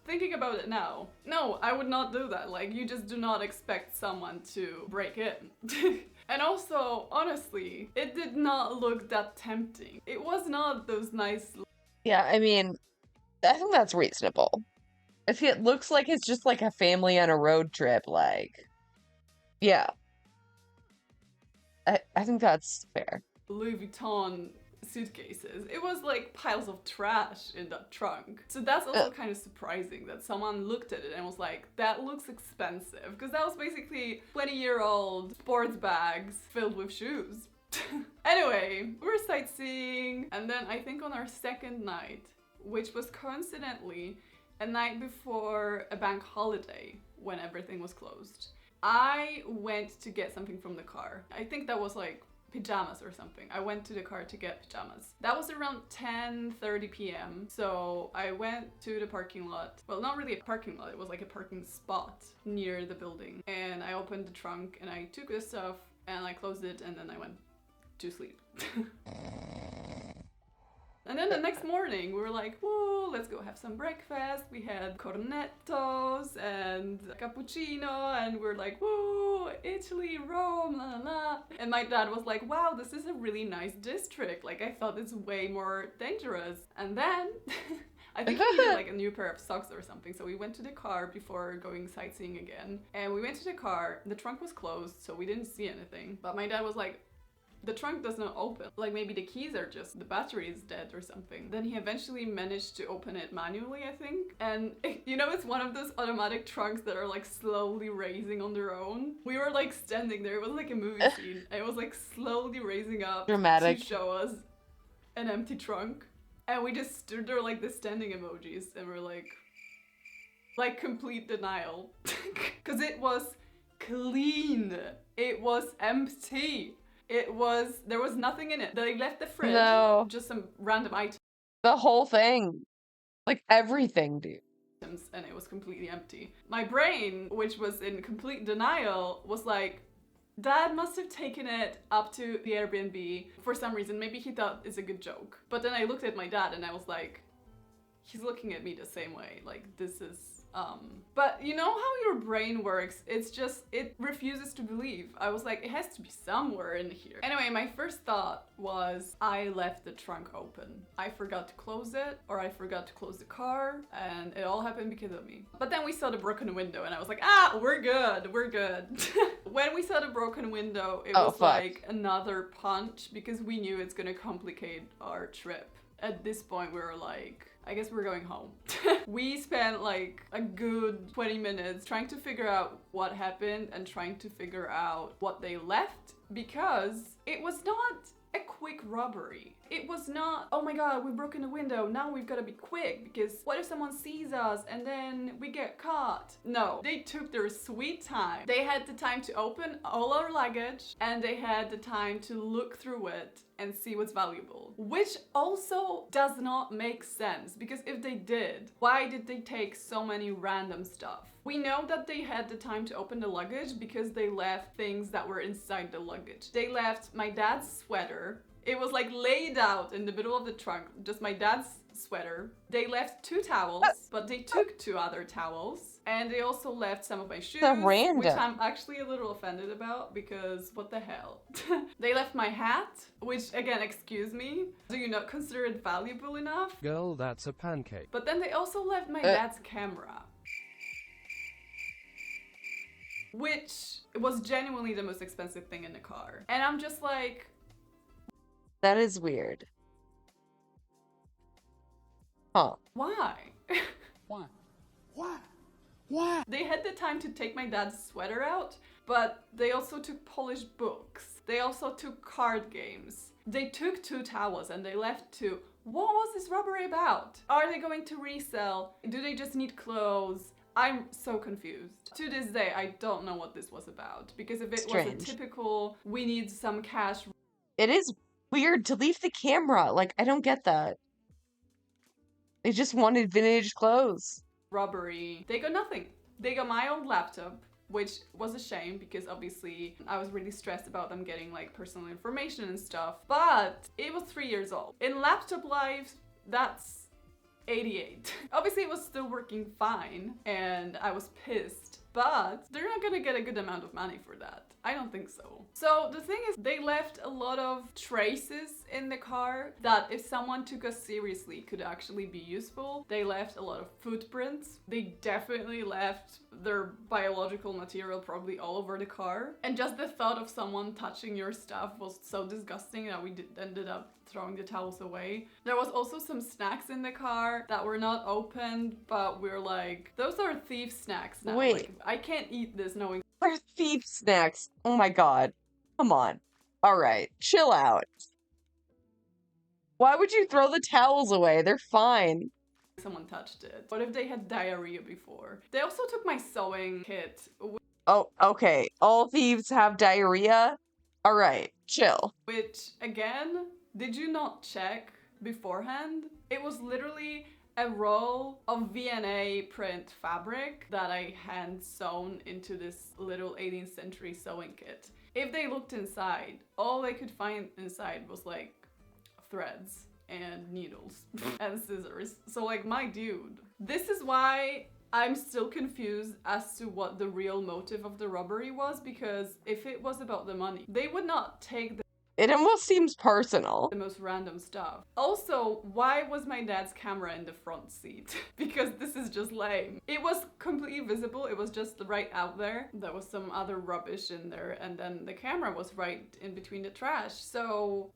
Speaker 10: thinking about it now, no, I would not do that. Like, you just do not expect someone to break in. And also, honestly, it did not look that tempting. It was not those nice...
Speaker 1: Yeah, I mean, I think that's reasonable. If it looks like it's just like a family on a road trip, like, yeah. I think that's fair.
Speaker 10: Louis Vuitton suitcases. It was like piles of trash in that trunk. So that's also kind of surprising that someone looked at it and was like, that looks expensive. Because that was basically 20-year-old sports bags filled with shoes. Anyway, we were sightseeing, and then I think on our second night, which was coincidentally a night before a bank holiday when everything was closed, I went to get something from the car. I think that was like pajamas or something. I went to the car to get pajamas. That was around 10:30 p.m. So I went to the parking lot. Well, not really a parking lot, it was like a parking spot near the building. And I opened the trunk and I took the stuff and I closed it and then I went to sleep. And then the next morning we were like, whoa, let's go have some breakfast. We had cornettos and cappuccino and we're like, whoa, Italy, Rome, la la la. And my dad was like, wow, this is a really nice district. Like, I thought it's way more dangerous. And then I think he needed like a new pair of socks or something. So we went to the car before going sightseeing again. And we went to the car, the trunk was closed, so we didn't see anything. But my dad was like, the trunk does not open. Like, maybe the keys are just, the battery is dead or something. Then he eventually managed to open it manually, I think. And you know, it's one of those automatic trunks that are like slowly raising on their own. We were like standing there, it was like a movie scene. It was like slowly raising up
Speaker 1: Dramatic.
Speaker 10: to show us an empty trunk. And we just stood there like the standing emojis and we're like complete denial. Cause it was clean. It was empty. There was nothing in it. They left the fridge, just some random items.
Speaker 1: The whole thing. Like, everything, dude.
Speaker 10: And it was completely empty. My brain, which was in complete denial, was like, Dad must have taken it up to the Airbnb for some reason. Maybe he thought it's a good joke. But then I looked at my dad and I was like, he's looking at me the same way. Like, this is... But you know how your brain works? It's just, it refuses to believe. I was like, it has to be somewhere in here. Anyway, my first thought was I left the trunk open. I forgot to close it, or I forgot to close the car, and it all happened because of me. But then we saw the broken window and I was like, ah, we're good, we're good. When we saw the broken window, it was like another punch because we knew it's gonna complicate our trip. At this point, we were like, I guess we're going home. We spent like a good 20 minutes trying to figure out what happened and trying to figure out what they left because it was not a quick robbery. It was not, oh my god, we've broken the window, now we've got to be quick because what if someone sees us and then we get caught? No, they took their sweet time. They had the time to open all our luggage and they had the time to look through it and see what's valuable. Which also does not make sense, because if they did, why did they take so many random stuff? We know that they had the time to open the luggage because they left things that were inside the luggage. They left my dad's sweater. It was like laid out in the middle of the trunk, just my dad's sweater. They left 2 towels, but they took 2 other towels. And they also left some of my shoes, which I'm actually a little offended about because what the hell? They left my hat, which again, excuse me, do you not consider it valuable enough?
Speaker 11: Girl, that's a pancake.
Speaker 10: But then they also left my dad's camera, which was genuinely the most expensive thing in the car. And I'm just like...
Speaker 1: That is weird. Huh.
Speaker 10: Why?
Speaker 24: Why?
Speaker 10: Why? Why? They had the time to take my dad's sweater out, but they also took polished books. They also took card games. They took 2 towels and they left 2. What was this robbery about? Are they going to resell? Do they just need clothes? I'm so confused. To this day, I don't know what this was about. Because if it was a typical, we need some cash.
Speaker 1: It is weird to leave the camera. Like, I don't get that. They just wanted vintage clothes.
Speaker 10: Robbery. They got nothing. They got my old laptop, which was a shame because obviously I was really stressed about them getting like personal information and stuff. But it was 3 years old. In laptop life, that's 88. Obviously it was still working fine and I was pissed, but they're not gonna get a good amount of money for that. I don't think so. So the thing is, they left a lot of traces in the car that if someone took us seriously could actually be useful. They left a lot of footprints. They definitely left their biological material probably all over the car. And just the thought of someone touching your stuff was so disgusting that we ended up throwing the towels away. There was also some snacks in the car that were not opened, but we're like, those are thief snacks now.
Speaker 1: Wait.
Speaker 10: Like, I can't eat this knowing.
Speaker 1: They're thief snacks. Oh my god. Come on. Alright, chill out. Why would you throw the towels away? They're fine.
Speaker 10: Someone touched it. What if they had diarrhea before? They also took my sewing kit.
Speaker 1: Oh, okay. All thieves have diarrhea? Alright, chill.
Speaker 10: Which, again, did you not check beforehand? It was literally a roll of V&A print fabric that I hand sewn into this little 18th century sewing kit. If they looked inside, all they could find inside was like threads and needles and scissors. So like, my dude, this is why I'm still confused as to what the real motive of the robbery was, because if it was about the money, they would not take the
Speaker 1: It almost seems personal.
Speaker 10: The most random stuff. Also, why was my dad's camera in the front seat? Because this is just lame. It was completely visible. It was just right out there. There was some other rubbish in there, and then the camera was right in between the trash. So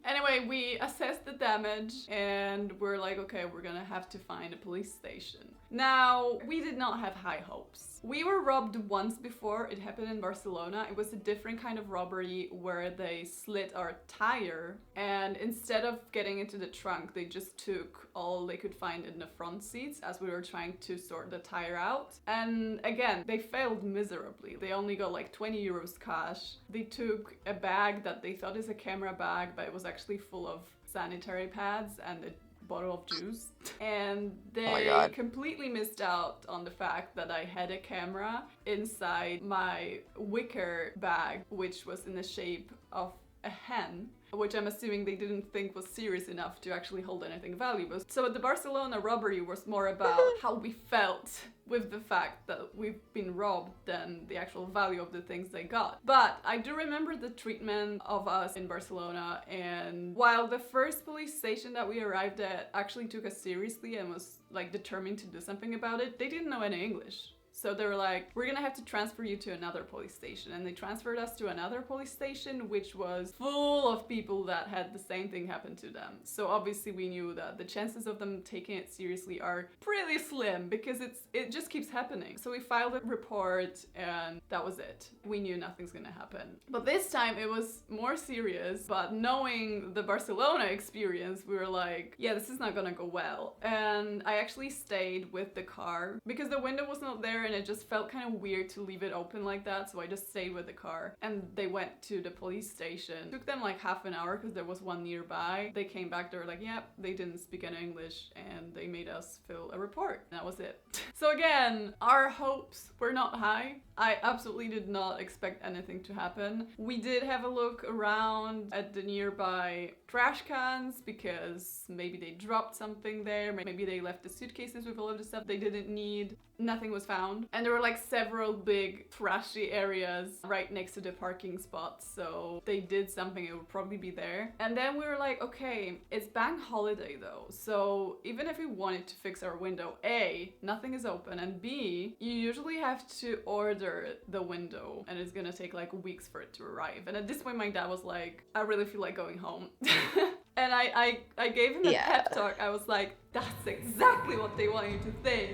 Speaker 10: anyway, we assessed the damage and we're like, okay, we're gonna have to find a police station. Now, we did not have high hopes. We were robbed once before. It happened in Barcelona. It was a different kind of robbery where they slit our tire, and instead of getting into the trunk, they just took all they could find in the front seats as we were trying to sort the tire out. And again, they failed miserably. They only got like 20 euros cash. They took a bag that they thought is a camera bag, but it was actually full of sanitary pads and a bottle of juice. And they completely missed out on the fact that I had a camera inside my wicker bag, which was in the shape of a hen, which I'm assuming they didn't think was serious enough to actually hold anything valuable. So the Barcelona robbery was more about how we felt with the fact that we've been robbed than the actual value of the things they got. But I do remember the treatment of us in Barcelona, and while the first police station that we arrived at actually took us seriously and was like determined to do something about it, they didn't know any English. So they were like, we're gonna have to transfer you to another police station. And they transferred us to another police station, which was full of people that had the same thing happen to them. So obviously we knew that the chances of them taking it seriously are pretty slim because it just keeps happening. So we filed a report and that was it. We knew nothing's gonna happen. But this time it was more serious, but knowing the Barcelona experience, we were like, yeah, this is not gonna go well. And I actually stayed with the car because the window was not there and it just felt kind of weird to leave it open like that. So I just stayed with the car and they went to the police station. It took them like half an hour because there was one nearby. They came back, they were like, yep, they didn't speak any English and they made us fill a report. And that was it. So again, our hopes were not high. I absolutely did not expect anything to happen. We did have a look around at the nearby trash cans because maybe they dropped something there. Maybe they left the suitcases with all of the stuff they didn't need. Nothing was found. And there were like several big trashy areas right next to the parking spots. So they did something, it would probably be there. And then we were like, okay, it's bank holiday though. So even if we wanted to fix our window, A, nothing is open. And B, you usually have to order the window and it's gonna take like weeks for it to arrive. And at this point, my dad was like, I really feel like going home. And I gave him a pep talk. I was like, that's exactly what they want you to think.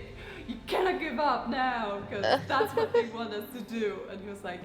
Speaker 10: You cannot give up now because that's what they want us to do. And he was like,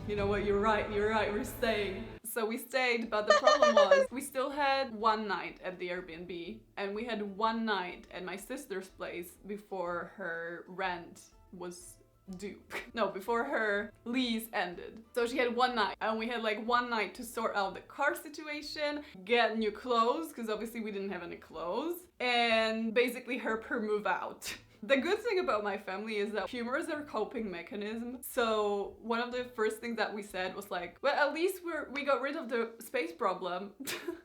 Speaker 10: you know what, you're right, we're staying. So we stayed, but the problem was we still had one night at the Airbnb and we had one night at my sister's place before her rent was due. No, before her lease ended. So she had one night and we had like one night to sort out the car situation, get new clothes, because obviously we didn't have any clothes, and basically help her move out. The good thing about my family is that humor is our coping mechanism. So one of the first things that we said was like, well, at least we got rid of the space problem.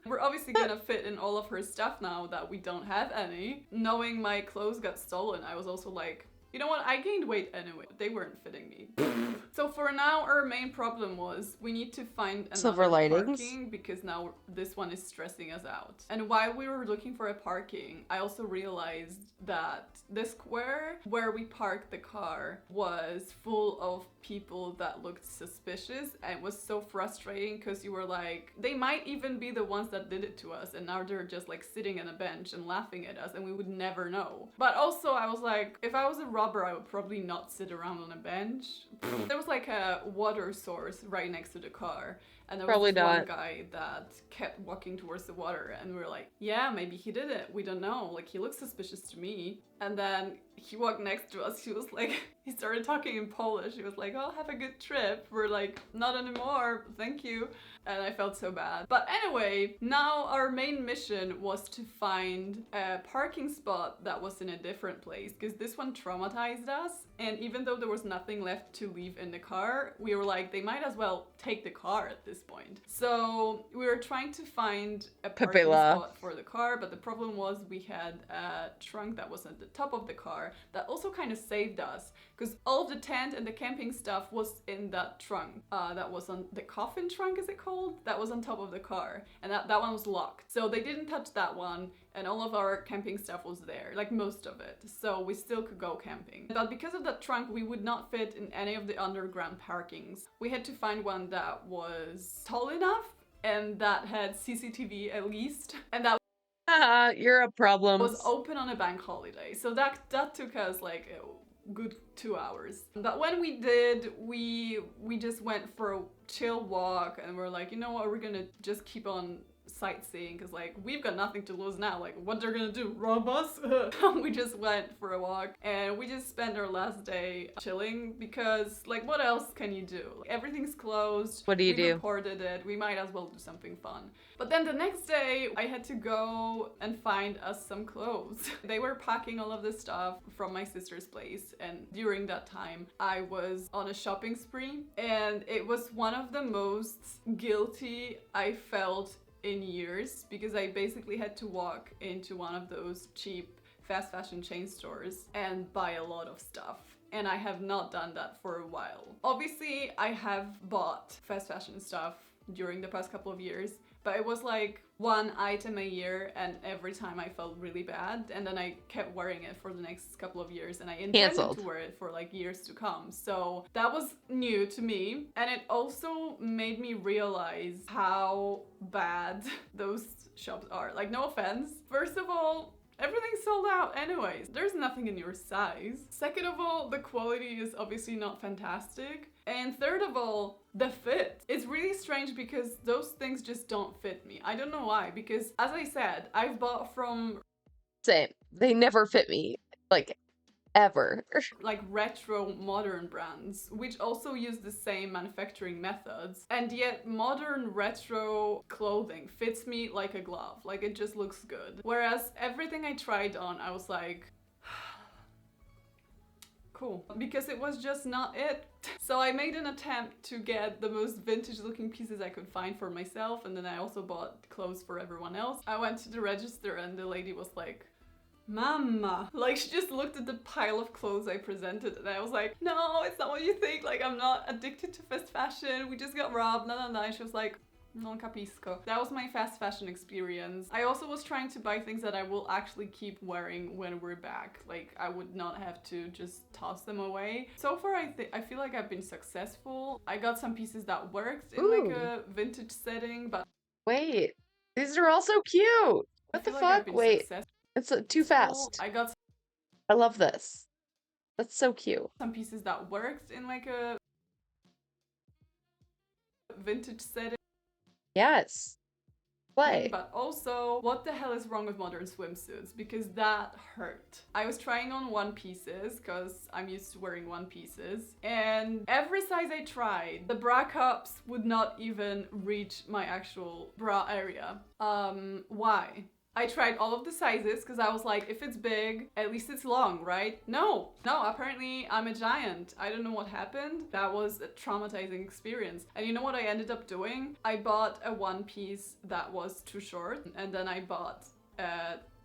Speaker 10: We're obviously gonna fit in all of her stuff now that we don't have any. Knowing my clothes got stolen, I was also like, you know what, I gained weight anyway. They weren't fitting me. So for now, our main problem was we need to find
Speaker 1: Silver
Speaker 10: another
Speaker 1: linings.
Speaker 10: parking because now this one is stressing us out. And while we were looking for a parking, I also realized that the square where we parked the car was full of people that looked suspicious, and it was so frustrating because you were like, they might even be the ones that did it to us and now they're just like sitting on a bench and laughing at us and we would never know. But also I was like, if I was a robber, I would probably not sit around on a bench. There was like a water source right next to the car and there was
Speaker 1: Probably
Speaker 10: this one
Speaker 1: not.
Speaker 10: guy that kept walking towards the water and we were like, yeah, maybe he did it, we don't know, like he looks suspicious to me. And then he walked next to us, he was like, he started talking in Polish, he was like, oh, have a good trip. We're like, not anymore, thank you. And I felt so bad. But anyway, now our main mission was to find a parking spot that was in a different place because this one traumatized us. And even though there was nothing left to leave in the car, we were like, they might as well take the car at this point. So we were trying to find a parking spot for the car, but the problem was we had a trunk that was at the top of the car that also kind of saved us because all of the tent and the camping stuff was in that trunk. That was on the coffin trunk, is it called? That was on top of the car, and that one was locked. So they didn't touch that one, and all of our camping stuff was there, like most of it. So we still could go camping. But because of that trunk, we would not fit in any of the underground parkings. We had to find one that was tall enough and that had CCTV at least, and that
Speaker 1: you're a problem.
Speaker 10: was open on a bank holiday. So that took us like a good 2 hours. But when we did, we just went for a chill walk and we're like, you know what, we're gonna just keep on sightseeing because like we've got nothing to lose now, like what they're gonna do, rob us? We just went for a walk and we just spent our last day chilling because like what else can you do? Like, everything's closed.
Speaker 1: What do you
Speaker 10: we
Speaker 1: do?
Speaker 10: Reported it, we might as well do something fun. But then the next day I had to go and find us some clothes. They were packing all of this stuff from my sister's place, and during that time I was on a shopping spree, and it was one of the most guilty I felt in years because I basically had to walk into one of those cheap fast fashion chain stores and buy a lot of stuff. And I have not done that for a while. Obviously, I have bought fast fashion stuff during the past couple of years, but it was like one item a year, and every time I felt really bad, and then I kept wearing it for the next couple of years, and I intended to wear it for like years to come. So that was new to me, and it also made me realize how bad those shops are. Like, no offense. First of all, everything's sold out anyways. There's nothing in your size. Second of all, the quality is obviously not fantastic. And third of all, the fit. It's really strange because those things just don't fit me. I don't know why, because as I said, I've bought from...
Speaker 1: Same. They never fit me. Like, ever.
Speaker 10: like retro modern brands, which also use the same manufacturing methods, and yet modern retro clothing fits me like a glove. Like, it just looks good. Whereas everything I tried on, I was like, cool, because it was just not it. So I made an attempt to get the most vintage looking pieces I could find for myself, and then I also bought clothes for everyone else. I went to the register and the lady was like, Mama. Like, she just looked at the pile of clothes I presented, and I was like, no, it's not what you think. Like, I'm not addicted to fast fashion. We just got robbed. No. And she was like, non capisco. That was my fast fashion experience. I also was trying to buy things that I will actually keep wearing when we're back. Like, I would not have to just toss them away. So far, I feel like I've been successful. I got some pieces that worked in like a vintage setting, but...
Speaker 1: Wait, these are all so cute. What the fuck? Wait, it's too fast. I love this. That's so cute.
Speaker 10: Some pieces that worked in like a vintage setting.
Speaker 1: Yes. Play.
Speaker 10: But also, what the hell is wrong with modern swimsuits? Because that hurt. I was trying on one pieces because I'm used to wearing one pieces, and every size I tried, the bra cups would not even reach my actual bra area. Why? I tried all of the sizes because I was like, if it's big, at least it's long, right? No, apparently I'm a giant. I don't know what happened. That was a traumatizing experience. And you know what I ended up doing? I bought a one piece that was too short, and then I bought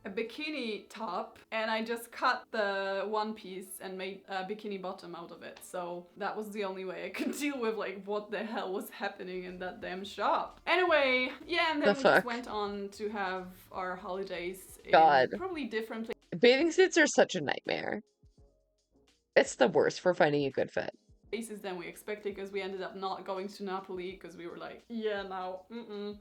Speaker 10: a bikini top, and I just cut the one piece and made a bikini bottom out of it. So that was the only way I could deal with like what the hell was happening in that damn shop. Anyway, yeah, and then we just went on to have our holidays in probably different places.
Speaker 1: Bathing suits are such a nightmare. It's the worst for finding a good fit.
Speaker 10: Than we expected, because we ended up not going to Napoli because we were like, yeah, no,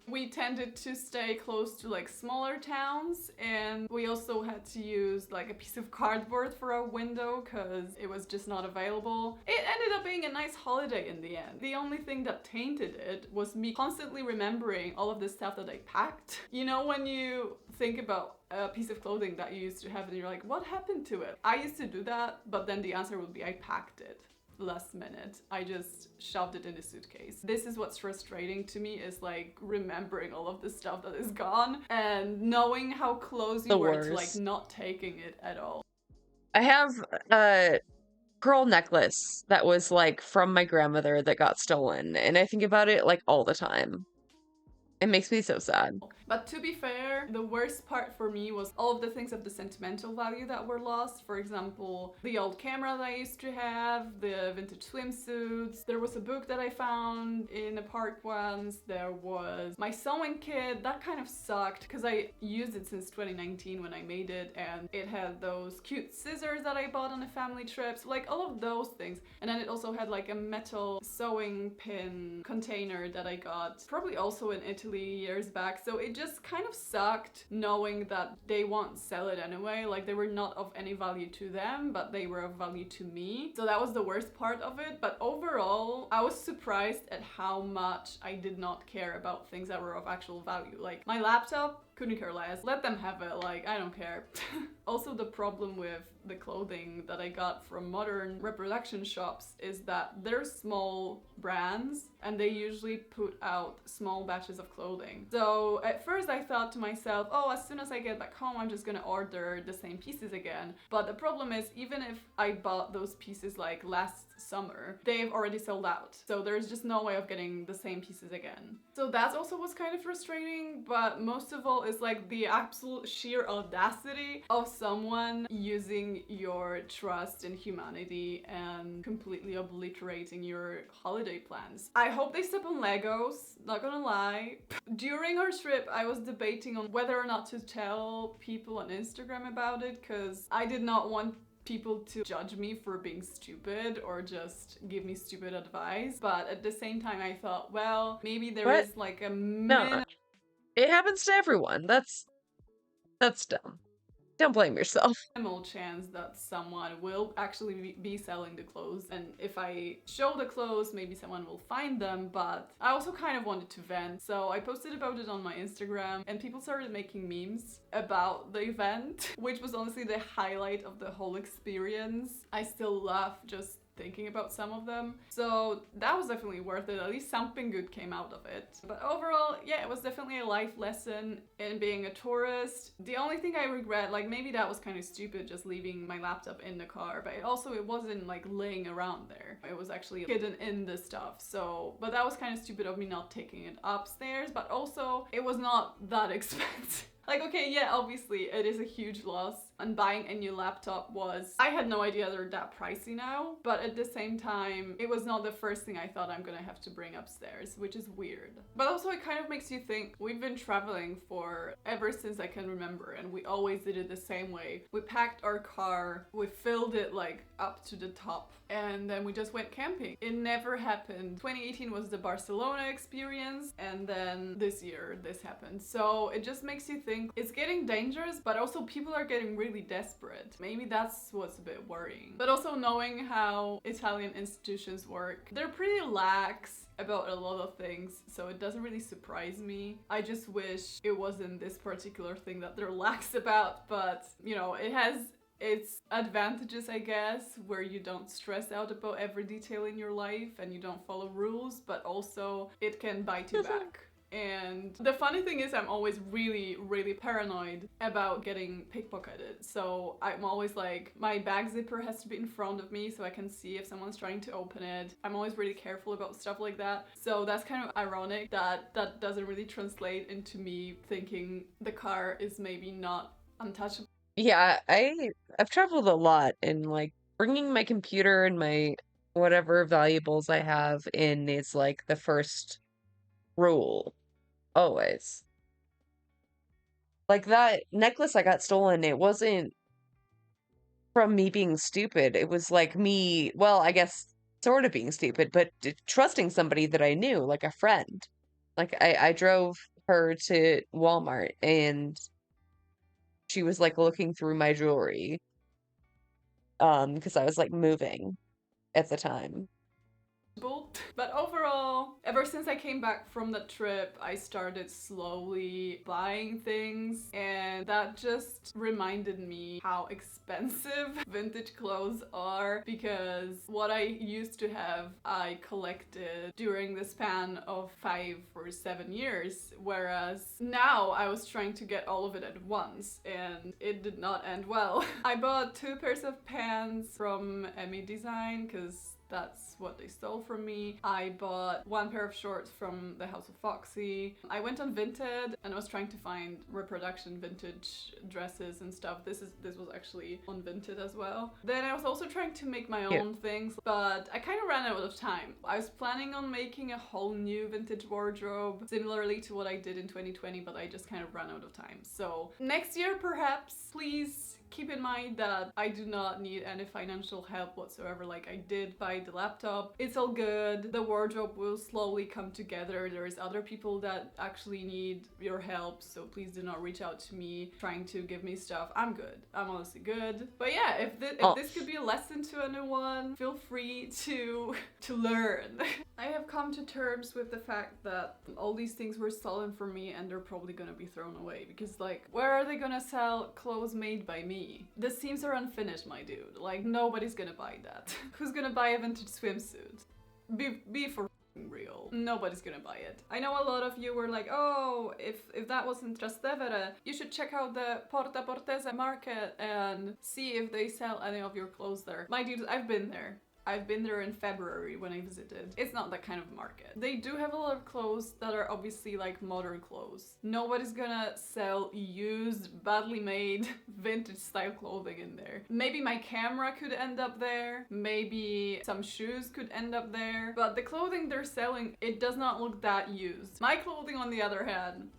Speaker 10: We tended to stay close to like smaller towns, and we also had to use like a piece of cardboard for our window because it was just not available. It ended up being a nice holiday in the end. The only thing that tainted it was me constantly remembering all of the stuff that I packed. You know, when you think about a piece of clothing that you used to have and you're like, what happened to it? I used to do that, but then the answer would be I packed it. Last minute. I just shoved it in a suitcase. This is what's frustrating to me, is like remembering all of the stuff that is gone and knowing how close you were to like not taking it at all.
Speaker 1: I have a pearl necklace that was like from my grandmother that got stolen, and I think about it like all the time. It makes me so sad.
Speaker 10: But to be fair, the worst part for me was all of the things of the sentimental value that were lost. For example, the old camera that I used to have, the vintage swimsuits. There was a book that I found in a park once. There was my sewing kit. That kind of sucked because I used it since 2019 when I made it, and it had those cute scissors that I bought on a family trip. So like all of those things. And then it also had like a metal sewing pin container that I got probably also in Italy years back. So it just kind of sucked knowing that they won't sell it anyway. Like, they were not of any value to them, but they were of value to me. So that was the worst part of it. But overall, I was surprised at how much I did not care about things that were of actual value. Like my laptop, couldn't care less. Let them have it, like, I don't care. Also, the problem with the clothing that I got from modern reproduction shops is that they're small brands and they usually put out small batches of clothing. So at first I thought to myself, oh, as soon as I get back home, I'm just gonna order the same pieces again. But the problem is, even if I bought those pieces like last summer, they've already sold out. So there's just no way of getting the same pieces again. So that also was kind of frustrating, but most of all is like the absolute sheer audacity of someone using losing your trust in humanity and completely obliterating your holiday plans. I hope they step on Legos, not gonna lie. During our trip, I was debating on whether or not to tell people on Instagram about it, because I did not want people to judge me for being stupid or just give me stupid advice. But at the same time, I thought, well, maybe there is like a
Speaker 1: No, it happens to everyone. That's dumb. Don't blame yourself.
Speaker 10: minimal chance that someone will actually be selling the clothes, and if I show the clothes, maybe someone will find them. But I also kind of wanted to vent, so I posted about it on my Instagram, and people started making memes about the event, which was honestly the highlight of the whole experience. I still laugh just thinking about some of them. So that was definitely worth it. At least something good came out of it. But overall, yeah, it was definitely a life lesson in being a tourist. The only thing I regret, like maybe that was kind of stupid, just leaving my laptop in the car, but it wasn't like laying around there. It was actually hidden in the stuff. So, but that was kind of stupid of me not taking it upstairs, but also it was not that expensive. Like, okay, yeah, obviously it is a huge loss, and buying a new laptop I had no idea they're that pricey now, but at the same time, it was not the first thing I thought I'm gonna have to bring upstairs, which is weird. But also it kind of makes you think, we've been traveling for ever since I can remember, and we always did it the same way. We packed our car, we filled it like up to the top, and then we just went camping. It never happened. 2018 was the Barcelona experience, and then this year this happened. So it just makes you think it's getting dangerous, but also people are getting really desperate. Maybe that's what's a bit worrying. But also knowing how Italian institutions work, they're pretty lax about a lot of things, so it doesn't really surprise me. I just wish it wasn't this particular thing that they're lax about, but you know, it has its advantages, I guess, where you don't stress out about every detail in your life and you don't follow rules, but also it can bite you back. And the funny thing is, I'm always really, really paranoid about getting pickpocketed. So I'm always like, my bag zipper has to be in front of me so I can see if someone's trying to open it. I'm always really careful about stuff like that. So that's kind of ironic that that doesn't really translate into me thinking the car is maybe not untouchable.
Speaker 1: Yeah, I've traveled a lot, and like bringing my computer and my whatever valuables I have in is like the first rule. Always. Like that necklace I got stolen, it wasn't from me being stupid. It was like me, well, I guess sort of being stupid, but trusting somebody that I knew, like a friend. Like I drove her to Walmart and she was like looking through my jewelry because I was like moving at the time.
Speaker 10: But overall, ever since I came back from the trip, I started slowly buying things, and that just reminded me how expensive vintage clothes are, because what I used to have, I collected during the span of 5 or 7 years, whereas now I was trying to get all of it at once, and it did not end well. I bought 2 pairs of pants from Emmy Design, because that's what they stole from me. I bought 1 pair of shorts from the House of Foxy. I went on Vinted and I was trying to find reproduction vintage dresses and stuff. This was actually on Vinted as well. Then I was also trying to make my own things, but I kind of ran out of time. I was planning on making a whole new vintage wardrobe, similarly to what I did in 2020, but I just kind of ran out of time. So next year, perhaps, please keep in mind that I do not need any financial help whatsoever. Like, I did buy the laptop. It's all good. The wardrobe will slowly come together. There's other people that actually need your help, so please do not reach out to me trying to give me stuff. I'm good. I'm honestly good. But yeah, if this could be a lesson to anyone, feel free to learn. I have come to terms with the fact that all these things were stolen from me and they're probably gonna be thrown away, because like, where are they gonna sell clothes made by me? The seams are unfinished, my dude. Like, nobody's gonna buy that. Who's gonna buy a vintage swimsuit? Be for real. Nobody's gonna buy it. I know a lot of you were like, oh, if that wasn't Trastevere, you should check out the Porta Portese market and see if they sell any of your clothes there. My dude, I've been there. I've been there in February when I visited. It's not that kind of market. They do have a lot of clothes that are obviously like modern clothes. Nobody's gonna sell used, badly made, vintage style clothing in there. Maybe my camera could end up there. Maybe some shoes could end up there. But the clothing they're selling, it does not look that used. My clothing, on the other hand,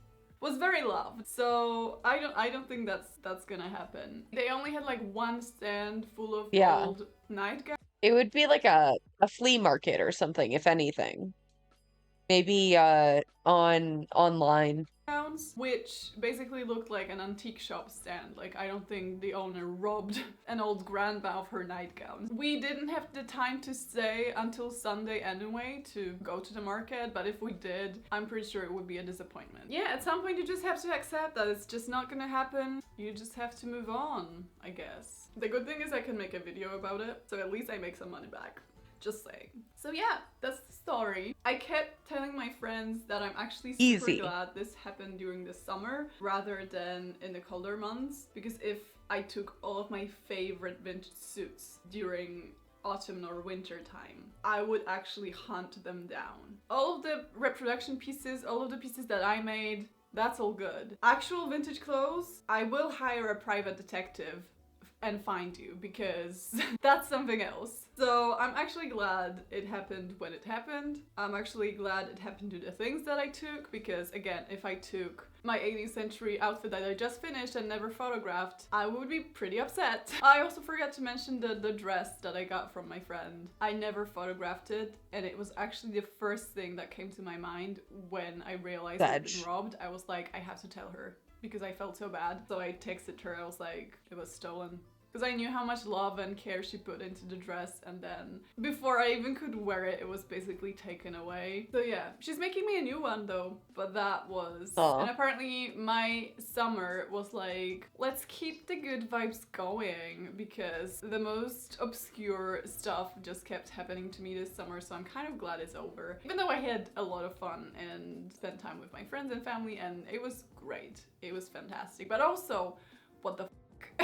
Speaker 10: was very loved. So I don't think that's gonna happen. They only had like one stand full of old nightgowns.
Speaker 1: It would be like a flea market or something, if anything. Maybe online.
Speaker 10: Which basically looked like an antique shop stand. Like, I don't think the owner robbed an old grandma of her nightgown. We didn't have the time to stay until Sunday anyway to go to the market, but if we did, I'm pretty sure it would be a disappointment. Yeah, at some point you just have to accept that it's just not gonna happen. You just have to move on, I guess. The good thing is I can make a video about it, so at least I make some money back. Just saying. So yeah, that's the story. I kept telling my friends that I'm actually super glad this happened during the summer rather than in the colder months, because if I took all of my favorite vintage suits during autumn or winter time, I would actually hunt them down. All of the reproduction pieces, all of the pieces that I made, that's all good. Actual vintage clothes, I will hire a private detective and find you, because that's something else. So I'm actually glad it happened when it happened. I'm actually glad it happened to the things that I took, because again, if I took my 18th century outfit that I just finished and never photographed, I would be pretty upset. I also forgot to mention the dress that I got from my friend. I never photographed it, and it was actually the first thing that came to my mind when I realized I'd been robbed. I was like, I have to tell her, because I felt so bad. So I texted her, I was like, it was stolen. Because I knew how much love and care she put into the dress, and then before I even could wear it, it was basically taken away. So yeah, she's making me a new one though, but that was... And apparently my summer was like, let's keep the good vibes going, because the most obscure stuff just kept happening to me this summer, so I'm kind of glad it's over. Even though I had a lot of fun and spent time with my friends and family, and it was great. It was fantastic, but also, what the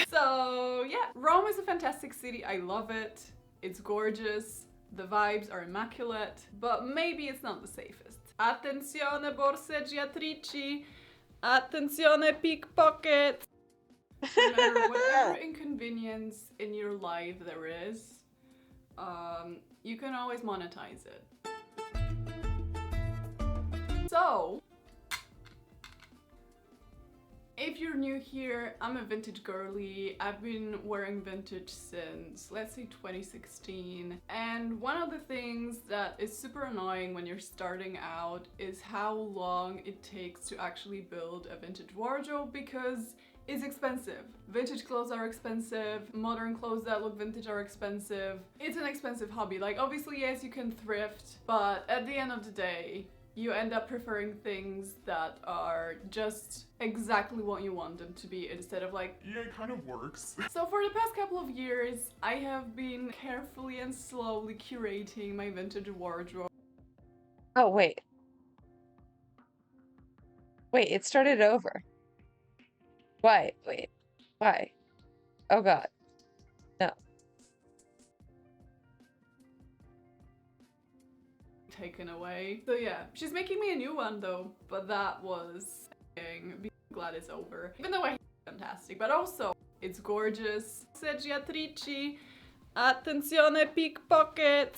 Speaker 10: So yeah, Rome is a fantastic city. I love it. It's gorgeous. The vibes are immaculate, but maybe it's not the safest. Attenzione borseggiatrici. Attenzione pickpocket. Remember, whatever inconvenience in your life there is, you can always monetize it. So, if you're new here, I'm a vintage girly. I've been wearing vintage since, let's say, 2016. And one of the things that is super annoying when you're starting out is how long it takes to actually build a vintage wardrobe, because it's expensive. Vintage clothes are expensive. Modern clothes that look vintage are expensive. It's an expensive hobby. Like, obviously, yes, you can thrift, but at the end of the day, you end up preferring things that are just exactly what you want them to be, instead of like, yeah, it kind of works. So for the past couple of years, I have been carefully and slowly curating my vintage wardrobe.
Speaker 1: Oh, wait. Wait, it started over. Why? Wait. Why? Oh god. No.
Speaker 10: Taken away. So yeah, she's making me a new one though, but that was being glad it's over. Even though I hate it, fantastic, but also it's gorgeous. Seggiatrici, attenzione pickpocket.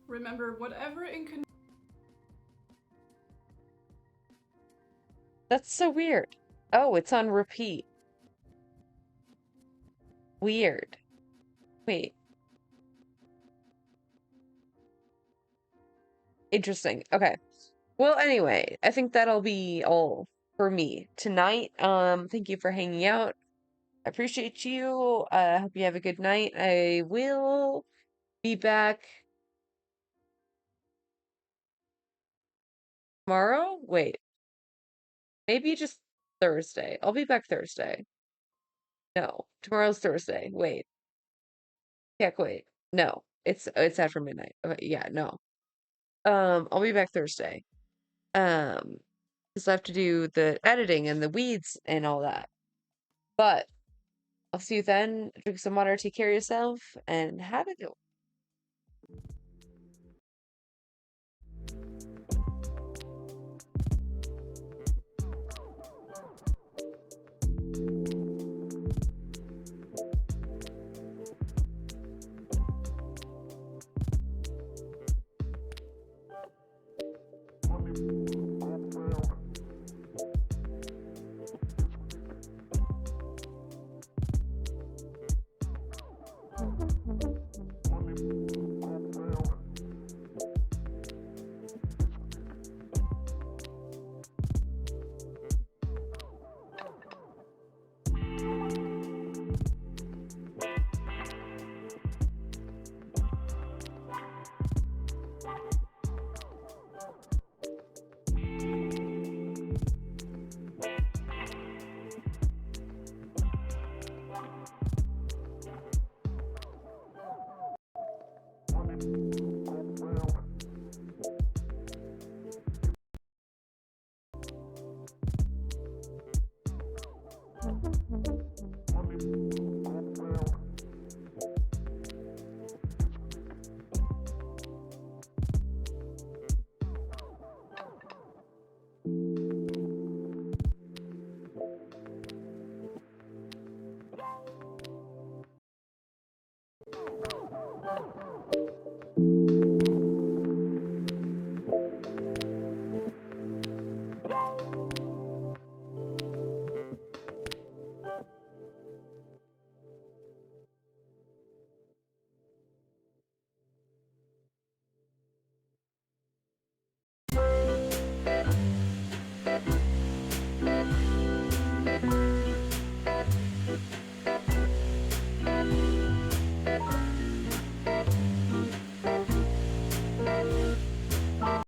Speaker 10: Remember, whatever inconvenience.
Speaker 1: That's so weird. Oh, it's on repeat. Weird. Wait. Interesting. Okay. Well, anyway, I think that'll be all for me tonight. Thank you for hanging out. I appreciate you. I hope you have a good night. I will be back tomorrow. Wait. Maybe just Thursday. I'll be back Thursday. No, tomorrow's Thursday. Wait. Wait. No, it's after midnight. Okay, yeah, no. I'll be back Thursday. Because I have to do the editing and the weeds and all that. But I'll see you then. Drink some water, take care of yourself, and have a good one.